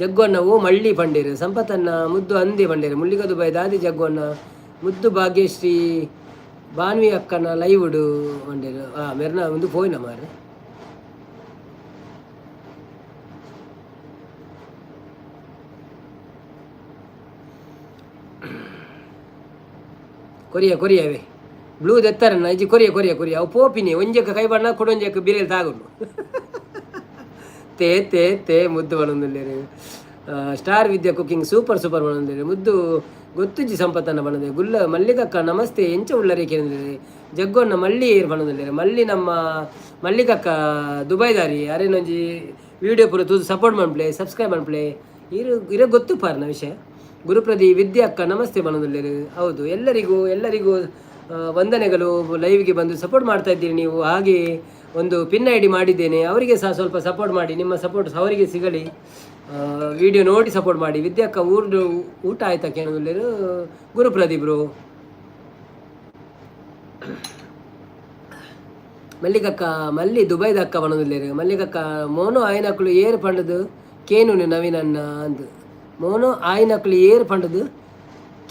ಜಗ್ಗನ್ನ ಓ ಮಳ್ಳಿ ಪಂಡೀರು ಸಂಪತ್ತನ್ನ ಮುದ್ದು ಅಂದಿ ಪಂಡೀರು ಮುಳ್ಳಿಗ ದುಬೈ ದಾದಿ ಜಗ್ಗನ್ನ ಮುದ್ದು ಭಾಗ್ಯಶ್ರೀ ಬಾನ್ವಿ ಅಕ್ಕನ ಲೈವುಡು ಪಂಡೀರು ಮೆರ್ನ ಒಂದು ಪೋಯ್ನ ಮಾರ್ರೆ ಕೊರಿಯವೇ ಬ್ಲೂ ದೆತ್ತಾರನ್ನ ಇಜ್ಜಿ ಕೊರಿಯ ಅವು ಪೋಪಿನಿ ಒಂಜಕ್ಕ ಕೈ ಬಣ್ಣ ಕೊಡೊಂಜಕ್ಕ ಬಿರಿಯಲ್ಲಿ ತಾಗುಂಡು ತೇ ಮುದ್ದು ಬಣ್ಣದಲ್ಲಿ ಸ್ಟಾರ್ ವಿದ್ಯಾ ಕುಕ್ಕಿಂಗ್ ಸೂಪರ್ ಬಣ್ಣದಲ್ಲಿ ಮುದ್ದು ಗೊತ್ತುಜ್ಜಿ ಸಂಪತ್ತನ್ನ ಬಣ್ಣದಲ್ಲಿ ಗುಲ್ಲ ಮಲ್ಲಿಕಕ್ಕ ನಮಸ್ತೆ ಎಂಚ ಉಳ್ಳರೇಕೆ ಜಗ್ಗೊನ್ನ ಮಳ್ಳಿ ಏರ್ ಬಣ್ಣದಲ್ಲಿ ಮಳ್ಳಿ ನಮ್ಮ ಮಲ್ಲಿಕಕ್ಕ ದುಬೈದಾರಿ ಅರೇನೊಂಜಿ ವಿಡಿಯೋ ಪೂರ ತೂದು ಸಪೋರ್ಟ್ ಮಾಡ್ಪ್ಲೆ ಸಬ್ಸ್ಕ್ರೈಬ್ ಮಾಡ್ಪ್ಲೆ ಇರೋ ಗೊತ್ತು ಪಾರ್ನ ವಿಷಯ ಗುರುಪ್ರದಿ ವಿದ್ಯಾ ಅಕ್ಕ ನಮಸ್ತೆ ಬಣ್ಣದಲ್ಲಿ ಹೌದು ಎಲ್ಲರಿಗೂ ವಂದನೆಗಳು ಲೈವ್ಗೆ ಬಂದು ಸಪೋರ್ಟ್ ಮಾಡ್ತಾ ಇದ್ದೀರಿ ನೀವು ಹಾಗೆ ಒಂದು ಪಿನ್ ಐ ಡಿ ಮಾಡಿದ್ದೇನೆ ಅವರಿಗೆ ಸಹ ಸ್ವಲ್ಪ ಸಪೋರ್ಟ್ ಮಾಡಿ ನಿಮ್ಮ ಸಪೋರ್ಟ್ ಅವರಿಗೆ ಸಿಗಲಿ ವಿಡಿಯೋ ನೋಡಿ ಸಪೋರ್ಟ್ ಮಾಡಿ ವಿದ್ಯಾಕ್ಕ ಊಟ ಆಯ್ತಾ ಕೇಳೋದಿಲ್ಲ ಗುರುಪ್ರದೀಪ್ರು ಮಲ್ಲಿಕಕ್ಕ ಮಲ್ಲಿ ದುಬೈದ ಅಕ್ಕ ಬಣ್ಣದಲ್ಲಿ ಮಲ್ಲಿಕಕ್ಕ ಮೋನು ಆಯ್ನಕ್ಳು ಏರು ಪಂಡದು ಕೇನು ನವೀನನ್ನ ಅಂದು ಮೋನು ಆಯ್ನಕ್ಳು ಏರು ಪಂಡದು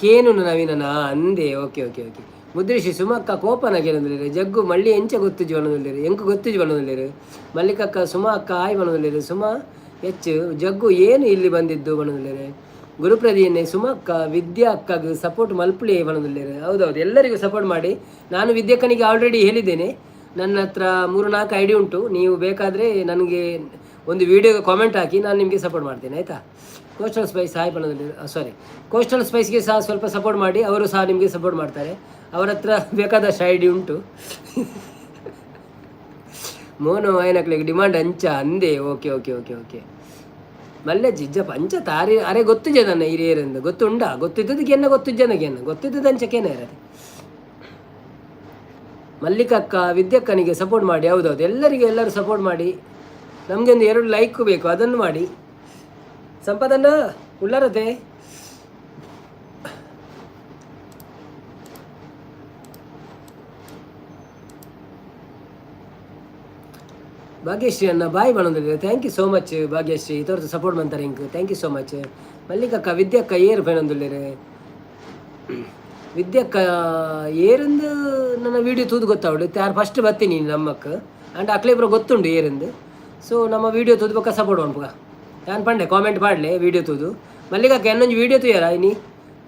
ಕೇನು ನವೀನನ ಅಂದೆ ಓಕೆ ಓಕೆ ಓಕೆ ಮುದ್ರಿಸಿ ಸುಮಕ್ಕ ಕೋಪನ ಕೇಳೋದಿಲ್ಲ ಜಗ್ಗು ಮಳ್ಳಿ ಎಂಚ ಗೊತ್ತು ಜೀವನದಲ್ಲಿರು ಎಂಕು ಗೊತ್ತು ಜೀವನದಲ್ಲಿರು ಮಲ್ಲಿಕಕ್ಕ ಸುಮ ಅಕ್ಕ ಆಯ್ ಬಣ್ಣದಲ್ಲಿರು ಸುಮ ಹೆಚ್ಚು ಜಗ್ಗು ಏನು ಇಲ್ಲಿ ಬಂದಿದ್ದು ಬಣ್ಣದಲ್ಲಿರು ಗುರುಪ್ರದಿಯನ್ನೇ ಸುಮಕ್ಕ ವಿದ್ಯಾ ಅಕ್ಕಗೆ ಸಪೋರ್ಟ್ ಮಲ್ಪಳಿ ಬಣ್ಣದಲ್ಲಿರು ಹೌದೌದು ಎಲ್ಲರಿಗೂ ಸಪೋರ್ಟ್ ಮಾಡಿ ನಾನು ವಿದ್ಯಾಕ್ಕನಿಗೆ ಆಲ್ರೆಡಿ ಹೇಳಿದ್ದೇನೆ ನನ್ನ ಹತ್ರ 3-4 ಐ ಡಿ ಉಂಟು ನೀವು ಬೇಕಾದರೆ ನನಗೆ ಒಂದು ವಿಡಿಯೋಗೆ ಕಾಮೆಂಟ್ ಹಾಕಿ ನಾನು ನಿಮಗೆ ಸಪೋರ್ಟ್ ಮಾಡ್ತೇನೆ ಆಯಿತಾ ಕೋಸ್ಟಲ್ ಸ್ಪೈಸ್ ಹಾಯ್ ಬಣ್ಣದಲ್ಲಿ ಕೋಸ್ಟಲ್ ಸ್ಪೈಸ್ಗೆ ಸಹ ಸ್ವಲ್ಪ ಸಪೋರ್ಟ್ ಮಾಡಿ ಅವರು ಸಹ ನಿಮಗೆ ಸಪೋರ್ಟ್ ಮಾಡ್ತಾರೆ ಅವರ ಹತ್ರ ಬೇಕಾದಷ್ಟು ಐ ಡಿ ಉಂಟು ಮೋನು ಆಯ್ನಕ್ಲಿಗೆ ಡಿಮಾಂಡ್ ಅಂಚ ಅಂದೆ ಓಕೆ ಓಕೆ ಓಕೆ ಓಕೆ ಮಲ್ಲೆ ಜಿಜ್ಜಪ್ಪ ಅಂಚ ತಾರಿ ಅರೆ ಗೊತ್ತು ಜನ ಹಿರಿಯರಿಂದ ಗೊತ್ತುಂಡ ಗೊತ್ತಿದ್ದದಕ್ಕೆ ಎನ್ನ ಗೊತ್ತು ಜನಕ್ಕೆ ಎನ್ನ ಗೊತ್ತಿದ್ದದ ಅಂಚಕ್ಕೇನೆ ಇರತ್ತೆ ಮಲ್ಲಿಕಕ್ಕ ವಿದ್ಯಕ್ಕನಿಗೆ ಸಪೋರ್ಟ್ ಮಾಡಿ ಹೌದೌದು ಎಲ್ಲರೂ ಸಪೋರ್ಟ್ ಮಾಡಿ ನಮಗೆ ಒಂದು 2 ಲೈಕ್ ಬೇಕು ಅದನ್ನು ಮಾಡಿ ಸಂಪದನ್ನ ಉಳ್ಳರತೆ ಭಾಗ್ಯಶ್ರೀ ಅನ್ನ ಬಾಯಿ ಬಣ್ಣದಿದೆ. Thank you so much Bhagyashree ತೋರ್ದು ಸಪೋರ್ಟ್ ಮಾಡ್ತಾರೆ ಇಂಕ್. Thank you so much. ಮಲ್ಲಿಕಕ್ಕ ವಿದ್ಯಕ್ಕ ಏರು ಫೈನೊಂದುಲ್ಲೇರೆ ವಿದ್ಯಕ್ಕ ಏರಂದು ನನ್ನ ವೀಡಿಯೋ ತೂದು ಗೊತ್ತಾವಡು ಯಾರು ಫಸ್ಟ್ ಬರ್ತೀನಿ ನಮ್ಮಕ್ಕೆ ಆ್ಯಂಡ್ ಅಕ್ಲೇಬ್ರ ಗೊತ್ತುಂಡು ಏರಂದು. ಸೊ ನಮ್ಮ ವೀಡಿಯೋ ತೂದು ಬೊಕ್ಕ ಸಪೋರ್ಟ್ ಮಾಡ್ಪುಗ ನಾನು ಪಂಡೆ ಕಾಮೆಂಟ್ ಮಾಡಲೆ ವೀಡಿಯೋ ತೂದು ಮಲ್ಲಿಕಕ್ಕ ಇನ್ನೊಂದು ವೀಡಿಯೋ ತೂಯಾರ ಇನಿ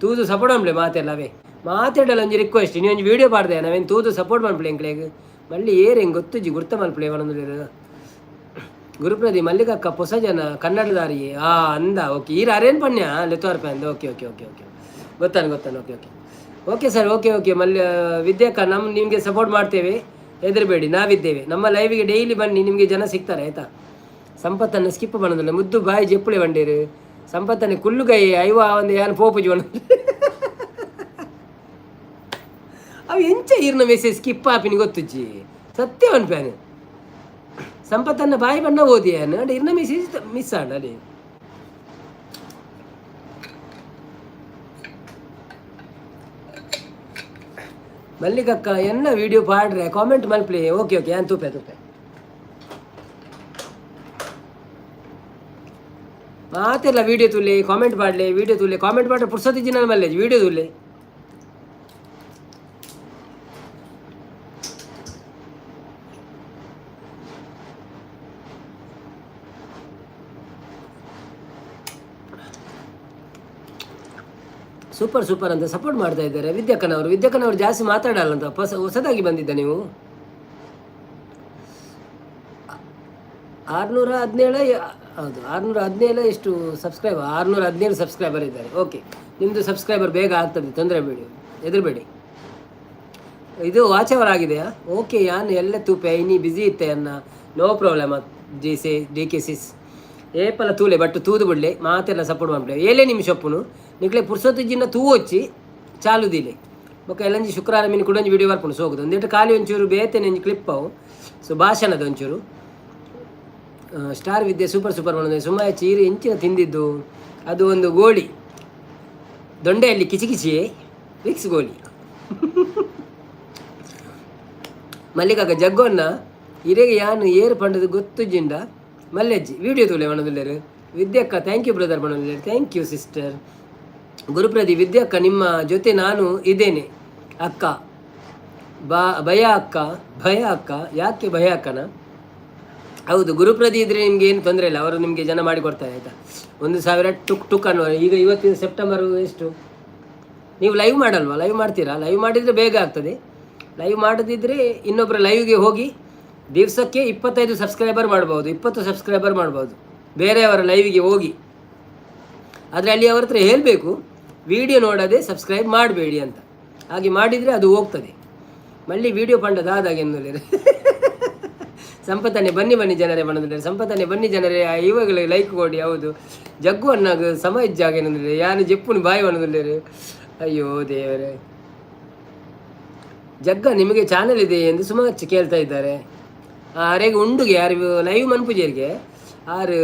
ತೂದು ಸಪೋರ್ಟ್ ಮಾಡ್ಲೆ ಮಾತೆಲ್ಲವೇ ಮಾತಾಡಲ್ಲ ಒಂಜಿ ರಿಕ್ವೆಸ್ಟ್ ನೀ ಒಂದು ವೀಡಿಯೋ ಪಾಡ್ದೆ ನಾವೇನು ತೂದು ಸಪೋರ್ಟ್ ಮಾಡ್ಪ್ಲೆ ಎಂಕ್ಲೆಗೆ ಮಲ್ಲಿ ಏರು ಹೆಂಗೆ ಗೊತ್ತುಜಿ ಗುರ್ತ ಮಲ್ಪ್ಲೆ ಒಂದೊಂದು ಗುರುಪ್ರದಿ ಮಲ್ಲಿಕಕ್ಕ ಹೊಸ ಜನ ಕನ್ನಡದಾರಿ ಅಂದ ಓಕೆ ಈ ಅರೇನ್ ಪಣ್ಯ ಲೆತ್ತೋರ್ಪೆ ಅಂದ ಓಕೆ ಓಕೆ ಓಕೆ ಓಕೆ ಗೊತ್ತಾನೆ okay okay okay sir okay okay ವಿದ್ಯಾಕ್ಕ ನಿಮಗೆ ಸಪೋರ್ಟ್ ಮಾಡ್ತೇವೆ, ಹೆದರಬೇಡಿ, ನಾವಿದ್ದೇವೆ. ನಮ್ಮ ಲೈವಿಗೆ ಡೈಲಿ ಬನ್ನಿ, ನಿಮಗೆ ಜನ ಸಿಗ್ತಾರೆ ಆಯಿತಾ. ಸಂಪತ್ತನ್ನು ಸ್ಕಿಪ್ ಮಾಡೋದಿಲ್ಲ, ಮುದ್ದು ಬಾಯಿ ಜೆಪ್ಪುಳೆ ಬಂಡೇರು ಸಂಪತ್ತನ್ನೇ ಕುಲ್ಲುಗೈ ಐವ ಒಂದು ಯಾನು ಪೋಪುಜಿ ಬಣ್ಣ ಅವು ಎಂಚ ಇರ್ನ ಮೆಸೇಜ್ ಸ್ಕಿಪ್ ಆಪಿನಿ ಗೊತ್ತುಜ್ಜಿ ಸತ್ಯ ಅನ್ಪ್ಯಾನು ಸಂಪತ್ತನ್ನ ಬಾಯಿ ಬಣ್ಣ ಓದಿಯಾನು ಅಡ್ ಇರ್ನ ಮೆಸೇಜ್ ಮಿಸ್ ಆಡ ಅಲ್ಲಿ ಮಲ್ಲಿಕಕ್ಕ ಎನ್ನ ವಿಡಿಯೋ ಪಾಡ್ರೆ ಕಾಮೆಂಟ್ ಮಲ್ಪ್ಲಿ ಓಕೆ ಓಕೆ ಯಾನ್ ತೂಪೆ ಮಾತೆಲ್ಲ ವೀಡಿಯೋ ತುಲೆ ಕಾಮೆಂಟ್ ಮಾಡಲೆ ವೀಡಿಯೋ ತುಲೆ ಕಾಮೆಂಟ್ ಮಾಡ್ರೆ ಪುರ್ಸೊತ್ತಿಜ್ಜಿ ನನ್ನ ಮಲ್ಲೇಜ್ ವೀಡಿಯೋ ತುಲೆ ಸೂಪರ್ ಸೂಪರ್ ಅಂತ ಸಪೋರ್ಟ್ ಮಾಡ್ತಾ ಇದ್ದಾರೆ ವಿದ್ಯಾಕ್ಕನವರು ಜಾಸ್ತಿ ಮಾತಾಡಲ್ಲ ಅಂತ ಹೊಸದಾಗಿ ಬಂದಿದ್ದ ನೀವು 617 ಹೌದು 617 ಎಷ್ಟು ಸಬ್ಸ್ಕ್ರೈಬರ್ 617 ಸಬ್ಸ್ಕ್ರೈಬರ್ ಇದ್ದಾರೆ. ಓಕೆ ನಿಮ್ಮದು ಸಬ್ಸ್ಕ್ರೈಬರ್ ಬೇಗ ಆಗ್ತದೆ, ತೊಂದರೆ ಬೇಡಿ, ಹೆದರಬೇಡಿ. ಇದು ವಾಚವರ್ ಆಗಿದೆಯಾ? ಓಕೆ ಯಾನು ಎಲ್ಲ ತೂಪೆ ಇನ್ನಿ ಬಿಸಿ ಇತ್ತೆ ಅನ್ನ ನೋ ಪ್ರಾಬ್ಲಮ್ DK6 ಏಪಲ ತೂಲೆ ಬಟ್ ತೂದು ಬಿಡಲೆ ಮಾತೆಲ್ಲ ಸಪೋರ್ಟ್ ಮಾಡ್ಬಿಡೆ ಏಲೇ ನಿಮ್ಮ ಶೊಪ್ಪುನು ನಿಕ್ಲೆ ಪುರ್ಸೊತ್ತಿಜ್ಜಿನ ತೂ వచ్చి ಚಾಲುದಿಲೆ ಬೊಕ್ಕ ಎಲ್ಲಂಜಿ ಶುಕ್ರವಾರ ಮೀನು ಕೂಡ ವಿಡಿಯೋ ಬರ್ಕೊಂಡು ಸೋಗುದು ಒಂದೇಟು ಖಾಲಿ ಒಂಚೂರು ಬೇತೇನೆ ಒಂಜಿ ಕ್ಲಿಪ್ ಅವು ಸೊ ಭಾಷಣದ ಒಂಚೂರು ಸ್ಟಾರ್ ವಿದ್ಯೆ ಸೂಪರ್ ಮಾಡಿದೆ ಸುಮ್ಮ ಚೀರಿ ಹೆಂಚಿನ ತಿಂದಿದ್ದು ಅದು ಒಂದು ಗೋಳಿ ದೊಂಡೆಯಲ್ಲಿ ಕಿಚಿಕಿಚಿ ವಿಕ್ಸ್ ಗೋಲಿ ಮಲ್ಲಿಕಾಗ ಜಗ್ಗೊನ್ನ ಇರೆಗೆ ಯಾನು ಏರು ಪಂಡದು ಗೊತ್ತು ಜಿಂಡ ಮಲ್ಲೆಜ್ಜಿ ವಿಡಿಯೋ ತುಲೆ ಮಣದುಲ್ಲೇರು ವಿದ್ಯಕ್ಕ ಥ್ಯಾಂಕ್ ಯು ಬ್ರದರ್ ಮಣದುಲ್ಲೇರು ಥ್ಯಾಂಕ್ ಯು ಸಿಸ್ಟರ್ ಗುರುಪ್ರದಿ ವಿದ್ಯಕ್ಕ ನಿಮ್ಮ ಜೊತೆ ನಾನು ಇದ್ದೇನೆ ಅಕ್ಕ ಭಯ ಅಕ್ಕ ಯಾಕೆ ಭಯ ಅಕ್ಕನ ಹೌದು ಗುರುಪ್ರದಿ ಇದ್ರೆ ನಿಮ್ಗೆ ಏನು ತೊಂದರೆ ಇಲ್ಲ, ಅವರು ನಿಮಗೆ ಜನ ಮಾಡಿಕೊಡ್ತಾರೆ ಆಯಿತಾ. 1000 ಟುಕ್ ಅನ್ನುವ ಈಗ ಇವತ್ತಿನ ಸೆಪ್ಟೆಂಬರ್ ಎಷ್ಟು ನೀವು ಲೈವ್ ಮಾಡಲ್ವಾ? ಲೈವ್ ಮಾಡ್ತೀರಾ? ಲೈವ್ ಮಾಡಿದರೆ ಬೇಗ ಆಗ್ತದೆ. ಲೈವ್ ಮಾಡದಿದ್ದರೆ ಇನ್ನೊಬ್ಬರ ಲೈವ್ಗೆ ಹೋಗಿ ದಿವಸಕ್ಕೆ 25 ಸಬ್ಸ್ಕ್ರೈಬರ್ ಮಾಡ್ಬೋದು, 20 ಸಬ್ಸ್ಕ್ರೈಬರ್ ಮಾಡ್ಬೋದು ಬೇರೆಯವರ ಲೈವಿಗೆ ಹೋಗಿ. ಆದರೆ ಅಲ್ಲಿ ಅವ್ರ ಹತ್ರ ಹೇಳಬೇಕು ವಿಡಿಯೋ ನೋಡದೆ ಸಬ್ಸ್ಕ್ರೈಬ್ ಮಾಡಬೇಡಿ ಅಂತ. ಹಾಗೆ ಮಾಡಿದರೆ ಅದು ಹೋಗ್ತದೆ. ಮళ్ళీ ವಿಡಿಯೋ ಪಂಡದಾದಾಗೆ ಎನ್ನುತ್ತಾರೆ ಸಂಪತ್ತನ್ನೇ ಬನ್ನಿ ಜನರೇ ಬಂದಿದ್ದಾರೆ, ಸಂಪತ್ತನ್ನೇ ಬನ್ನಿ ಜನರೇ ಇವಾಗಲೇ ಲೈಕ್ ಕೊಡಿ. ಹೌದು ಜಗ್ಗು ಅನ್ನಾಗ ಸಮ ಇಜ್ಜಾಗ ಏನಂದ್ರೆ ಯಾನು ಜೆಪ್ಪುನಿ ಬಾಯಿ ಬಂದಿದ್ದಾರೆ. ಅಯ್ಯೋ ದೇವರೇ, ಜಗ್ಗ ನಿಮಗೆ ಚಾನಲ್ ಇದೆ ಎಂದು ಸುಮಾರು ಕೇಳ್ತಾ ಇದ್ದಾರೆ. ಆರೆಗೆ ಉಂಡುಗೆ ಯಾರು ಲೈವ್ ಮನ್ಪೂಜೆರಿಗೆ ಆರು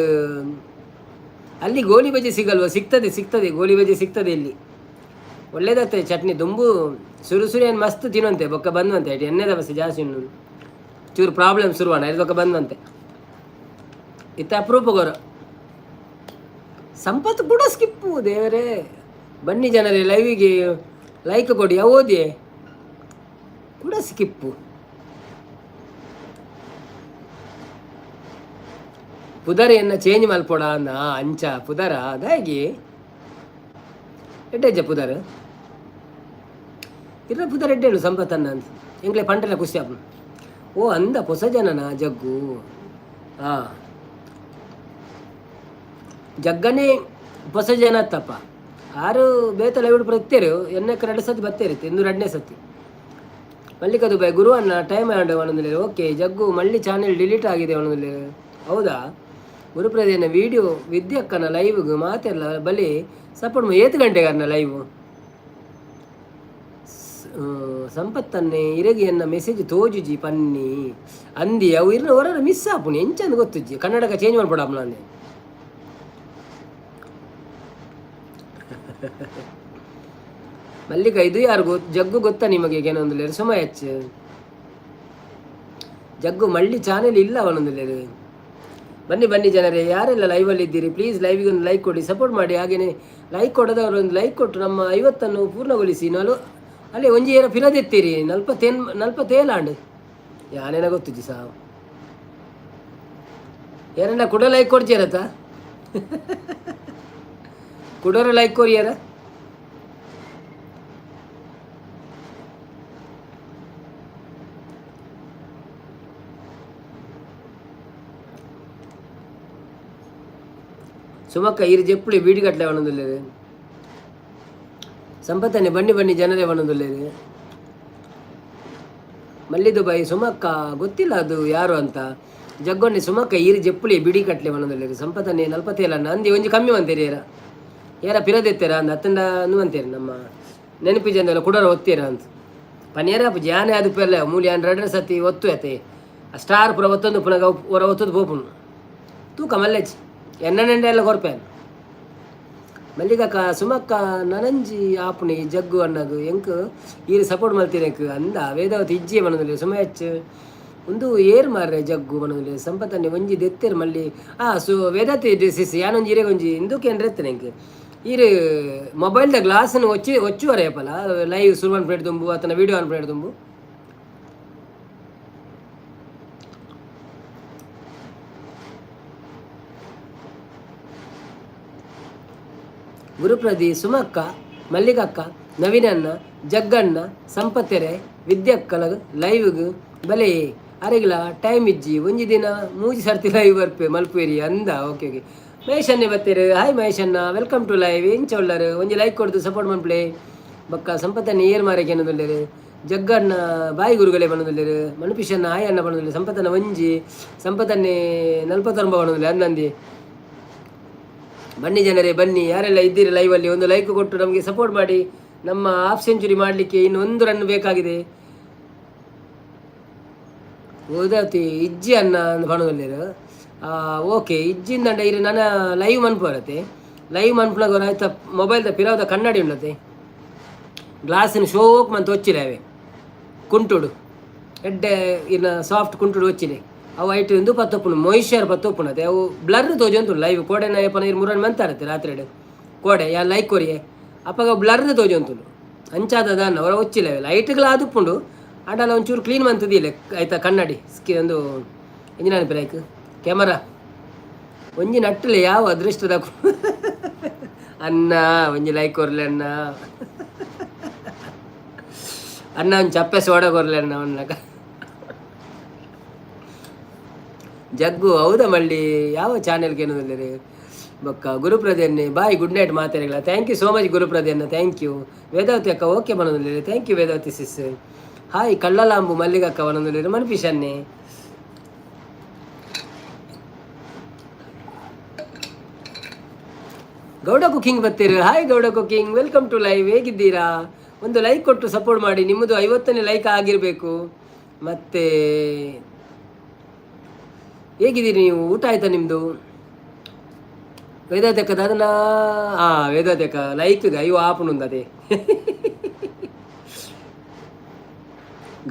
ಅಲ್ಲಿ ಗೋಲಿ ಬಜೆ ಸಿಗಲ್ವ? ಸಿಗ್ತದೆ ಗೋಲಿ ಬಜೆ ಸಿಗ್ತದೆ ಇಲ್ಲಿ, ಒಳ್ಳೇದಾಗ್ತದೆ ಚಟ್ನಿ ದುಂಬು ಸುರು ಏನು ಮಸ್ತ್ ತಿನ್ನುವಂತೆ ಬೊಕ್ಕ ಬಂದುವಂತೆ ಎಣ್ಣೆ ದವಸೆ ಜಾಸ್ತಿ ಇನ್ನು ಚೂರು ಪ್ರಾಬ್ಲಮ್ ಶುರುವಾಣ ಇದು ಬೊಕ್ಕ ಬಂದುವಂತೆ ಇತ್ತ ಅಪರೂಪಗೋರು ಸಂಪತ್ತು ಕೂಡ ಸ್ಕಿಪ್ಪು. ದೇವರೇ ಬನ್ನಿ ಜನರೇ ಲೈವಿಗೆ ಲೈಕ್ ಕೊಡಿ. ಓದಿಯೇ ಕೂಡ ಸ್ಕಿಪ್ಪು. ಪುದರೆಯನ್ನು ಚೇಂಜ್ ಮಲ್ಪೋಡ ಅಂದ ಅಂಚ ಪುದರ ಅದಾಗಿ ಎಡ್ಡೆಜ್ಜ ಪುದರ್ ಇರ ಪುದರ್ ಎಡ್ಡೇಳು ಸಂಪತ್ತನ್ನ ಅಂತ ಎಂಗ್ಲೆ ಪಂಟೆಲ್ಲ ಖುಷಿ ಅಪ್ಪ. ಓ ಅಂದ ಹೊಸ ಜನನ ಜಗ್ಗು ಜಗ್ಗನೇ ಹೊಸ ಜನ ಅತ್ತಪ್ಪ. ಆರು ಬೇತಲ್ಲ ಇವ್ರು ಬರ್ತೀರು ಎಣ್ಣೆಕ್ಕೆ 2 ಸತಿ ಬತ್ತೇರಿತ್ತು, ಇಂದು 2ನೇ ಸತಿ. ಮಲ್ಲಿಕದು ಬೈ ಗುರು ಅನ್ನ ಟೈಮ್ ಆಂಡ್ ಒಂದೊಂದಿಲ್ಲ. ಓಕೆ ಜಗ್ಗು ಮಳ್ಳಿ ಚಾನೆಲ್ ಡಿಲೀಟ್ ಆಗಿದೆ ಒಂದೊಂದಿಲ್ಲ. ಹೌದಾ ಗುರುಪ್ರದೇನ ವಿಡಿಯೋ ವಿದ್ಯಕ್ಕನ ಲೈವ್ಗೆ ಮಾತೆಲ್ಲ ಬಲಿ ಸಪೋರ್ಟ್ 7 ಗಂಟೆಗೆ ಅನ್ನ ಲೈವ್ ಸಂಪತ್ತನ್ನೇ ಇರಗಿಯನ್ನ ಮೆಸೇಜ್ ತೋಜುಜಿ ಪನ್ನಿ ಅಂದಿ ಅವು ಇರ್ನ ಹೊರ ಮಿಸ್ ಆಪುನಿ ಎಂಚಂದು ಗೊತ್ತುಜ್ಜಿ ಕನ್ನಡಕ್ಕೆ ಚೇಂಜ್ ಮಾಡ್ಕೊಡಪ್ಪ ನಾನೇ. ಮಲ್ಲಿಕ ಇದು ಯಾರು ಜಗ್ಗು ಗೊತ್ತಾ ನಿಮಗೆ ಏನೊಂದು ಸುಮ ಹೆಚ್ಚು ಜಗ್ಗು ಮಳ್ಳಿ ಚಾನೆಲ್ ಇಲ್ಲ ಒಂದೊಂದಲ್ಲಿ. ಬನ್ನಿ ಬನ್ನಿ ಜನರೇ, ಯಾರೆಲ್ಲ ಲೈವಲ್ಲಿ ಇದ್ದೀರಿ ಪ್ಲೀಸ್ ಲೈವಿಗೆ ಒಂದು ಲೈಕ್ ಕೊಡಿ, ಸಪೋರ್ಟ್ ಮಾಡಿ. ಹಾಗೆಯೇ ಲೈಕ್ ಕೊಡೋದವರು ಒಂದು ಲೈಕ್ ಕೊಟ್ಟು ನಮ್ಮ 50 ಪೂರ್ಣಗೊಳಿಸಿ. ಅಲ್ಲಿ ಒಂಜಿ ಏರ ಫಿರದೆತ್ತೀರಿ 47 ಯಾನೇನ ಗೊತ್ತಿಜ್ಜಿ ಸಾವು ಯಾರನ್ನ ಕೂಡ ಲೈಕ್ ಕೊಡ್ತೀರತ್ತ ಕುಡೋರು ಲೈಕ್ ಕೊರಿಯಾರ. ಸುಮಕ್ಕ ಇರು ಜೆಪ್ಪುಳಿ ಬೀಡಿಗಟ್ಲೆ ಅವನೊಂದುಲ್ಲೇರು ಸಂಪತ್ತನೆ ಬನ್ನಿ ಬನ್ನಿ ಜನರೇ ಅವನೊಂದುಲ್ಲೇರು ಮಲ್ಲಿದು ಬಾಯಿ ಸುಮಕ್ಕ ಗೊತ್ತಿಲ್ಲ ಅದು ಯಾರು ಅಂತ. ಜಗ್ಗೊನ್ನೆ ಸುಮಕ್ಕ ಈರು ಜೆಪ್ಪುಳಿ ಬಿಡಿ ಕಟ್ಲೆ ಅವನೊಂದುಲ್ಲೇರು ಸಂಪತ್ತನೆ 47 ಅಂದಿ ಒಂಜಿ ಕಮ್ಮಿ ಅಂತೀರಿ ಏರ ಪಿರದೆತ್ತೇರ ಅಂದ ಅತ್ತಂದ ಅಂತೀರಿ ನಮ್ಮ ನೆನಪಿ ಜನಲ್ಲ ಕುಡೋರು ಒತ್ತೀರ ಅಂತ ಪನ್ನೇರ ಜಾನೆ ಅದು ಪೆಲ್ಲ ಮೂಲಿ 100 ಸತಿ ಒತ್ತು ಆಯ್ತೆ ಸ್ಟಾರ್ ಪುರ ಒತ್ತೊಂದು ಪುನಗ ಹೊರ ಒತ್ತದು ಬೋಪುನು ತೂಕ ಮಲ್ಲೆಚ್ಚಿ ಎಣ್ಣೆಂಡೆ ಎಲ್ಲ ಕೊರ್ಪೇನು ಮಲ್ಲಿಗಕ್ಕ ಸುಮಕ್ಕ ನನಂಜಿ ಆಪುಣಿ ಜಗ್ಗು ಅನ್ನೋದು ಎಂಕ್ ಈರು ಸಪೋರ್ಟ್ ಮಾಡ್ತೀನಿ ಎಂಕ್ ಅಂದ ವೇದಾವತಿ ಇಜ್ಜಿ ಮನದಲ್ಲಿ ಸುಮಯಚ್ಚ ಒಂದು ಏರ್ ಮಾರ್ರೆ ಜಗ್ಗು ಮನದಲ್ಲಿ ಸಂಪತ್ತನ್ನೇ ಒಂಜಿ ದೆತ್ತೇರು ಮಲ್ಲಿ ವೇದಾವತಿ ಡಿಸಿಸ್ ಯಾನೊಂಜಿ ಇರೇ ಒಂಜಿ ಇಂದುಕೇನ್ರ ಎತ್ತನೆ ಎಂಕ್ ಈರು ಮೊಬೈಲ್ದ ಗ್ಲಾಸನ್ನು ಒಚ್ಚುವರೆ ಅಪ್ಪಲ್ಲ ಲೈವ್ ಸುರುವನ್ ಪ್ಲೇಟ್ ತುಂಬು ಆತನ ವೀಡಿಯೋ ಆನ್ ಪ್ಲೇಟ್ ತುಂಬು ಗುರುಪ್ರದಿ ಸುಮಕ್ಕ ಮಲ್ಲಿಗಕ್ಕ ನವೀನಣ್ಣ ಜಗ್ಗಣ್ಣ ಸಂಪತ್ತೆರೆ ವಿದ್ಯಕ್ಕಲ ಲೈವ್ಗೆ ಬಲೆ ಅರೆಗಿಲ ಟೈಮ್ ಇಜ್ಜಿ ಒಂಜಿ ದಿನ ಮೂಜಿ ಸರ್ತಿ ಲೈವ್ ಬರ್ಪೆ ಮಲ್ಪೇರಿ ಅಂದ. ಓಕೆ ಓಕೆ ಮಹೇಶನ್ನೇ ಬತ್ತೇರು. ಹಾಯ್ ಮಹೇಶಣ್ಣ, ವೆಲ್ಕಮ್ ಟು ಲೈವ್. ಇಂಚ ಒಳ್ಳರು ಒಂಜಿ ಲೈಕ್ ಕೊಡ್ದು ಸಪೋರ್ಟ್ ಮನ್ಪ್ಲೆ ಬಕ್ಕ ಸಂಪತ್ತನ್ನ ಏರ್ ಮಾರಕ್ಕೆ ಅನ್ನೋದಲ್ಲೇರು ಜಗ್ಗಣ್ಣ ಬಾಯಿ ಗುರುಗಳೇ ಬಣ್ಣದಲ್ಲೇರು ಮನುಪಿಷನ್ನ ಹಾಯ್ ಅಣ್ಣ ಬಣ್ಣದಲ್ಲಿ ಸಂಪತ್ತನ್ನ ಒಂಜಿ ಸಂಪತ್ತನ್ನೇ 49 ಬಣ್ಣದಲ್ಲಿ ಅಂದಂದಿ. ಬನ್ನಿ ಜನರೇ ಬನ್ನಿ, ಯಾರೆಲ್ಲ ಇದ್ದೀರಿ ಲೈವಲ್ಲಿ ಒಂದು ಲೈಕ್ ಕೊಟ್ಟು ನಮಗೆ ಸಪೋರ್ಟ್ ಮಾಡಿ. ನಮ್ಮ ಹಾಫ್ ಸೆಂಚುರಿ ಮಾಡಲಿಕ್ಕೆ ಇನ್ನು 1 ರನ್ ಬೇಕಾಗಿದೆ. ಓದಾತಿ ಇಜ್ಜಿ ಅನ್ನ ಬಣದಲ್ಲಿರು ಓಕೆ ಇಜ್ಜಿಂದ ಇರು ನನ್ನ ಲೈವ್ ಮನ್ಪು ಬರತ್ತೆ. ಲೈವ್ ಮನ್ಪುನಾಗ ಆಯ್ತಾ ಮೊಬೈಲ್ದ ಪಿರಾವ್ದ ಕನ್ನಡಿ ಉಂಡತೆ ಗ್ಲಾಸಿನ ಶೋಕ್ ಮಂತ್ ಒಚ್ಚಿರವೆ ಕುಂಟುಡು ಎಡ್ಡೆ ಇನ್ನ ಸಾಫ್ಟ್ ಕುಂಟುಡು ಒಚ್ಚಿದೆ ಅವು ಐಟು ಇಂದು ಪತ್ತೊಪ್ಪುನು ಮೊಯ್ಶ್ಚರ್ ಪತ್ತೊಪ್ಪುನತೆ ಅವು ಬ್ಲರ್ ತೋಜಂತು ಲೈವ್ ಕೋಡೆನ ಏಪನ ಇರು 3 ಮಂತಾರತ್ತೆ ರಾತ್ರಿ ಕೋಡೆ ಯಾ ಲೈಕ್ ಕೊರಿಯೆ ಅಪ್ಪಗ ಬ್ಲರ್ ತೋಜಂತುಲು ಅಂಚಾದ ಅವರ ಒಚ್ಚಿಲ್ಲವೆ ಲೈಟ್ಗಳ ಆದುಪ್ಪುಂಡು ಆಡಲ್ಲ ಒಂಚೂರು ಕ್ಲೀನ್ ಮಂತದಿಲ್ಲ ಆಯ್ತಾ ಕನ್ನಡಿ ಒಂದು ಎಂಜಿನ ಬ್ರೇಕ್ ಕ್ಯಾಮರಾ ಒಂಜಿ ನಟ್ಟಲೆ ಯಾವ ಅದೃಷ್ಟದ ಅನ್ನ ಒಂಜಿ ಲೈಕ್ ಕೊರ್ಲೆ ಅಣ್ಣ ಅಣ್ಣ ಒಂದು ಚಪ್ಪೆ ಸೋಡ ಕೊರ್ಲೆ ಅಣ್ಣ ಅವನ್ನ ಜಗ್ಗು ಹೌದಾ ಮಳ್ಳಿ ಯಾವ ಚಾನೆಲ್ಗೆ ಏನೋದಿಲ್ಲ ಬೊಕ್ಕ ಗುರುಪ್ರದೇನ್ನೇ ಬಾಯ್ ಗುಡ್ ನೈಟ್ ಮಾತಾಡಿಲ್ಲ. ಥ್ಯಾಂಕ್ ಯು ಸೋ ಮಚ್ ಗುರುಪ್ರದೇನ್ನ, ಥ್ಯಾಂಕ್ ಯು. ವೇದಾವತಿ ಅಕ್ಕ ಓಕೆ ಬನ್ನೋದಿಲ್ಲ, thank you Vedavathi sis. Hi ಕಳ್ಳಲಾಂಬು ಮಲ್ಲಿಗಕ್ಕ ಬನ್ನೋದಿಲ್ಲ ಮನ್ಪಿಷನ್ನೇ. ಗೌಡ ಕುಕಿಂಗ್ ಬರ್ತೀರಿ. Hi Gowda cooking, welcome to live. ಹೇಗಿದ್ದೀರಾ? ಒಂದು ಲೈಕ್ ಕೊಟ್ಟು ಸಪೋರ್ಟ್ ಮಾಡಿ. ನಿಮ್ಮದು 50ನೇ ಲೈಕ್ ಆಗಿರಬೇಕು. ಮತ್ತು ಹೇಗಿದ್ದೀರಿ ನೀವು? ಊಟ ಆಯ್ತಾ ನಿಮ್ಮದು? ವೇದಾತಕ್ಕದ ಅದನ್ನ ವೇದಾತಕ್ಕ ಲೈಕ್ಗೆ ಅಯ್ಯೋ ಆಪುನುಂದದೆ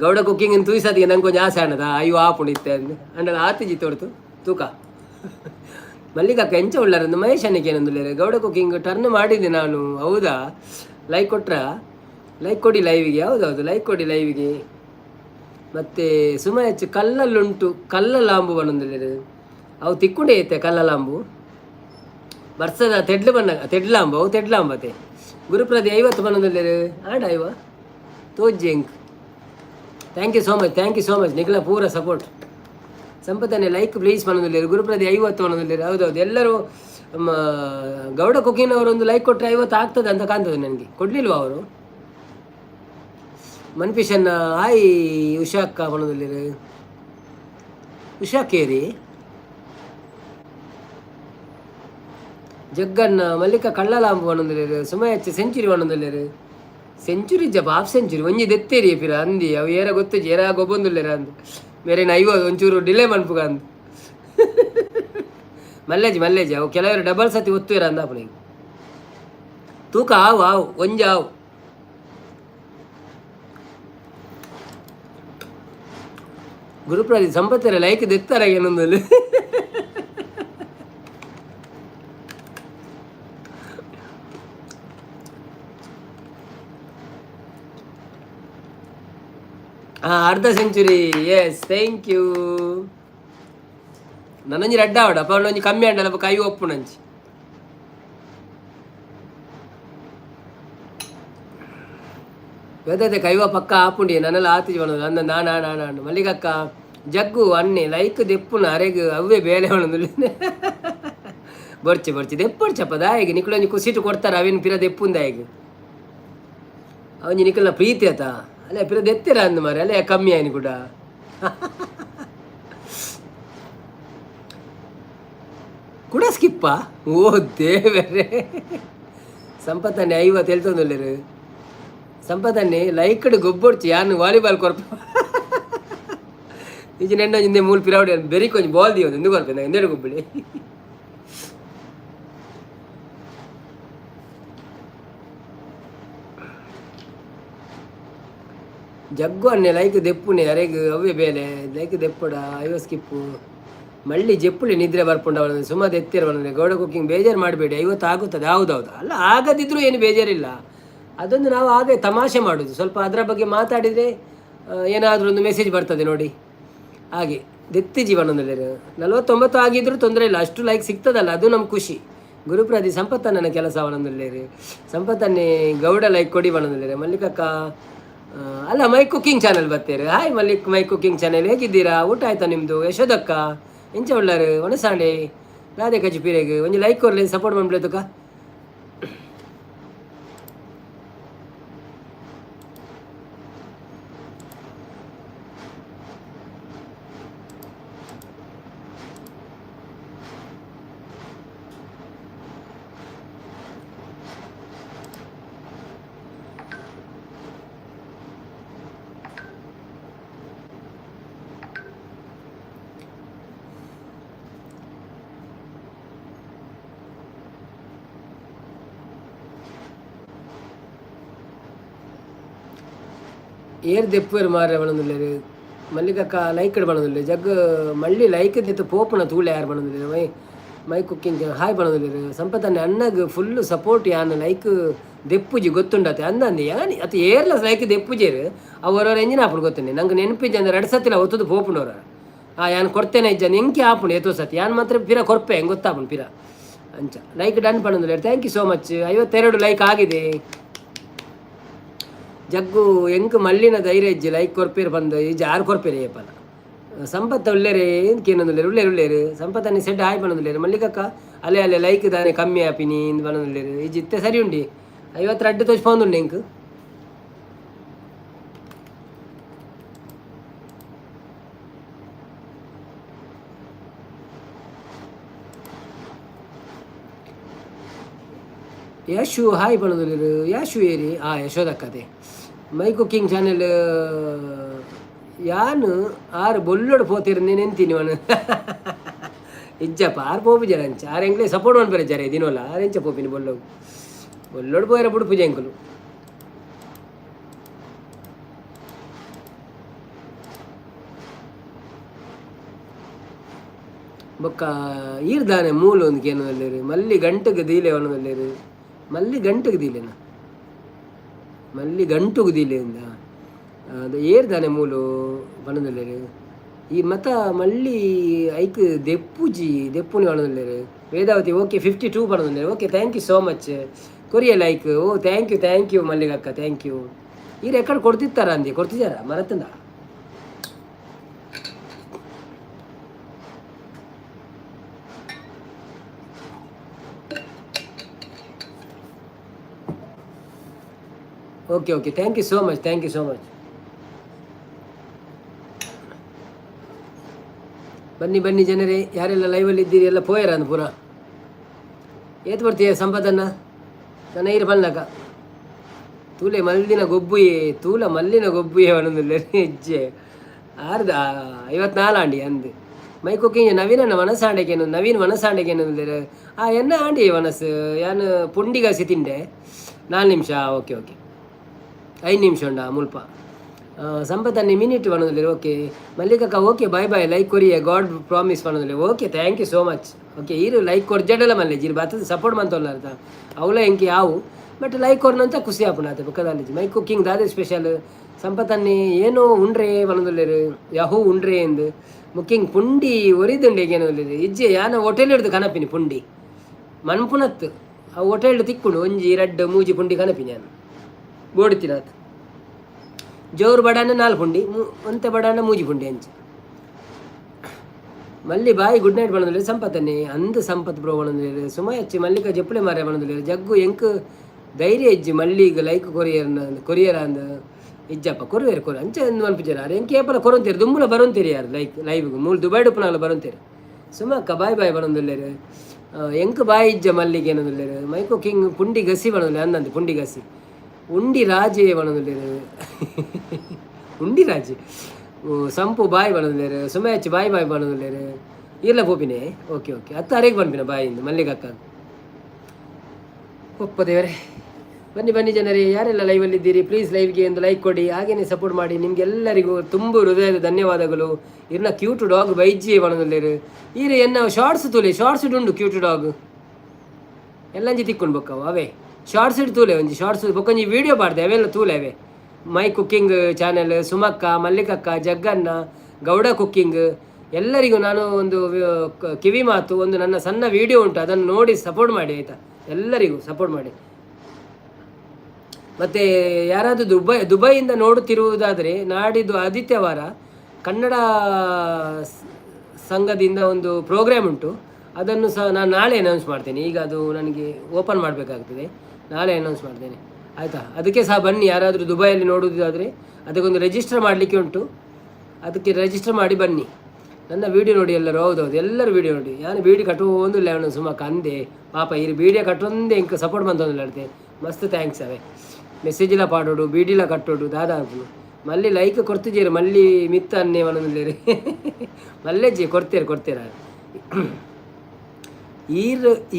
ಗೌಡ ಕುಕ್ಕಿಂಗ್ ಅಂತ ತೂಯಿಸೋದಿಗೆ ನಂಗೆ ಕೊಂಚ ಆಸೆ ಅನ್ನದ ಅಯ್ಯೋ ಆಪುಣಿತ್ತೆ ಅಂದು ಅಂಡ ಆತಿಜಿ ತೋಡ್ತು ತೂಕ ಮಲ್ಲಿಗಕ್ಕ ಎಂಚ ಉಳ್ಳಾರಂದು ಮಹೇಶ್ ಅನ್ನಕ್ಕೆ ಏನಂದುಲ್ಲೇರೆ ಗೌಡ ಕುಕ್ಕಿಂಗ್ ಟರ್ನ್ ಮಾಡಿದ್ದೆ ನಾನು. ಹೌದಾ? ಲೈಕ್ ಕೊಟ್ರ? ಲೈಕ್ ಕೊಡಿ ಲೈವಿಗೆ. ಹೌದೌದು ಲೈಕ್ ಕೊಡಿ ಲೈವಿಗೆ. ಮತ್ತು ಸುಮ ಹೆಚ್ಚು ಕಲ್ಲಲ್ಲುಂಟು ಕಲ್ಲಲಾಂಬು ಬಣ್ಣದಲ್ಲಿರು ಅವು ತಿಕ್ಕೊಂಡೇ ಐತೆ ಕಲ್ಲಲಾಂಬು ಬರ್ಸದ ತೆಡ್ಲಾಂಬು ಅವು ತೆಡ್ಲಾಂಬತೆ ಗುರುಪ್ರದಿ 50 ಬಣ್ಣದಲ್ಲಿರು ಆಡ ಇವ ತೋಜ್ಜೆಂಕ್. ಥ್ಯಾಂಕ್ ಯು ಸೋ ಮಚ್ ನಿಖಿಲ ಪೂರ ಸಪೋರ್ಟ್. ಸಂಪತ್ತನ್ನೇ ಲೈಕ್ ಪ್ಲೀಸ್ ಬಣ್ಣದಲ್ಲಿರು ಗುರುಪ್ರದಿ 50 ಬಣ್ಣದಲ್ಲಿರು. ಹೌದೌದು ಎಲ್ಲರೂ ಗೌಡ ಕುಕಿನ್ ಅವರೊಂದು ಲೈಕ್ ಕೊಟ್ಟರೆ 50 ಆಗ್ತದೆ ಅಂತ ಕಾಣ್ತದೆ ನನಗೆ. ಕೊಡಲಿಲ್ವ ಅವರು? ಮನ್ಪಿಷನ್ನ ಹಾಯ್ ಉಷಾಕ್ಕ ಬಣ್ಣದಲ್ಲಿರು ಉಷಾ ಕೇರಿ ಜಗ್ಗಣ್ಣ ಮಲ್ಲಿಕ ಕಳ್ಳಲಾಂಬು ಬಣ್ಣದಲ್ಲಿರು ಸುಮಯಚ್ಚ ಸೆಂಚುರಿ ಬಣ್ಣದಲ್ಲಿರು ಸೆಂಚುರಿ ಜಪ ಹಾಫ್ ಸೆಂಚುರಿ ಒಂಜಿ ದೆತ್ತೇರಿ ಪಿರ ಅಂದಿ ಅವು ಏರ ಗೊತ್ತು ಏರ ಗೊಬ್ಬೊಂದುಲ್ಲೇರ ಅಂದು ಬೇರೆ ಒಂಚೂರು ಡಿಲೇ ಮನ್ಪುಗ ಅಂದು ಮಲ್ಲೇಜ್ ಅವು ಕೆಲವರು ಡಬಲ್ ಸತಿ ಒತ್ತುವಿರ ಅಂದ ಅಪ್ಪನಿಗೆ ತೂಕ ಆವು ಒಂಜಿ ಆವು ಗುರುಪ್ರಾದಿ ಸಂಪತ್ತರ ಲೈಕ್ ದೆತ್ತಾರ ಏನೊಂದಲ್ಲಿ ಅರ್ಧ century yes thank you ನನ್ನೊಂಜಿ red ಆವಡ ಅಪ್ಪ ಒಂಜಿ ಕಮ್ಮಿ ಅಂಡಲ್ಲ ಕೈ ಒಪ್ಪು ನಂಜಿ ವೇದತೆ ಕೈವ ಪಕ್ಕ ಆಪುಂಡಿ ನನ್ನೆಲ್ಲ ಆತಿಜಿ ಬಣ್ಣದು ಅಂದ ನಾನು ಮಲ್ಲಿಗಕ್ಕ ಜಗ್ಗು ಅನ್ನೆ ಲೈಕ್ ದೆಪ್ಪುನ ಅರೆಗ್ ಅವೇ ಬೇಲೆ ಬಣ್ಣದು ಬರ್ಚಿ ದೆಪ್ಪಡ್ಚಪ್ಪ ದಾಯಿಗೆ ನಿಕ್ಳೊಂಜಿ ಕುಸಿಟ್ಟು ಕೊಡ್ತಾರ ಅವೇನು ಪಿರ ದೆಪ್ಪುಂದ ಈಗ ಅವನಿ ನಿಕ್ಲನ ಪ್ರೀತಿ ಆತ ಅಲ್ಲೇ ಪಿರ ದೆತ್ತಿರ ಅಂದ ಮಾರೆ ಅಲ್ಲೇ ಕಮ್ಮಿ ಆಯ್ನು ಕೂಡ ಕೂಡ ಸ್ಕಿಪ್ಪ ಓ ದೇವರೇ ಸಂಪತ್ತನ್ನೇ 50 ಹೇಳ್ತೊಂದುಲ್ಲೇರು ಸಂಪತ್ತನ್ನೇ ಲೈಕಡ್ ಗೊಬ್ಬೊಡ್ಚಿ ಯಾನು ವಾಲಿಬಾಲ್ ಕೊರ್ಪ ಈಜಿ ನೆಂಡ ಹಿಂದೆ ಮೂಲ ಪಿರಾವಡಿ ಬೆರಿ ಕೊಂಚ ಬಾಲ್ ದಿಯೋದು ಎಂದು ಕೊರ್ಪೆ ನಾ ಎಂದೇಳು ಗೊಬ್ಬಳಿ ಜಗ್ಗು ಅನ್ನೆ ಲೈಕ್ ದೆಪ್ಪುನೆ ಅರೆಗ್ ಅವೇ ಬೇಲೆ ಲೈಕ್ ದೆಪ್ಪಡ ಅಯ್ಯೋ ಸ್ಕಿಪ್ಪು ಮಳ್ಳಿ ಜೆಪ್ಪುಳಿ ನಿದ್ರೆ ಬರ್ಪುಂಡ ಅವನಂದ್ರೆ ಸುಮ್ಮನೆ ಎತ್ತಿರ ಬಂದರೆ ಗೌಡ ಕುಕ್ಕಿಂಗ್ ಬೇಜಾರು ಮಾಡಬೇಡಿ 50 ಆಗುತ್ತದೆ ಹೌದೌದು ಅಲ್ಲ ಆಗದಿದ್ರೂ ಏನು ಬೇಜಾರಿಲ್ಲ ಅದೊಂದು ನಾವು ಹಾಗೆ ತಮಾಷೆ ಮಾಡೋದು ಸ್ವಲ್ಪ ಅದರ ಬಗ್ಗೆ ಮಾತಾಡಿದರೆ ಏನಾದರೂ ಒಂದು ಮೆಸೇಜ್ ಬರ್ತದೆ ನೋಡಿ ಹಾಗೆ ದೆತ್ತಿ ಜೀವನದಲ್ಲಿ 49 ಆಗಿದ್ರೂ ತೊಂದರೆ ಇಲ್ಲ ಅಷ್ಟು ಲೈಕ್ ಸಿಗ್ತದಲ್ಲ ಅದು ನಮ್ಮ ಖುಷಿ ಗುರುಪ್ರದಿ ಸಂಪತ್ತನ್ನ ಕೆಲಸ ಅವನಂದಲ್ಲೇರಿ ಸಂಪತ್ತನ್ನೇ ಗೌಡ ಲೈಕ್ ಕೊಡಿ ಬಣ್ಣದಲ್ಲಿರಿ ಮಲ್ಲಿಕಕ್ಕ ಅಲ್ಲ ಮೈ ಕುಕ್ಕಿಂಗ್ ಚಾನಲ್ ಬರ್ತೀರಿ hi Mallik my cooking channel ಹೇಗಿದ್ದೀರಾ ಊಟ ಆಯ್ತಾ ನಿಮ್ಮದು ಯಶೋದಕ್ಕ ಎಂಚ ಉಳ್ಳಾರು ಒಣಸಾಂಡೆ ರಾಧೆ ಕಜಿಪೀರೆಗೆ ಒಂದು ಲೈಕ್ ಕೊರ್ಲಿ ಸಪೋರ್ಟ್ ಮಾಡ್ಬಿಡ್ತಕ್ಕ ಏರ್ ದೆಪ್ಪುವೇರು ಮಾರ ಬಣದಿಲ್ಲ ಮಲ್ಲಿಕಕ್ಕ ಲೈಕಡ್ ಬಣದಿಲ್ಲ ಜಗ್ ಮಳ್ಳಿ ಲೈಕ್ ದೆತ್ತು ಪೋಪುನ ತೂಳೆ ಯಾರು ಬಣದಿಲ್ಲ ಮೈ ಕುಕ್ಕಿಂಗ್ ಹಾಯ್ ಬಣದಿಲ್ಲ ಸಂಪತ್ತನ್ನೇ ಅಣ್ಣಗೆ ಫುಲ್ಲು ಸಪೋರ್ಟ್ ಯಾನು ಲೈಕ್ ದೆಪ್ಪುಜಿ ಗೊತ್ತುಂಡತ್ತೆ ಅಂದಂದು ಯಾನಿ ಅದು ಏರ್ಲ ಲೈಕ್ ದೆಪ್ಪುಜೇರು ಅವರವ್ರ ಎಂಜಿನ ಆಪುಂಡು ಗೊತ್ತೇನೆ ನಂಗೆ ನೆನಪಿಜ್ಜ ಅಂದ್ರೆ 2 ಸತಿಲ್ಲ ಒತ್ತದು ಪೋಪುಂಡವ್ರ ಯಾನು ಕೊಡ್ತೇನೆ ಇಜ್ಜ ಎಂಕಿ ಆಪುಂಡು ಎತ್ತೋ ಸತಿ ಯಾನು ಮಾತ್ರ ಪಿರ ಕೊರ್ಪೆ ಹೆಂಗೆ ಗೊತ್ತಾಪುಂಡು ಪಿರ ಅಂಚ ಲೈಕ್ ಡನ್ ಬಣದಿಲ್ಲ thank you so much 52 like ಆಗಿದೆ ಜಗ್ಗು ಎಂಕ್ ಮಲ್ಲಿನ ಧೈರ್ಯ ಇಜ್ಜಿ ಲೈಕ್ ಕೊರ್ಪೇರು ಬಂದು ಈಜ 6 ಕೊರ್ಪೇರು ಏಪಲ ಸಂಪತ್ತು ಒಳ್ಳೆರೇ ಏನೊಂದುಲ್ಲೇರು ಉಳ್ಳೇರು ಸಂಪತ್ತನ್ನೇ ಸೆಡ್ ಹಾಯ್ ಬಣ್ಣದಿಲ್ಲೇರು ಮಲ್ಲಿಕಕ್ಕ ಅಲ್ಲೇ ಲೈಕ್ ದಾನೆ ಕಮ್ಮಿ ಆಪಿನಿ ಇಂದು ಬಣ್ಣದಿಲ್ಲೇರು ಈ ಜಿತ್ತೆ ಸರಿ ಉಂಡಿ 52 ತೋಚ್ಪೊಂದುಂಡು ಎಂಕ್ ಯಶು ಹಾಯ್ ಬಣ್ಣದಿಲ್ಲೇರು ಯಶು ಏರಿ ಯಶೋದಕ್ಕತೆ ಮೈ ಕುಕ್ಕಿಂಗ್ ಚಾನೆಲ್ ಯಾನು 6 ಬೊಲ್ಲೋಡು ಪೋತಿರು ನೆಂತೀನಿ ಅವನು ಇಜ್ಜಪ್ಪ 6 ಪೋಪು ಜನ ಅಂಚ 6 ಎಂಕ್ಲೆ ಸಪೋರ್ಟ್ ಮಾಡಿ ಬರ ಜರೆ ದಿನವಲ್ಲ 6 ಎಂಚ ಪೋಪಿನಿ ಬೊಲ್ಲೋಡು ಪೋಯರ ಬುಡು ಪೂಜೆ ಎಂಕಲು ಬೊಕ್ಕ ಈರ್ದಾನೆ ಮೂಲು ಒಂದು ಕೇನದಲ್ಲಿರಿ ಮಲ್ಲಿ ಗಂಟೆಗೆ ದೀಲೆ ಅವನದಲ್ಲಿರಿ ಮಲ್ಲಿ ಗಂಟೆಗೆ ದೀಲೆನ ಮಲ್ಲಿ ಗಂಟುಗೆ ದೀಲೆಯಿಂದ ಅದು ಏರ್ದಾನೆ ಮೂಲು ಬಣ್ಣದಲ್ಲಿರಿ ಈ ಮತ ಮಳ್ಳಿ ಐಕ್ ದೆಪ್ಪುನಿ ಬಣ್ಣದಲ್ಲಿರಿ ವೇದಾವತಿ ಓಕೆ 52 ಬಣ್ಣದಲ್ಲಿ okay thank you so much ಕೊರಿಯ ಲೈಕ್ ಓ ಥ್ಯಾಂಕ್ ಯು ಮಲ್ಲಿಗಕ್ಕ ಥ್ಯಾಂಕ್ ಯು ಈ ರೆಕಾರ್ಡ್ ಕೊಡ್ತಿತ್ತಾರ ಅಂದಿ ಕೊಡ್ತಿದ್ದಾರ ಮರತಂದ okay thank you so much ಬನ್ನಿ ಜನರೇ ಯಾರೆಲ್ಲ ಲೈವಲ್ಲಿ ಇದ್ದೀರಿ ಎಲ್ಲ ಪೋಯರ ಅಂದು ಪೂರ ಏತ್ ಬರ್ತೀಯ ಸಂಪದನ್ನ ನನ್ನ ಇರು ಬಲ್ಲಕ ತೂಲೆ ಮಲ್ಲಿನ ಗೊಬ್ಬುಯೇ ಒಣದಿಲ್ಲ ಹೆಜ್ಜೆ 54 ಆಂಡಿ ಅಂದು ಮೈ ಕುಕ್ಕಿಂಗ್ ನವೀನ್ ಮನಸಾಂಡೆಗೇನು ಎನ್ನ ಆಂಡಿ ಮನಸ್ಸು ಯಾನು ಪುಂಡಿಗಾಸಿ ತಿಂಡೆ 4 ನಿಮಿಷ ಓಕೆ 5 ನಿಮಿಷ ಉಂಡ ಮುಲ್ಪ ಸಂಪತ್ತನ್ನೇ ಮಿನಿಟ್ ಬಣ್ಣದಲ್ಲಿ ಓಕೆ. ಮಲ್ಲಿಕಕ್ಕ ಓಕೆ ಬಾಯ್ ಬಾಯ್ ಲೈಕ್ ಕೊರಿಯ ಗಾಡ್ ಪ್ರಾಮಿಸ್ ಬಣ್ಣದಲ್ಲಿ okay thank you so much. Okay ಈರು ಲೈಕ್ ಕೊರ್ಜಡಲ್ಲ ಮಲ್ಲೆ ಜೀರು ಬರ್ತದೆ ಸಪೋರ್ಟ್ ಮಂತಲ್ಲ ಅರ್ಥ ಅವಳ ಎಂಕಿ ಯಾವು ಬಟ್ ಲೈಕ್ ಕೊರ್ನಂತ ಖುಷಿ ಆಪುಣಾತೆ ಬುಕ್ಕದಲ್ಲಿ ಮೈ ಕುಕ್ಕಿಂಗ್ ದಾದೆ ಸ್ಪೆಷಲ್ ಸಂಪತ್ತನ್ನೇ ಏನೋ ಉಂಡ್ರೆ ಬಣ್ಣದಲ್ಲಿರು ಯಹೂ ಉಂಡ್ರೆ ಎಂದು ಮುಕ್ಕಿಂಗ್ ಪುಂಡಿ ಒರಿದುಂಡೆ ಏನೊಲ್ಲಿರು ಇಜ್ಜೆ ಯಾನ ಹೋಟೆಲ್ ಹಿಡ್ದು ಕನಪಿನಿ ಪುಂಡಿ ಮನ್ಪುನತ್ತು ಆ ಹೋಟೆಲ್ ತಿಕ್ಕುಂಡು ಒಂಜಿ ರಡ್ಡು ಮೂಜಿ ಪುಂಡಿ ಕನಪಿನಿ ನಾನು ಬೋಡ್ತಿನಾತ್ ಜೋರು ಬಡಾನ 4 ಪುಂಡಿ ಒಂತೆ ಬಡಾನ ಮೂಜಿ ಪುಂಡಿ ಅಂಚೆ ಮಲ್ಲಿ ಬಾಯಿ ಗುಡ್ ನೈಟ್ ಬಣ್ಣದಲ್ಲಿ ಸಂಪತ್ತನ್ನೇ ಅಂದು ಸಂಪತ್ ಬ್ರೋ ಬಣ್ಣದಲ್ಲಿ ಸುಮ ಹಚ್ಚಿ ಮಲ್ಲಿಕ ಜಪ್ಪಳೆ ಮಾರ್ಯ ಬಣ್ಣದಲ್ಲಿ ಜಗ್ಗು ಎಂಕ್ ಧೈರ್ಯ ಇಜ್ಜಿ ಮಲ್ಲಿಗೆ ಲೈಕ್ ಕೊರಿಯರ್ ಅಂದ ಇಜ್ಜಪ್ಪ ಕೊರುವೇರು ಅಂಚೆ ಒಂದು ಮನ್ಪಿಚಾರ ಅದು ಎಂಕೆ ಏಪಲ ಕೊರಂತೀರಿ ದುಮ್ಮಲ ಬರೋಂತೀರಿ ಯಾರು ಲೈವ್ಗೆ ಮೂಲ ದುಬೈ ಡುಪ್ಪನಾಗಲ ಬರೋಂತೀರಿ ಸುಮಕ್ಕ ಬಾಯ್ ಬಾಯ್ ಬಣ್ಣದಲ್ಲೇರು ಎಂಕ್ ಬಾಯಿ ಇಜ್ಜ ಮಲ್ಲಿಗೆ ಏನದಲ್ಲೇರು ಮೈಕೋ ಕಿಂಗ್ ಪುಂಡಿ ಗಸಿ ಬಣ್ಣದಲ್ಲಿ ಅಂದಂದು ಪುಂಡಿ ಗಸಿ ಉಂಡಿ ರಾಜೆ ಬಣ್ಣದಲ್ಲೇರು ಉಂಡಿ ರಾಜೆ ಸಂಪು ಬಾಯಿ ಬಣ್ಣದಲ್ಲೇರು ಸುಮ ಹಚ್ಚಿ ಬಾಯಿ ಬಾಯಿ ಬಣ್ಣದಲ್ಲೇರು ಇಲ್ಲ ಪೋಪಿನೇ ಓಕೆ ಓಕೆ ಹತ್ತು ಅರೆಗೆ ಬಂದ್ಬಿನ ಬಾಯಿಂದ ಮಲ್ಲಿಗಕ್ಕ ಒಪ್ಪ ದೇವರೇ ಬನ್ನಿ ಬನ್ನಿ ಜನರೇ ಯಾರೆಲ್ಲ ಲೈವಲ್ಲಿದ್ದೀರಿ ಪ್ಲೀಸ್ ಲೈವ್ಗೆ ಒಂದು ಲೈಕ್ ಕೊಡಿ ಹಾಗೇನೆ ಸಪೋರ್ಟ್ ಮಾಡಿ ನಿಮಗೆಲ್ಲರಿಗೂ ತುಂಬ ಹೃದಯದ ಧನ್ಯವಾದಗಳು ಇರ್ನ ಕ್ಯೂಟ್ ಡಾಗ್ ಬೈಜಿ ಬಣ್ಣದಲ್ಲಿರು ಈರು ಎನ್ನ ಶಾರ್ಟ್ಸ್ ತೂಲೆ ಶಾರ್ಟ್ಸ್ ಉಂಡು ಕ್ಯೂಟ್ ಡಾಗ್ ಎಲ್ಲಂಜಿ ತಿಕ್ಕೊಂಡು ಬೊಕ್ಕವು ಅವೇ ಶಾರ್ಟ್ಸ್ ಇಟ್ಟು ತೂಲೆ ಒಂಜಿ ಶಾರ್ಟ್ಸ್ ಬೊಕ್ಕೊಂಜಿ ವೀಡಿಯೋ ಮಾಡ್ದೆ ಅವೆಲ್ಲ ತೂಲೆ ಅವೇ ಮೈ ಕುಕ್ಕಿಂಗ್ ಚಾನೆಲ್ ಸುಮಕ್ಕ ಮಲ್ಲಿಕಕ್ಕ ಜಗ್ಗನ್ನ ಗೌಡ ಕುಕ್ಕಿಂಗ್ ಎಲ್ಲರಿಗೂ ನಾನು ಒಂದು ಕಿವಿ ಮಾತು ಒಂದು ನನ್ನ ಸಣ್ಣ ವಿಡಿಯೋ ಉಂಟು ಅದನ್ನು ನೋಡಿ ಸಪೋರ್ಟ್ ಮಾಡಿ ಆಯಿತಾ ಎಲ್ಲರಿಗೂ ಸಪೋರ್ಟ್ ಮಾಡಿ. ಮತ್ತು ಯಾರಾದರೂ ದುಬೈಯಿಂದ ನೋಡುತ್ತಿರುವುದಾದರೆ ನಾಡಿದ್ದು ಆದಿತ್ಯವಾರ ಕನ್ನಡ ಸಂಘದಿಂದ ಒಂದು ಪ್ರೋಗ್ರಾಮ್ ಉಂಟು ಅದನ್ನು ಸಹ ನಾನು ನಾಳೆ ಅನೌನ್ಸ್ ಮಾಡ್ತೇನೆ. ಈಗ ಅದು ನನಗೆ ಓಪನ್ ಮಾಡಬೇಕಾಗ್ತದೆ, ನಾಳೆ ಅನೌನ್ಸ್ ಮಾಡ್ತೇನೆ ಆಯಿತಾ. ಅದಕ್ಕೆ ಸಹ ಬನ್ನಿ, ಯಾರಾದರೂ ದುಬೈಯಲ್ಲಿ ನೋಡುವುದಾದರೆ ಅದಕ್ಕೊಂದು ರಿಜಿಸ್ಟರ್ ಮಾಡಲಿಕ್ಕೆ ಉಂಟು, ಅದಕ್ಕೆ ರಿಜಿಸ್ಟರ್ ಮಾಡಿ ಬನ್ನಿ. ನನ್ನ ವೀಡಿಯೋ ನೋಡಿ ಎಲ್ಲರೂ, ಹೌದೌದು ಎಲ್ಲರೂ ವೀಡಿಯೋ ನೋಡಿ. ನಾನು ವೀಡಿಯೋ ಕಟ್ಟುವೊಂದಿಲ್ಲ ಅವನು ಸುಮಕ್ಕ ಅಂದೆ ಪಾಪ ಈ ವೀಡಿಯೋ ಕಟ್ಟೊಂದೇ ಇಂಕ ಸಪೋರ್ಟ್ ಬಂತಂದಿಲ್ಲ ಹೇಳ್ತೆ ಮಸ್ತ್ ಥ್ಯಾಂಕ್ಸ್ ಅವೇ ಮೆಸೇಜ್ ಇಲ್ಲ ಪಾಡೋಡು ಬೀಡಿಲ್ಲ ಕಟ್ಟೋಡು ದಾದಾ ಅಂತು ಮಲ್ಲಿ ಲೈಕ್ ಕೊಡ್ತಿದ್ದೀರಿ ಮಲ್ಲಿ ಮಿತ್ತ ಅನ್ನೇ ಮನದಲ್ಲಿ ಮಲ್ಲೆಜ್ಜಿ ಕೊಡ್ತೀರ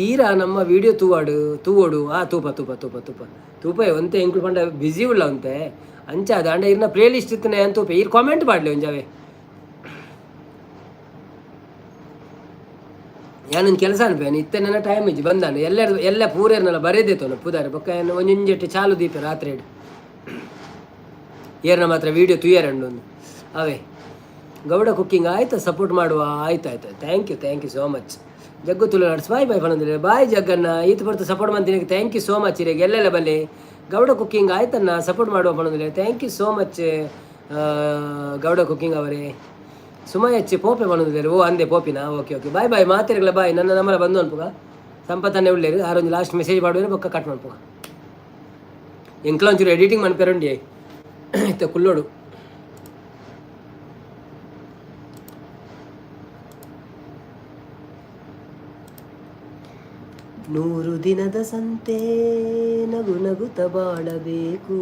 ಈರ ನಮ್ಮ ವೀಡಿಯೋ ತೂವೋಡು ತೂಪ ಒಂತೆ ಎಂಕ್ಳು ಪಂಡ ಬ್ಯುಸಿ ಉಳ್ಳ ಅಂತೆ ಅಂಚ ದಾಂಡ ಇರ್ನ ಪ್ಲೇ ಲಿಸ್ಟ್ ಇತ್ತನೆ ಅಂತೂಪ ಈರ್ ಕಾಮೆಂಟ್ ಮಾಡಲಿ ಒಂಜಾವೆ. ಯಾನೊಂದು ಕೆಲಸ ಅನ್ಪೇನು ಇತ್ತೆ ನನ್ನ ಟೈಮ್ ಇಜ್ಜಿ ಬಂದಾನು ಎಲ್ಲ ಪೂರೇರ್ನೆಲ್ಲ ಬರೆದಿತ್ತು ಪುದಾರೆ ಬೊಕ್ಕ ಏನು ಒಂಜೊಂಜೆಟ್ಟು ಚಾಲು ದೀಪ ರಾತ್ರಿ ಏರ್ನ ಮಾತ್ರ ವೀಡಿಯೋ ತುಯ್ಯರಂಡು ಒಂದು ಅವೇ ಗೌಡ ಕುಕ್ಕಿಂಗ್ ಆಯ್ತಾ ಸಪೋರ್ಟ್ ಮಾಡುವ ಆಯ್ತು thank you so much. Jaggu Tulunads boy ಬಂದಿಲ್ಲ ಬಾಯ್ ಜಗ್ಗನ್ನ ಈತ ಬರ್ತು ಸಪೋರ್ಟ್ ಮಾಡ್ತೀನಿ ಥ್ಯಾಂಕ್ ಯು ಸೋ ಮಚ್. ಇರಿಗೆ ಎಲ್ಲೆಲ್ಲ ಬಲ್ಲಿ ಗೌಡ ಕುಕ್ಕಿಂಗ್ ಆಯ್ತನ್ನ ಸಪೋರ್ಟ್ ಮಾಡುವ ಬಂದಿಲ್ಲ thank you so much Gowda cooking ಅವರೇ. ಸುಮಯ ಹೆಚ್ಚಿ ಪೋಪೆ ಬಂದಿದ್ದಾರೆ ಓ ಅಂದೆ ಪೋಪಿನ ಓಕೆ ಬಾಯ್ ಮಾತಿರಲ್ಲ ಬಾಯ್ ನನ್ನ ನಂಬರ ಬಂದು ಅನ್ಪುಗ ಸಂಪತ್ತನ್ನೇ ಉಳ್ಳೇರು ಆರೊಂದು ಲಾಸ್ಟ್ ಮೆಸೇಜ್ ಮಾಡುವ ಬೊಕ್ಕ ಕಟ್ ಮಾಡ್ಪುಗ ಎಂಕ್ಲ ಒಂಚೂರು ಎಡಿಟಿಂಗ್ ಮನ್ಪೇರುಂಡಿ ಇತ್ತ ಕುಲ್ಲೋಡು. ನೂರು ದಿನದ ಸಂತೆ ನಗು ನಗುತ್ತ ಬಾಳಬೇಕು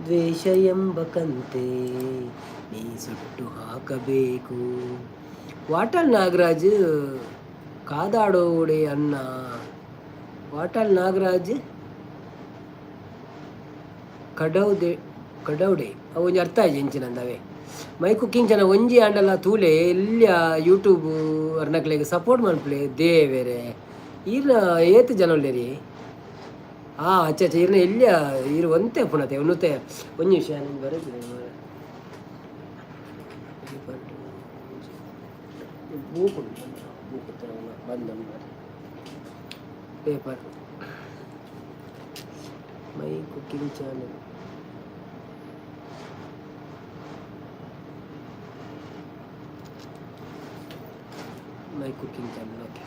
ದ್ವೇಷ ಎಂಬ ಕಂತೆ ನೀ ಸುಟ್ಟು ಹಾಕಬೇಕು. ವಾಟಲ್ ನಾಗರಾಜ್ ಕಾದಾಡೋಡೆ ಅನ್ನ ವಾಟಲ್ ನಾಗರಾಜ್ ಕಡೌಡೆ ಅವು ಒಂಜಿ ಅರ್ಥ ಆಯ್ತು ಎಂಚಿನಂದವೇ ಮೈ ಕುಕ್ಕಿಂಗ್ ಚೆನ್ನ ಒಂಜಿ ಆಂಡಲ್ಲ ತೂಲೆ ಎಲ್ಲಿಯ ಯೂಟ್ಯೂಬ್ ಅರ್ನಕ್ಲೆಗೆ ಸಪೋರ್ಟ್ ಮಾಡ್ಪ್ಲೆ ದೇವೇರೆ ಈರ್ನ ಏತು ಜನ ಒಳ್ಳೆರಿ ಅಚ್ಚ ಈರ್ನ ಎಲ್ಲಿಯ ಈರು ಒಂತೆ ಪುನತೆ ಒನ್ನುತ್ತೆ ಒಂದು ನಿಮಿಷ ನಿಮ್ಗೆ ಬರೋದಿಲ್ಲ paper my cooking channel okay.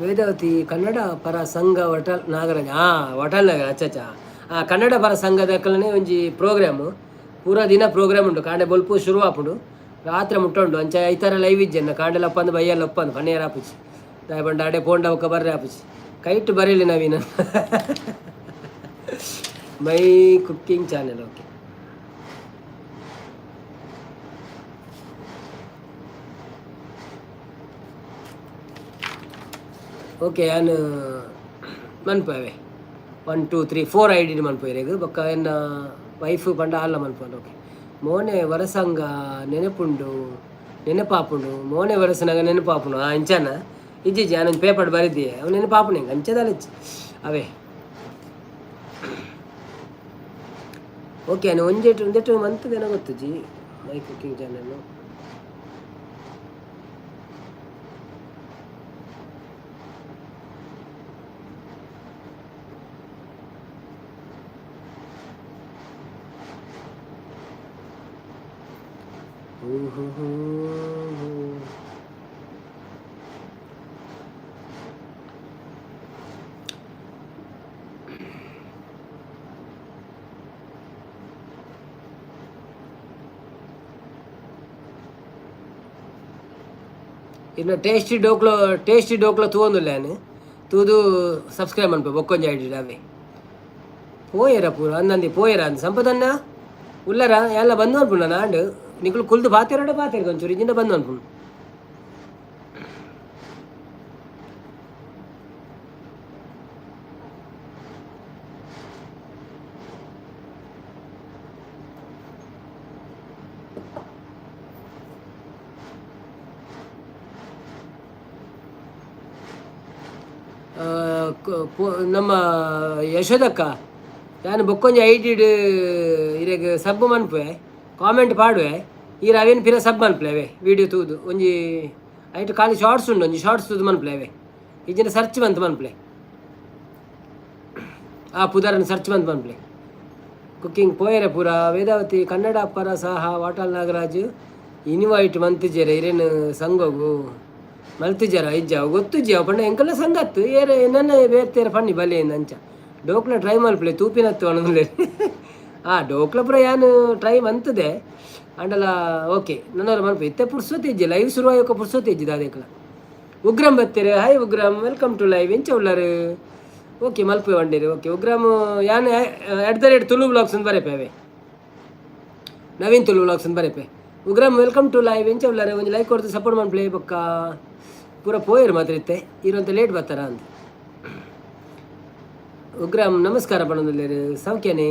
Vedavathi Kannada ಪರ ಸಂಘ ವಟಲ್ ನಾಗರಾಜ್ ವಟಲ್ ನಾಗರ ಅಚ್ಚ ಕನ್ನಡ ಪರ ಸಂಘದ ಕಲನೆ ಒಂಜಿ ಪ್ರೋಗ್ರಾಮು ಪೂರಾ ದಿನ ಪ್ರೋಗ್ರಾಮ್ ಉಂಟು ಕಾಂಡೆ ಬೊಲ್ಪು ಶುರು ಆಪುಂಡು ರಾತ್ರಿ ಮುಟ್ಟುಂಡು ಅಂಚ ಐತಾರ ಲೈವ್ ಇಜ್ಜೆನ್ನ ಕಾಂಡೆಲ್ಲ ಒಪ್ಪಂದು ಬೈಯಲ್ಲ ಒಪ್ಪಂದು ಪನ್ನೇರ ಆಪುಚಿ ದಾಯ ಬಂಡ ಅಡೆ ಪೋಂಡ ಅವಕ್ಕ ಬರ್ರೆ ಆಪುಚಿ ಕೈಟ್ ಬರೀಲಿ ನವೀನ my cooking channel okay. Okay ನಾನು ಮನ್ಪವೆ 1 2 3 4 ಐಡಿ ಮನ್ಪೋಯಿರೆಗ್ ಬೊಕ್ಕ ಎನ್ನ ವೈಫ್ ಪಂಡ ಆಲ್ಲ ಮನ್ಪೊಂಡು ಓಕೆ ಮೋನೆ ವರಸಂಗ ನೆನಪುಂಡು ನೆನಪಾಪುಂಡು ಮೋನೆ ವರಸನಾಗ ನೆನಪಾಪುಂಡು ಅಂಚನ ಇಜ್ಜಿಜ್ಜಿ ನಾನೊಂದು ಪೇಪರ್ ಬರಿದ್ದೆ ಅವ್ನು ನೆನಪಾಪುಂಡು ಹಿಂಗೆ ಅಂಚದಲ್ಲ ಅವೇ ಓಕೆ ನಾನು ಒಂದೆಟ್ಟು ಮಂತದೇನೋ ಗೊತ್ತು ಜಿ ಮೈ ಕುಕಿಂಗ್ ಚಾನಲ್ಲು ಇನ್ನು ಟೇಸ್ಟಿ ಡೋಕ್ಲ ತೂವೊಂದುಲ್ಲ ನಾನು ತೂದು ಸಬ್ಸ್ಕ್ರೈಬ್ ಮನ್ಪೆ ಬೊಕ್ಕೊಂಜಿ ಐಡಿ ಅವೇ ಪೋಯರ ಪೂರ ಅಂದಂದಿ ಪೋಯರ ಅಂದ ಸಂಪದನ್ನ ಉಲ್ಲರ ಎಲ್ಲ ಬಂದು ಅನ್ಪುಂಡು ನಾನು ಆಂಡು ನಿಕ್ಲು ಕುಲ್ದು ಬಾತೇರೋಡ ಬಾತೇರು ಒಂಚೂರು ಇಜಿಂದ ಬಂದು ಅನ್ಪುಂಡು ನಮ್ಮ ಯಶೋದಕ್ಕ ನಾನು ಬೊಕ್ಕೊಂಜಿ ಐಡಿಡ್ ಇರೆಗ್ ಸಬ್ ಮನ್ಪುವೆ ಕಾಮೆಂಟ್ ಪಾಡುವೆ ಈ ಅವೇನು ಪಿರ ಸಬ್ ಮನ್ಪ್ಲೇವೆ ವಿಡಿಯೋ ತೂದು ಒಂಜಿ ಐಟ್ ಖಾಲಿ ಶಾರ್ಟ್ಸ್ ಉಂಡು ಒಂಜಿ ಶಾರ್ಟ್ಸ್ ತೂದು ಮನ್ಪ್ಲೇವೆ ಈಜಿನ ಸರ್ಚ್ ಬಂತು ಮನ್ಪ್ಲೆ ಆ ಪುದರನ್ನು ಸರ್ಚ್ ಬಂತು ಮನ್ಪ್ಲೆ ಕುಕ್ಕಿಂಗ್ ಪೋಯರೆ ಪೂರ ವೇದಾವತಿ ಕನ್ನಡ ಅಪ್ಪರ ಸಹ ವಾಟಾಲ್ ನಾಗರಾಜ್ ಇನ್ವೈಟ್ ಮಂತಿಜೆರೆ ಇರೇನು ಸಂಗೋಗು ಮಲ್ತಿಜರ ಇಜ್ಜಾವು ಗೊತ್ತುಜ್ಜಿ ಅವು ಪಂಡ ಎಂಕಲ್ಲ ಸಂಗತ್ತು ಏರೆ ನನ್ನ ಬೇರ್ತೇರ ಪಣ್ಣಿ ಬಲೆಯಿಂದ ಅಂಚ ಡೋಕ್ಲ ಟ್ರೈ ಮಲ್ಪ್ಲೆ ತೂಪಿನತ್ತು ಅಣಗುಲೆ ಡೋಕ್ಲ ಪುರ ಯಾನು ಟ್ರೈ ಮಂತದೆ ಅಂಡಲ ಓಕೆ ನನ್ನವ್ರು ಮನ್ಪು ಇತ್ತೆ ಪುರ್ಸೋತಿ ಇಜ್ಜಿ ಲೈವ್ ಶುರುವಾಯೋಕೆ ಪುರ್ಸೋತಿ ಇಜ್ಜಿದ ಅದಕ್ಲ ಉಗ್ರಂ ಬತ್ತೀರಿ hi Ugram welcome to live ಎಂಚ ಉಳ್ಳಾರು ಓಕೆ ಮಲ್ಪೆ ವಂಡೇರಿ ಓಕೆ ಉಗ್ರಂ ಯಾನು @ತುಳು ಬ್ಲಾಗ್ಸ್ ಅಂತ ಬರೆಪೆ ಅವೇ ನವೀನ್ ತುಳು ಬ್ಲಾಗ್ಸ್ ಅಂತ ಬರೆಪೆ ಉಗ್ರಂ ವೆಲ್ಕಮ್ ಟು ಲೈವ್ ಎಂಚ ಉಳ್ಳಾರು ಒಂದು ಲೈಕ್ ಕೊಡ್ತು ಸಪೋರ್ಟ್ ಮನ್ಪ್ಲೆ ಬೊಕ್ಕ ಪೂರ ಪೋಯರು ಮಾತ್ರ ಇತ್ತೆ ಇರುವಂತ ಲೇಟ್ ಬರ್ತಾರ ಅಂತ ಉಗ್ರಂ ನಮಸ್ಕಾರ ಪಣದಲ್ಲಿ ಸೌಖ್ಯನೇ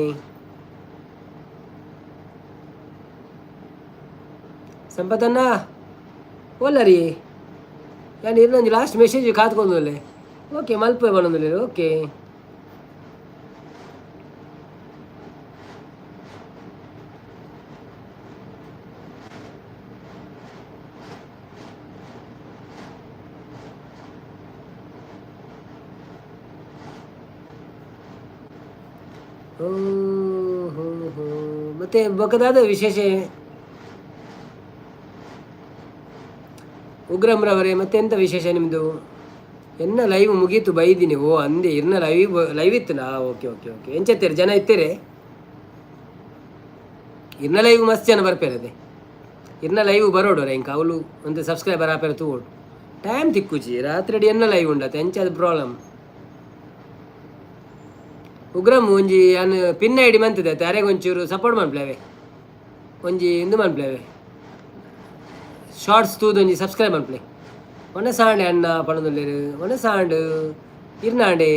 ಸಂಪದನ್ನ ಓಲ್ಲ ರೀ ಯಾನು ಇನ್ನೊಂದು ಲಾಸ್ಟ್ ಮೆಸೇಜ್ ಕಾತ್ಕೊಂಡಲ್ಲೇ ಓಕೆ ಮಲ್ಪೆ ಬಣ್ಣದಲ್ಲಿ ಓಕೆ ಮತ್ತೆ ಬೊಕ್ಕದಾದ ವಿಶೇಷ ಉಗ್ರಮ್ರವರೇ ಮತ್ತೆ ಎಂತ ವಿಶೇಷ ನಿಮ್ಮದು ಎನ್ನ ಲೈವ್ ಮುಗೀತು ಬೈದಿನಿ ಓ ಅಂದೆ ಇರ್ನ ಲೈವ್ ಇತ್ತು ನಾ ಓಕೆ ಓಕೆ ಓಕೆ ಎಂಚತ್ತೀರಿ ಜನ ಇತ್ತೀರಿ ಇರ್ನ ಲೈವ್ ಮಸ್ತ್ ಜನ ಬರ್ಪೇರದೆ ಇರ್ನ ಲೈವ್ ಬರೋಡೋರೆ ಇಂಕ ಅವಳು ಒಂದು ಸಬ್ಸ್ಕ್ರೈಬರ್ ಆಪೇರ ತೂಡು ಟೈಮ್ ತಿಕ್ಕುಚಿ ರಾತ್ರಿ ಎನ್ನ ಲೈವ್ ಉಂಡತ್ತೆ ಎಂಚ ಅದು ಪ್ರಾಬ್ಲಮ್ ಉಗ್ರಮ್ ಒಂಜಿ ಯಾನು ಪಿನ್ ಐಡಿ ಮಂತಿದೆ ಯಾರಿಗೆ ಒಂಚೂರು ಸಪೋರ್ಟ್ ಮನ್ಪ್ಲೇವೆ ಒಂಜಿ ಇಂದು ಮನ್ಪ್ಲೇವೆ ಶಾರ್ಟ್ಸ್ ತೂದು ಒಂಜಿ ಸಬ್ಸ್ಕ್ರೈಬ್ ಮನ್ಪ್ಲೆ ಒಣ ಸಾಂಡೆ ಅಣ್ಣ ಪಣದುಲ್ಲೇರು ಒಣ ಸಾಂಡು ಇರ್ನಾಂಡೆ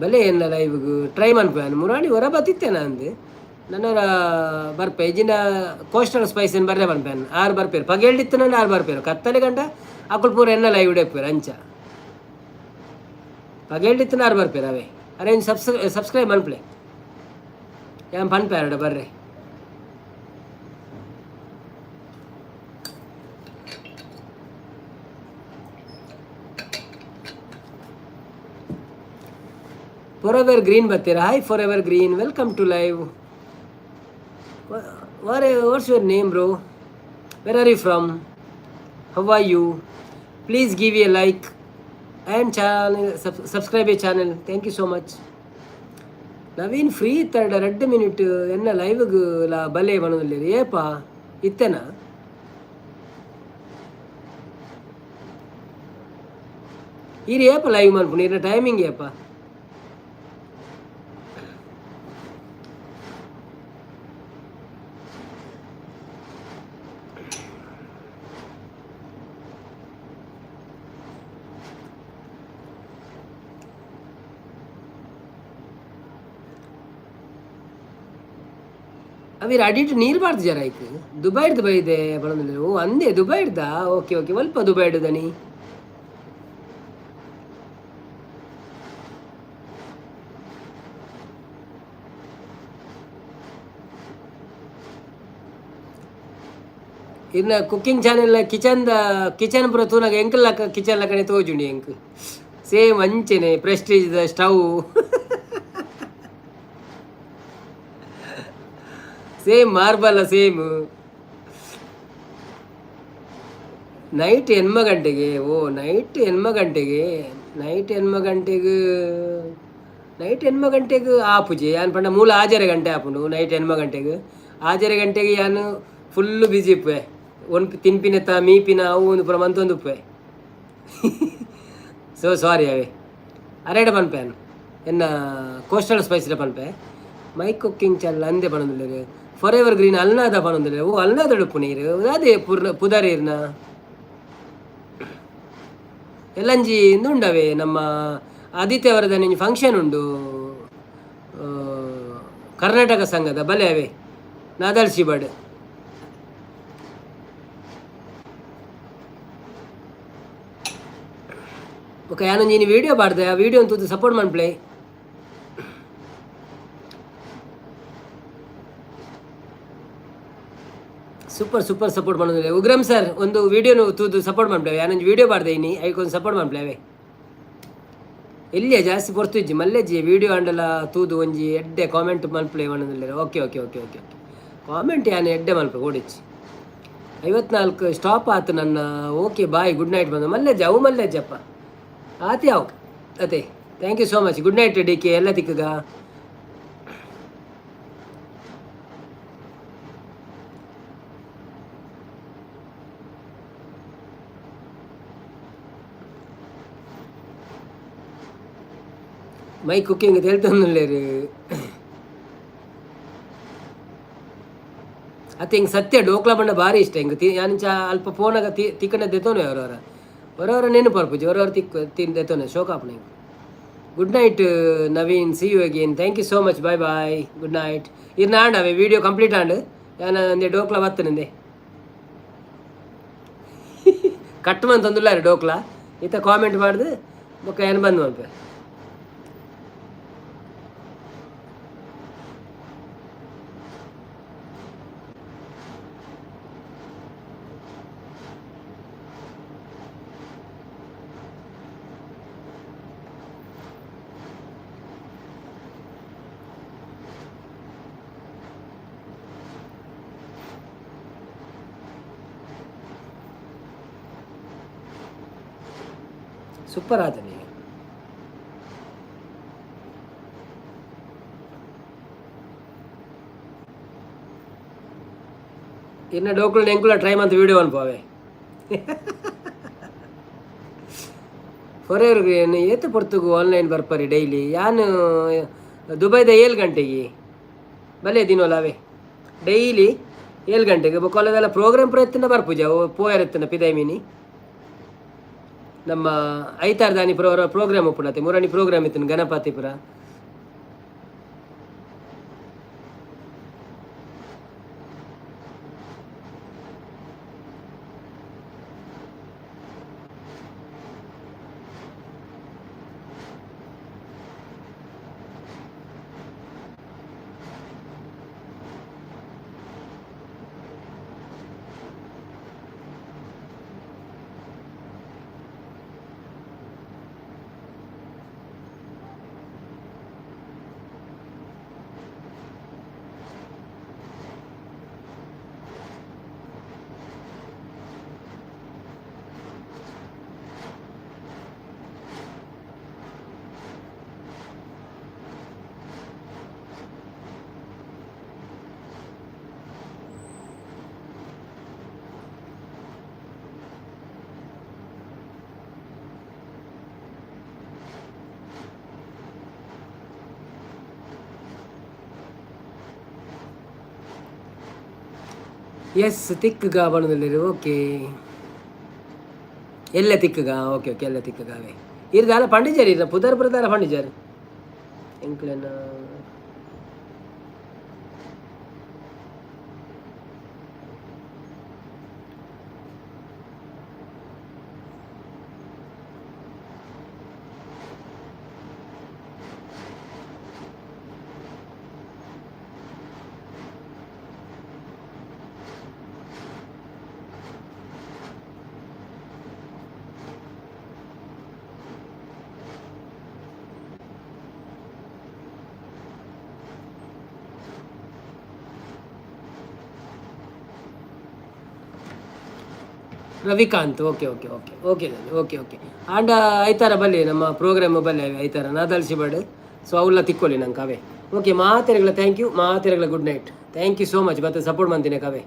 ಬಲೆ ಎನ್ನ ಲೈವ್ಗೂ ಟ್ರೈ ಮನ್ಪೆ ಮುರಾಣಿ ಹೊರ ಬತ್ತಿತ್ತೇನ ಅಂದು ನನ್ನವರ ಬರ್ಪೆ ಇಜಿನ ಕೋಸ್ಟಲ್ ಸ್ಪೈಸ್ ಏನು ಬರ್ರೆ ಬರ್ಪೇನ್ ಆರು ಬರ್ಪೇರು ಪಗೇಳಿತ್ತು ನಾನು ಆರು ಬರ್ಪೇರು ಕತ್ತಲೆ ಗಂಟ ಅಕ್ಕಳು ಪೂರ ಎನ್ನ ಲೈವ್ ಇಡಪ್ಪೇರು ಅಂಚ ಪಗೇಳಿತ್ತು ಆರು ಬರ್ಪೇರು ಅವೇ ಅರೇಂಜ್ ಸಬ್ಸ್ಕ್ರೈಬ್ ಮನ್ಪ್ಲೆ ಯಾನ್ ಪನ್ಪೆ ಎರಡ ಬರ್ರೆ ಫಾರ್ ಎವರ್ ಗ್ರೀನ್ ಬರ್ತೀರಾ hi for ever green welcome to live what's your name bro where are you from how are you please give a like and channel subscribe a channel thank you so much Naveen free ಇತ್ತಡ 2 minute ಎನ್ನ ಲೈವ್ಗೆ ಬಲೆ ಬಣದಲ್ಲಿ ಏಪ ಇತ್ತೇನಾ ಇರಿ ಏಪ live ಮನ್ಪುಣಿ ಇರ timing ಏಪ ಅವಿ ಅಡಿಟ್ ನೀರು ಬಾರ್ದು ಜರ ಆಯ್ತು ದುಬೈಡ್ದು ಬೈದೆ ಬರೋದಿಲ್ಲ ಓ ಅಂದೆ ದುಬೈಡ್ದಾ ಓಕೆ ಓಕೆ ಸ್ವಲ್ಪ ದುಬೈಡ್ದನಿ ಇನ್ನು ಕುಕ್ಕಿಂಗ್ ಚಾನೆಲ್ ಕಿಚನ್ ಪುರ ತೂನಾಗ ಎಂಕಲ್ ಕಿಚನ್ ಲಕ್ಕನೆ ತೋಜುಂಡಿ ಎಂಕ್ ಸೇಮ್ ಅಂಚೆನೆ prestige stove same marble same night ಎನ್ಮ ಗಂಟೆಗೆ ಓ ನೈಟ್ ಎನ್ಮ ಗಂಟೆಗೆ ನೈಟ್ ಎನ್ಮ ಗಂಟೆಗೆ ಆಪುಜಿ ಯಾನ್ ಪಂಡ ಮೂಲ ಆಜರೆ ಗಂಟೆ ಆಪುಂಡು ನೈಟ್ ಎನ್ಮ ಗಂಟೆಗೆ ಆಜರೆ ಗಂಟೆಗೆ ಯಾನು ಫುಲ್ಲು ಬಿಜಿ ಇಪ್ಪೆ ಒಂದು ತಿನ್ಪಿನೆತ್ತ ಮೀಪಿನ ಅವು ಒಂದು ಪುರ ಮಂತೊಂದು ಉಪ್ಪೆ ಸೊ ಸಾರಿ ಅವೇ ಅರೆಡ ಪನ್ಪೆನ್ ಎನ್ನ ಕೋಸ್ಟಲ್ ಸ್ಪೈಸಿಲ ಪನ್ಪೆ ಮೈ ಕುಕ್ಕಿಂಗ್ ಚಾನಲ್ ಅಂದೆ ಪನೊಂದುಲ್ಲೆರ್ ಫಾರ್ ಎವರ್ ಗ್ರೀನ್ ಅಲ್ನಾದ ಪನೊಂದುಲ್ಲೆರ್ ಓ ಅಲ್ನಾದ ಉಡುಪು ನೀರು ಅದೇ ಪುದರೇರ್ನ ಎಲ್ಲಂಜಿ ಉಂಡವೆ ನಮ್ಮ ಆದಿತ್ಯವರದ ನಿಂಜಿ ಫಂಕ್ಷನ್ ಉಂಡು ಕರ್ನಾಟಕ ಸಂಘದ ಬಲೆ ಅವೇ ನಾದರ್ಶಿ ಬಡ್ ಓಕೆ ಯಾನು ನೀನು ವೀಡಿಯೋ ಬಾಡ್ದೆ ಆ ವೀಡಿಯೋ ಅಂತೂ ಸಪೋರ್ಟ್ ಮಾಡ್ಪ್ಲೇ ಸೂಪರ್ ಸೂಪರ್ ಸಪೋರ್ಟ್ ಮಾಡೋದಿಲ್ಲ ಉಗ್ರಮ್ ಸರ್ ಒಂದು ವೀಡಿಯೋನು ತೂದು ಸಪೋರ್ಟ್ ಮಾಡ್ಲೇವೆ ಯಾನೊಂದು ವೀಡಿಯೋ ಬಾಡ್ದೆ ಇನಿ ಅದಕ್ಕೊಂದು ಸಪೋರ್ಟ್ ಮಾಡ್ಲೇವೆ ಎಲ್ಲಿಯ ಜಾಸ್ತಿ ಪೊರ್ತಿಜ್ಜಿ ಮಲ್ಲೆಜ್ಜಿ ವೀಡಿಯೋ ಅಂಡಲ್ಲ ತೂದು ಒಂಜಿ ಎಡ್ಡೆ ಕಾಮೆಂಟ್ ಮಲ್ಪ್ಲೇ ಮಾಡೋದಿಲ್ಲ okay okay okay okay okay comment ಯಾನು ಎಡ್ಡೆ ಮಲ್ಪೆ ಓಡಿಚ್ಚಿ 54 ಸ್ಟಾಪ್ ಆಯ್ತು ನನ್ನ ಓಕೆ ಬಾಯ್ ಗುಡ್ ನೈಟ್ ಬಂದು ಮಲ್ಲೆಜ್ಜ ಅವು ಮಲ್ಲೆಜ್ಜಪ್ಪ ಆತಿ ಅವು ಅದೇ thank you so much good night D K ಎಲ್ಲ ತಿಕ್ಕಗ ಮೈ ಕುಕ್ಕಿಂಗ್ ಹೇಳ್ತಂದಿಲ್ಲೇರಿ ಅತ್ತೆ ಹಿಂಗೆ ಸತ್ಯ ಡೋಕ್ಲಾ ಬಂಡ ಭಾರಿ ಇಷ್ಟ ಹಿಂಗೆ ಯಾನಿಂಚ ಅಲ್ಪ ಫೋನಾಗ ತಿಕ್ಕನೆ ದೆತ್ತೋನೆ ಹೊರವರ ನೆನಪು ಬರ್ಪುಜಿ ಹೊರವರ ದೆತ್ತೋನೆ ಶೋಕಾಪನ ಹಿಂಗೆ good night Naveen see you again thank you so much bye bye good night ಇರ್ನ ಆಂಡವೆ ವಿಡಿಯೋ ಕಂಪ್ಲೀಟ್ ಆಂಡು ಯಾನ ಅಂದೆ ಡೋಕ್ಲಾ ಬತ್ತನಂದೆ ಕಟ್ ಮಂತಂದಿಲ್ಲ ರೀ ಡೋಕ್ಲಾ ಈತ ಕಾಮೆಂಟ್ ಮಾಡಿದೆ ಬೊಕ್ಕ ಏನು ಬಂದು ಮಲ್ಪೆ ಸೂಪರ್ ಆದನಿ ಇನ್ನು ಡೋಕ್ಲು ನೆಂಕುಲ ಟ್ರೈ ಮಂತ್ ವೀಡಿಯೋ ಅನ್ಪೋವೆ ಹೊರೆಯವ್ರಿಗೆ ಏತು ಪೊರ್ತುಗು ಆನ್ಲೈನ್ ಬರ್ಪರಿ ಡೈಲಿ ಯಾನು ದುಬೈದ 7 ಗಂಟೆಗೆ ಬಲೆ ದಿನೋಲಾವೆ ಡೈಲಿ 7 ಗಂಟೆಗೆ ಬೊಕೊಲ್ಲದೆಲ್ಲ ಪ್ರೋಗ್ರಾಮ್ ಪ್ರಯತ್ನ ಬರ್ಪುಜ ಪೋಯರೆತ್ತನ ಪಿದೈಮಿನಿ ನಮ್ಮ ಐತಾರ್ದಾನಿ ಪ್ರೋಗ್ರಾಮ್ ಉಪ್ಪುಣತೆ ಮೂರನಿ ಪ್ರೋಗ್ರಾಮ್ ಇತ್ತು ಗಣಪತಿಪುರ ಎಸ್ ತಿಕ್ಕಗ ಬಣ್ಣದಲ್ಲಿ ಓಕೆ ಎಲ್ಲ ತಿಕ್ಕಗ ಓಕೆ ಓಕೆ ಎಲ್ಲ ತಿಕ್ಕಗಾವೆ ಇರ್ದಾಲ ಪಂಡಿಜರ್ ಇರ ಪುದರ್ ಪ್ರದಾರ ಪಂಡಿಜರ್ ಎಂಕ್ಲೆನ Ravikant okay okay okay okay okay okay and ಐತಾರ ಬಲ್ಲಿ ನಮ್ಮ ಪ್ರೋಗ್ರಾಮ್ ಬಲ್ಲಿ ಐತಾರ ನಾದಲ್ಸಿ ಬಾಡು ಸೊ ಅವಲ್ಲ ತಿಕ್ಕೊಳ್ಳಿ ನಂಗೆ ಕವೆ ಓಕೆ ಮಾತೆರೆಗಳ ಥ್ಯಾಂಕ್ ಯು ಮಾತೆರೆಗಳ good night thank you so much ಮತ್ತೆ ಸಪೋರ್ಟ್ ಮಾಡ್ತೀನಿ ಕವೆ